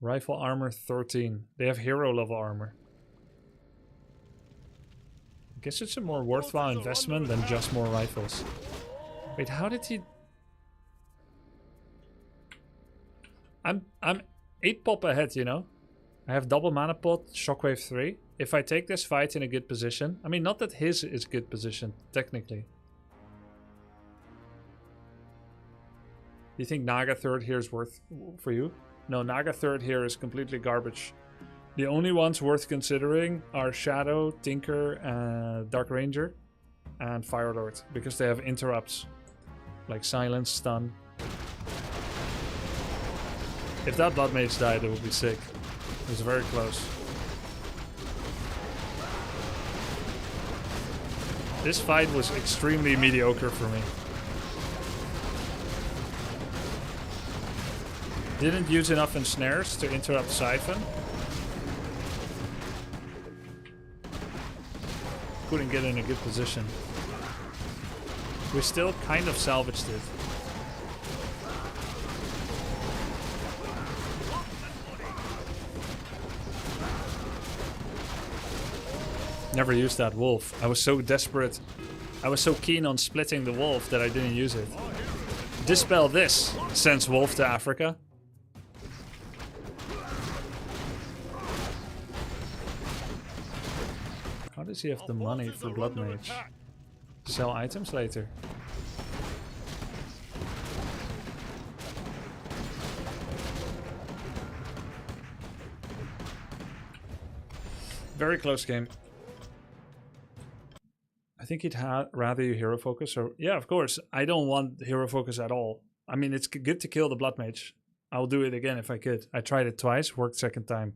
Rifle armor 13. They have hero level armor. I guess it's a more worthwhile investment than just more rifles. Wait, how did he... I'm 8 pop ahead, you know? I have double mana pot, shockwave 3. If I take this fight in a good position... I mean, not that his is good position, technically. Do you think Naga 3rd here is worth for you? No, Naga 3rd here is completely garbage. The only ones worth considering are Shadow, Tinker, Dark Ranger, and Firelord. Because they have interrupts. Like Silence, Stun. If that Blood Mage died, it would be sick. It was very close. This fight was extremely mediocre for me. Didn't use enough ensnares to interrupt Siphon. Couldn't get in a good position. We still kind of salvaged it. Never used that wolf. I was so desperate. I was so keen on splitting the wolf that I didn't use it. Dispel this. Sends wolf to Africa. How does he have the money for Blood Mage? Sell items later. Very close game. I think he'd rather you hero focus. Or yeah, of course. I don't want hero focus at all. I mean, it's good to kill the Blood Mage. I'll do it again if I could. I tried it twice, worked second time.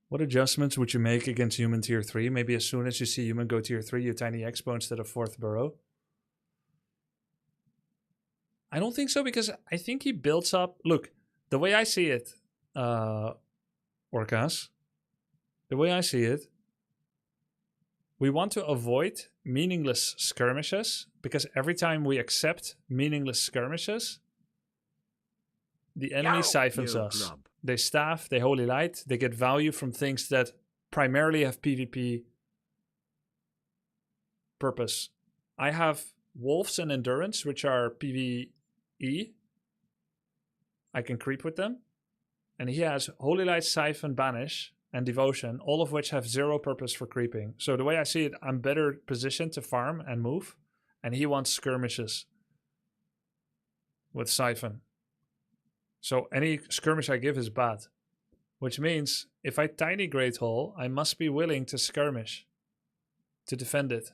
What adjustments would you make against human tier 3? Maybe as soon as you see human go tier 3, you tiny expo instead of 4th burrow. I don't think so, because I think he builds up... Look, the way I see it, Orcas, the way I see it, we want to avoid meaningless skirmishes, because every time we accept meaningless skirmishes, the enemy siphons us. Grub. They staff, they holy light, they get value from things that primarily have PvP purpose. I have wolves and endurance, which are PvE. I can creep with them. And he has holy light, siphon, banish, and devotion, all of which have zero purpose for creeping. So the way I see it, I'm better positioned to farm and move. And he wants skirmishes with siphon. So any skirmish I give is bad. Which means if I tiny Great Hole, I must be willing to skirmish to defend it.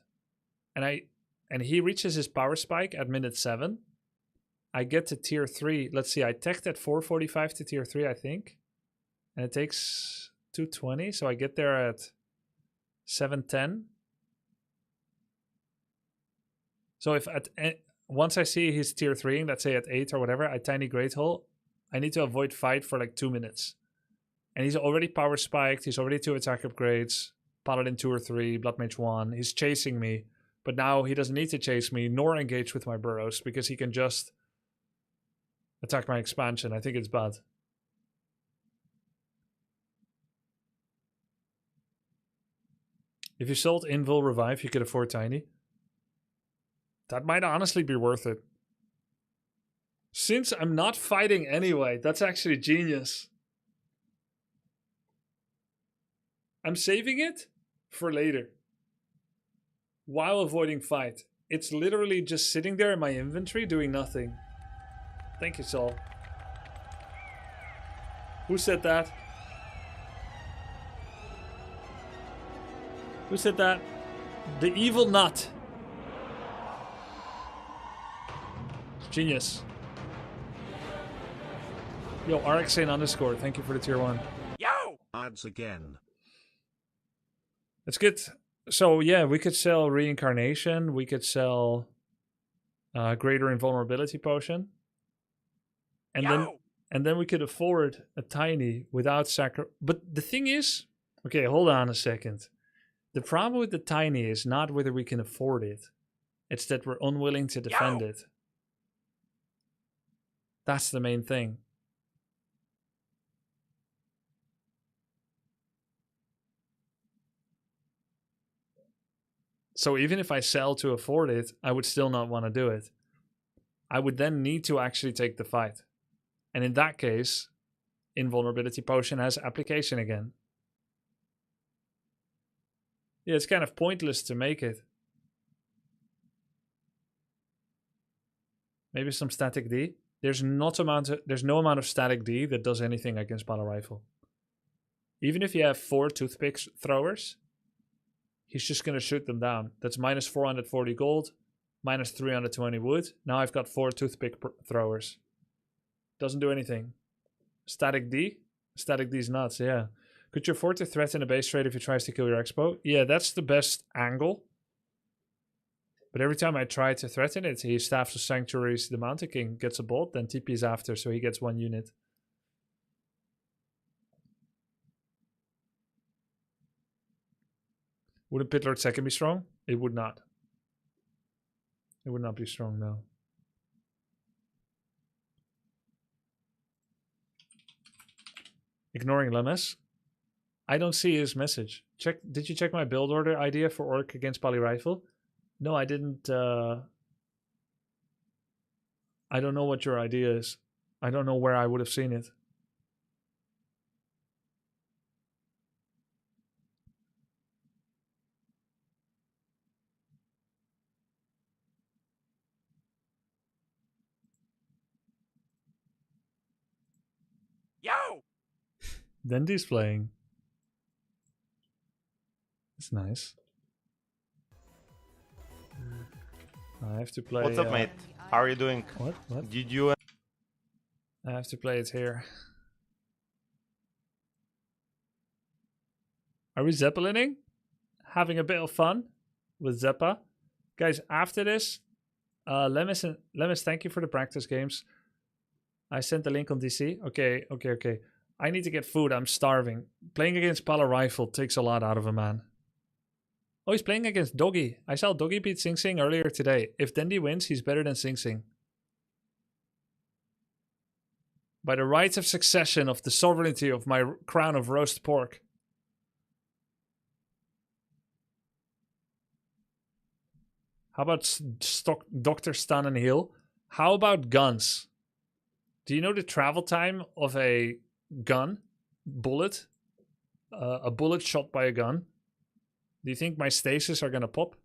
And he reaches his power spike at minute 7. I get to tier 3. Let's see, I teched at 4:45 to tier 3, I think. And it takes 2:20, so I get there at 7:10. So if once I see he's tier 3, let's say at 8 or whatever, I tiny Great Hole, I need to avoid fight for like 2 minutes. And he's already power spiked, he's already 2 attack upgrades, Paladin 2 or 3, Blood Mage 1, he's chasing me. But now he doesn't need to chase me nor engage with my burrows because he can just attack my expansion. I think it's bad. If you sold Invul Revive, you could afford Tiny. That might honestly be worth it. Since I'm not fighting anyway, that's actually genius. I'm saving it for later. While avoiding fight. It's literally just sitting there in my inventory doing nothing. Thank you, Saul. Who said that? Who said that? The evil nut. Genius. Yo, RXN underscore, thank you for the tier 1. Yo! Ads again. Let's get... So, yeah, we could sell Reincarnation. We could sell Greater Invulnerability Potion. And then we could afford a Tiny without sacri... But the thing is... Okay, hold on a second. The problem with the Tiny is not whether we can afford it. It's that we're unwilling to defend it. That's the main thing. So even if I sell to afford it, I would still not want to do it. I would then need to actually take the fight. And in that case, Invulnerability Potion has application again. Yeah, it's kind of pointless to make it. Maybe some static D. There's no amount of static D that does anything against Battle Rifle. Even if you have 4 toothpick throwers, he's just going to shoot them down. That's minus 440 gold, minus 320 wood. Now I've got 4 toothpick throwers. Doesn't do anything. Static D? Static D's nuts, yeah. Could you afford to threaten a base trade if he tries to kill your expo? Yeah, that's the best angle. But every time I try to threaten it, he staffs the sanctuaries, the Mountain King gets a bolt, then TP's after, so he gets 1 unit. Would a Pit Lord second be strong? It would not. It would not be strong, no. Ignoring Lemes. I don't see his message. Check. Did you check my build order idea for Orc against Poly Rifle? No, I didn't. I don't know what your idea is. I don't know where I would have seen it. Yo! Dendy's playing. It's nice. I have to play. What's up, mate? How are you doing? What? What? Did you? I have to play it here. Are we zeppelining? Having a bit of fun with Zeppa? Guys, after this, Lemes, thank you for the practice games. I sent the link on DC. Okay. I need to get food. I'm starving. Playing against Pala Rifle takes a lot out of a man. Oh, he's playing against Doggy. I saw Doggy beat SingSing earlier today. If Dendy wins, he's better than SingSing. By the rights of succession of the sovereignty of my crown of roast pork. How about Dr. Stan and Hill? How about guns? Do you know the travel time of a gun? Bullet? A bullet shot by a gun? Do you think my stasis are gonna pop?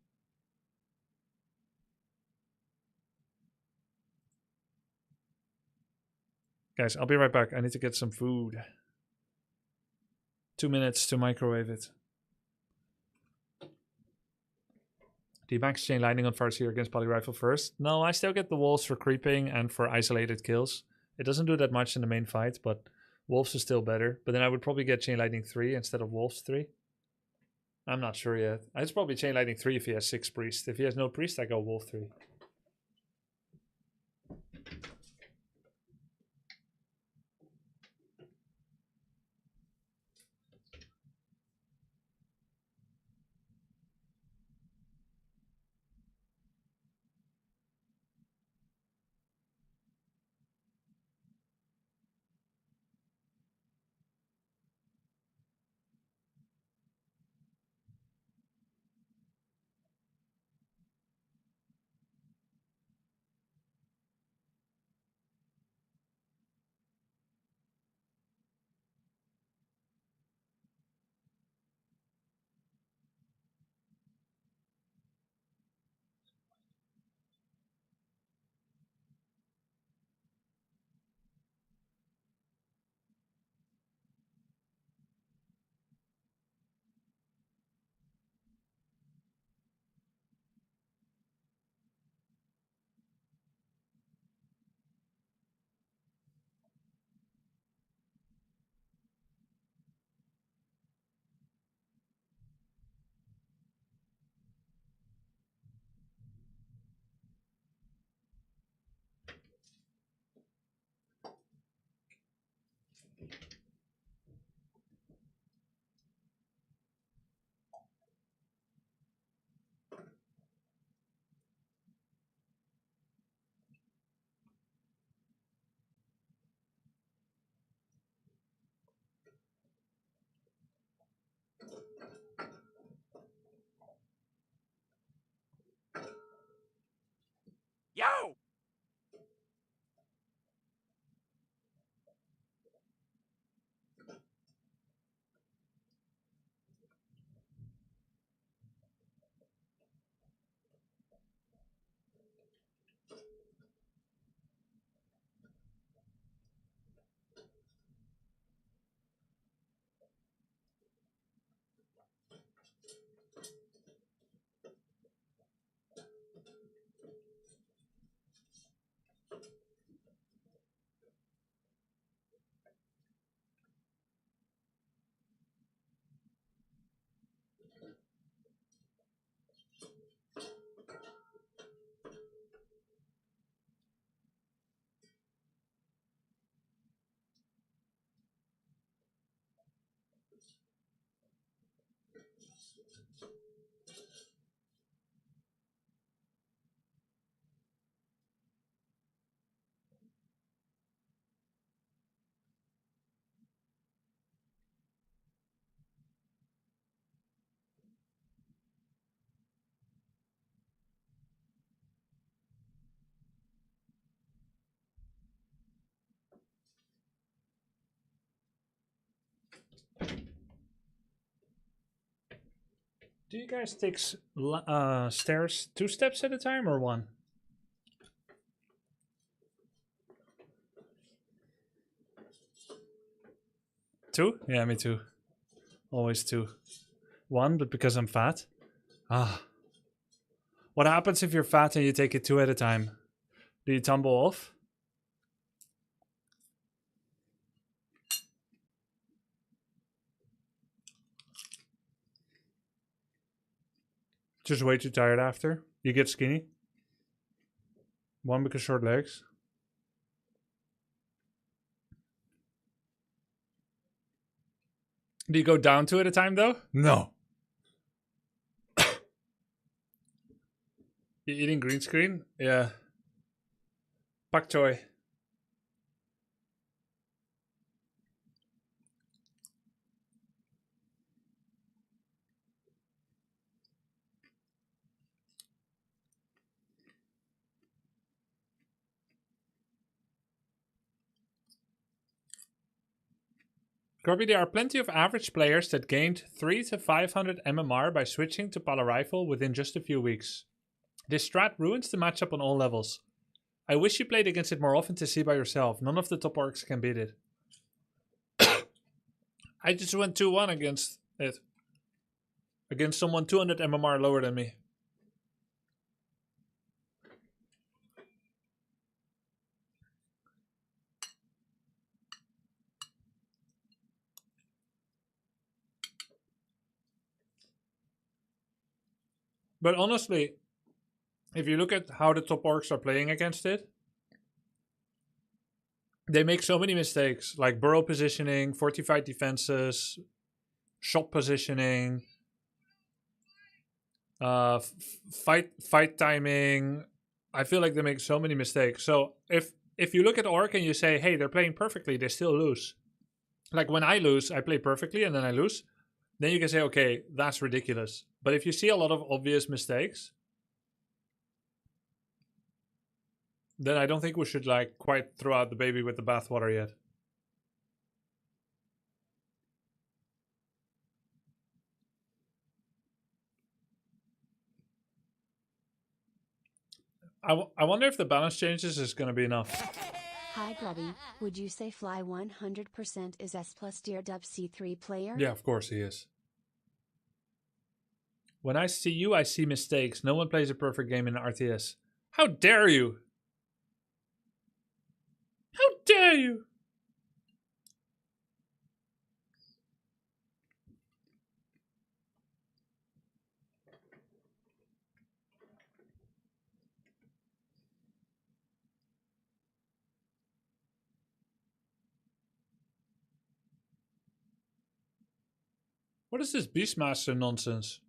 Guys, I'll be right back. I need to get some food. 2 minutes to microwave it. Do you max chain lightning on Farseer against Poly Rifle first? No, I still get the wolves for creeping and for isolated kills. It doesn't do that much in the main fight, but wolves is still better. But then I would probably get chain lightning 3 instead of wolves 3. I'm not sure yet. I'd probably chain lightning 3 if he has 6 priests. If he has no priest, I go wolf 3. Do you guys take stairs 2 steps at a time or 1? Two? Yeah, me too. Always 2. 1, but because I'm fat. Ah. What happens if you're fat and you take it 2 at a time? Do you tumble off? Just way too tired after? You get skinny? 1 because short legs? Do you go down 2 at a time though? No. You eating green screen? Yeah. Pak choy. Grubby, there are plenty of average players that gained 3 to 500 MMR by switching to Pala Rifle within just a few weeks. This strat ruins the matchup on all levels. I wish you played against it more often to see by yourself. None of the top orcs can beat it. I just went 2-1 against it. Against someone 200 MMR lower than me. But honestly, if you look at how the top orcs are playing against it, they make so many mistakes, like burrow positioning, fortified defenses, shop positioning, fight timing. I feel like they make so many mistakes. So if you look at orc and you say, hey, they're playing perfectly, they still lose. Like when I lose, I play perfectly and then I lose. Then you can say, okay, that's ridiculous. But if you see a lot of obvious mistakes, then I don't think we should like quite throw out the baby with the bathwater yet. I wonder if the balance changes is going to be enough. Hi Grubby, would you say Fly 100% is S plus tier dub C3 player? Yeah, of course he is. When I see you, I see mistakes. No one plays a perfect game in RTS. How dare you? How dare you? What is this Beastmaster nonsense?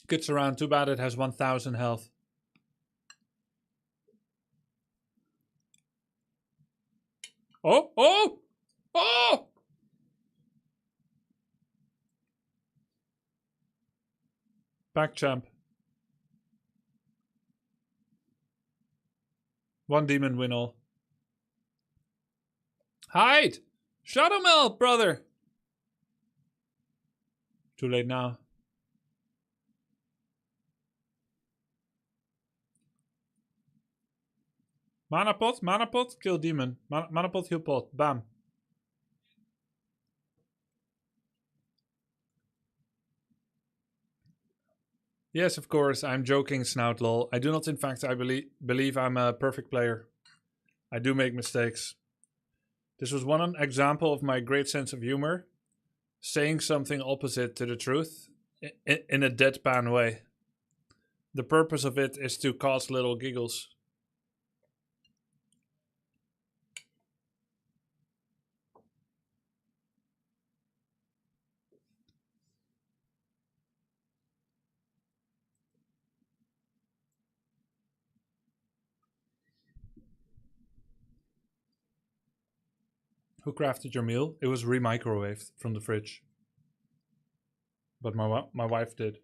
Gets around, too bad it has 1000 health. Oh, oh, oh! Back champ. 1 demon win all. Hide! Shadow melt, brother! Too late now. Mana pot, kill demon. Mana pot, heal pot. Bam. Yes, of course, I'm joking, Snout lol. I do not, in fact, I believe I'm a perfect player. I do make mistakes. This was one example of my great sense of humor. Saying something opposite to the truth in a deadpan way. The purpose of it is to cause little giggles. Who crafted your meal? It was re-microwaved from the fridge. But my wife did.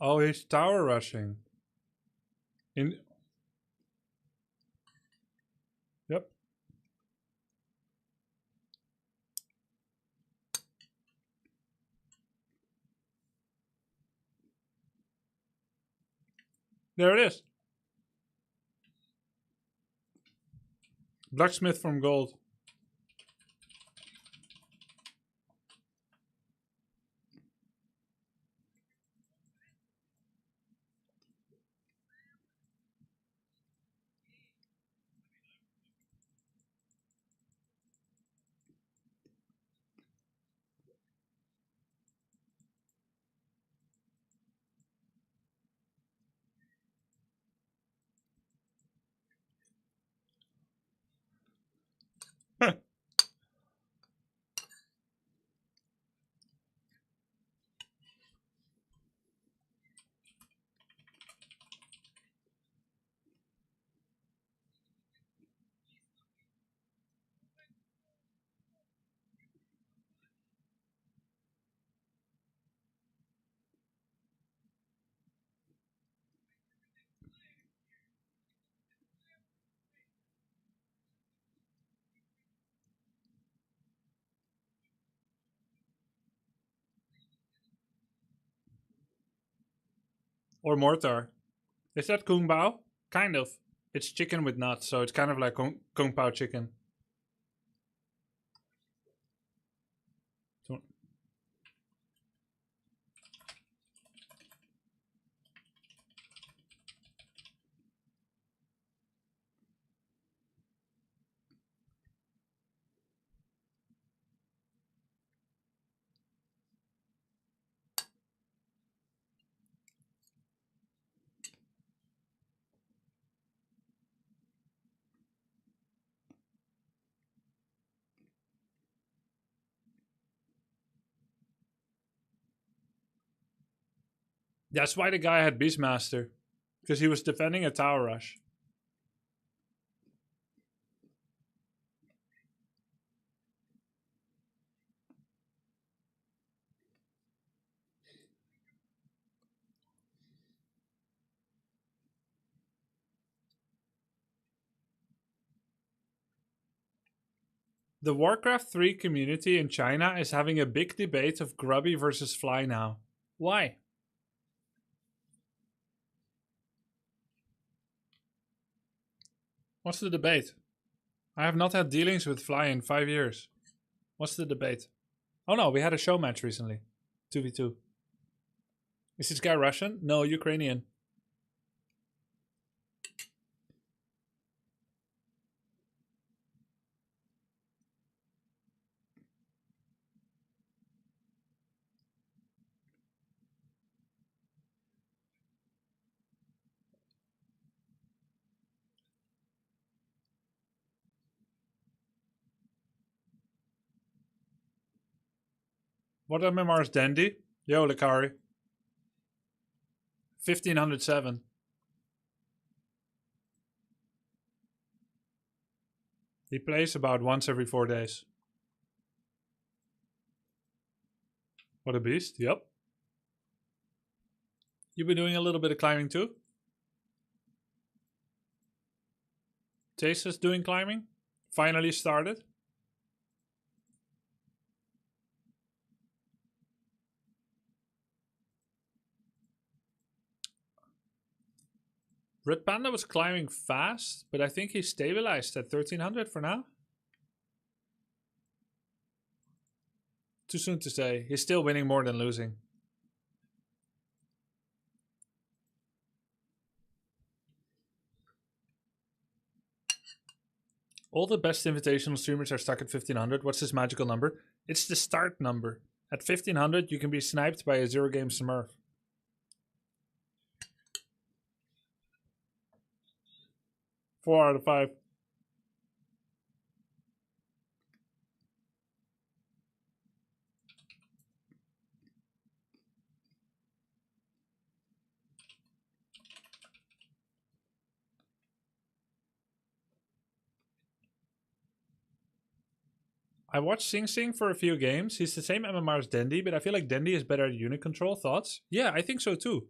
Oh, he's tower rushing. In. Yep. There it is. Blacksmith from gold. Or mortar. Is that kung pao? Kind of. It's chicken with nuts, so it's kind of like kung pao chicken. So, that's why the guy had Beastmaster. Because he was defending a tower rush. The Warcraft 3 community in China is having a big debate of Grubby versus Fly now. Why? What's the debate? I have not had dealings with Fly in 5 years. What's the debate? Oh no, we had a show match recently. 2v2. Is this guy Russian? No, Ukrainian. What MMR is Dandy? Yo, Lakari. 1507. He plays about once every 4 days. What a beast. Yep. You've been doing a little bit of climbing too? Taste doing climbing? Finally started? Red Panda was climbing fast, but I think he stabilized at 1300 for now. Too soon to say. He's still winning more than losing. All the best invitational streamers are stuck at 1500. What's his magical number? It's the start number. At 1500, you can be sniped by a zero-game Smurf. 4 out of 5. I watched SingSing for a few games. He's the same MMR as Dendy, but I feel like Dendy is better at unit control. Thoughts? Yeah, I think so too.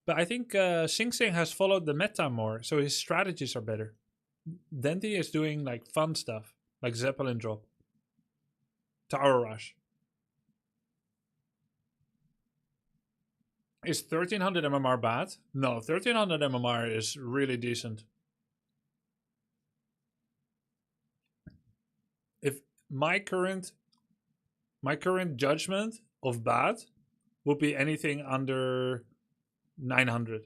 But I think SingSing has followed the meta more, so his strategies are better. Dendy is doing like fun stuff, like Zeppelin drop, Tower Rush. Is 1300 MMR bad? No, 1300 MMR is really decent. If my current judgment of bad would be anything under 900.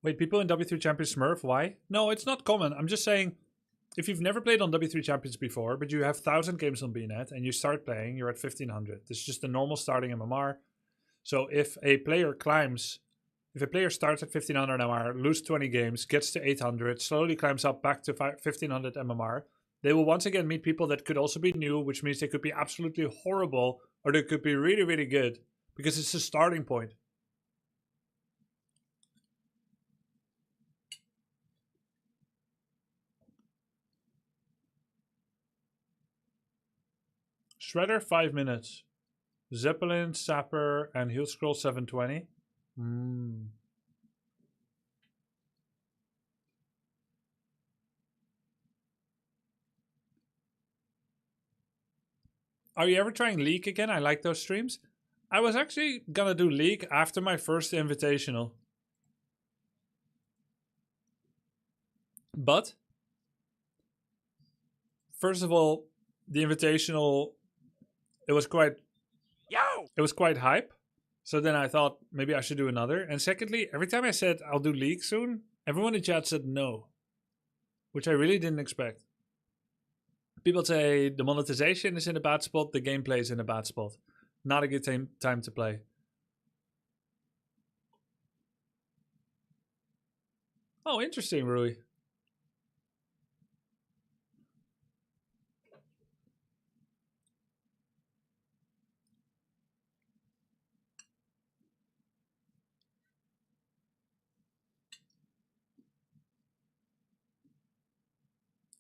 Wait, people in W3 Champions Smurf, why? No, it's not common. I'm just saying, if you've never played on W3 Champions before, but you have 1,000 games on BNet and you start playing, you're at 1,500. This is just a normal starting MMR. So if a player starts at 1,500 MMR, loses 20 games, gets to 800, slowly climbs up back to 1,500 MMR, they will once again meet people that could also be new, which means they could be absolutely horrible or they could be really, really good because it's a starting point. Shredder 5 minutes. Zeppelin, Sapper, and Heal Scroll 720. Are you ever trying League again? I like those streams. I was actually gonna do League after my first Invitational. But, first of all, the Invitational, it was quite hype. So then I thought maybe I should do another. And secondly, every time I said I'll do League soon, everyone in chat said no, which I really didn't expect. People say the monetization is in a bad spot, the gameplay is in a bad spot. Not a good time to play. Oh, interesting, Rui.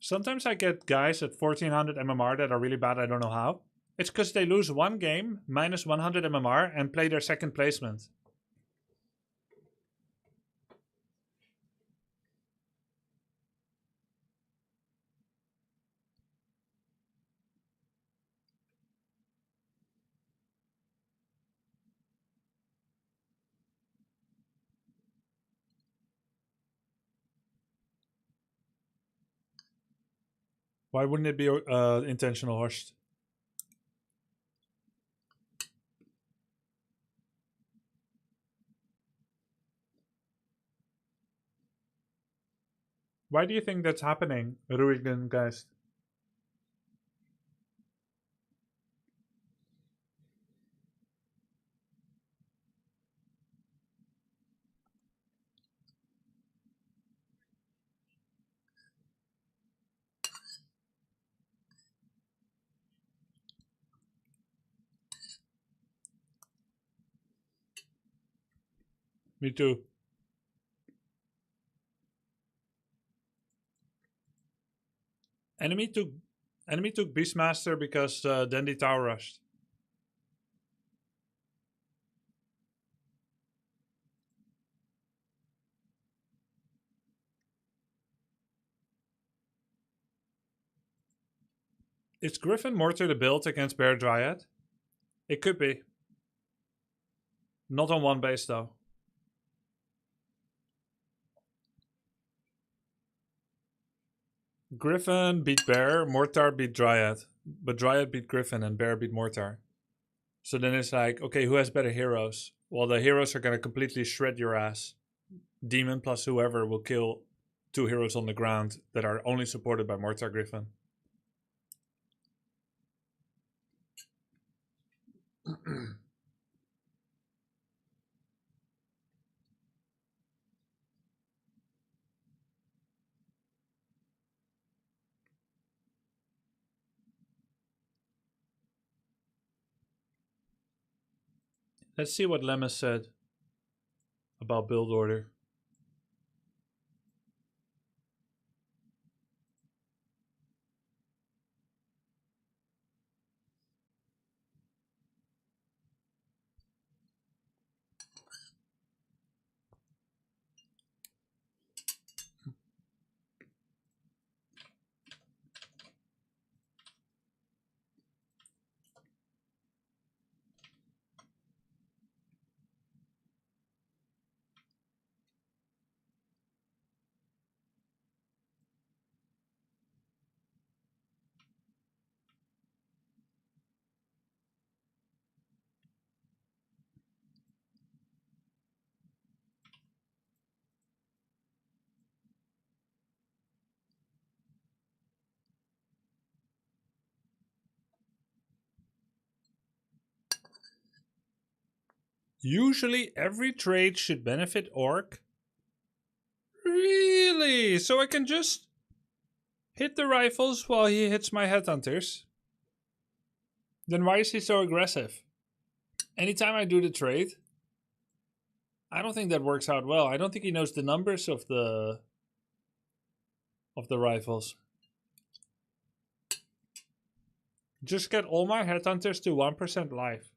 Sometimes I get guys at 1400 MMR that are really bad, I don't know how. It's because they lose one game, minus 100 MMR, and play their second placement. Why wouldn't it be intentional, Horst? Why do you think that's happening, Ruigen, guys? Me too. Enemy took Beastmaster because Dandy Tower rushed. Is Griffin more to the build against Bear Dryad? It could be. Not on one base though. Griffin beat Bear, Mortar beat Dryad. But Dryad beat Griffin and Bear beat Mortar. So then it's like, okay, who has better heroes? Well, the heroes are going to completely shred your ass. Demon plus whoever will kill 2 heroes on the ground that are only supported by Mortar Griffin. Let's see what Lemes said about build order. Usually every trade should benefit Orc. Really? So I can just hit the rifles while he hits my headhunters? Then why is he so aggressive? Anytime I do the trade, I don't think that works out well. I don't think he knows the numbers of the rifles. Just get all my headhunters to 1% life.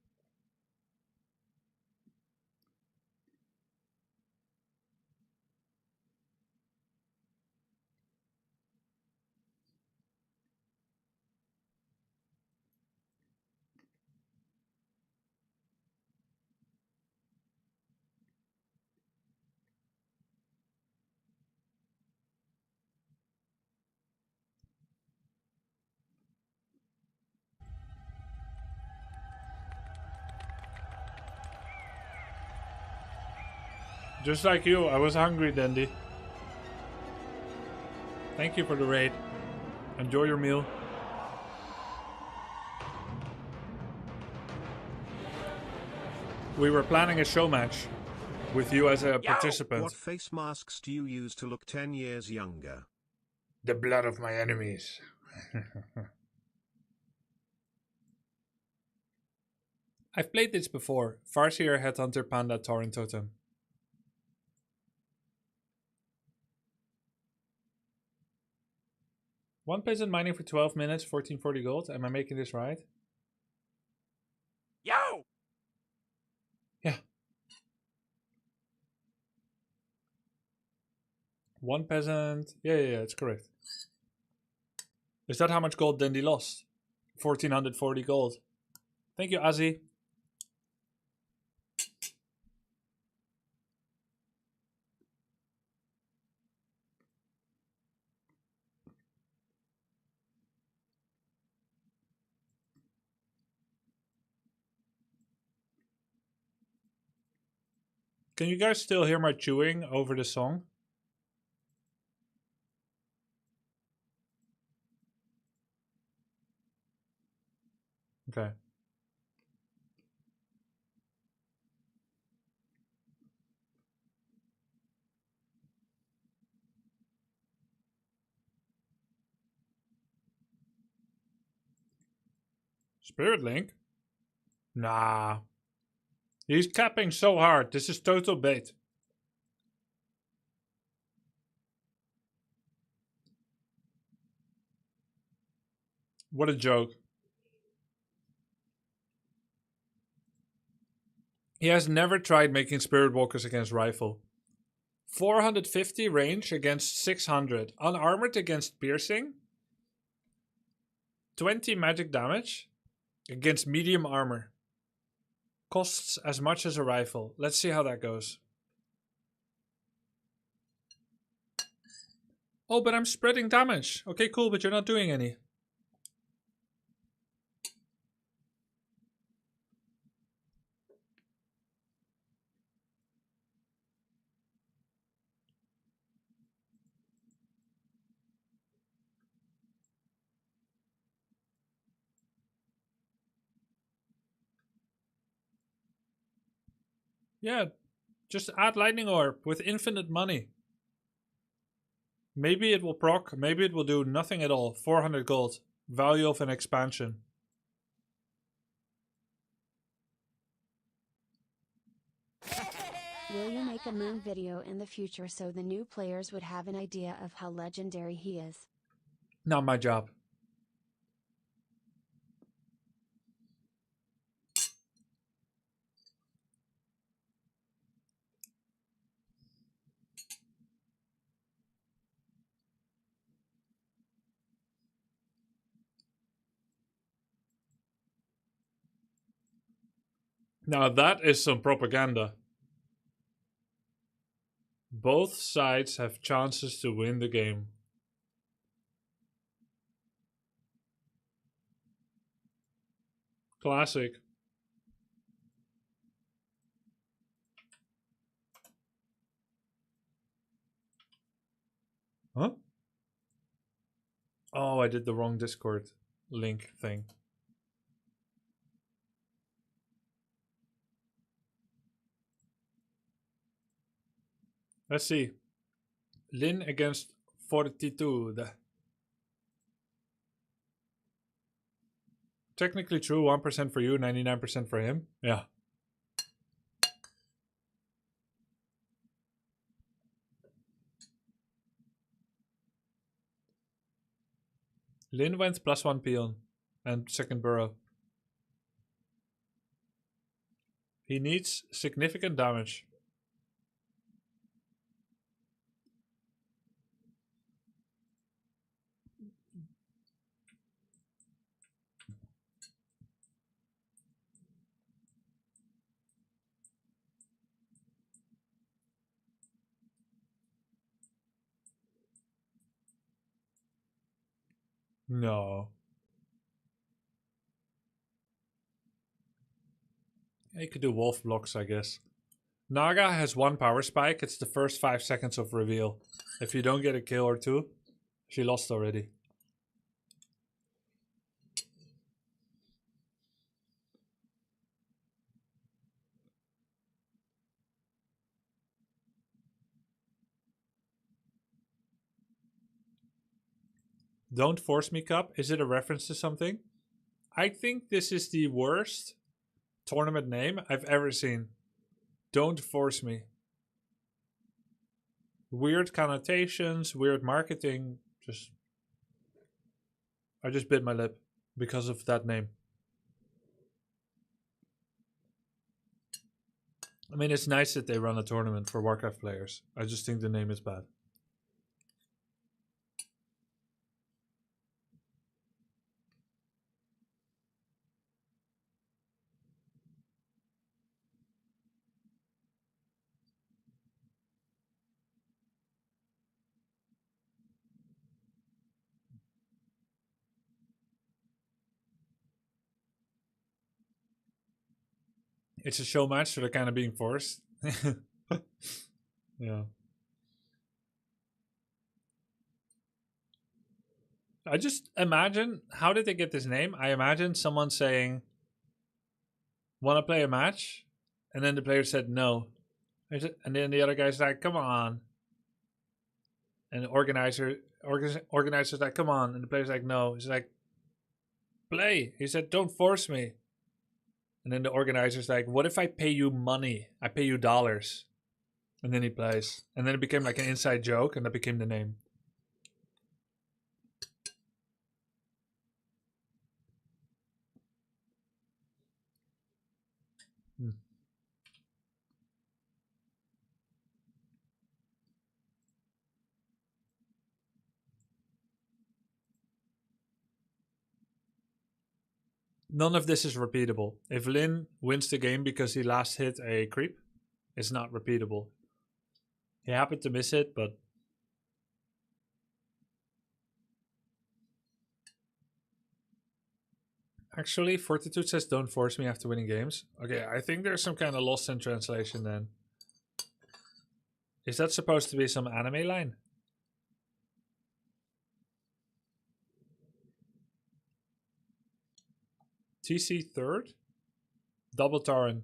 Just like you, I was hungry, Dandy. Thank you for the raid. Enjoy your meal. We were planning a show match with you as a participant. What face masks do you use to look 10 years younger? The blood of my enemies. I've played this before. Farseer, Headhunter, Panda, Tauren, Totem. One peasant mining for 12 minutes, 1440 gold. Am I making this right? Yo! Yeah. One peasant. Yeah, it's correct. Is that how much gold Dandy lost? 1440 gold. Thank you, Azzy. Can you guys still hear my chewing over the song? Okay. Spirit Link? Nah. He's capping so hard. This is total bait. What a joke. He has never tried making Spirit Walkers against Rifle. 450 range against 600. Unarmored against Piercing. 20 magic damage against medium armor. Costs as much as a rifle. Let's see how that goes. Oh, but I'm spreading damage. Okay, cool, but you're not doing any. Yeah, just add lightning orb with infinite money. Maybe it will proc, maybe it will do nothing at all. 400 gold. Value of an expansion. Will you make a moon video in the future so the new players would have an idea of how legendary he is? Not my job. Now that is some propaganda. Both sides have chances to win the game. Classic. Huh? Oh, I did the wrong Discord link thing. Let's see. Lin against Fortitude. Technically true, 1% for you, 99% for him. Yeah. Lin went +1 peon and second burrow. He needs significant damage. No. He could do wolf blocks, I guess. Naga has 1 power spike. It's the first 5 seconds of reveal. If you don't get a kill or 2, she lost already. Don't Force Me Cup. Is it a reference to something? I think this is the worst tournament name I've ever seen. Don't Force Me. Weird connotations, weird marketing. I just bit my lip because of that name. I mean, it's nice that they run a tournament for Warcraft players. I just think the name is bad. It's a show match, so they're kind of being forced. Yeah. I just imagine, how did they get this name? I imagine someone saying, want to play a match? And then the player said no. And then the other guy's like, come on. And the organizer's like, come on. And the player's like, no. He's like, play. He said, don't force me. And then the organizer's like, what if I pay you money? I pay you dollars. And then he plays. And then it became like an inside joke, and that became the name. None of this is repeatable. If Lin wins the game because he last hit a creep, it's not repeatable. He happened to miss it, but... Actually, Fortitude says don't force me after winning games. Okay, I think there's some kind of lost in translation then. Is that supposed to be some anime line? TC third? Double Taran.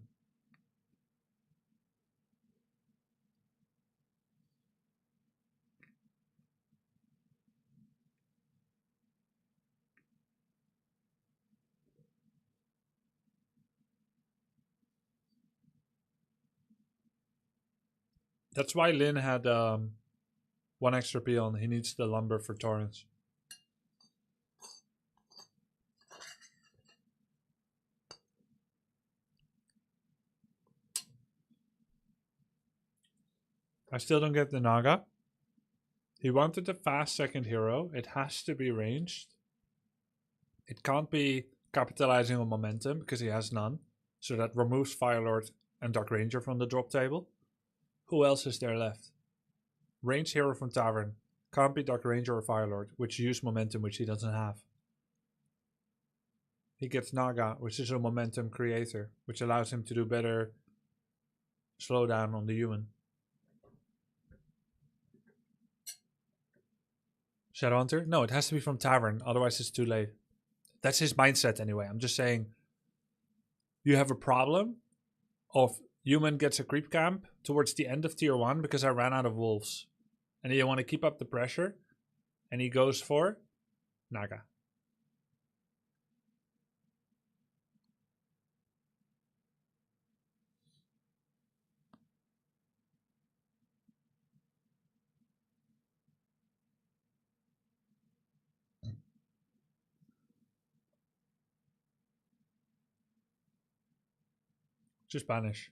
That's why Lin had 1 extra peon. He needs the lumber for torrents. I still don't get the Naga. He wanted a fast second hero. It has to be ranged. It can't be capitalizing on momentum because he has none. So that removes Firelord and Dark Ranger from the drop table. Who else is there left? Ranged hero from Tavern. Can't be Dark Ranger or Firelord, which use momentum, which he doesn't have. He gets Naga, which is a momentum creator, which allows him to do better slowdown on the human. Shadowhunter? No, it has to be from Tavern, otherwise it's too late. That's his mindset anyway. I'm just saying, you have a problem of human gets a creep camp towards the end of tier 1 because I ran out of wolves. And you want to keep up the pressure, and he goes for Naga. Just banish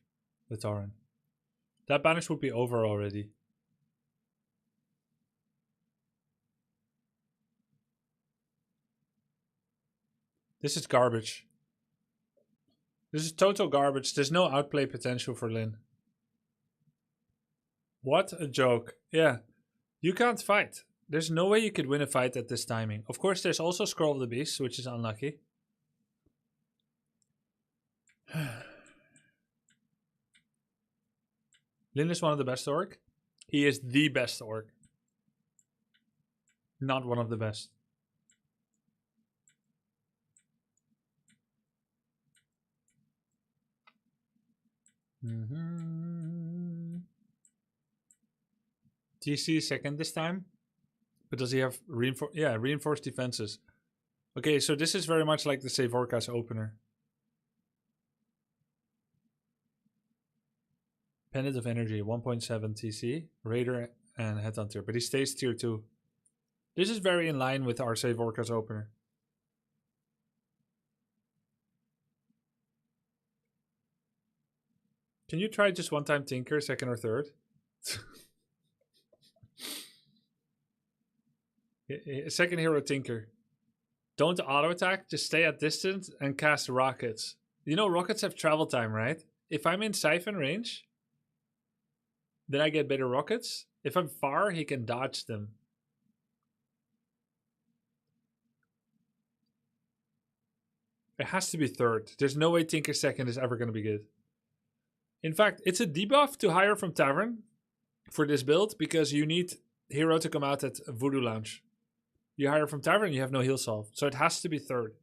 the Tauren. That banish would be over already. This is garbage. This is total garbage. There's no outplay potential for Lin. What a joke. Yeah. You can't fight. There's no way you could win a fight at this timing. Of course, there's also Scroll of the Beast, which is unlucky. Lin is one of the best orc. He is the best orc. Not one of the best. TC second this time. But does he have reinforced defenses? Okay, so this is very much like the Sevorka's opener. Pendant of Energy, 1.7 TC, Raider and Headhunter, but he stays tier 2. This is very in line with our Sevorka's opener. Can you try just one time Tinker, second or third? Second hero Tinker. Don't auto attack, just stay at distance and cast rockets. You know rockets have travel time, right? If I'm in siphon range, then I get better rockets. If I'm far, he can dodge them. It has to be third. There's no way Tinker second is ever going to be good. In fact, it's a debuff to hire from Tavern for this build because you need hero to come out at Voodoo Lounge. You hire from Tavern, you have no heal solve. So it has to be third.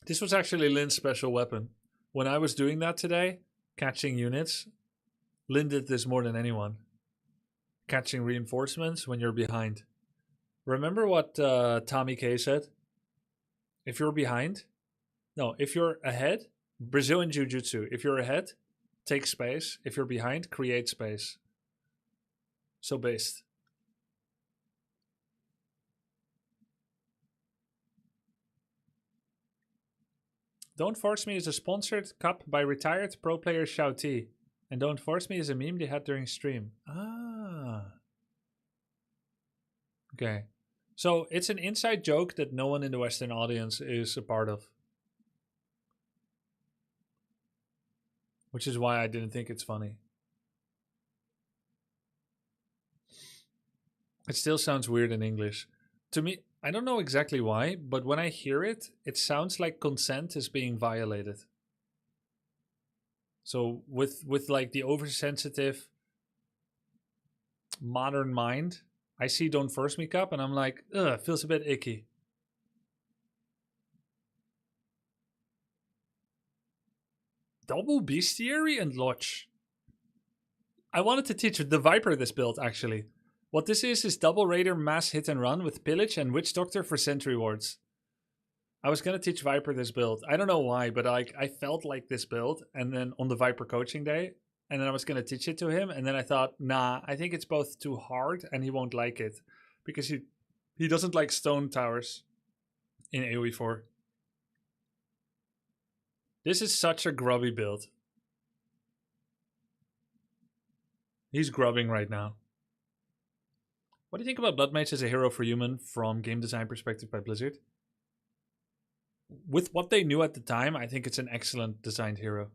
This was actually Lin's special weapon. When I was doing that today, catching units, Lin did this more than anyone. Catching reinforcements when you're behind. Remember what Tommy K said? If you're behind, if you're ahead, Brazilian Jiu-Jitsu. If you're ahead, take space. If you're behind, create space. So based. Don't Force Me is a sponsored cup by retired pro player Shouty. And Don't Force Me is a meme they had during stream. Ah. Okay. So it's an inside joke that no one in the Western audience is a part of. Which is why I didn't think it's funny. It still sounds weird in English. To me, I don't know exactly why, but when I hear it, it sounds like consent is being violated. So with like the oversensitive modern mind, I see Don't Force Me cup and I'm like, ugh, it feels a bit icky. Double Bestiary and Lodge. I wanted to teach the Viper this build, actually. What this is double Raider mass hit and run with Pillage and Witch Doctor for sentry wards. I was gonna teach Viper this build. I don't know why, but like I felt like this build, and then on the Viper coaching day, and then I was gonna teach it to him, and then I thought, nah, I think it's both too hard and he won't like it because he doesn't like stone towers in AoE 4. This is such a grubby build. He's grubbing right now. What do you think about Blood Mage as a hero for human from game design perspective by Blizzard? With what they knew at the time, I think it's an excellent designed hero.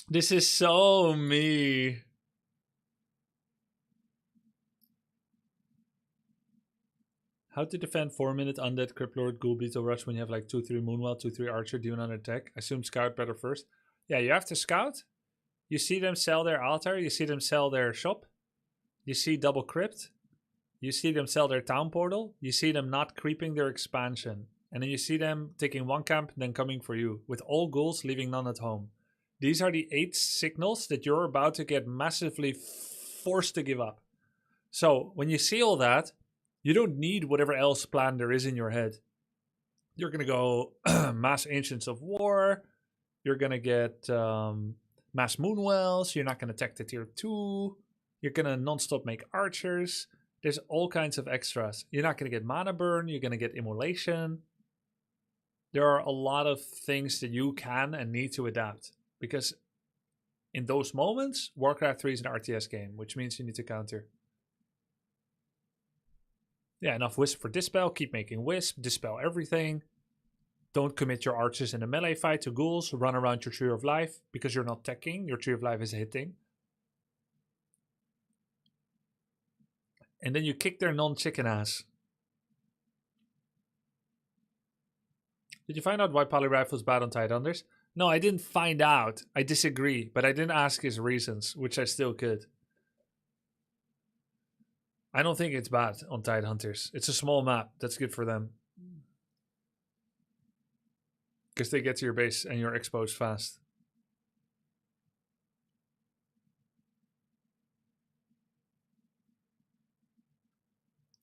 This is so me. How to defend 4-minute undead Crypt Lord Ghoul Beetle Rush when you have like 2-3 Moonwell, 2-3 Archer, Demon on attack? Assume Scout better first. Yeah, you have to Scout. You see them sell their altar, you see them sell their shop. You see double Crypt. You see them sell their town portal. You see them not creeping their expansion. And then you see them taking one camp, then coming for you. With all ghouls, leaving none at home. These are the 8 signals that you're about to get massively forced to give up. So, when you see all that, you don't need whatever else plan there is in your head. You're going to go mass Ancients of War. You're going to get mass Moonwells. You're not going to attack the tier 2. You're going to non-stop make archers. There's all kinds of extras. You're not going to get mana burn. You're going to get immolation. There are a lot of things that you can and need to adapt. Because in those moments, Warcraft 3 is an RTS game, which means you need to counter. Yeah, enough Wisp for Dispel. Keep making Wisp. Dispel everything. Don't commit your archers in a melee fight to ghouls. Run around your Tree of Life because you're not teching. Your Tree of Life is hitting. And then you kick their non-chicken ass. Did you find out why Poly Rifle's bad on Tidehunters? No, I didn't find out. I disagree, but I didn't ask his reasons, which I still could. I don't think it's bad on Tidehunters. It's a small map. That's good for them. Because they get to your base and you're exposed fast.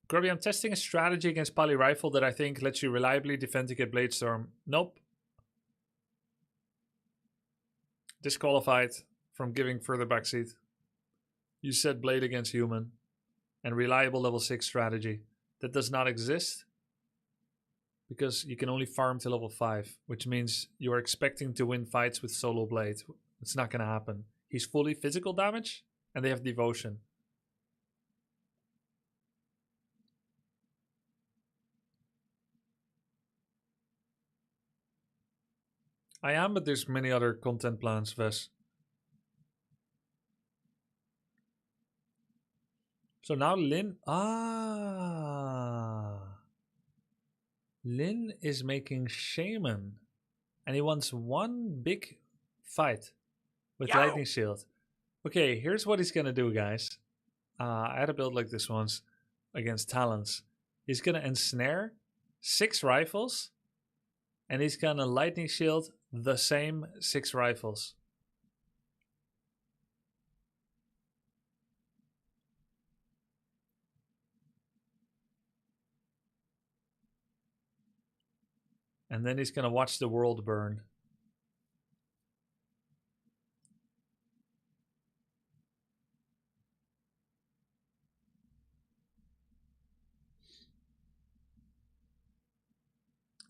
Grubby, I'm testing a strategy against Poly Rifle that I think lets you reliably defend to get Bladestorm. Nope. Disqualified from giving further backseat. You said Blade against human. And reliable level 6 strategy. That does not exist. Because you can only farm to level 5. Which means you are expecting to win fights with solo Blade. It's not going to happen. He's fully physical damage. And they have devotion. I am, but there's many other content plans, Ves. So now Lin... Lin is making Shaman. And he wants one big fight with Lightning Shield. Okay, here's what he's gonna do, guys. I had a build like this once against Talons. He's gonna ensnare 6 rifles. And he's gonna Lightning Shield the same 6 rifles. And then he's gonna watch the world burn.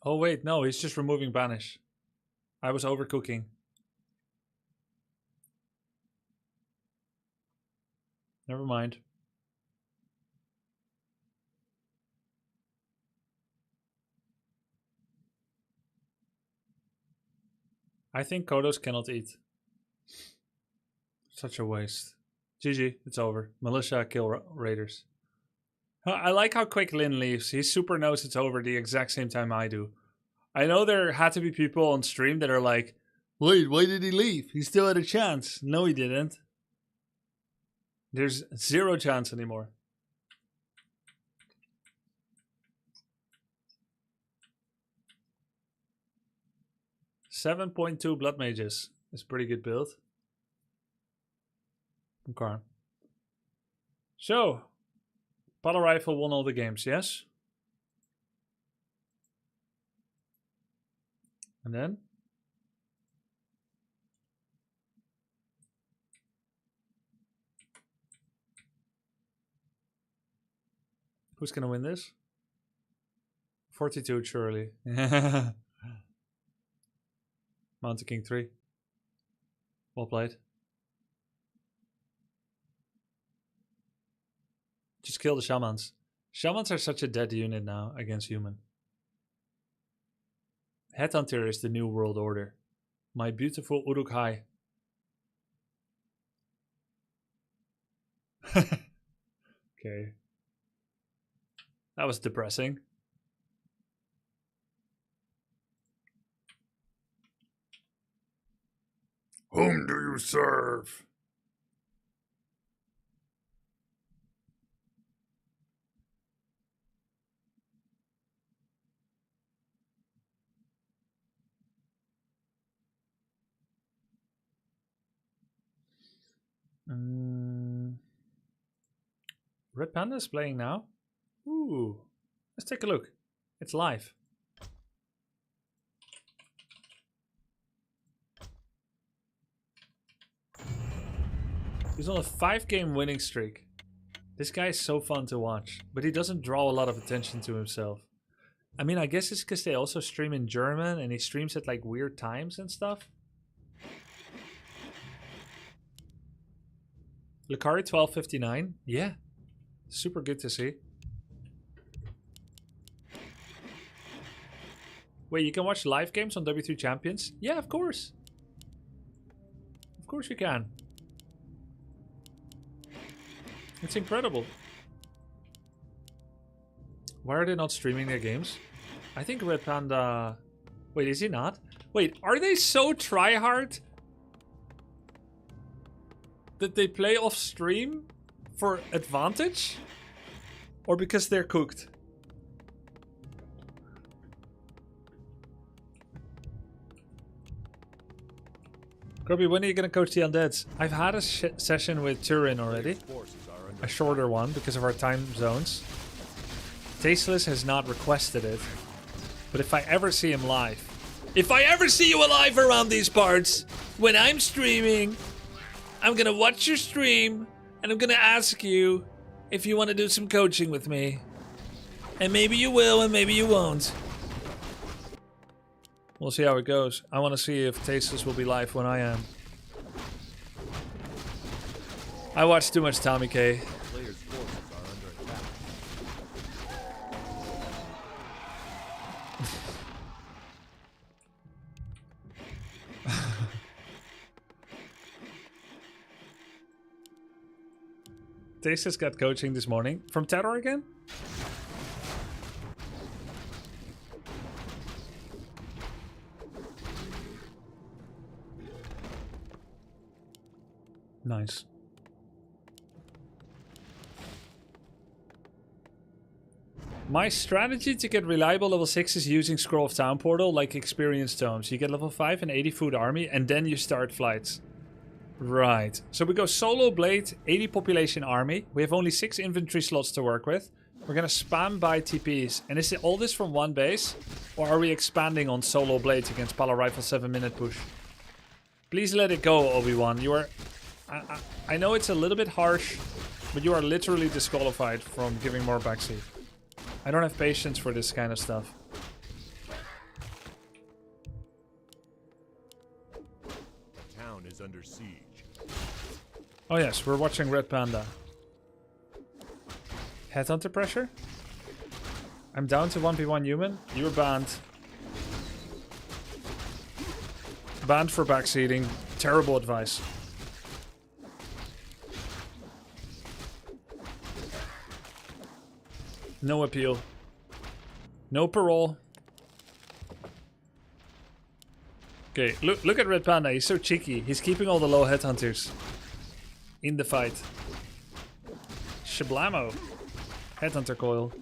Oh wait, no, he's just removing Banish. I was overcooking. Never mind. I think Kodos cannot eat. Such a waste. GG, it's over. Militia kill raiders. I like how quick Lin leaves. He super knows it's over the exact same time I do. I know there had to be people on stream that are like, wait, why did he leave? He still had a chance. No, he didn't. There's 0 chance anymore. .2 Blood Mages is a pretty good build. Okay. So, Battle Rifle won all the games, yes? And then? Who's gonna win this? 42, surely. Mountain King 3. Well played. Just kill the shamans. Shamans are such a dead unit now against human. Headhunter is the new world order. My beautiful Uruk-hai. Okay. That was depressing. Whom do you serve? Red Panda is playing now. Ooh, let's take a look. It's live. He's on a 5-game winning streak. This guy is so fun to watch, but he doesn't draw a lot of attention to himself. I mean, I guess it's because they also stream in German and he streams at like weird times and stuff. Lucari 1259. Yeah. Super good to see. Wait, you can watch live games on W3 Champions? Yeah, of course. Of course you can. It's incredible. Why are they not streaming their games? I think Red Panda... Wait, is he not? Wait, are they so tryhard that they play off stream for advantage? Or because they're cooked? Grubby, when are you gonna coach the Undeads? I've had a session with Turin already. A shorter one because of our time zones. Tasteless has not requested it. But if I ever see him live... If I ever see you alive around these parts, when I'm streaming, I'm gonna watch your stream, and I'm gonna ask you if you want to do some coaching with me. And maybe you will, and maybe you won't. We'll see how it goes. I want to see if Tasteless will be live when I am. I watch too much Tommy K. Tasteless got coaching this morning. From Terror again? Nice. My strategy to get reliable level 6 is using Scroll of Town Portal like Experience Tomes. You get level 5 and 80 food army and then you start flights. Right. So we go solo blade, 80 population army. We have only 6 inventory slots to work with. We're gonna spam buy TPs. And is it all this from one base? Or are we expanding on solo blades against Pala Rifle 7-minute push? Please let it go, Obi-Wan. You are... I know it's a little bit harsh, but you are literally disqualified from giving more backseat. I don't have patience for this kind of stuff. Town is under siege. Oh yes, we're watching Red Panda. Headhunter pressure? I'm down to 1v1 human. You're banned. Banned for backseating. Terrible advice. No appeal. No parole. Okay, look at Red Panda. He's so cheeky. He's keeping all the low headhunters in the fight. Shablamo. Headhunter coil.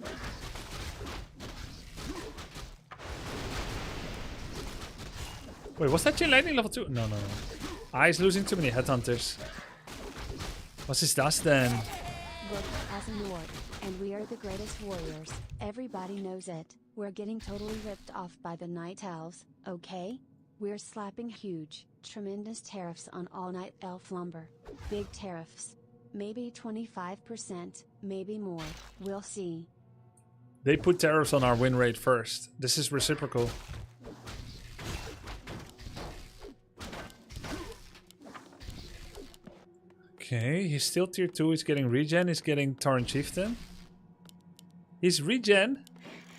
Wait, was that Chain Lightning level 2? No. He's losing too many headhunters. Was is das then? has an orc, and we are the greatest warriors. Everybody knows it. We're getting totally ripped off by the night elves, okay? We're slapping huge, tremendous tariffs on all night elf lumber. Big tariffs. Maybe 25%, maybe more. We'll see. They put tariffs on our win rate first. This is reciprocal. Okay, he's still tier 2. He's getting regen. He's getting Torrent Chieftain. He's regen,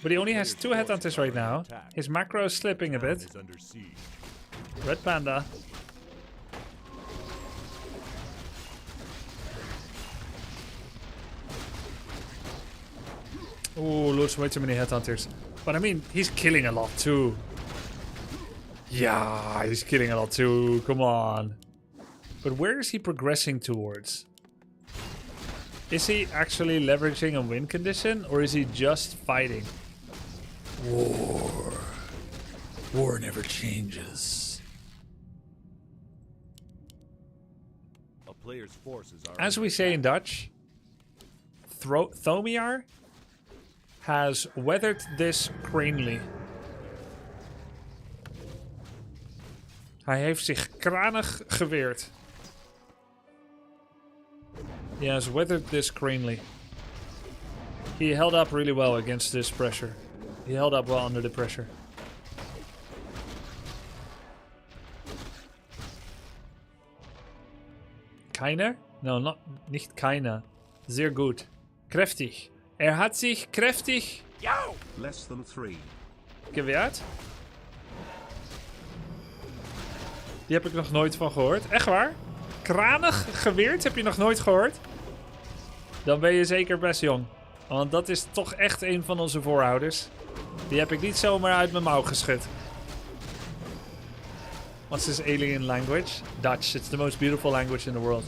but he only has 2 headhunters right now. His macro is slipping a bit. Red Panda. Oh, loses way too many headhunters. But I mean, he's killing a lot too. Yeah, he's killing a lot too. Come on. But where is he progressing towards? Is he actually leveraging a win condition, or is he just fighting? War. War never changes. A player's forces are As we say in Dutch, Thomiar has weathered this cranely. Hij heeft zich kranig geweerd. He has weathered this cranely. He held up really well against this pressure. He held up well under the pressure. Keiner? No, nicht keiner. Sehr gut. Kräftig. Hat sich kräftig Less than 3. gewehrt. Die heb ik nog nooit van gehoord. Echt waar? Kranig geweerd heb je nog nooit gehoord? Dan ben je zeker best jong. Want dat is toch echt een van onze voorouders. Die heb ik niet zomaar uit mijn mouw geschud. What's this alien language? Dutch. It's the most beautiful language in the world.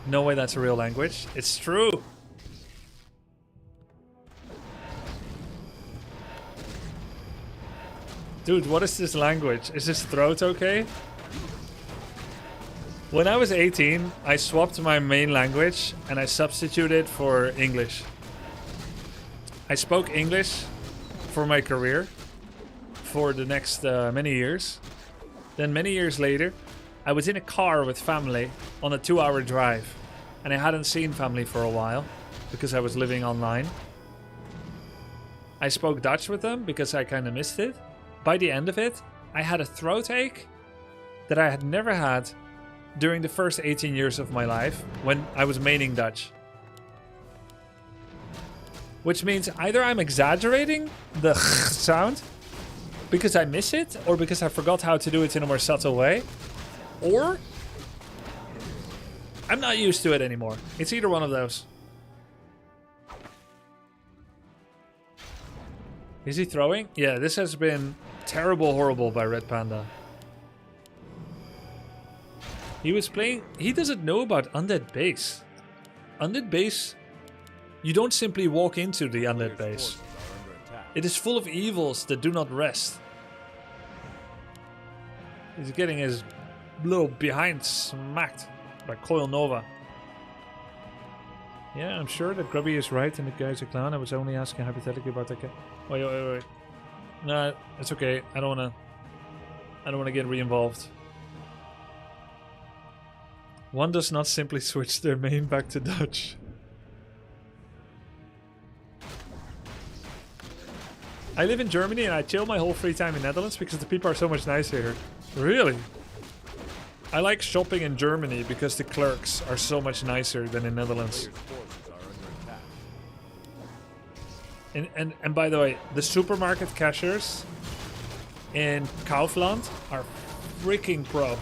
No way that's a real language. It's true. Dude, what is this language? Is his throat okay? When I was 18, I swapped my main language and I substituted for English. I spoke English for my career for the next many years. Then many years later, I was in a car with family on a 2-hour drive. And I hadn't seen family for a while because I was living online. I spoke Dutch with them because I kind of missed it. By the end of it, I had a throat ache that I had never had during the first 18 years of my life when I was maining Dutch. Which means either I'm exaggerating the sound because I miss it, or because I forgot how to do it in a more subtle way, or I'm not used to it anymore. It's either one of those. Is he throwing? Yeah, this has been terrible, horrible by Red Panda. He was playing... He doesn't know about Undead Base. Undead Base... You don't simply walk into the Undead Base. It is full of evils that do not rest. He's getting his little behind smacked by Coil Nova. Yeah, I'm sure that Grubby is right and the guy's a clown. I was only asking hypothetically about that guy. Wait. No, it's okay. I don't wanna get re-involved. One does not simply switch their main back to Dutch. I live in Germany and I chill my whole free time in Netherlands because the people are so much nicer here. Really? I like shopping in Germany because the clerks are so much nicer than in Netherlands. And by the way, the supermarket cashiers in Kaufland are freaking pro.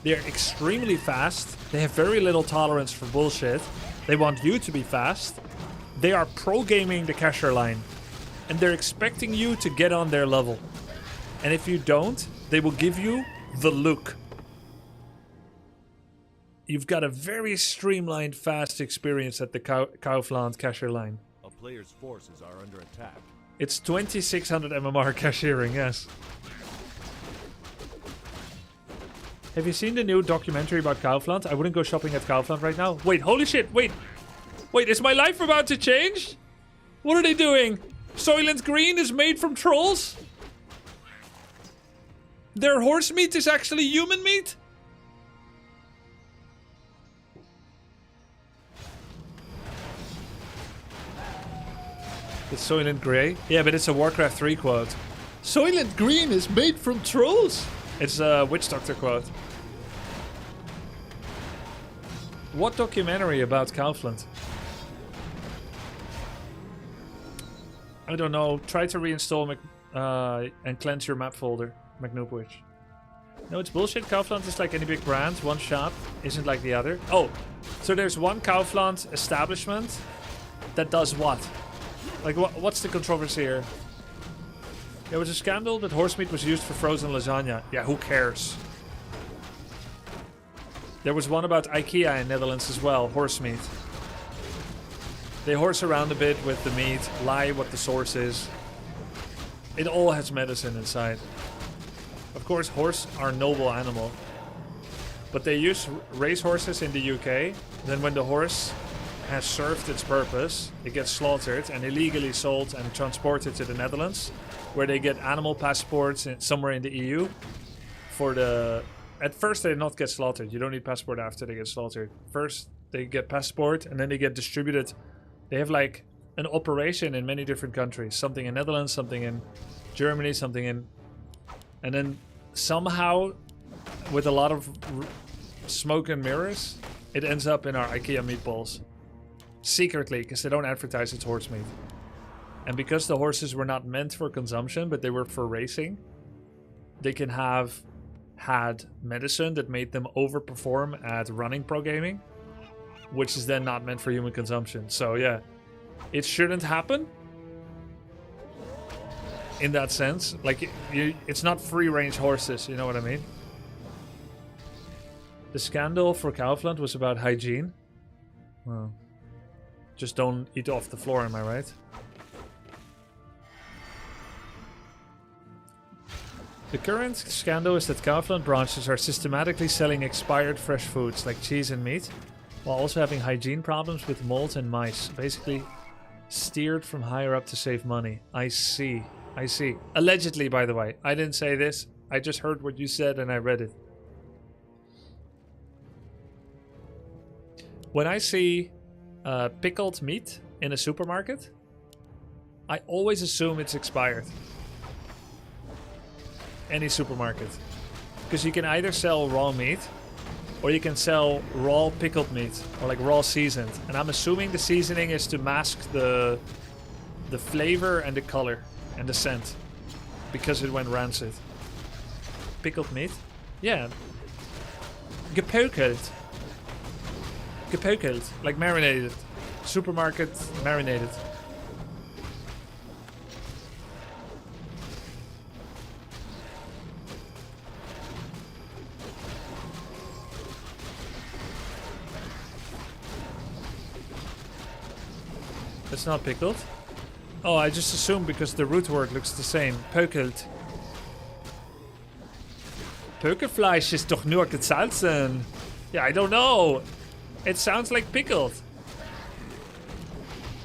They're extremely fast. They have very little tolerance for bullshit. They want you to be fast. They are pro-gaming the cashier line. And they're expecting you to get on their level. And if you don't, they will give you the look. You've got a very streamlined, fast experience at the Kaufland cashier line. A player's forces are under attack. It's 2600 MMR cashiering, yes. Have you seen the new documentary about Kaufland? I wouldn't go shopping at Kaufland right now. Wait, holy shit, wait. Wait, is my life about to change? What are they doing? Soylent Green is made from trolls? Their horse meat is actually human meat? It's Soylent Grey? Yeah, but it's a Warcraft 3 quote. Soylent Green is made from trolls? It's a Witch Doctor quote. What documentary about Kaufland? I don't know. Try to reinstall and cleanse your map folder. McNoopwich. No, it's bullshit. Kaufland is like any big brand. One shop isn't like the other. Oh, so there's one Kaufland establishment that does what? Like, what's the controversy here? There was a scandal that horse meat was used for frozen lasagna. Yeah, who cares? There was one about IKEA in Netherlands as well. Horse meat. They horse around a bit with the meat, lie what the source is. It all has medicine inside. Of course, horses are a noble animal. But they use race horses in the UK. Then when the horse has served its purpose, it gets slaughtered and illegally sold and transported to the Netherlands, where they get animal passports somewhere in the EU. At first they did not get slaughtered. You don't need passport after they get slaughtered. First they get passport and then they get distributed. They have like an operation in many different countries. Something in Netherlands, something in Germany, something in... And then somehow, with a lot of smoke and mirrors, it ends up in our IKEA meatballs. Secretly, because they don't advertise it's horse meat. And because the horses were not meant for consumption, but they were for racing, they can have had medicine that made them overperform at running pro gaming, which is then not meant for human consumption. So yeah, it shouldn't happen in that sense. Like, it's not free-range horses, you know what I mean? The scandal for Kaufland was about hygiene. Well, just don't eat off the floor, am I right? The current scandal is that Kaufland branches are systematically selling expired fresh foods like cheese and meat, while also having hygiene problems with mold and mice. Basically steered from higher up to save money. I see. I see. Allegedly, by the way. I didn't say this. I just heard what you said and I read it. When I see pickled meat in a supermarket, I always assume it's expired. Any supermarket. Because you can either sell raw meat or you can sell raw pickled meat or like raw seasoned. And I'm assuming the seasoning is to mask the flavor and the color and the scent because it went rancid. Pickled meat? Yeah. Gepokeld. Gepokeld. Like marinated. Supermarket marinated. It's not pickled. Oh, I just assumed because the root word looks the same. Pökelt. Pökelfleisch ist doch nur gesalzen. Yeah, I don't know. It sounds like pickled.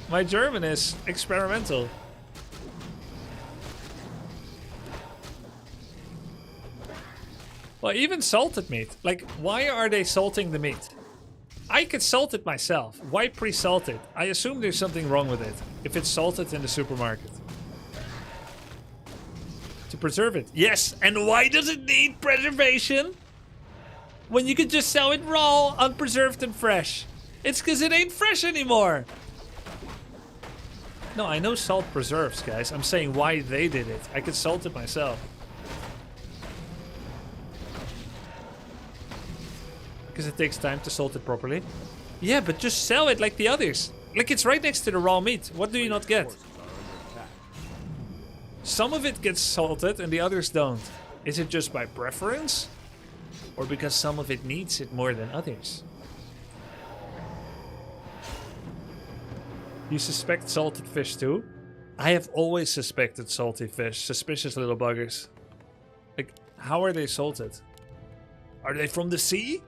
My German is experimental. Well, even salted meat. Like, why are they salting the meat? I could salt it myself. Why pre-salt it? I assume there's something wrong with it if it's salted in the supermarket. To preserve it. Yes, and why does it need preservation? When you could just sell it raw, unpreserved and fresh. It's because it ain't fresh anymore. No, I know salt preserves, guys. I'm saying why they did it. I could salt it myself. Because it takes time to salt it properly. Yeah, but just sell it like the others. Like, it's right next to the raw meat. What do you not get? Some of it gets salted and the others don't. Is it just by preference? Or because some of it needs it more than others? You suspect salted fish too? I have always suspected salty fish. Suspicious little buggers. Like, how are they salted? Are they from the sea?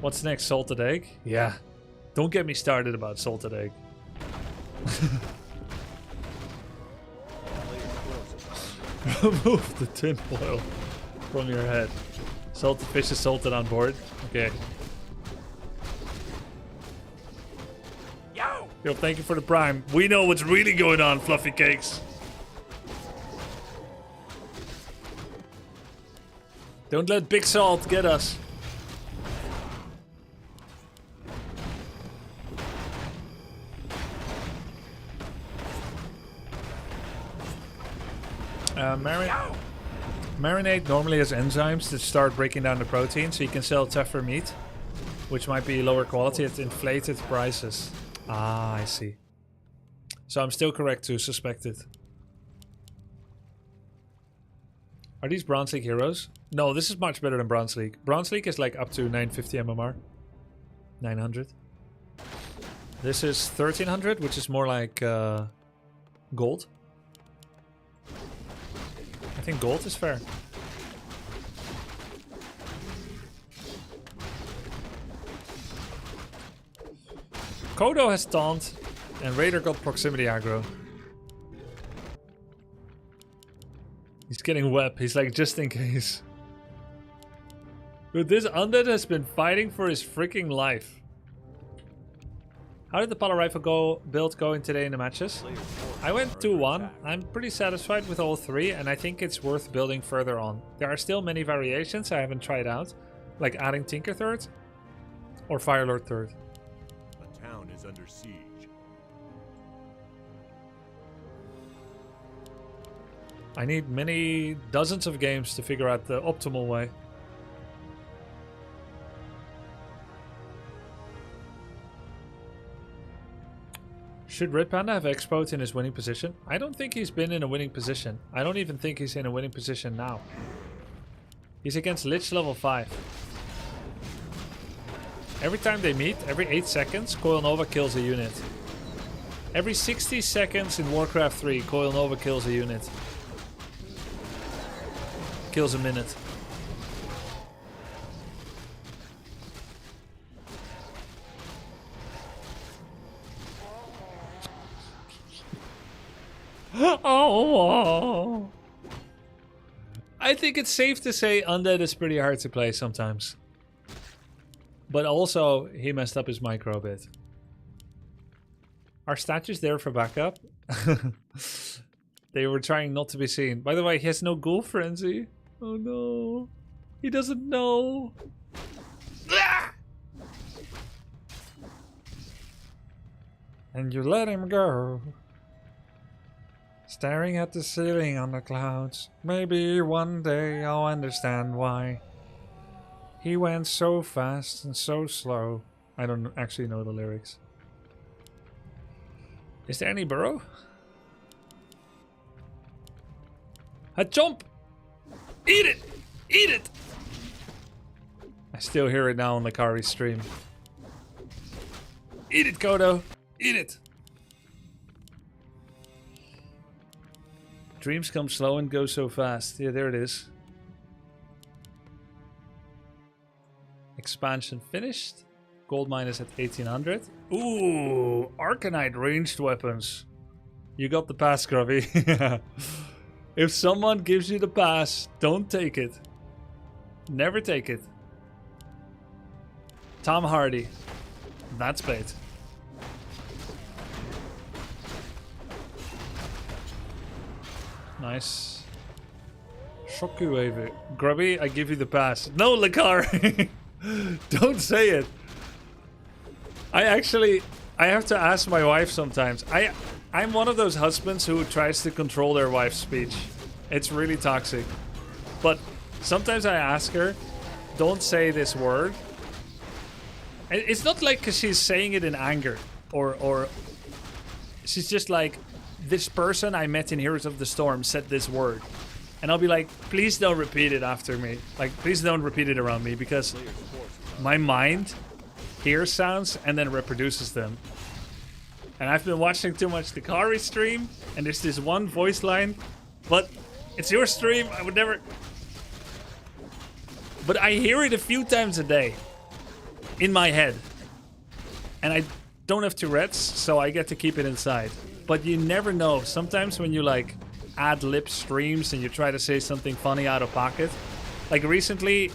What's next? Salted egg? Yeah. Don't get me started about salted egg. Remove the tin foil from your head. Salted fish is salted on board. Okay. Yo, thank you for the prime. We know what's really going on, fluffy cakes. Don't let Big Salt get us. Marinade normally has enzymes that start breaking down the protein, so you can sell tougher meat, which might be lower quality at inflated prices. Ah, I see. So I'm still correct to suspect it. Are these Bronze League heroes? No, this is much better than Bronze League. Bronze League is like up to 950 MMR. 900. This is 1300, which is more like gold. I think gold is fair. Kodo has taunt, and Raider got proximity aggro. He's getting web. He's like, just in case. Dude, this undead has been fighting for his freaking life. How did the polar rifle build going today in the matches? I went 2-1. I'm pretty satisfied with all three, and I think it's worth building further on. There are still many variations I haven't tried out, like adding Tinker third or Firelord third. The town is under siege. I need many dozens of games to figure out the optimal way. Should Red Panda have Expo in his winning position? I don't think he's been in a winning position. I don't even think he's in a winning position now. He's against Lich level 5. Every time they meet, every 8 seconds, Coil Nova kills a unit. Every 60 seconds in Warcraft 3, Coil Nova kills a unit. Kills a minute. Oh, I think it's safe to say Undead is pretty hard to play sometimes. But also, he messed up his micro a bit. Are statues there for backup? They were trying not to be seen. By the way, he has no Ghoul Frenzy. Oh no. He doesn't know. And you let him go. Staring at the ceiling on the clouds. Maybe one day I'll understand why. He went so fast and so slow. I don't actually know the lyrics. Is there any burrow? A jump! Eat it! Eat it! I still hear it now on the Kari stream. Eat it, Kodo! Eat it! Dreams come slow and go so fast. Yeah, there it is. Expansion finished. Gold mine is at 1800. Ooh, Arcanite ranged weapons. You got the pass, Grubby. If someone gives you the pass, don't take it. Never take it. Tom Hardy. That's bait. Nice. Shockwave. Grubby, I give you the pass. No, Lakar! Don't say it. I have to ask my wife sometimes. I'm one of those husbands who tries to control their wife's speech. It's really toxic. But sometimes I ask her, don't say this word. And it's not like 'cause she's saying it in anger. Or she's just like, this person I met in Heroes of the Storm said this word. And I'll be like, please don't repeat it after me. Like, please don't repeat it around me, because my mind hears sounds and then reproduces them. And I've been watching too much the Kari stream, and there's this one voice line, but it's your stream, I would never... But I hear it a few times a day in my head. And I don't have Tourette's, so I get to keep it inside. But you never know. Sometimes when you like ad-lib streams and you try to say something funny out of pocket. Like recently,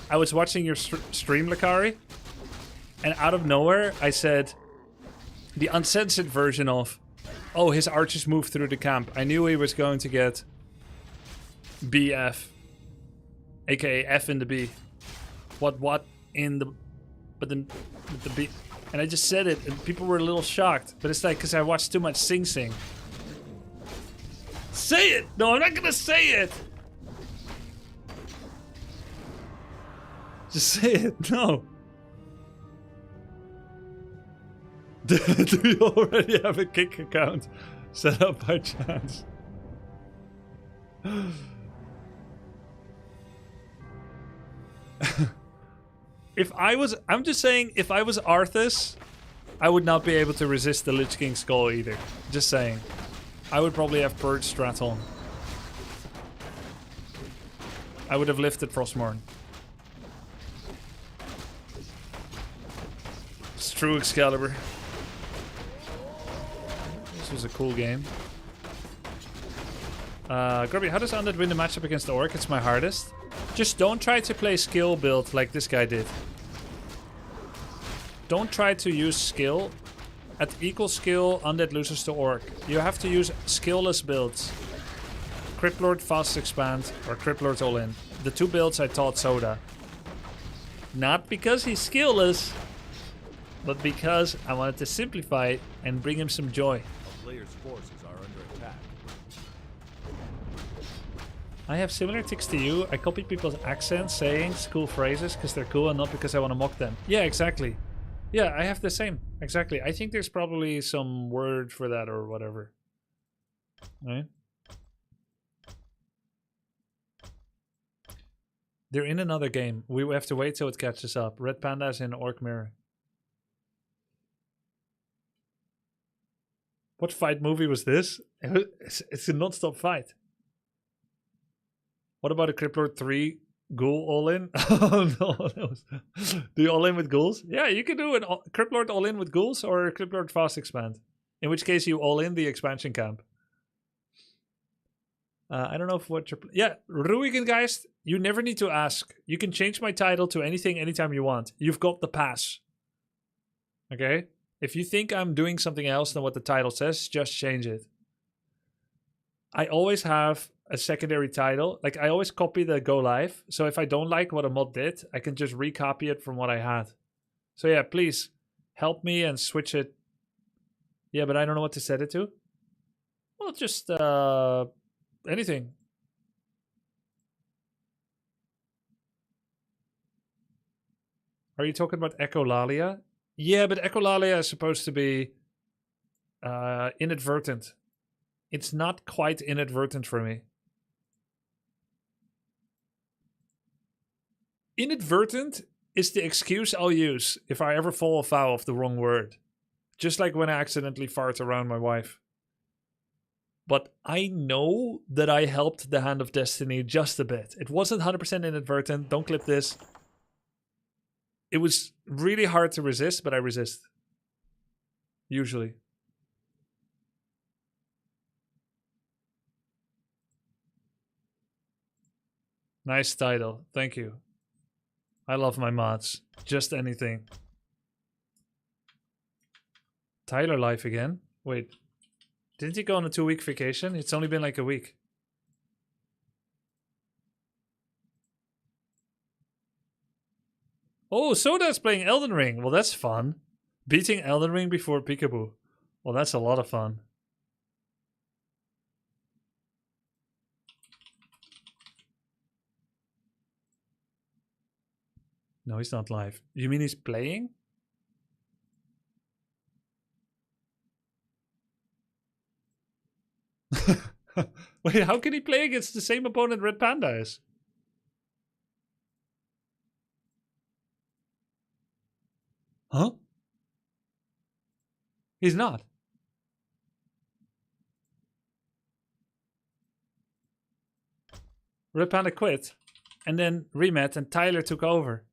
I was watching your stream, Lakari, and out of nowhere, I said the uncensored version of, oh, his archers moved through the camp. I knew he was going to get BF, aka F in the B. What in the, but then with the B. And I just said it, and people were a little shocked. But it's like, because I watched too much SingSing. Say it! No, I'm not gonna say it! Just say it, no. Do you already have a Kick account set up by chance? I'm just saying, if I was Arthas, I would not be able to resist the Lich King skull either. Just saying. I would probably have Purge Strat on. I would have lifted Frostmourne. It's true, Excalibur. This was a cool game. Grubby, how does Undead win the matchup against the Orc? It's my hardest. Just don't try to play skill build like this guy did. Don't try to use skill. At equal skill, Undead loses to Orc. You have to use skillless builds. Cryptlord Fast Expand or Cryptlord All In. The two builds I taught Soda. Not because he's skillless, but because I wanted to simplify it and bring him some joy. The player's forces are under attack. I have similar tics to you. I copy people's accents, sayings, cool phrases because they're cool and not because I want to mock them. Yeah, exactly. Yeah, I have the same. Exactly. I think there's probably some word for that or whatever. Right? They're in another game. We have to wait till it catches up. Red Panda's in Orc Mirror. What fight movie was this? It's a non-stop fight. What about a Cryptlord 3 Ghoul all-in? Oh no, that was... Do you all-in with ghouls? Yeah, you can do an Cryptlord all-in with ghouls or a Cryptlord Fast Expand. In which case you all-in the expansion camp. I don't know if what you're... Yeah, Ruigan guys, you never need to ask. You can change my title to anything anytime you want. You've got the pass. Okay? If you think I'm doing something else than what the title says, just change it. I always have a secondary title. Like, I always copy the go live. So if I don't like what a mod did, I can just recopy it from what I had. So yeah, please help me and switch it. Yeah, but I don't know what to set it to. Well, just anything. Are you talking about Echolalia? Yeah, but Echolalia is supposed to be inadvertent. It's not quite inadvertent for me. Inadvertent is the excuse I'll use if I ever fall afoul of the wrong word. Just like when I accidentally fart around my wife. But I know that I helped the Hand of Destiny just a bit. It wasn't 100% inadvertent. Don't clip this. It was really hard to resist, but I resist. Usually. Nice title. Thank you. I love my mods. Just anything. Tyler life again? Wait. Didn't he go on a 2-week vacation? It's only been like a week. Oh, Soda's playing Elden Ring. Well, that's fun. Beating Elden Ring before Peekaboo. Well, that's a lot of fun. No, he's not live. You mean he's playing? Wait, how can he play against the same opponent Red Panda is? Huh? He's not. Red Panda quit, and then remet, and Tyler took over.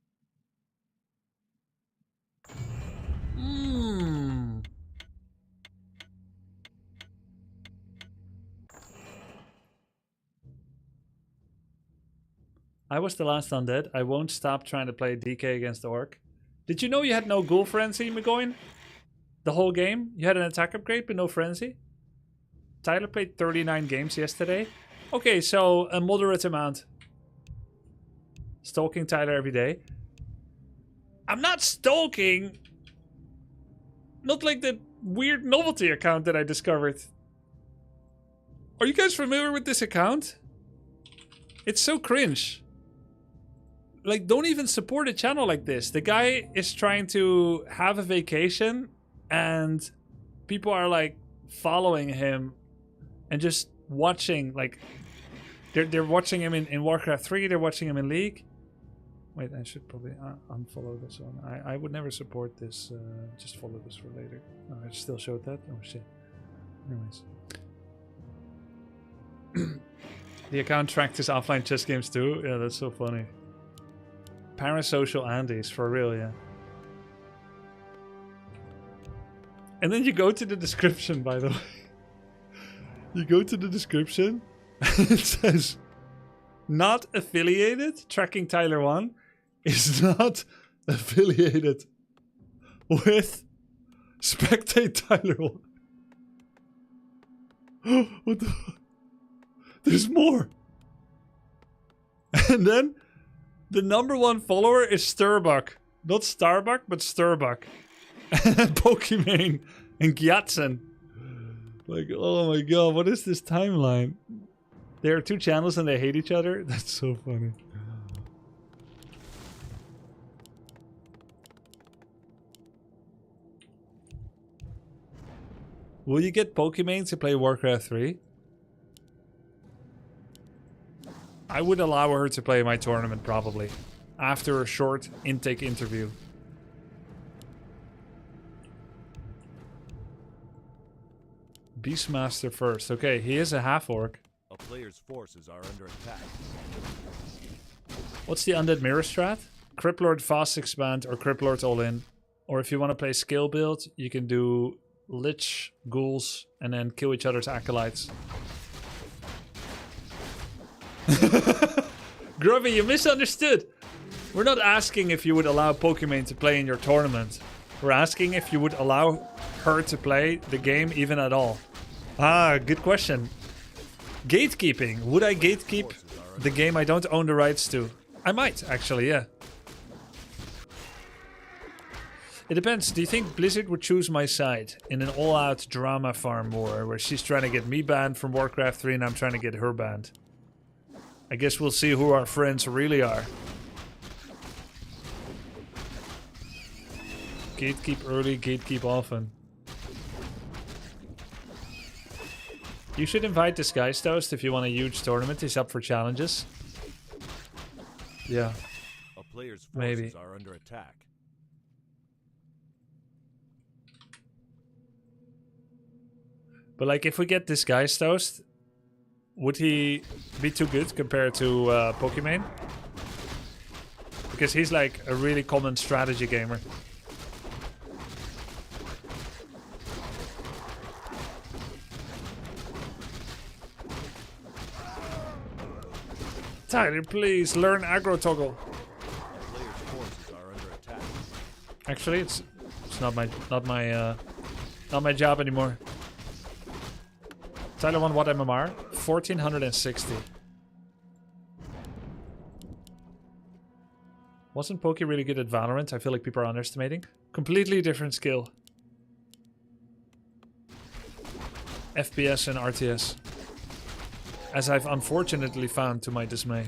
I was the last undead. I won't stop trying to play DK against the Orc. Did you know you had no Ghoul Frenzy, McGoin? The whole game? You had an attack upgrade, but no Frenzy? Tyler played 39 games yesterday. Okay, so a moderate amount. Stalking Tyler every day. I'm not stalking. Not like the weird novelty account that I discovered. Are you guys familiar with this account? It's so cringe. Like, don't even support a channel like this. The guy is trying to have a vacation and people are like following him and just watching, like they're watching him in Warcraft 3, they're watching him in League. Wait, I should probably unfollow this one. I would never support this. Just follow this for later. Oh, I still showed that? Oh shit. Anyways. The account tracked his offline chess games too? Yeah, that's so funny. Parasocial Andes, for real, yeah. And then you go to the description, by the way. You go to the description, and it says, not affiliated, tracking Tyler 1, is not affiliated with Spectate Tyler 1. What the fuck? There's more. And then the #1 follower is Sturbuck. Not Starbuck, but Sturbuck. And Pokimane and Gyatsen. Like, oh my god, what is this timeline? There are two channels and they hate each other? That's so funny. Will you get Pokimane to play Warcraft 3? I would allow her to play my tournament, probably. After a short intake interview. Beastmaster first. Okay, he is a half-orc. A player's forces are under attack. What's the Undead Mirror strat? Criplord Fast Expand or Criplord All-In. Or if you want to play skill build, you can do Lich, Ghouls, and then kill each other's acolytes. Grubby, you misunderstood. We're not asking if you would allow Pokimane to play in your tournament. We're asking if you would allow her to play the game even at all. Ah, good question. Gatekeeping. Would I gatekeep the game I don't own the rights to? I might, actually, yeah. It depends. Do you think Blizzard would choose my side in an all-out drama farm war where she's trying to get me banned from Warcraft 3 and I'm trying to get her banned? I guess we'll see who our friends really are. Gatekeep early, gatekeep often. You should invite this guy's toast if you want a huge tournament. He's up for challenges. Yeah. A player's forces maybe. are under attack. But like, if we get this guy's toast, would he be too good compared to Pokimane? Because he's like a really common strategy gamer. Tyler, please learn aggro toggle. A player's forces are under attack. Actually, it's not my job anymore. Tyler won what MMR? 1460. Wasn't Poke really good at Valorant? I feel like people are underestimating. Completely different skill. FPS and RTS. As I've unfortunately found to my dismay.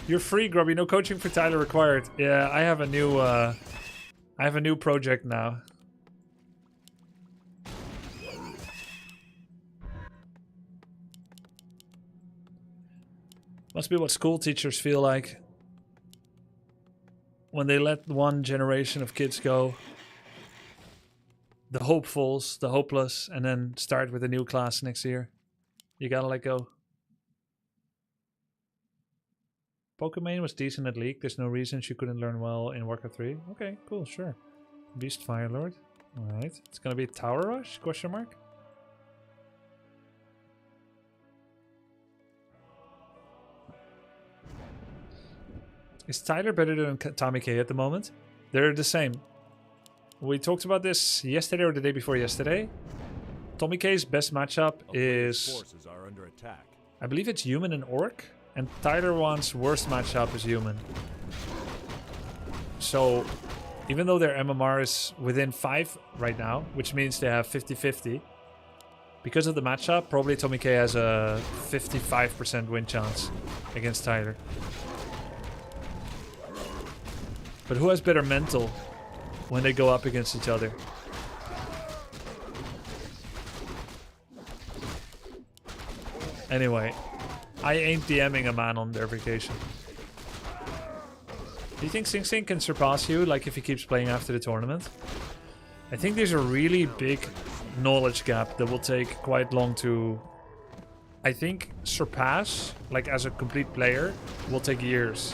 You're free, Grubby. No coaching for Tyler required. Yeah, I have a new project now. Must be what school teachers feel like when they let one generation of kids go. The hopefuls, the hopeless, and then start with a new class next year. You gotta let go. Pokemon was decent at League. There's no reason she couldn't learn well in Warcraft 3. Okay, cool, sure. Beast Firelord. Alright. It's gonna be Tower Rush? Question mark? Is Tyler better than Tommy K at the moment? They're the same. We talked about this yesterday or the day before yesterday. Tommy K's best matchup is... Forces are under attack. I believe it's Human and Orc. And Tyler One's worst matchup is Human. So, even though their MMR is within 5 right now, which means they have 50-50, because of the matchup, probably Tommy K has a 55% win chance against Tyler. But who has better mental when they go up against each other? Anyway, I ain't DMing a man on their vacation. Do you think SingSing can surpass you, like if he keeps playing after the tournament? I think there's a really big knowledge gap that will take quite long to... I think surpass, like as a complete player, will take years.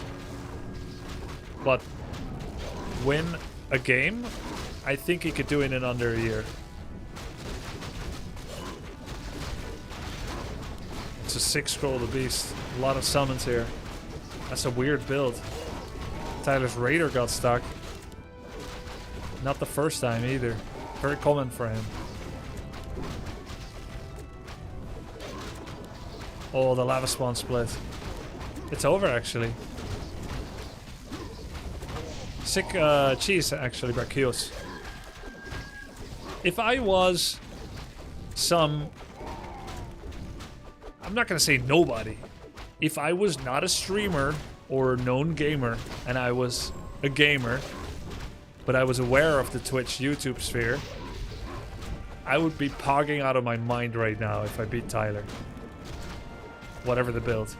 But win a game, I think he could do it in under a year. It's a 6-scroll the beast. A lot of summons here. That's a weird build. Tyler's Raider got stuck. Not the first time either. Very common for him. Oh, the lava spawn split. It's over actually. Sick cheese actually by Kios. If I was some... I'm not gonna say nobody. If I was not a streamer or a known gamer, and I was a gamer, but I was aware of the Twitch YouTube sphere, I would be pogging out of my mind right now if I beat Tyler. Whatever the build.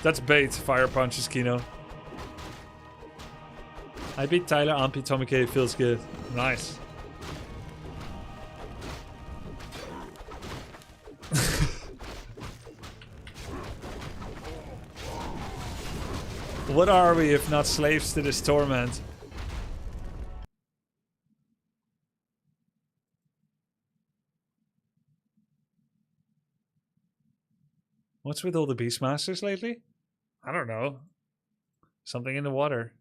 That's bait, Fire Punches, Kino. I beat Tyler, Ampi, Tommy K, feels good. Nice. What are we if not slaves to this torment? What's with all the Beastmasters lately? I don't know. Something in the water.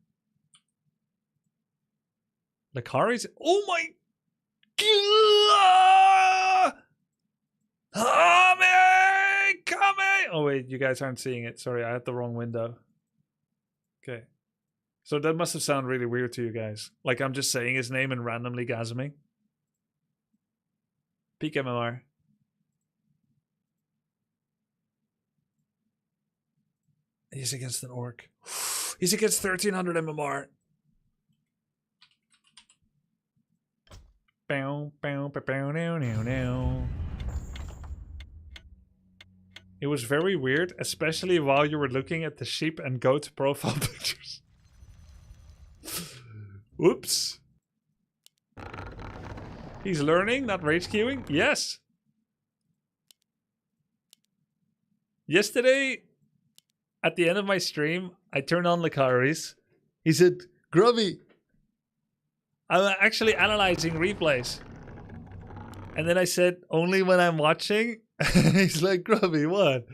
Lakari's... Oh my... Come! Oh wait, you guys aren't seeing it. Sorry, I had the wrong window. Okay. So that must have sounded really weird to you guys. Like I'm just saying his name and randomly gasming. Peak MMR. He's against an orc. He's against 1300 MMR. Bow, bow, bow, bow, now, now, now. It was very weird, especially while you were looking at the sheep and goat profile pictures. Whoops. He's learning, not rage queuing? Yes. Yesterday, at the end of my stream, I turned on Lakari's. He said, Grubby, I'm actually analyzing replays. And then I said, only when I'm watching? He's like, Grubby, what?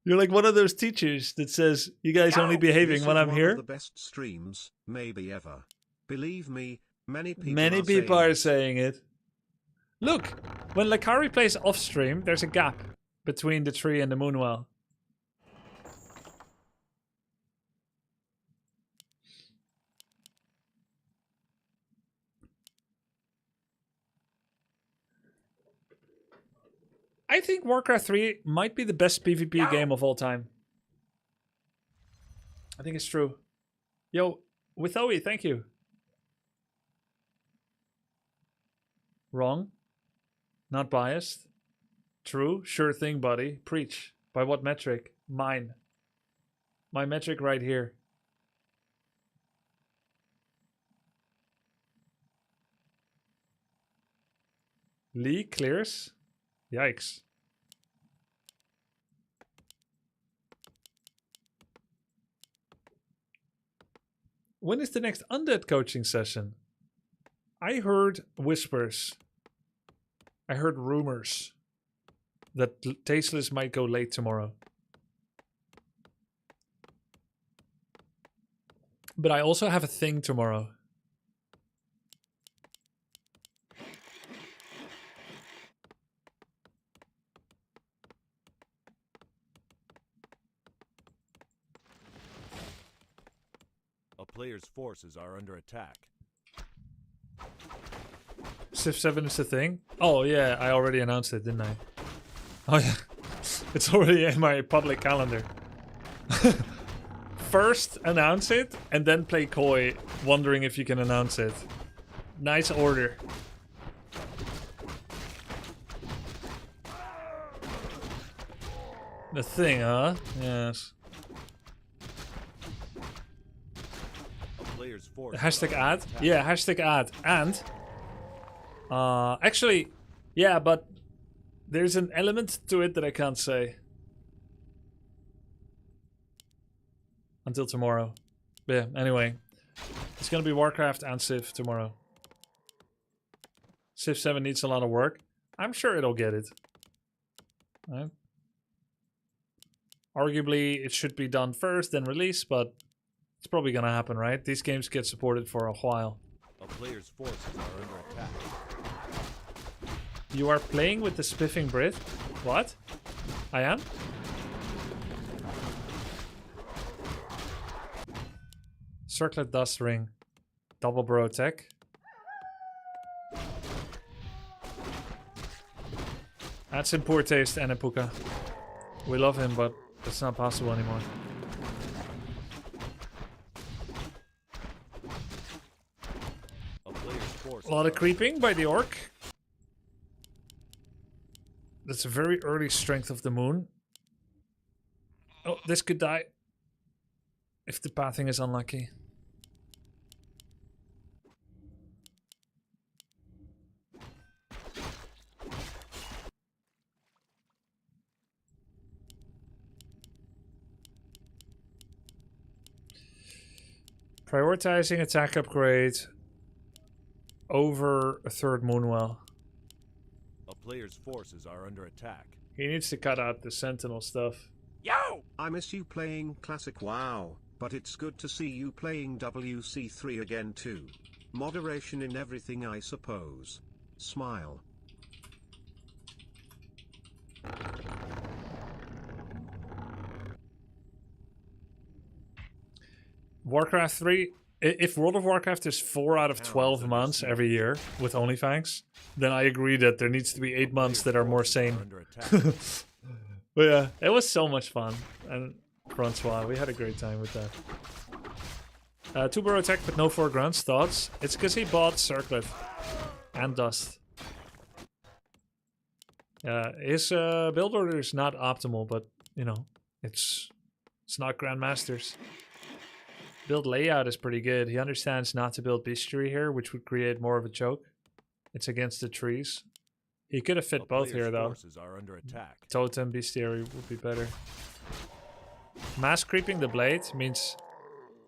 You're like one of those teachers that says, you guys only behaving when I'm here? This is one of the best streams, maybe ever. Believe me, many people are saying it. Look, when Lakari plays off stream, there's a gap between the tree and the moonwell. I think Warcraft 3 might be the best PvP game of all time. I think it's true. Yo, with Owie, thank you. Wrong. Not biased. True. Sure thing, buddy. Preach. By what metric? Mine. My metric right here. Lee clears. Yikes. When is the next undead coaching session? I heard whispers. I heard rumors that Tasteless might go late tomorrow. But I also have a thing tomorrow. A player's forces are under attack. Civ 7 is the thing? Oh yeah, I already announced it, didn't I? Oh yeah. It's already in my public calendar. First announce it, and then play coy, wondering if you can announce it. Nice order. The thing, huh? Yes. A player's force Hashtag ad? Yeah, hashtag ad. And actually, yeah, but there's an element to it that I can't say until tomorrow. Yeah, anyway. It's gonna be Warcraft and Civ tomorrow. Civ 7 needs a lot of work. I'm sure it'll get it. Right? Arguably, it should be done first, then release, but it's probably gonna happen, right? These games get supported for a while. A player's forces are under attack. You are playing with the spiffing Brit? What? I am? Circlet Dust Ring. Double Bro Tech. That's in poor taste, Anapuka. We love him, but it's not possible anymore. A lot of creeping by the orc. That's a very early strength of the moon. Oh, this could die. If the pathing is unlucky. Prioritizing attack upgrade over a third Moonwell. A player's forces are under attack. He needs to cut out the Sentinel stuff. Yo! I miss you playing Classic WoW, but it's good to see you playing WC3 again too. Moderation in everything, I suppose. Smile. Warcraft 3, if World of Warcraft is 4 out of 12 months every year with OnlyFans, then I agree that there needs to be 8 months that are more sane. But yeah, it was so much fun. And Francois, we had a great time with that. 2 Burrow Tech but no 4 grunts. Thoughts? It's because he bought Circlet and Dust. His build order is not optimal, but you know, it's not Grandmasters. Build layout is pretty good. He understands not to build Bestiary here, which would create more of a choke. It's against the trees. He could have fit both here, though. Are under attack. Totem Bestiary would be better. Mass creeping the blade means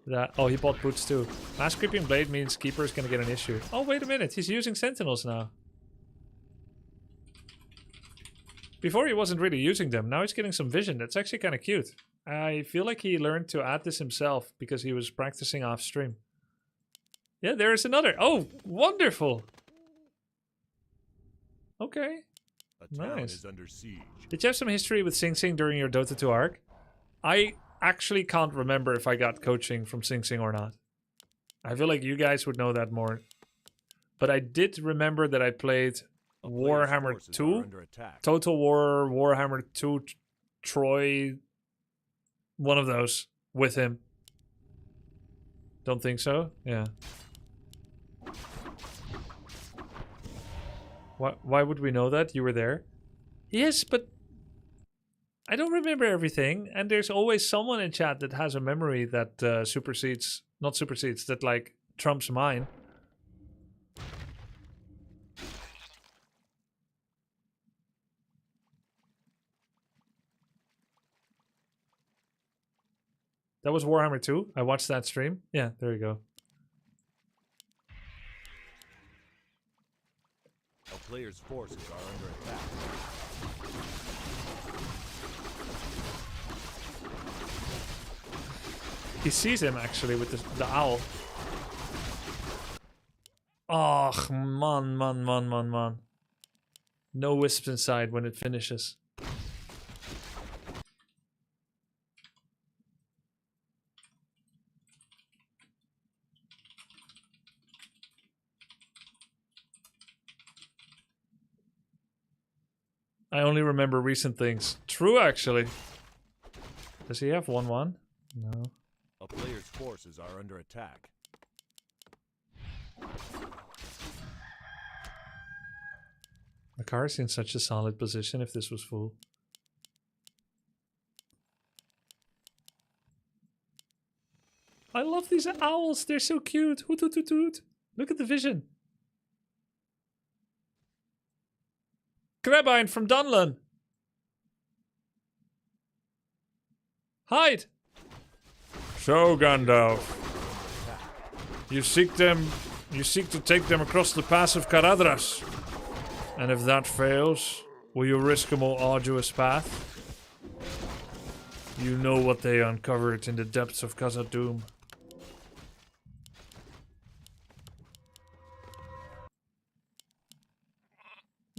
that... Oh, he bought boots too. Mass creeping blade means Keeper is going to get an issue. Oh, wait a minute. He's using Sentinels now. Before he wasn't really using them. Now he's getting some vision. That's actually kind of cute. I feel like he learned to add this himself because he was practicing off stream. Yeah, there is another. Oh, wonderful. Okay. Nice. Is under siege. Did you have some history with SingSing during your Dota 2 arc? I actually can't remember if I got coaching from SingSing or not. I feel like you guys would know that more. But I did remember that I played Warhammer 2, Total War, Warhammer 2, Troy, one of those with him. Don't think so? Yeah. Why would we know that? You were there? Yes, but I don't remember everything. And there's always someone in chat that has a memory that supersedes, not supersedes, that like trumps mine. That was Warhammer 2. I watched that stream. Yeah, there you go. A player's forces are under attack. He sees him actually with the owl. Oh, man. No wisps inside when it finishes. I only remember recent things. True, actually. Does he have 1-1? No. A player's forces are under attack. The car is in such a solid position if this was full. I love these owls. They're so cute. Hoot, hoot, hoot, hoot. Look at the vision. Grubby from Dunlan. Hide. So, Gandalf. You seek to take them across the pass of Caradhras. And if that fails, will you risk a more arduous path? You know what they uncovered in the depths of Khazad-dûm.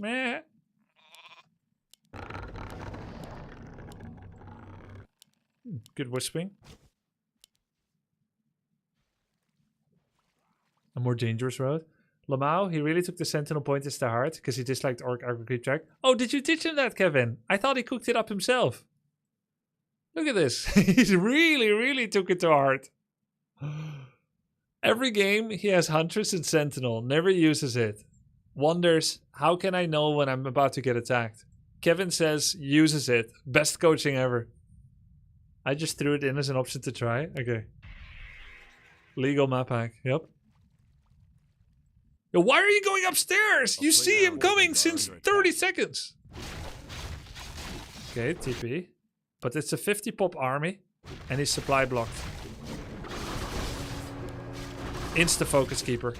Meh. Good whispering. A more dangerous road. Lamau, he really took the Sentinel pointers to heart because he disliked Orc Agro Creep Track. Oh, did you teach him that, Kevin? I thought he cooked it up himself. Look at this. He really took it to heart. Every game he has Huntress and Sentinel, never uses it. Wonders, how can I know when I'm about to get attacked? Kevin says, uses it. Best coaching ever. I just threw it in as an option to try. Okay. Legal map hack. Yep. Yo, why are you going upstairs? You see him coming since 30 seconds. Okay, TP. But it's a 50 pop army. And he's supply blocked. Insta-focus keeper.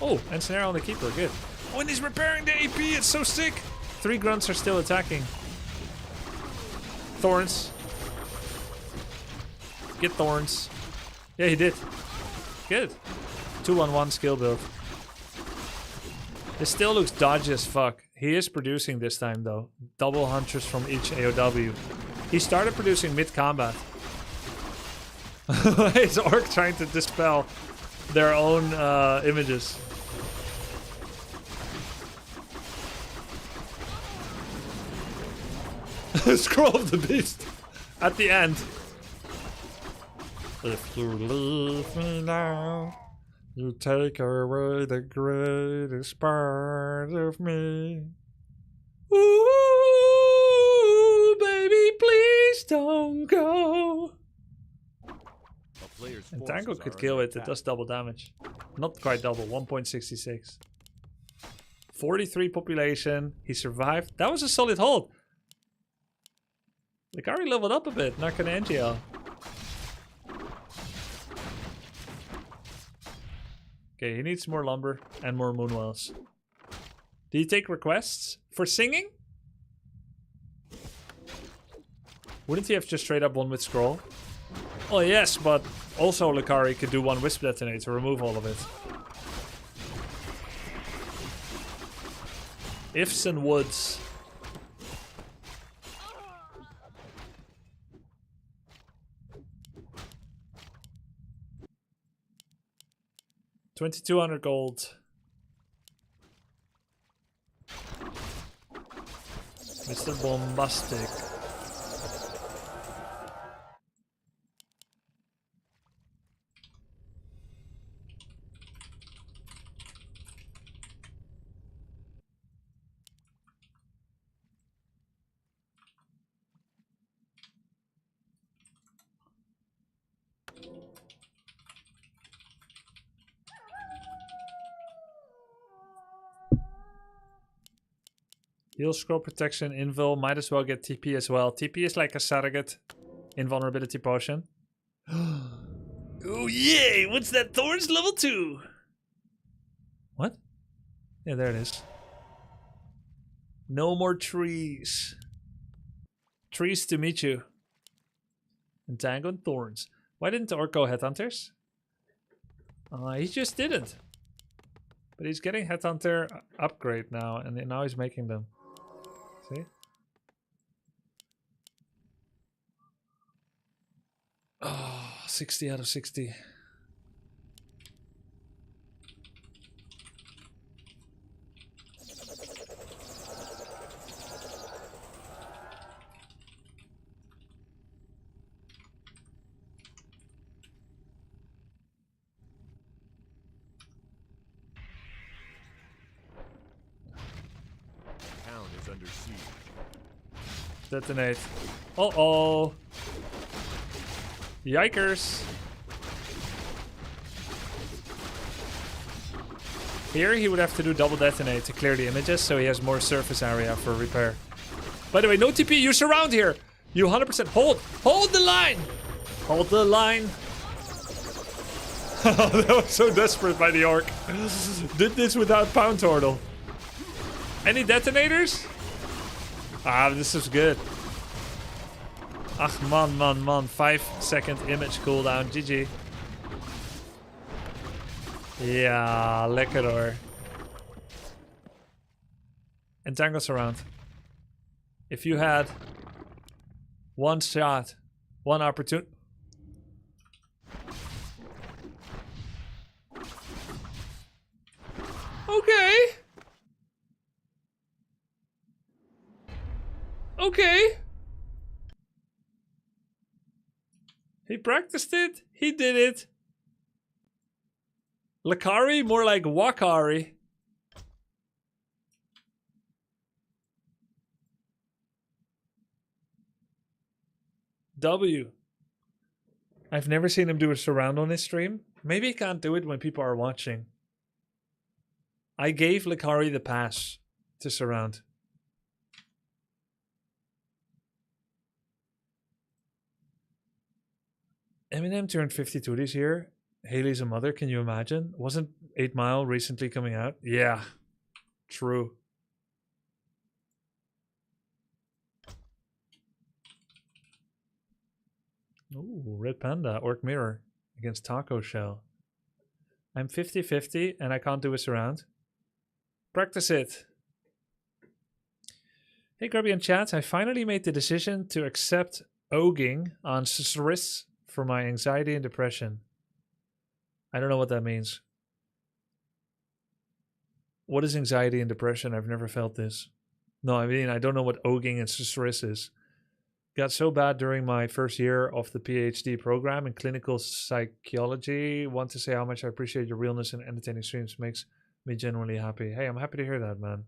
Oh, and snare on the keeper. Good. Oh, and he's repairing the AP. It's so sick. 3 grunts are still attacking. Thorns. Get thorns. Yeah, he did. Good. 2-on-1 skill build. This still looks dodgy as fuck. He is producing this time though. Double hunters from each AOW. He started producing mid-combat. His orc trying to dispel their own images. Scroll of the Beast. At the end. If you leave me now, you take away the greatest part of me. Ooh, baby, please don't go. And Tango could kill it. It does double damage. Not quite double. 1.66. 43 population. He survived. That was a solid hold. Likari leveled up a bit. Not gonna NGL. Okay, he needs more lumber and more moonwells. Do you take requests for singing? Wouldn't he have just straight up one with scroll? Oh yes, but also Likari could do one wisp detonate to remove all of it. Ifs and woods. $2,200 gold. Mr. Bombastic. Heal, scroll protection, invul. Might as well get TP as well. TP is like a surrogate invulnerability potion. Oh yay! What's that? Thorns level 2. What? Yeah, there it is. No more trees. Trees to meet you. Entangled thorns. Why didn't the orc go headhunters? He just didn't. But he's getting headhunter upgrade now, and now he's making them. See? Oh, 60 out of 60. Town is under siege. Detonate. Uh-oh. Yikers. Here he would have to do double detonate to clear the images, so he has more surface area for repair. By the way, no TP, you surround here. You 100% hold the line. Hold the line. That was so desperate by the orc. Did this without Pound Turtle. Any detonators? Ah, this is good. Ach, man. 5-second image cooldown. GG. Ja, lekker hoor. Entangle surround. If you had one shot, one opportunity. Okay. Okay. He practiced it. He did it. Lakari, more like Wakari. W. I've never seen him do a surround on his stream. Maybe he can't do it when people are watching. I gave Lakari the pass to surround. Eminem turned 52 this year. Haley's a mother, can you imagine? Wasn't 8 Mile recently coming out? Yeah, true. Ooh, Red Panda, Orc Mirror against Taco Shell. I'm 50-50 and I can't do a surround. Practice it. Hey Grubby and chat, I finally made the decision to accept ogging on SRIS for my anxiety and depression. I don't know what that means. What is anxiety and depression? I've never felt this. No, I mean, I don't know what ogging and SRIS is. Got so bad during my first year of the PhD program in clinical psychology. Want to say how much I appreciate your realness and entertaining streams. Makes me genuinely happy. Hey, I'm happy to hear that, man.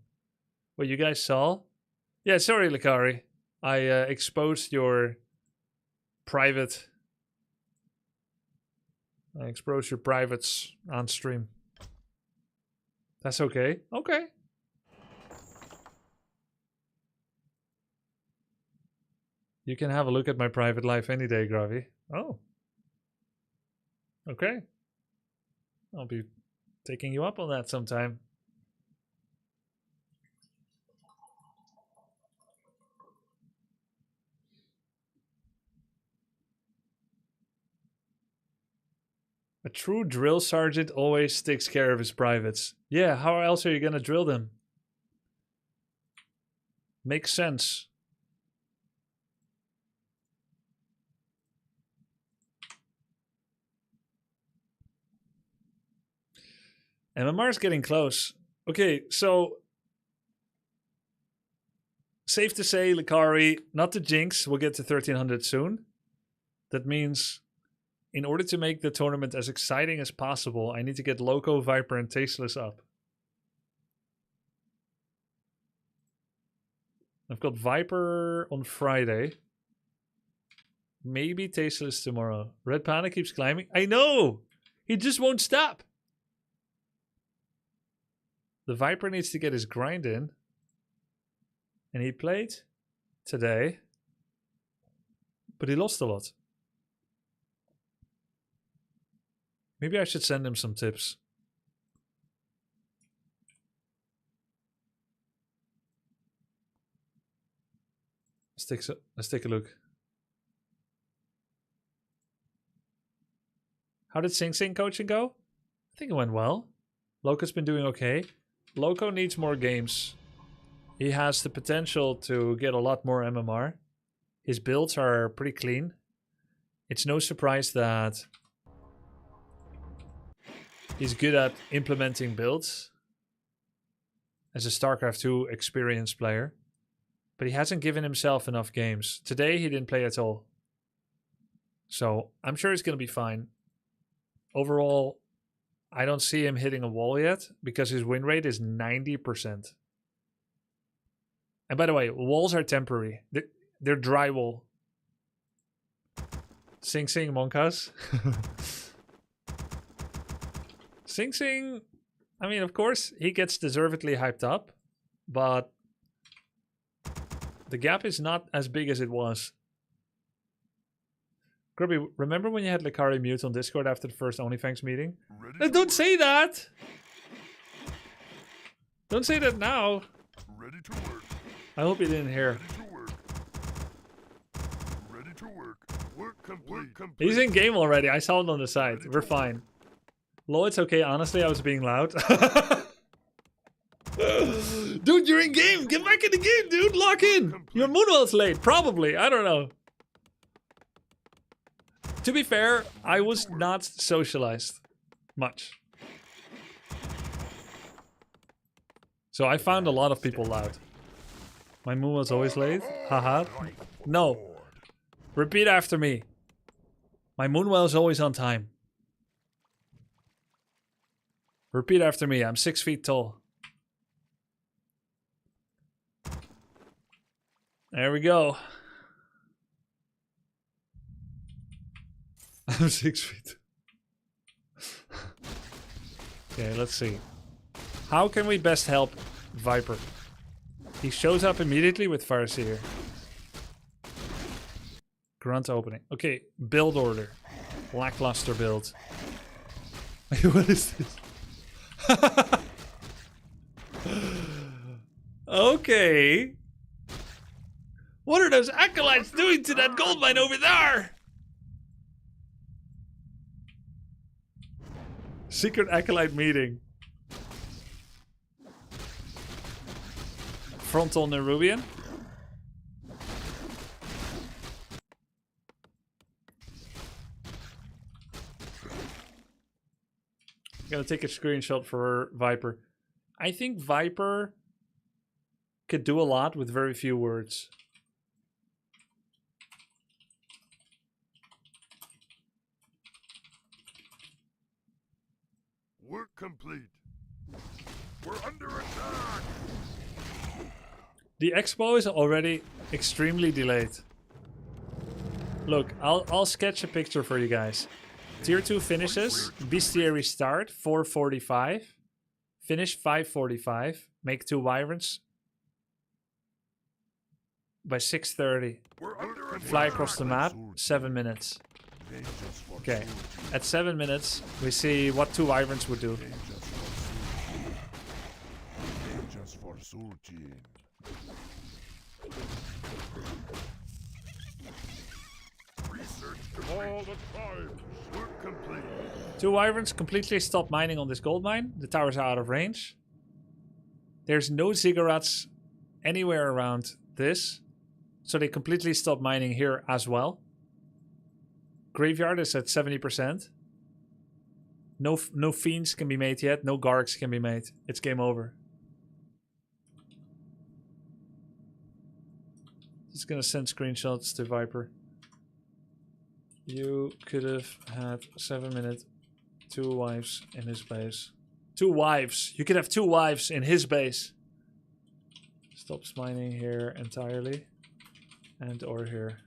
What you guys saw? Yeah, sorry, Lakari. I exposed your private... I expose your privates on stream. That's okay. Okay. You can have a look at my private life any day, Grubby. Oh. Okay. I'll be taking you up on that sometime. A true drill sergeant always takes care of his privates. Yeah, how else are you gonna drill them? Makes sense. MMR is getting close. Okay, so safe to say, Lakari, not to jinx, we'll get to 1300 soon. That means in order to make the tournament as exciting as possible, I need to get Loco, Viper, and Tasteless up. I've got Viper on Friday. Maybe Tasteless tomorrow. Red Panda keeps climbing. I know! He just won't stop. The Viper needs to get his grind in. And he played today, but he lost a lot. Maybe I should send him some tips. Let's take a look. How did SingSing coaching go? I think it went well. Loco's been doing okay. Loco needs more games. He has the potential to get a lot more MMR. His builds are pretty clean. It's no surprise that he's good at implementing builds as a StarCraft 2 experienced player. But he hasn't given himself enough games. Today he didn't play at all. So I'm sure he's going to be fine. Overall, I don't see him hitting a wall yet because his win rate is 90%. And by the way, walls are temporary. They're drywall. SingSing Monkas. SingSing, I mean, of course, he gets deservedly hyped up, but the gap is not as big as it was. Grubby, remember when you had Licari mute on Discord after the first OnlyFans meeting? Don't say that! Don't say that now. Ready to work. I hope you didn't hear. Ready to work. Ready to work. Work complete. He's in game already. I saw it on the side. We're fine. Lo, it's okay. Honestly, I was being loud. Dude, you're in game. Get back in the game, dude. Lock in. Your Moonwell's late. Probably. I don't know. To be fair, I was not socialized much. So I found a lot of people loud. My moon was always late. Haha. No. Repeat after me. My moonwell is always on time. Repeat after me. I'm 6 feet tall. There we go. I'm 6 feet. Okay, let's see. How can we best help Viper? He shows up immediately with Farseer. Grunt opening. Okay, build order. Lackluster build. What is this? Okay. What are those acolytes doing to that gold mine over there? Secret acolyte meeting. Frontal Nerubian. Gotta take a screenshot for Viper. I think Viper could do a lot with very few words. Work complete. We're under attack. The expo is already extremely delayed. Look, I'll sketch a picture for you guys. Tier 2 finishes, bestiary start 4:45, finish 5:45, make 2 wyverns by 6:30. Fly across the map, 7 minutes. Okay, at 7 minutes, we see what 2 wyverns would do. All the tribes. Work complete. 2 wyverns completely stop mining on this gold mine. The towers are out of range. There's no ziggurats anywhere around this, so they completely stop mining here as well. Graveyard is at 70%. No fiends can be made yet. No gargs can be made. It's game over. Just gonna send screenshots to Viper. You could have had 7 minutes, 2 wives in his base. 2 wives. You could have 2 wives in his base. Stops mining here entirely. And or here.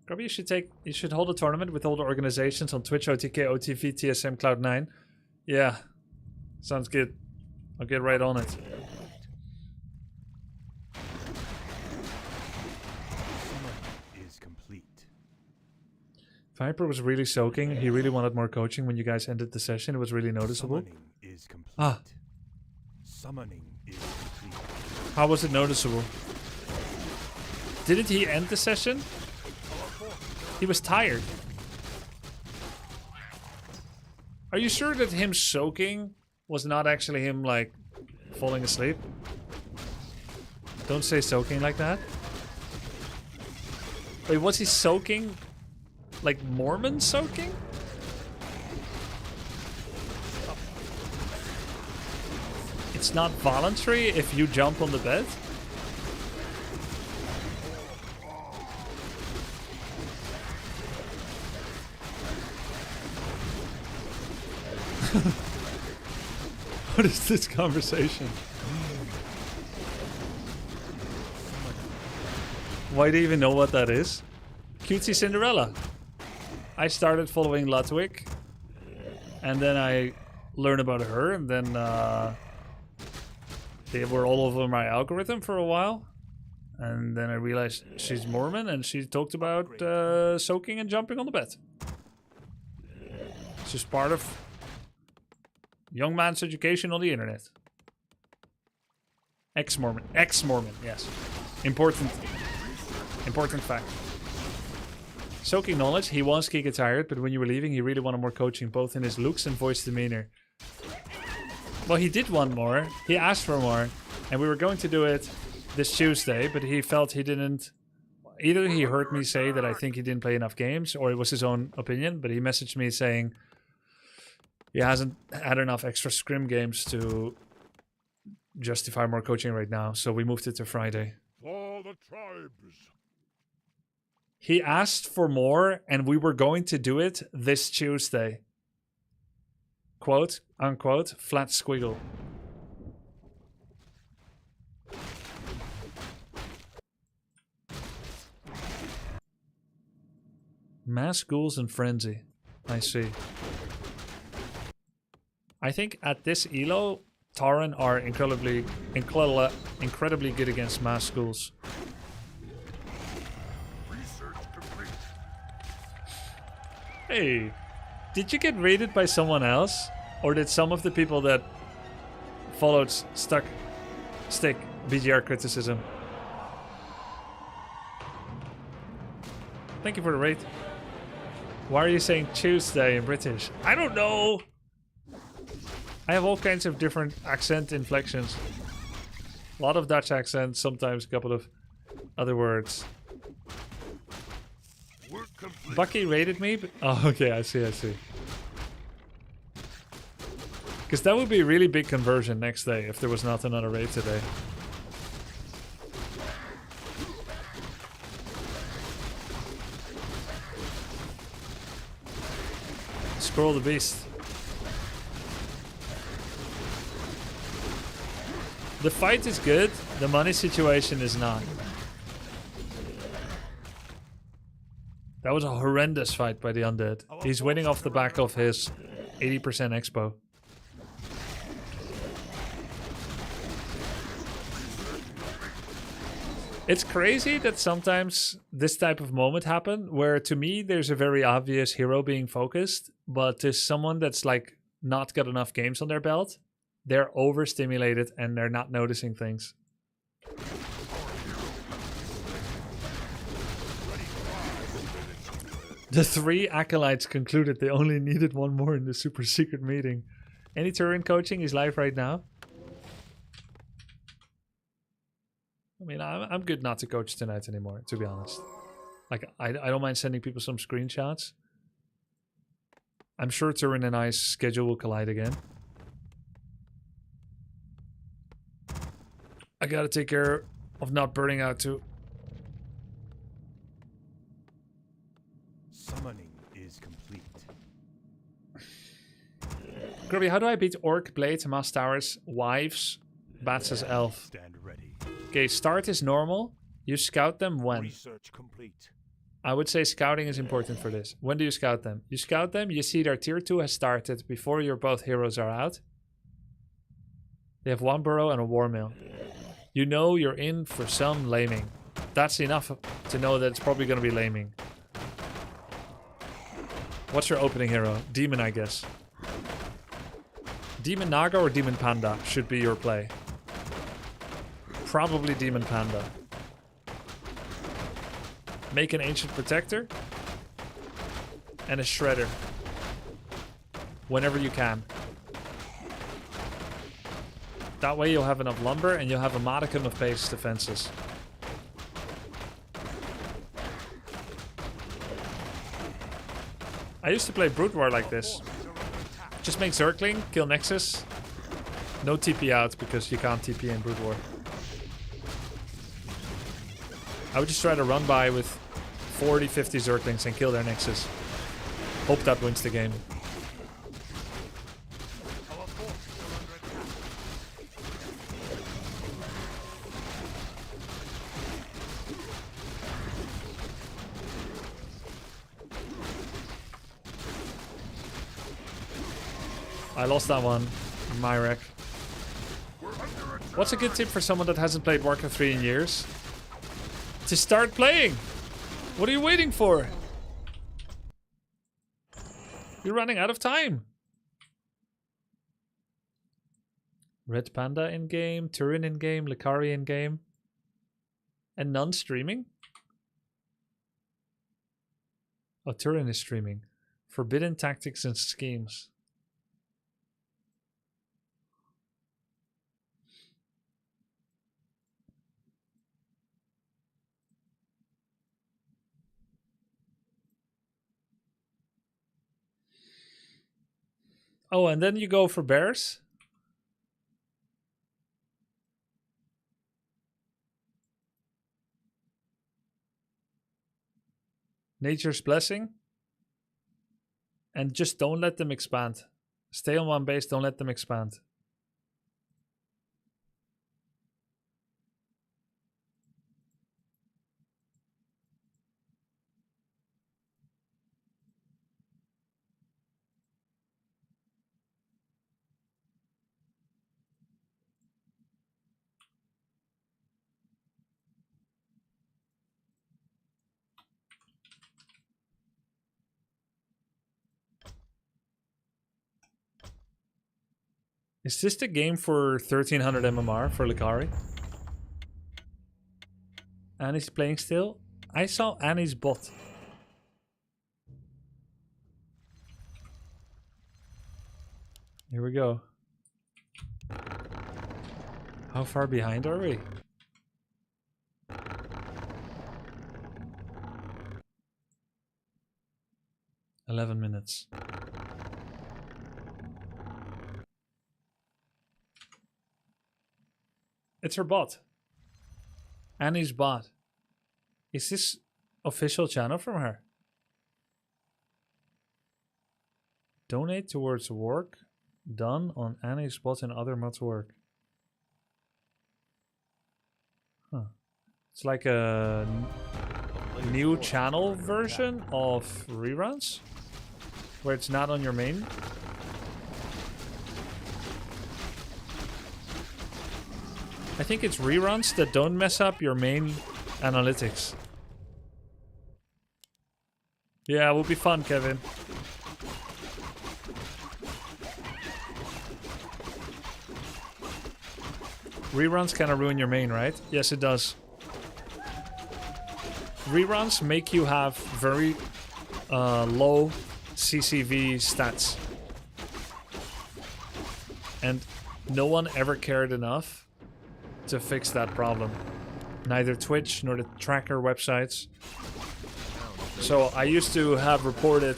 Grubby, you should hold a tournament with all the organizations on Twitch, OTK, OTV, TSM, Cloud9. Yeah. Sounds good. I'll get right on it. Is complete. Viper was really soaking. He really wanted more coaching when you guys ended the session. It was really noticeable. Summoning is complete. Ah. Summoning is complete. How was it noticeable? Didn't he end the session? He was tired. Are you sure that him soaking was not actually him, like, falling asleep? Don't say soaking like that. Wait, was he soaking? Like Mormon soaking? It's not voluntary if you jump on the bed? What is this conversation? Why do you even know what that is? Cutesy Cinderella. I started following Ludwig, and then I learned about her, and then they were all over my algorithm for a while. And then I realized she's Mormon, and she talked about soaking and jumping on the bed. It's just part of young man's education on the internet. Ex-Mormon. Ex-Mormon, yes. Important fact. Soaking knowledge, he was giga tired, but when you were leaving, he really wanted more coaching, both in his looks and voice demeanor. Well, he did want more. He asked for more, and we were going to do it this Tuesday, but he felt he didn't... Either he heard me say that I think he didn't play enough games, or it was his own opinion, but he messaged me saying he hasn't had enough extra scrim games to justify more coaching right now, so we moved it to Friday. For the tribes. He asked for more, and we were going to do it this Tuesday. Quote, unquote, flat squiggle. Mass ghouls and frenzy. I see. I think at this elo, Tauren are incredibly good against mass ghouls. Hey, did you get raided by someone else? Or did some of the people that followed stick BGR criticism? Thank you for the raid. Why are you saying Tuesday in British? I don't know. I have all kinds of different accent inflections. A lot of Dutch accents, sometimes a couple of other words. Bucky raided me, but... Oh, okay, I see. Because that would be a really big conversion next day if there was not another raid today. Scroll the beast. The fight is good, the money situation is not. That was a horrendous fight by the undead. He's winning off the back of his 80% expo. It's crazy that sometimes this type of moment happen where to me there's a very obvious hero being focused, but to someone that's like not got enough games on their belt, they're overstimulated and they're not noticing things. The 3 acolytes concluded they only needed one more in the super secret meeting. Any Turin coaching is live right now? I mean, I'm good not to coach tonight anymore, to be honest. Like, I don't mind sending people some screenshots. I'm sure Turin and I's schedule will collide again. I gotta take care of not burning out too. Summoning is complete. Grubby, how do I beat Orc, Blade, Mass Towers, Wives, Bats as Elf? Stand ready. Okay, start is normal. You scout them when? Research complete. I would say scouting is important for this. When do you scout them? You scout them, you see their tier 2 has started before your both heroes are out. They have 1 burrow and a war mill. You know you're in for some laming. That's enough to know that it's probably going to be laming. What's your opening hero? Demon, I guess. Demon Naga or Demon Panda should be your play. Probably Demon Panda. Make an Ancient Protector. And a Shredder. Whenever you can. That way you'll have enough lumber and you'll have a modicum of base defenses. I used to play Brood War like this. Just make Zergling, kill Nexus. No TP out because you can't TP in Brood War. I would just try to run by with 40, 50 Zerglings and kill their Nexus. Hope that wins the game. I lost that one. My wreck. What's a good tip for someone that hasn't played Warcraft 3 in years? To start playing! What are you waiting for? You're running out of time. Red Panda in game, Turin in game, Likari in game. And none streaming? Oh, Turin is streaming. Forbidden Tactics and Schemes. Oh, and then you go for bears? Nature's Blessing? And just don't let them expand. Stay on one base, don't let them expand. Is this the game for 1300 MMR for Likari? Annie's playing still? I saw Annie's bot. Here we go. How far behind are we? "11 minutes. It's her bot. Annie's bot. Is this official channel from her? Donate towards work done on Annie's bot and other mods work. Huh. It's like a new channel version of reruns where it's not on your main. I think it's reruns that don't mess up your main analytics. Yeah, it will be fun, Kevin. Reruns kind of ruin your main, right? Yes, it does. Reruns make you have very low CCV stats. And no one ever cared enough to fix that problem. Neither Twitch nor the tracker websites. So I used to have reported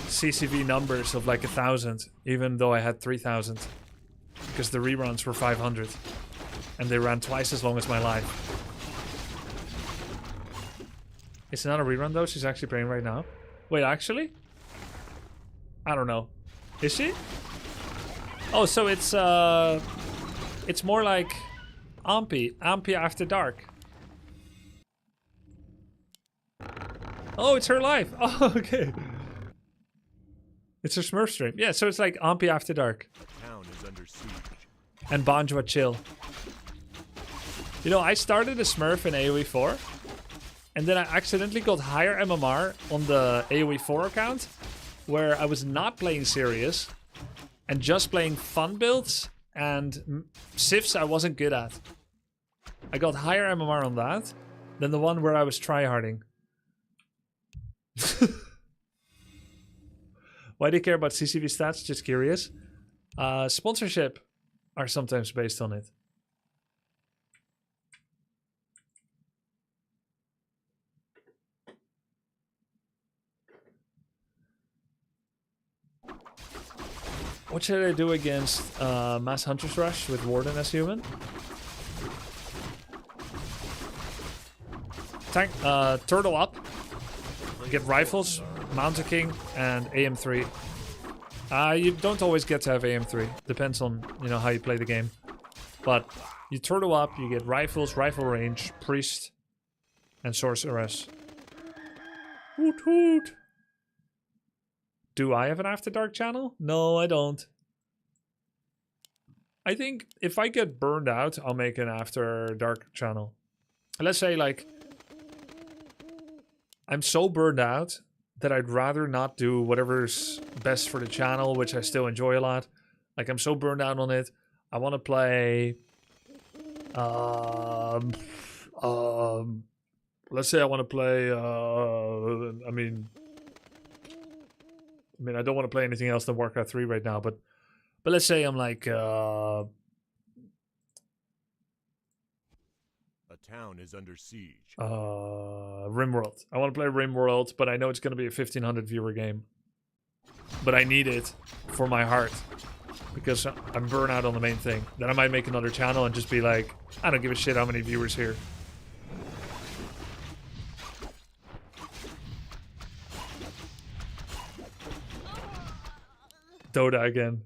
CCV numbers of like 1,000, even though I had 3,000. Because the reruns were 500. And they ran twice as long as my life. It's not a rerun though, she's actually playing right now. Wait, actually? I don't know. Is she? Oh, so it's more like Ampy After Dark. Oh, it's her live. Oh, okay. It's her Smurf stream. Yeah, so it's like Ampy After Dark. Town is under siege. And Banjo Chill. You know, I started a Smurf in AoE 4. And then I accidentally got higher MMR on the AoE 4 account. Where I was not playing serious. And just playing fun builds. And Sifs I wasn't good at. I got higher MMR on that. Than the one where I was tryharding. Why do you care about CCV stats? Just curious. Sponsorship are sometimes based on it. What should I do against Mass Hunter's Rush with Warden as human? Tank, turtle up. Get rifles, Mountain King, and AM3. You don't always get to have AM3. Depends on, you know, how you play the game. But you turtle up, you get rifles, rifle range, priest, and sorceress. Hoot hoot. Do I have an After Dark channel? No, I don't. I think if I get burned out, I'll make an After Dark channel. Let's say, like, I'm so burned out that I'd rather not do whatever's best for the channel, which I still enjoy a lot. Like, I'm so burned out on it. I want to play... let's say I want to play... I mean, I don't want to play anything else than Warcraft 3 right now, but let's say I'm like... Town is under siege. RimWorld. I want to play RimWorld, but I know it's going to be a 1500 viewer game. But I need it for my heart. Because I'm burnt out on the main thing. Then I might make another channel and just be like, I don't give a shit how many viewers here. Dota again.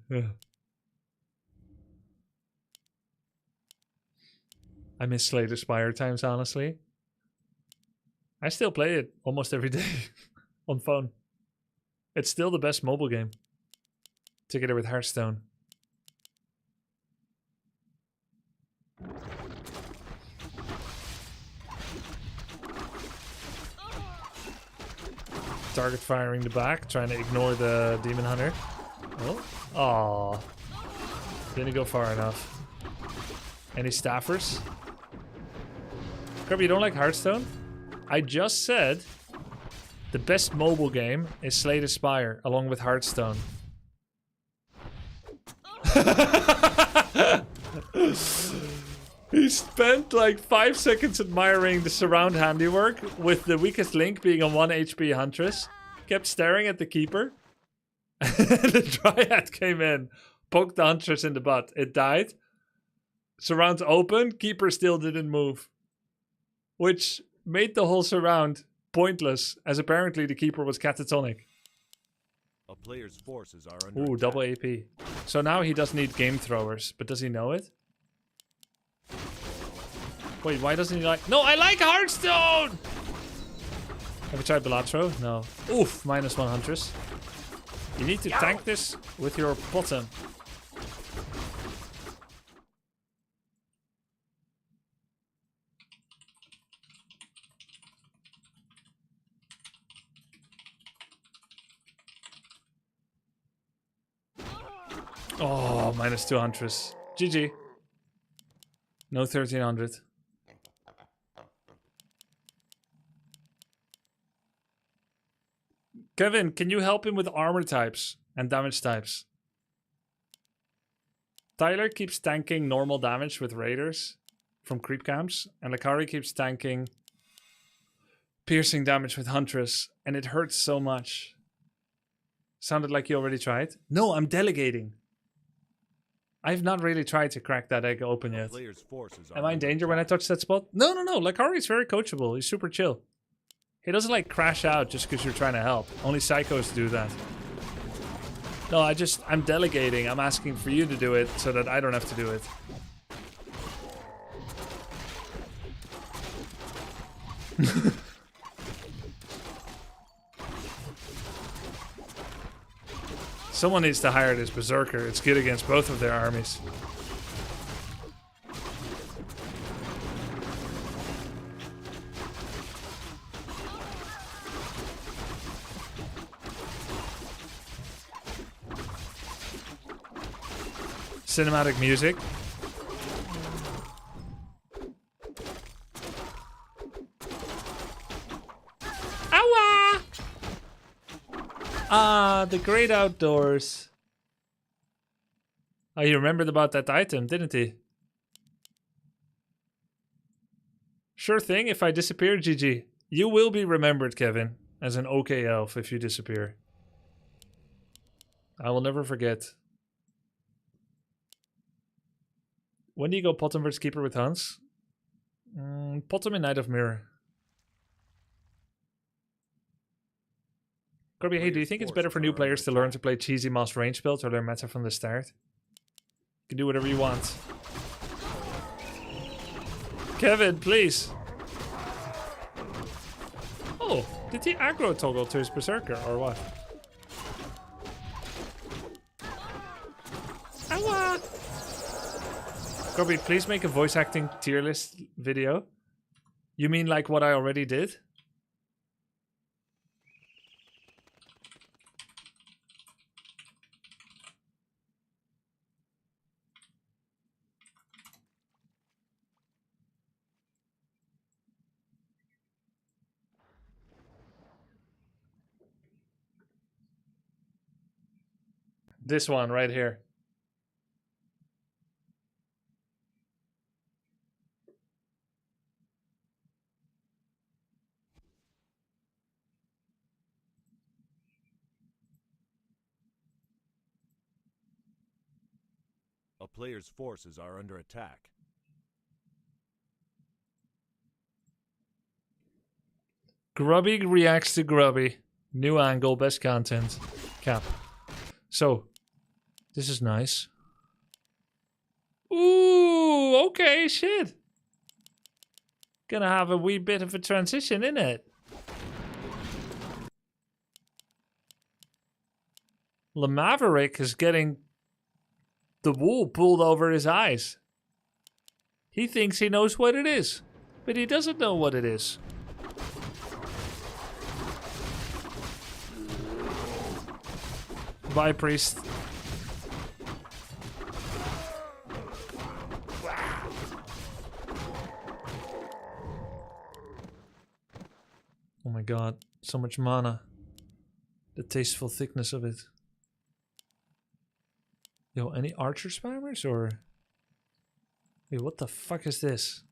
I miss Slay the Spire times, honestly. I still play it almost every day on phone. It's still the best mobile game. Together with Hearthstone. Target firing the back, trying to ignore the Demon Hunter. Oh, aww. Didn't go far enough. Any staffers? Grubby, you don't like Hearthstone? I just said the best mobile game is Slay the Spire, along with Hearthstone. He spent like 5 seconds admiring the surround handiwork, with the weakest link being a 1 HP Huntress. Kept staring at the Keeper. The Dryad came in, poked the Huntress in the butt. It died. Surround's open, Keeper still didn't move. Which made the whole surround pointless, as apparently the Keeper was catatonic. A player's forces are under Ooh, attack. double AP. So now he does need game throwers, but does he know it? Wait, why doesn't he like... No, I like Hearthstone! Have you tried Belatro? No. Oof, -1 Huntress. You need to tank this with your bottom. Oh, -2 Huntress. GG. No 1300. Kevin, can you help him with armor types and damage types? Tyler keeps tanking normal damage with raiders from creep camps, and Lakari keeps tanking piercing damage with Huntress, and it hurts so much. Sounded like you already tried. No, I'm delegating. I've not really tried to crack that egg open yet. Player's forces Am are I in danger when I touch that spot? No, no, no. Lakari's very coachable. He's super chill. He doesn't like crash out just because you're trying to help. Only psychos do that. No, I'm delegating. I'm asking for you to do it so that I don't have to do it. Someone needs to hire this berserker. It's good against both of their armies. Cinematic music. Owa! Ah, the great outdoors. Oh, he remembered about that item, didn't he? Sure thing, if I disappear, GG. You will be remembered, Kevin, as an OK elf if you disappear. I will never forget. When do you go Potem vs Keeper with Hans? Potem in Night of Mirror. Grubby, hey, do you think it's better for new players to learn to play cheesy moss range builds or learn meta from the start? You can do whatever you want. Kevin, please. Oh, did he aggro toggle to his berserker or what? Ow! Grubby, please make a voice acting tier list video. You mean like what I already did? This one right here. A player's forces are under attack. Grubby reacts to Grubby. New angle, best content. Cap. So, this is nice. Ooh, okay, shit. Gonna have a wee bit of a transition, innit? Le Maverick is getting the wool pulled over his eyes. He thinks he knows what it is, but he doesn't know what it is. Bye, priest. Oh my god, so much mana. The tasteful thickness of it. Yo, any archer spammers or... Wait, what the fuck is this?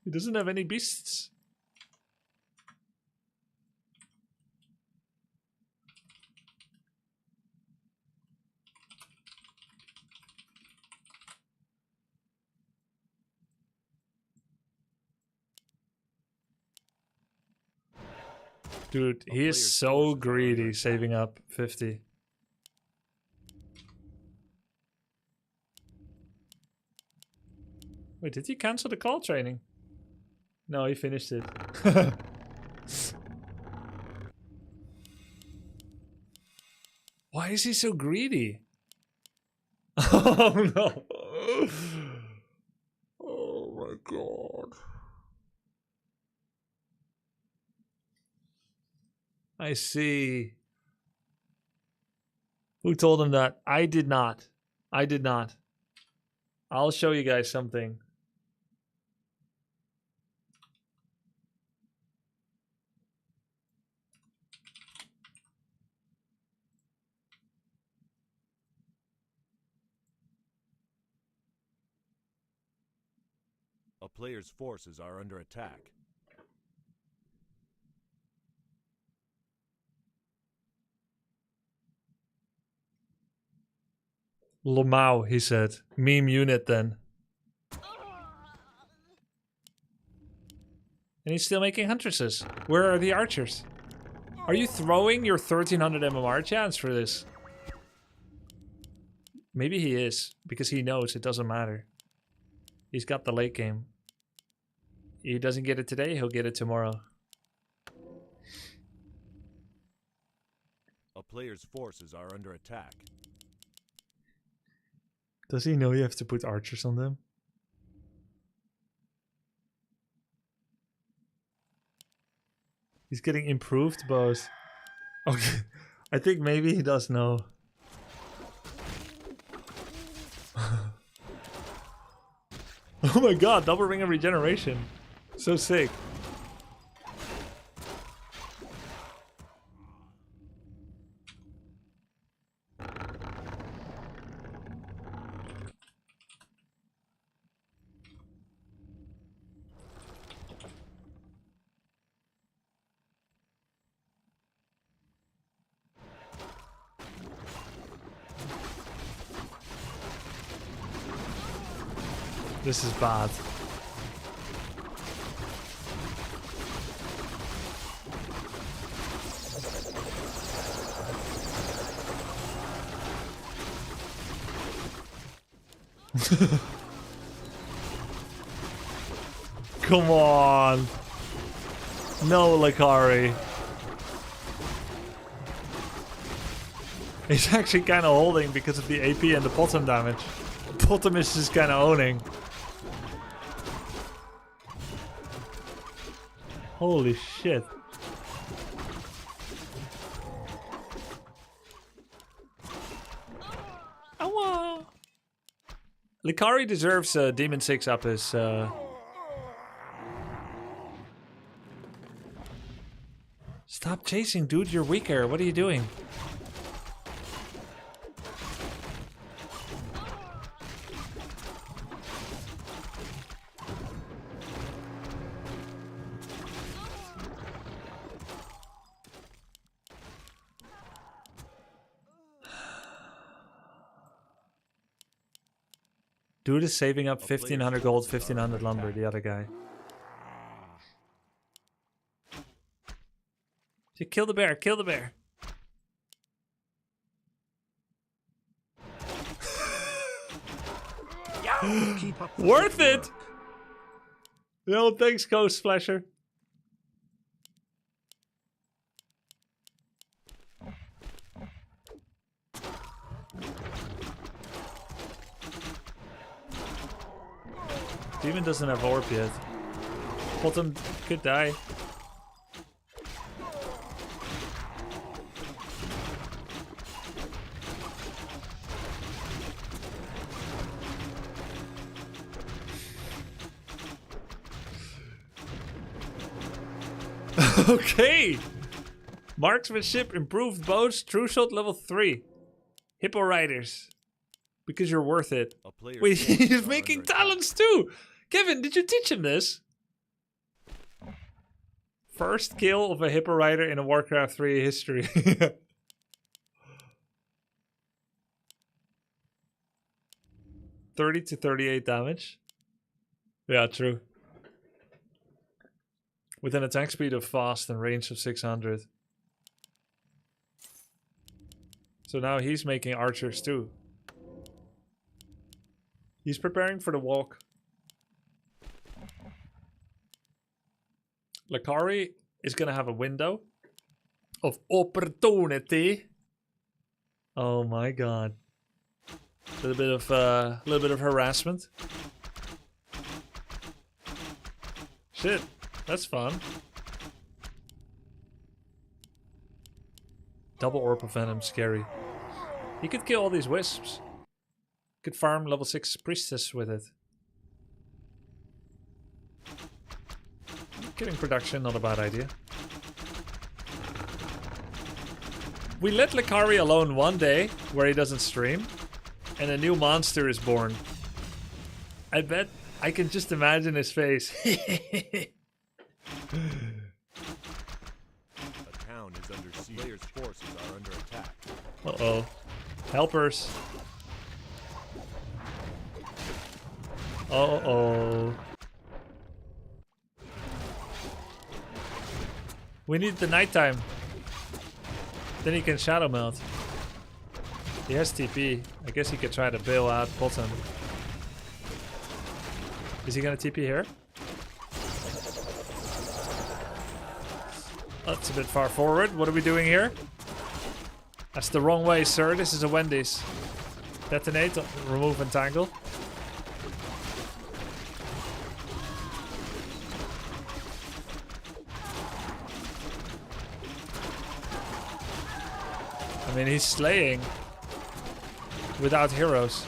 He doesn't have any beasts. Dude, he is so greedy saving up 50. Wait, did he cancel the call training? No, he finished it. Why is he so greedy? Oh no. Oh my god. I see. Who told him that? I did not. I did not. I'll show you guys something. A player's forces are under attack. Lamau, he said. Meme unit then. And he's still making huntresses. Where are the archers? Are you throwing your 1300 MMR chance for this? Maybe he is, because he knows it doesn't matter. He's got the late game. He doesn't get it today, he'll get it tomorrow. A player's forces are under attack. Does he know you have to put archers on them? He's getting improved bows. Okay, I think maybe he does know. Oh my god, double ring of regeneration. So sick. This is bad. Come on. No, Lakari. He's actually kind of holding because of the AP and the bottom damage. Bottom is just kind of owning. Holy shit. Ow. Likari deserves Demon 6 up his... Stop chasing, dude. You're weaker. What are you doing? Dude is saving up 1500 gold, 1500 lumber, the other guy. So kill the bear, kill the bear. Keep up the Worth good it! work. No, thanks, Ghost Flasher. Demon doesn't have orb yet. Bottom could die. Okay! Marksmanship, improved bows, true shot level 3. Hippo riders. Because you're worth it. Wait, he's making talents too! Kevin, did you teach him this? First kill of a Hippo rider in a Warcraft 3 history. $30 to $38 damage. Yeah, true. With an attack speed of fast and range of 600. So now he's making archers too. He's preparing for the walk. Lakari is gonna have a window of opportunity. Oh my god. A little bit of harassment. Shit, that's fun. Double orb of venom, scary. You could kill all these wisps. Could farm level 6 priestess with it. Killing production, not a bad idea. We let Lakari alone one day where he doesn't stream, and a new monster is born. I bet I can just imagine his face. A town is under siege. Player's forces are under attack. Uh-oh. Helpers. Uh-oh. We need the nighttime. Then he can shadow melt. He has TP. I guess he could try to bail out bottom. Is he gonna TP here? That's a bit far forward. What are we doing here? That's the wrong way, sir. This is a Wendy's. Detonate, remove entangle. I mean, he's slaying without heroes.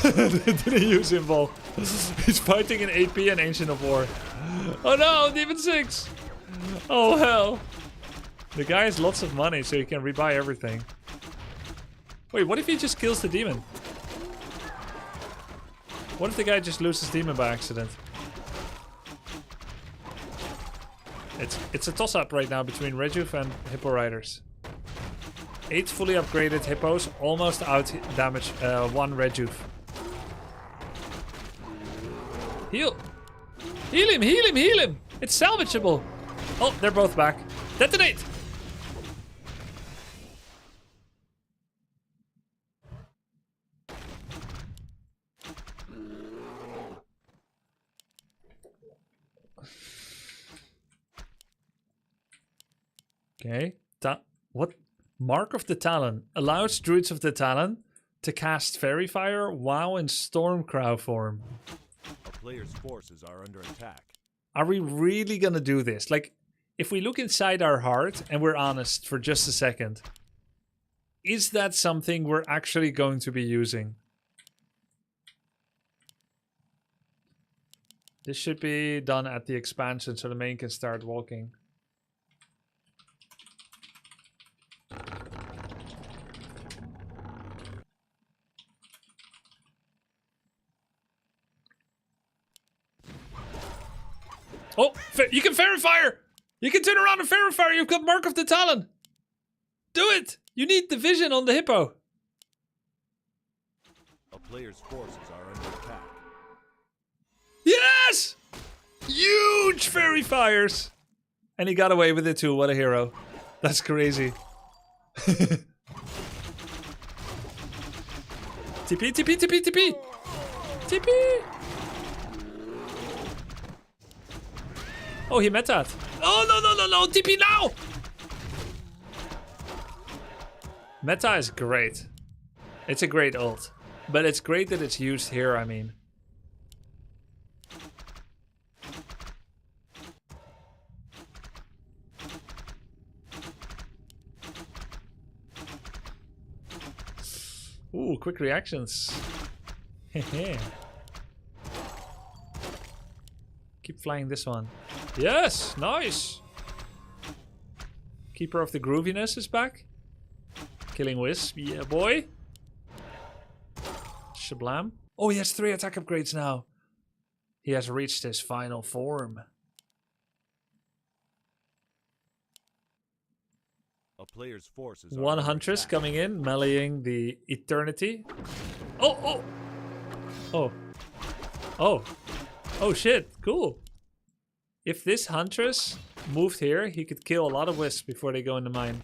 Didn't use Invul. He's fighting in AP and Ancient of War. Oh no, Demon 6! Oh hell. The guy has lots of money, so he can rebuy everything. Wait, what if he just kills the demon? What if the guy just loses demon by accident? It's a toss-up right now between Rejuve and Hippo Riders. 8 fully upgraded Hippos almost out damage 1 Rejuve. Heal! Heal him, heal him, heal him! It's salvageable! Oh, they're both back. Detonate! Okay. What? Mark of the Talon allows Druids of the Talon to cast Fairy Fire while in Stormcrow form. A player's forces are under attack. Are we really gonna do this? Like, if we look inside our heart and we're honest for just a second, is that something we're actually going to be using? This should be done at the expansion so the main can start walking. Oh, you can Fairy Fire! You can turn around and Fairy Fire! You've got Mark of the Talon! Do it! You need the vision on the Hippo. A player's forces are under attack. Yes! Huge Fairy Fires! And he got away with it too. What a hero. That's crazy. TP, TP, TP, TP! TP! Oh, he met that. Oh, no, no, no, no. TP now. Meta is great. It's a great ult. But it's great that it's used here, I mean. Ooh, quick reactions. Keep flying this one. Yes, nice. Keeper of the Grooviness is back. Killing Wisp, yeah boy. Shablam. Oh, he has 3 attack upgrades now. He has reached his final form. A player's forces are One under Huntress attack. coming in, meleeing the Eternity. Oh, oh. Oh. Oh. Oh shit, cool. If this Huntress moved here, he could kill a lot of Wisps before they go in the mine.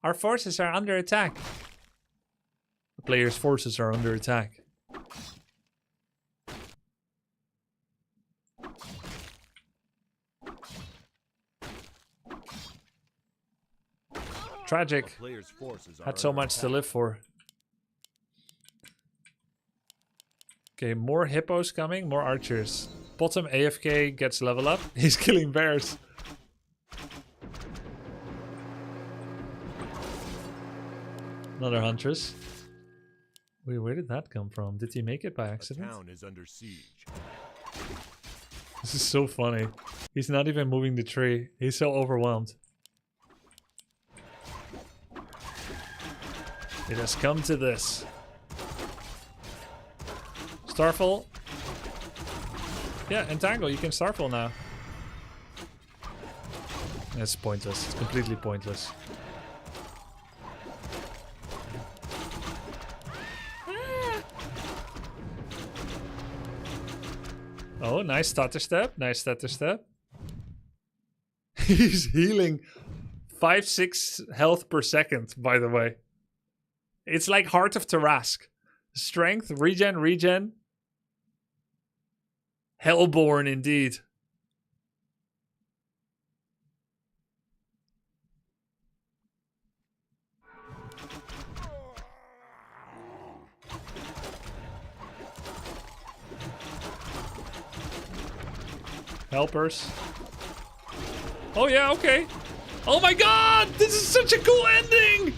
Our forces are under attack. The player's forces are under attack. Tragic. A player's forces are Had so under much to attack. live for. Okay, more hippos coming, more archers. Bottom AFK gets level up. He's killing bears. Another huntress. Wait, where did that come from? Did he make it by The accident? town is under siege. This is so funny. He's not even moving the tree. He's so overwhelmed. It has come to this. Starfall. Yeah, entangle. You can Starfall now. It's pointless. It's completely pointless. Oh, nice stutter step. Nice stutter step. He's healing 5-6 health per second, by the way. It's like Heart of Tarask. Strength, regen, regen. Hellborn indeed. Helpers. Oh yeah, okay. Oh my god! This is such a cool ending!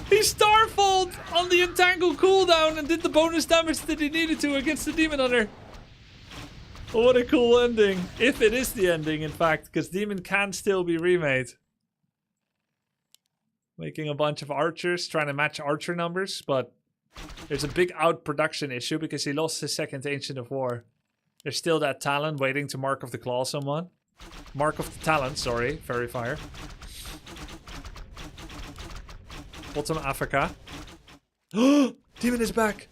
He starfalled on the entangle cooldown and did the bonus damage that he needed to against the Demon Hunter. What a cool ending. If it is the ending, in fact, because Demon can still be remade. Making a bunch of archers, trying to match archer numbers, but there's a big outproduction issue because he lost his second Ancient of War. There's still that Talon waiting to Mark of the Claw someone. Mark of the Talon, sorry, Fairy Fire. Bottom Africa. Demon is back!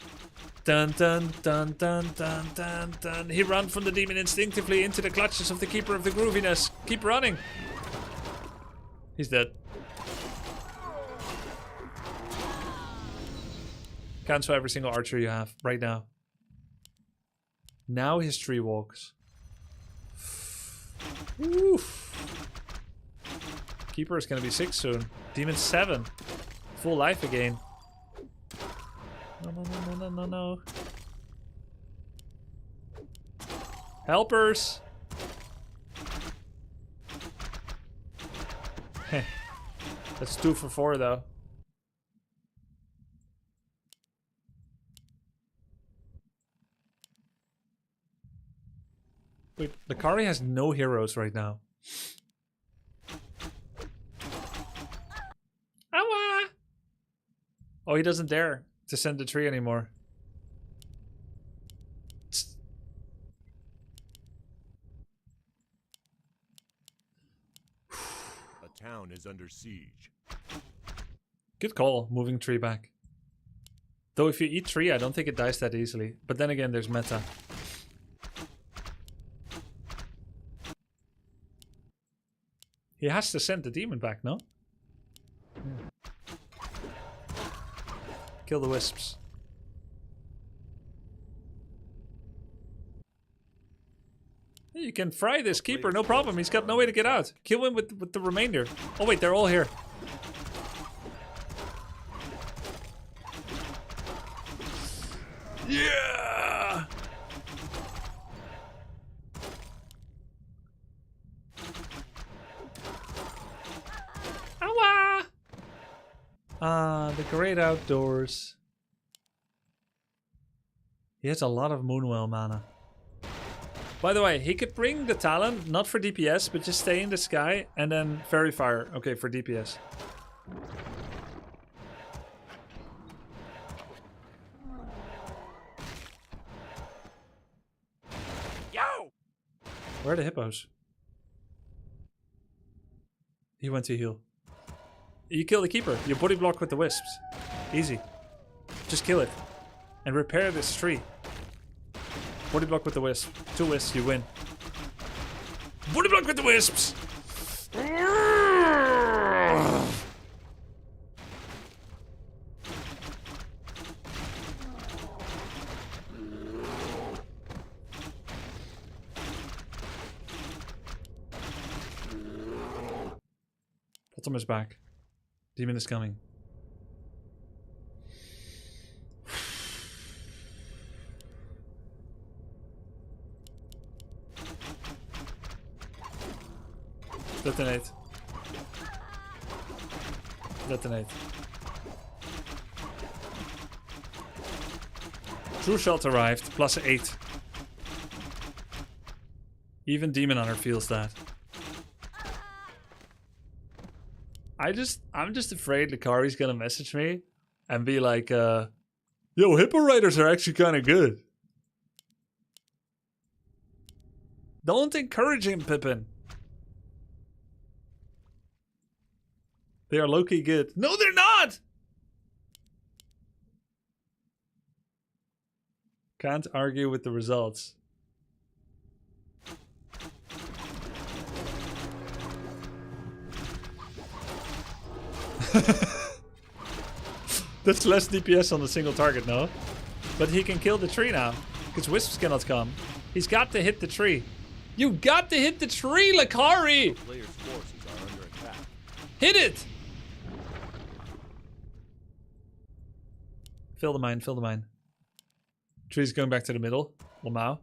Dun dun dun dun dun dun dun. He ran from the demon instinctively into the clutches of the Keeper of the Grooviness. Keep running! He's dead. Cancel every single archer you have right now. Now his tree walks. Oof. Keeper is gonna be 6 soon. Demon 7. Full life again. No, no, no, no, no, no, no. Helpers! Heh. That's 2 for 4 though. Wait, Lakari has no heroes right now. Awa! Oh, he doesn't dare to send the tree anymore. A town is under siege. Good call, moving tree back. Though if you eat tree, I don't think it dies that easily. But then again, there's meta. He has to send the demon back, no? Kill the wisps. You can fry this keeper, no problem. He's got no way to get out. Kill him with the remainder. Oh wait, they're all here. Yeah! Awa! Ah, the great outdoors. He has a lot of Moonwell mana. By the way, he could bring the Talon, not for DPS, but just stay in the sky, and then Fairy Fire, okay, for DPS. Yo! Where are the hippos? He went to heal. You kill the keeper. You body block with the wisps. Easy. Just kill it. And repair this tree. Body block with the wisp. 2 wisps, you win. Body block with the wisps! Bottom is back. Demon is coming. Detonate. Detonate. True Shot arrived, +8. Even Demon Hunter feels that. I'm just afraid Lakari's gonna message me and be like, yo, Hippo Riders are actually kinda good. Don't encourage him, Pippin. They are low-key good. No, they're not! Can't argue with the results. That's less DPS on a single target, no? But he can kill the tree now. Because wisps cannot come. He's got to hit the tree. You got to hit the tree, Lakari! Players' forces are under attack. Hit it! Fill the mine, fill the mine. Tree's going back to the middle. Lamau.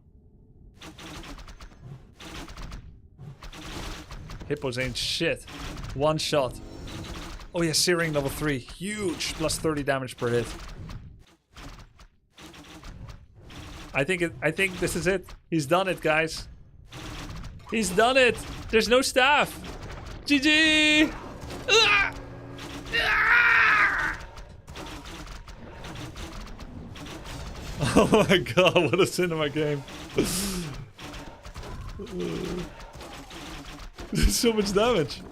Hippos ain't shit. One shot. Oh yeah, Searing level 3. Huge. Plus 30 damage per hit. I think this is it. He's done it, guys. He's done it. There's no staff. GG! Ah! Ah! Oh my god, what a cinema game. There's so much damage.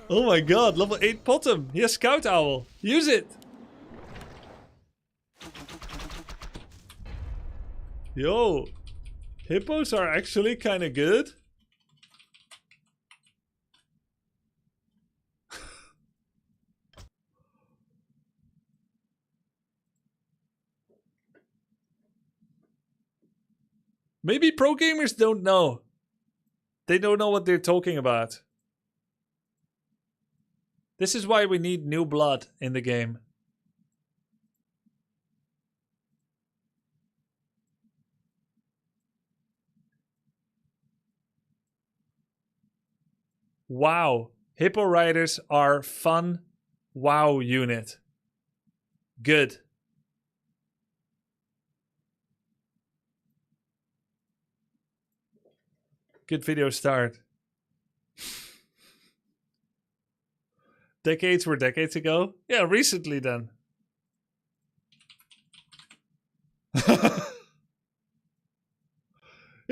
Oh my god, level 8 bottom. He has Scout Owl. Use it. Yo. Hippos are actually kind of good. Maybe pro gamers don't know. They don't know what they're talking about. This is why we need new blood in the game. Wow. Hippo Riders are fun. Wow unit. Good. Good video start. Decades were decades ago? Yeah, recently then. Yo,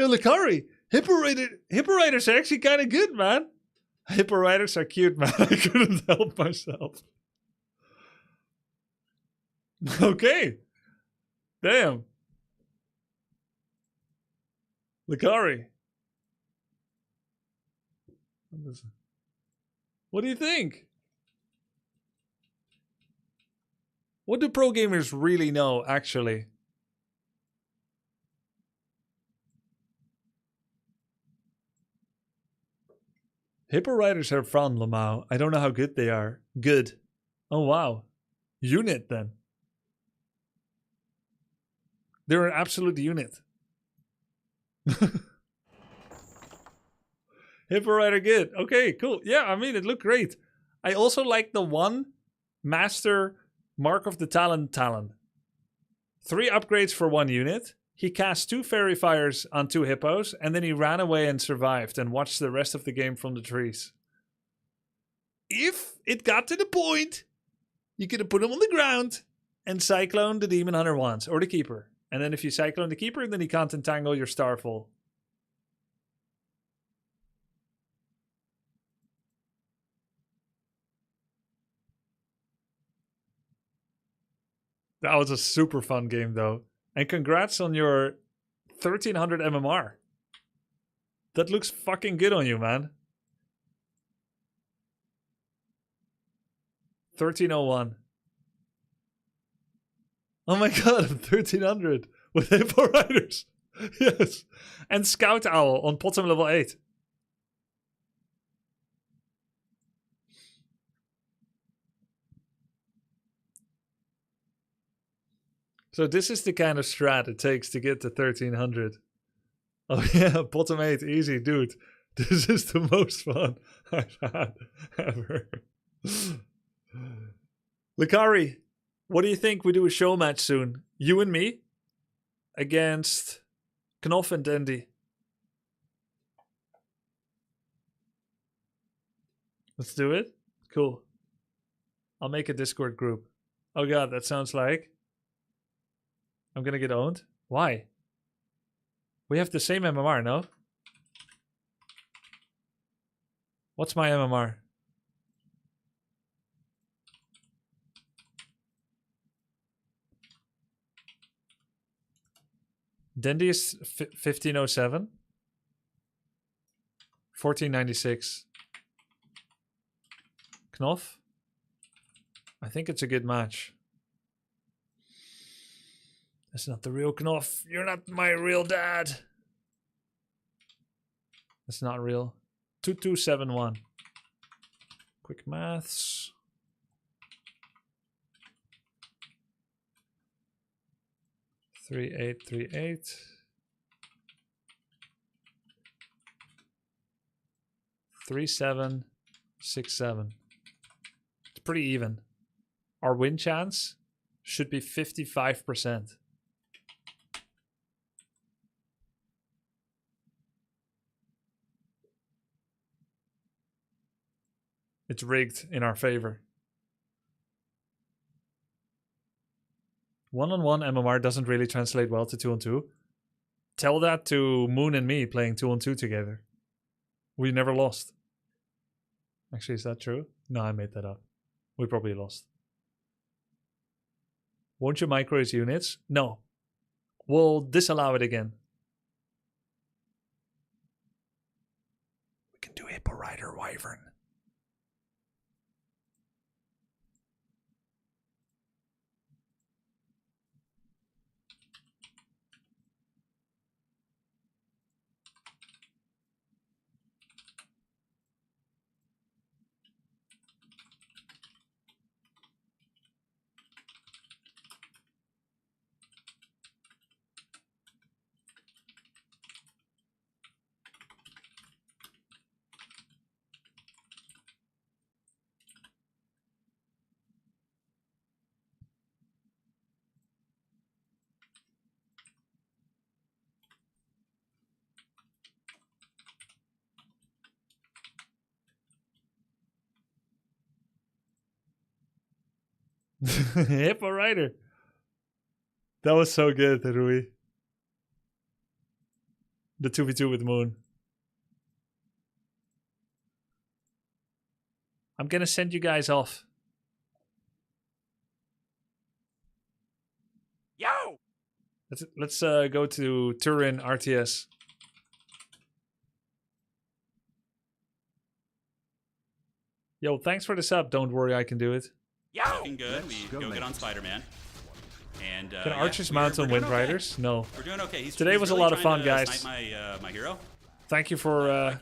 Lakari, Hippo Riders are actually kind of good, man. Hippo Riders are cute, man. I couldn't help myself. Okay. Damn. Lakari. What do you think? What do pro gamers really know, actually? Hippo Riders are fun, Lamau. I don't know how good they are. Good. Oh, wow. Unit, then. They're an absolute unit. Hippo Rider good. Okay, cool. Yeah, I mean, it looked great. I also like the one Master Mark of the Talon. 3 upgrades for 1 unit. He cast 2 Fairy Fires on 2 hippos, and then he ran away and survived and watched the rest of the game from the trees. If it got to the point, you could have put him on the ground and Cyclone the Demon Hunter once, or the Keeper. And then if you Cyclone the Keeper, then he can't entangle your Starfall. That was a super fun game, though. And congrats on your 1300 MMR. That looks fucking good on you, man. 1301. Oh my god, 1300 with Hippo Riders. Yes. And Scout Owl on bottom level 8. So this is the kind of strat it takes to get to 1300. Oh yeah, bottom 8, easy, dude. This is the most fun I've had ever. Lakari, what do you think we do a show match soon? You and me against Knopf and Dandy. Let's do it. Cool. I'll make a Discord group. Oh god, that sounds like I'm gonna get owned. Why? We have the same MMR, no? What's my MMR? Dandy is 1507. 1496. Knopf? I think it's a good match. That's not the real Knopf. You're not my real dad. That's not real. 2271. Quick maths. Three eight. 3-7, 6-7. It's pretty even. Our win chance should be 55%. It's rigged in our favor. 1-on-1 MMR doesn't really translate well to 2-on-2. Tell that to Moon and me playing 2-on-2 together. We never lost. Actually, is that true? No, I made that up. We probably lost. Won't you micro his units? No. We'll disallow it again. We can do Hippo Rider Wyvern. Hippo Rider. That was so good, Rui. The 2v2 with Moon. I'm gonna send you guys off. Yo! Let's go to Turin RTS. Yo, thanks for the sub. Don't worry, I can do it. Looking good. We go get on Spider-Man. And can archers mount on Wind Riders? Okay. No. We're doing okay. Today was really a lot of fun, to guys. snipe my hero. Thank you for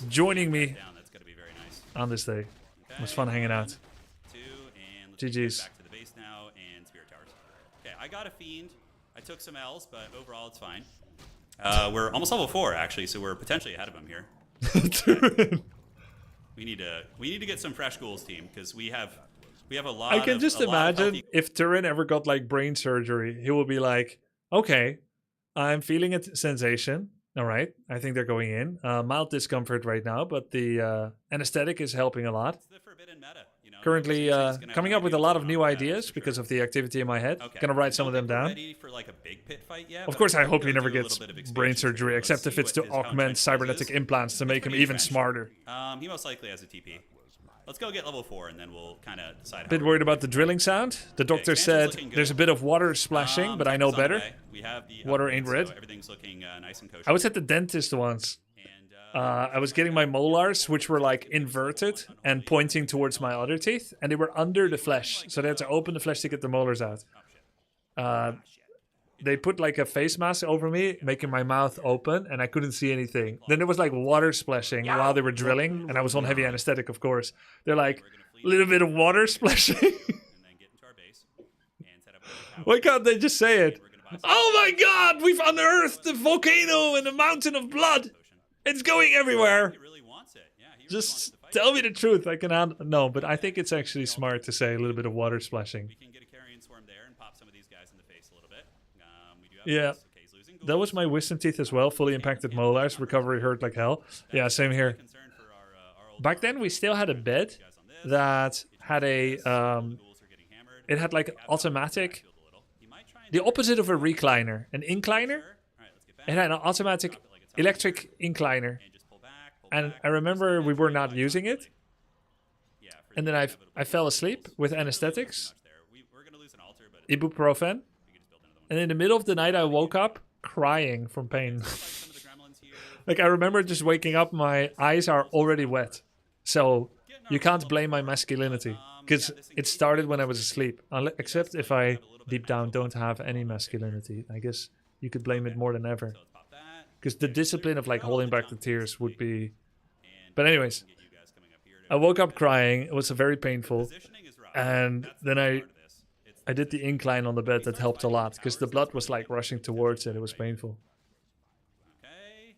joining me That's gonna be very nice. on this day. It was fun hanging out. GG's. Back to the base now and Spirit Towers. Okay, I got a Fiend. I took some L's, but overall it's fine. We're almost level 4 actually, so we're potentially ahead of him here. We need to get some fresh ghouls, team, because we have a lot. I can just imagine if Turin ever got like brain surgery, he will be like, "Okay, I'm feeling a sensation. All right, I think they're going in. Mild discomfort right now, but the anesthetic is helping a lot. It's the forbidden meta, you know. Currently coming up with a lot of new ideas because of the activity in my head. Okay. Gonna write some of them down. Ready for like a big pit fight yet, Of course, I hope he never gets brain surgery, except if it's to augment cybernetic implants to make him even smarter. He most likely has a TP. Let's go get level 4, and then we'll kind of decide. Bit worried about the drilling sound. The doctor said there's a bit of water splashing, but I know better. We have the water ain't red. So everything's looking nice and kosher. I was at the dentist once. I was getting my molars, which were like inverted and pointing towards my other teeth, and they were under the flesh, so they had to open the flesh to get the molars out. They put like a face mask over me, making my mouth open, and I couldn't see anything. Then there was like water splashing while they were drilling, and I was on heavy anesthetic, of course. They're like, a little bit of water splashing. Why can't they just say it? Oh my god, we've unearthed the volcano and the mountain of blood. It's going everywhere. Just tell me the truth. I can handle. No, but I think it's actually smart to say a little bit of water splashing. Yeah, that was my wisdom teeth as well. Fully impacted molars. Recovery hurt like hell. Yeah, same here. Back then, we still had a bed that had a... it had like automatic... The opposite of a recliner. An incliner. It had an automatic electric incliner. And I remember we were not using it. And then I fell asleep with anesthetics. Ibuprofen. And in the middle of the night, I woke up crying from pain. Like, I remember just waking up, my eyes are already wet. So, you can't blame my masculinity. Because it started when I was asleep. Except if I, deep down, don't have any masculinity. I guess you could blame it more than ever. Because the discipline of, like, holding back the tears would be... But anyways, I woke up crying. It was very painful. And then I did the incline on the bed. That helped a lot because the blood was like rushing towards it. It was painful. Okay.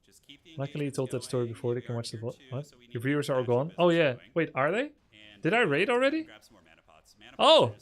Just keep the Luckily, you told that story before they can watch the VOD. What? Your viewers are all gone? Oh, yeah. Wait, are they? Did I raid already? Oh!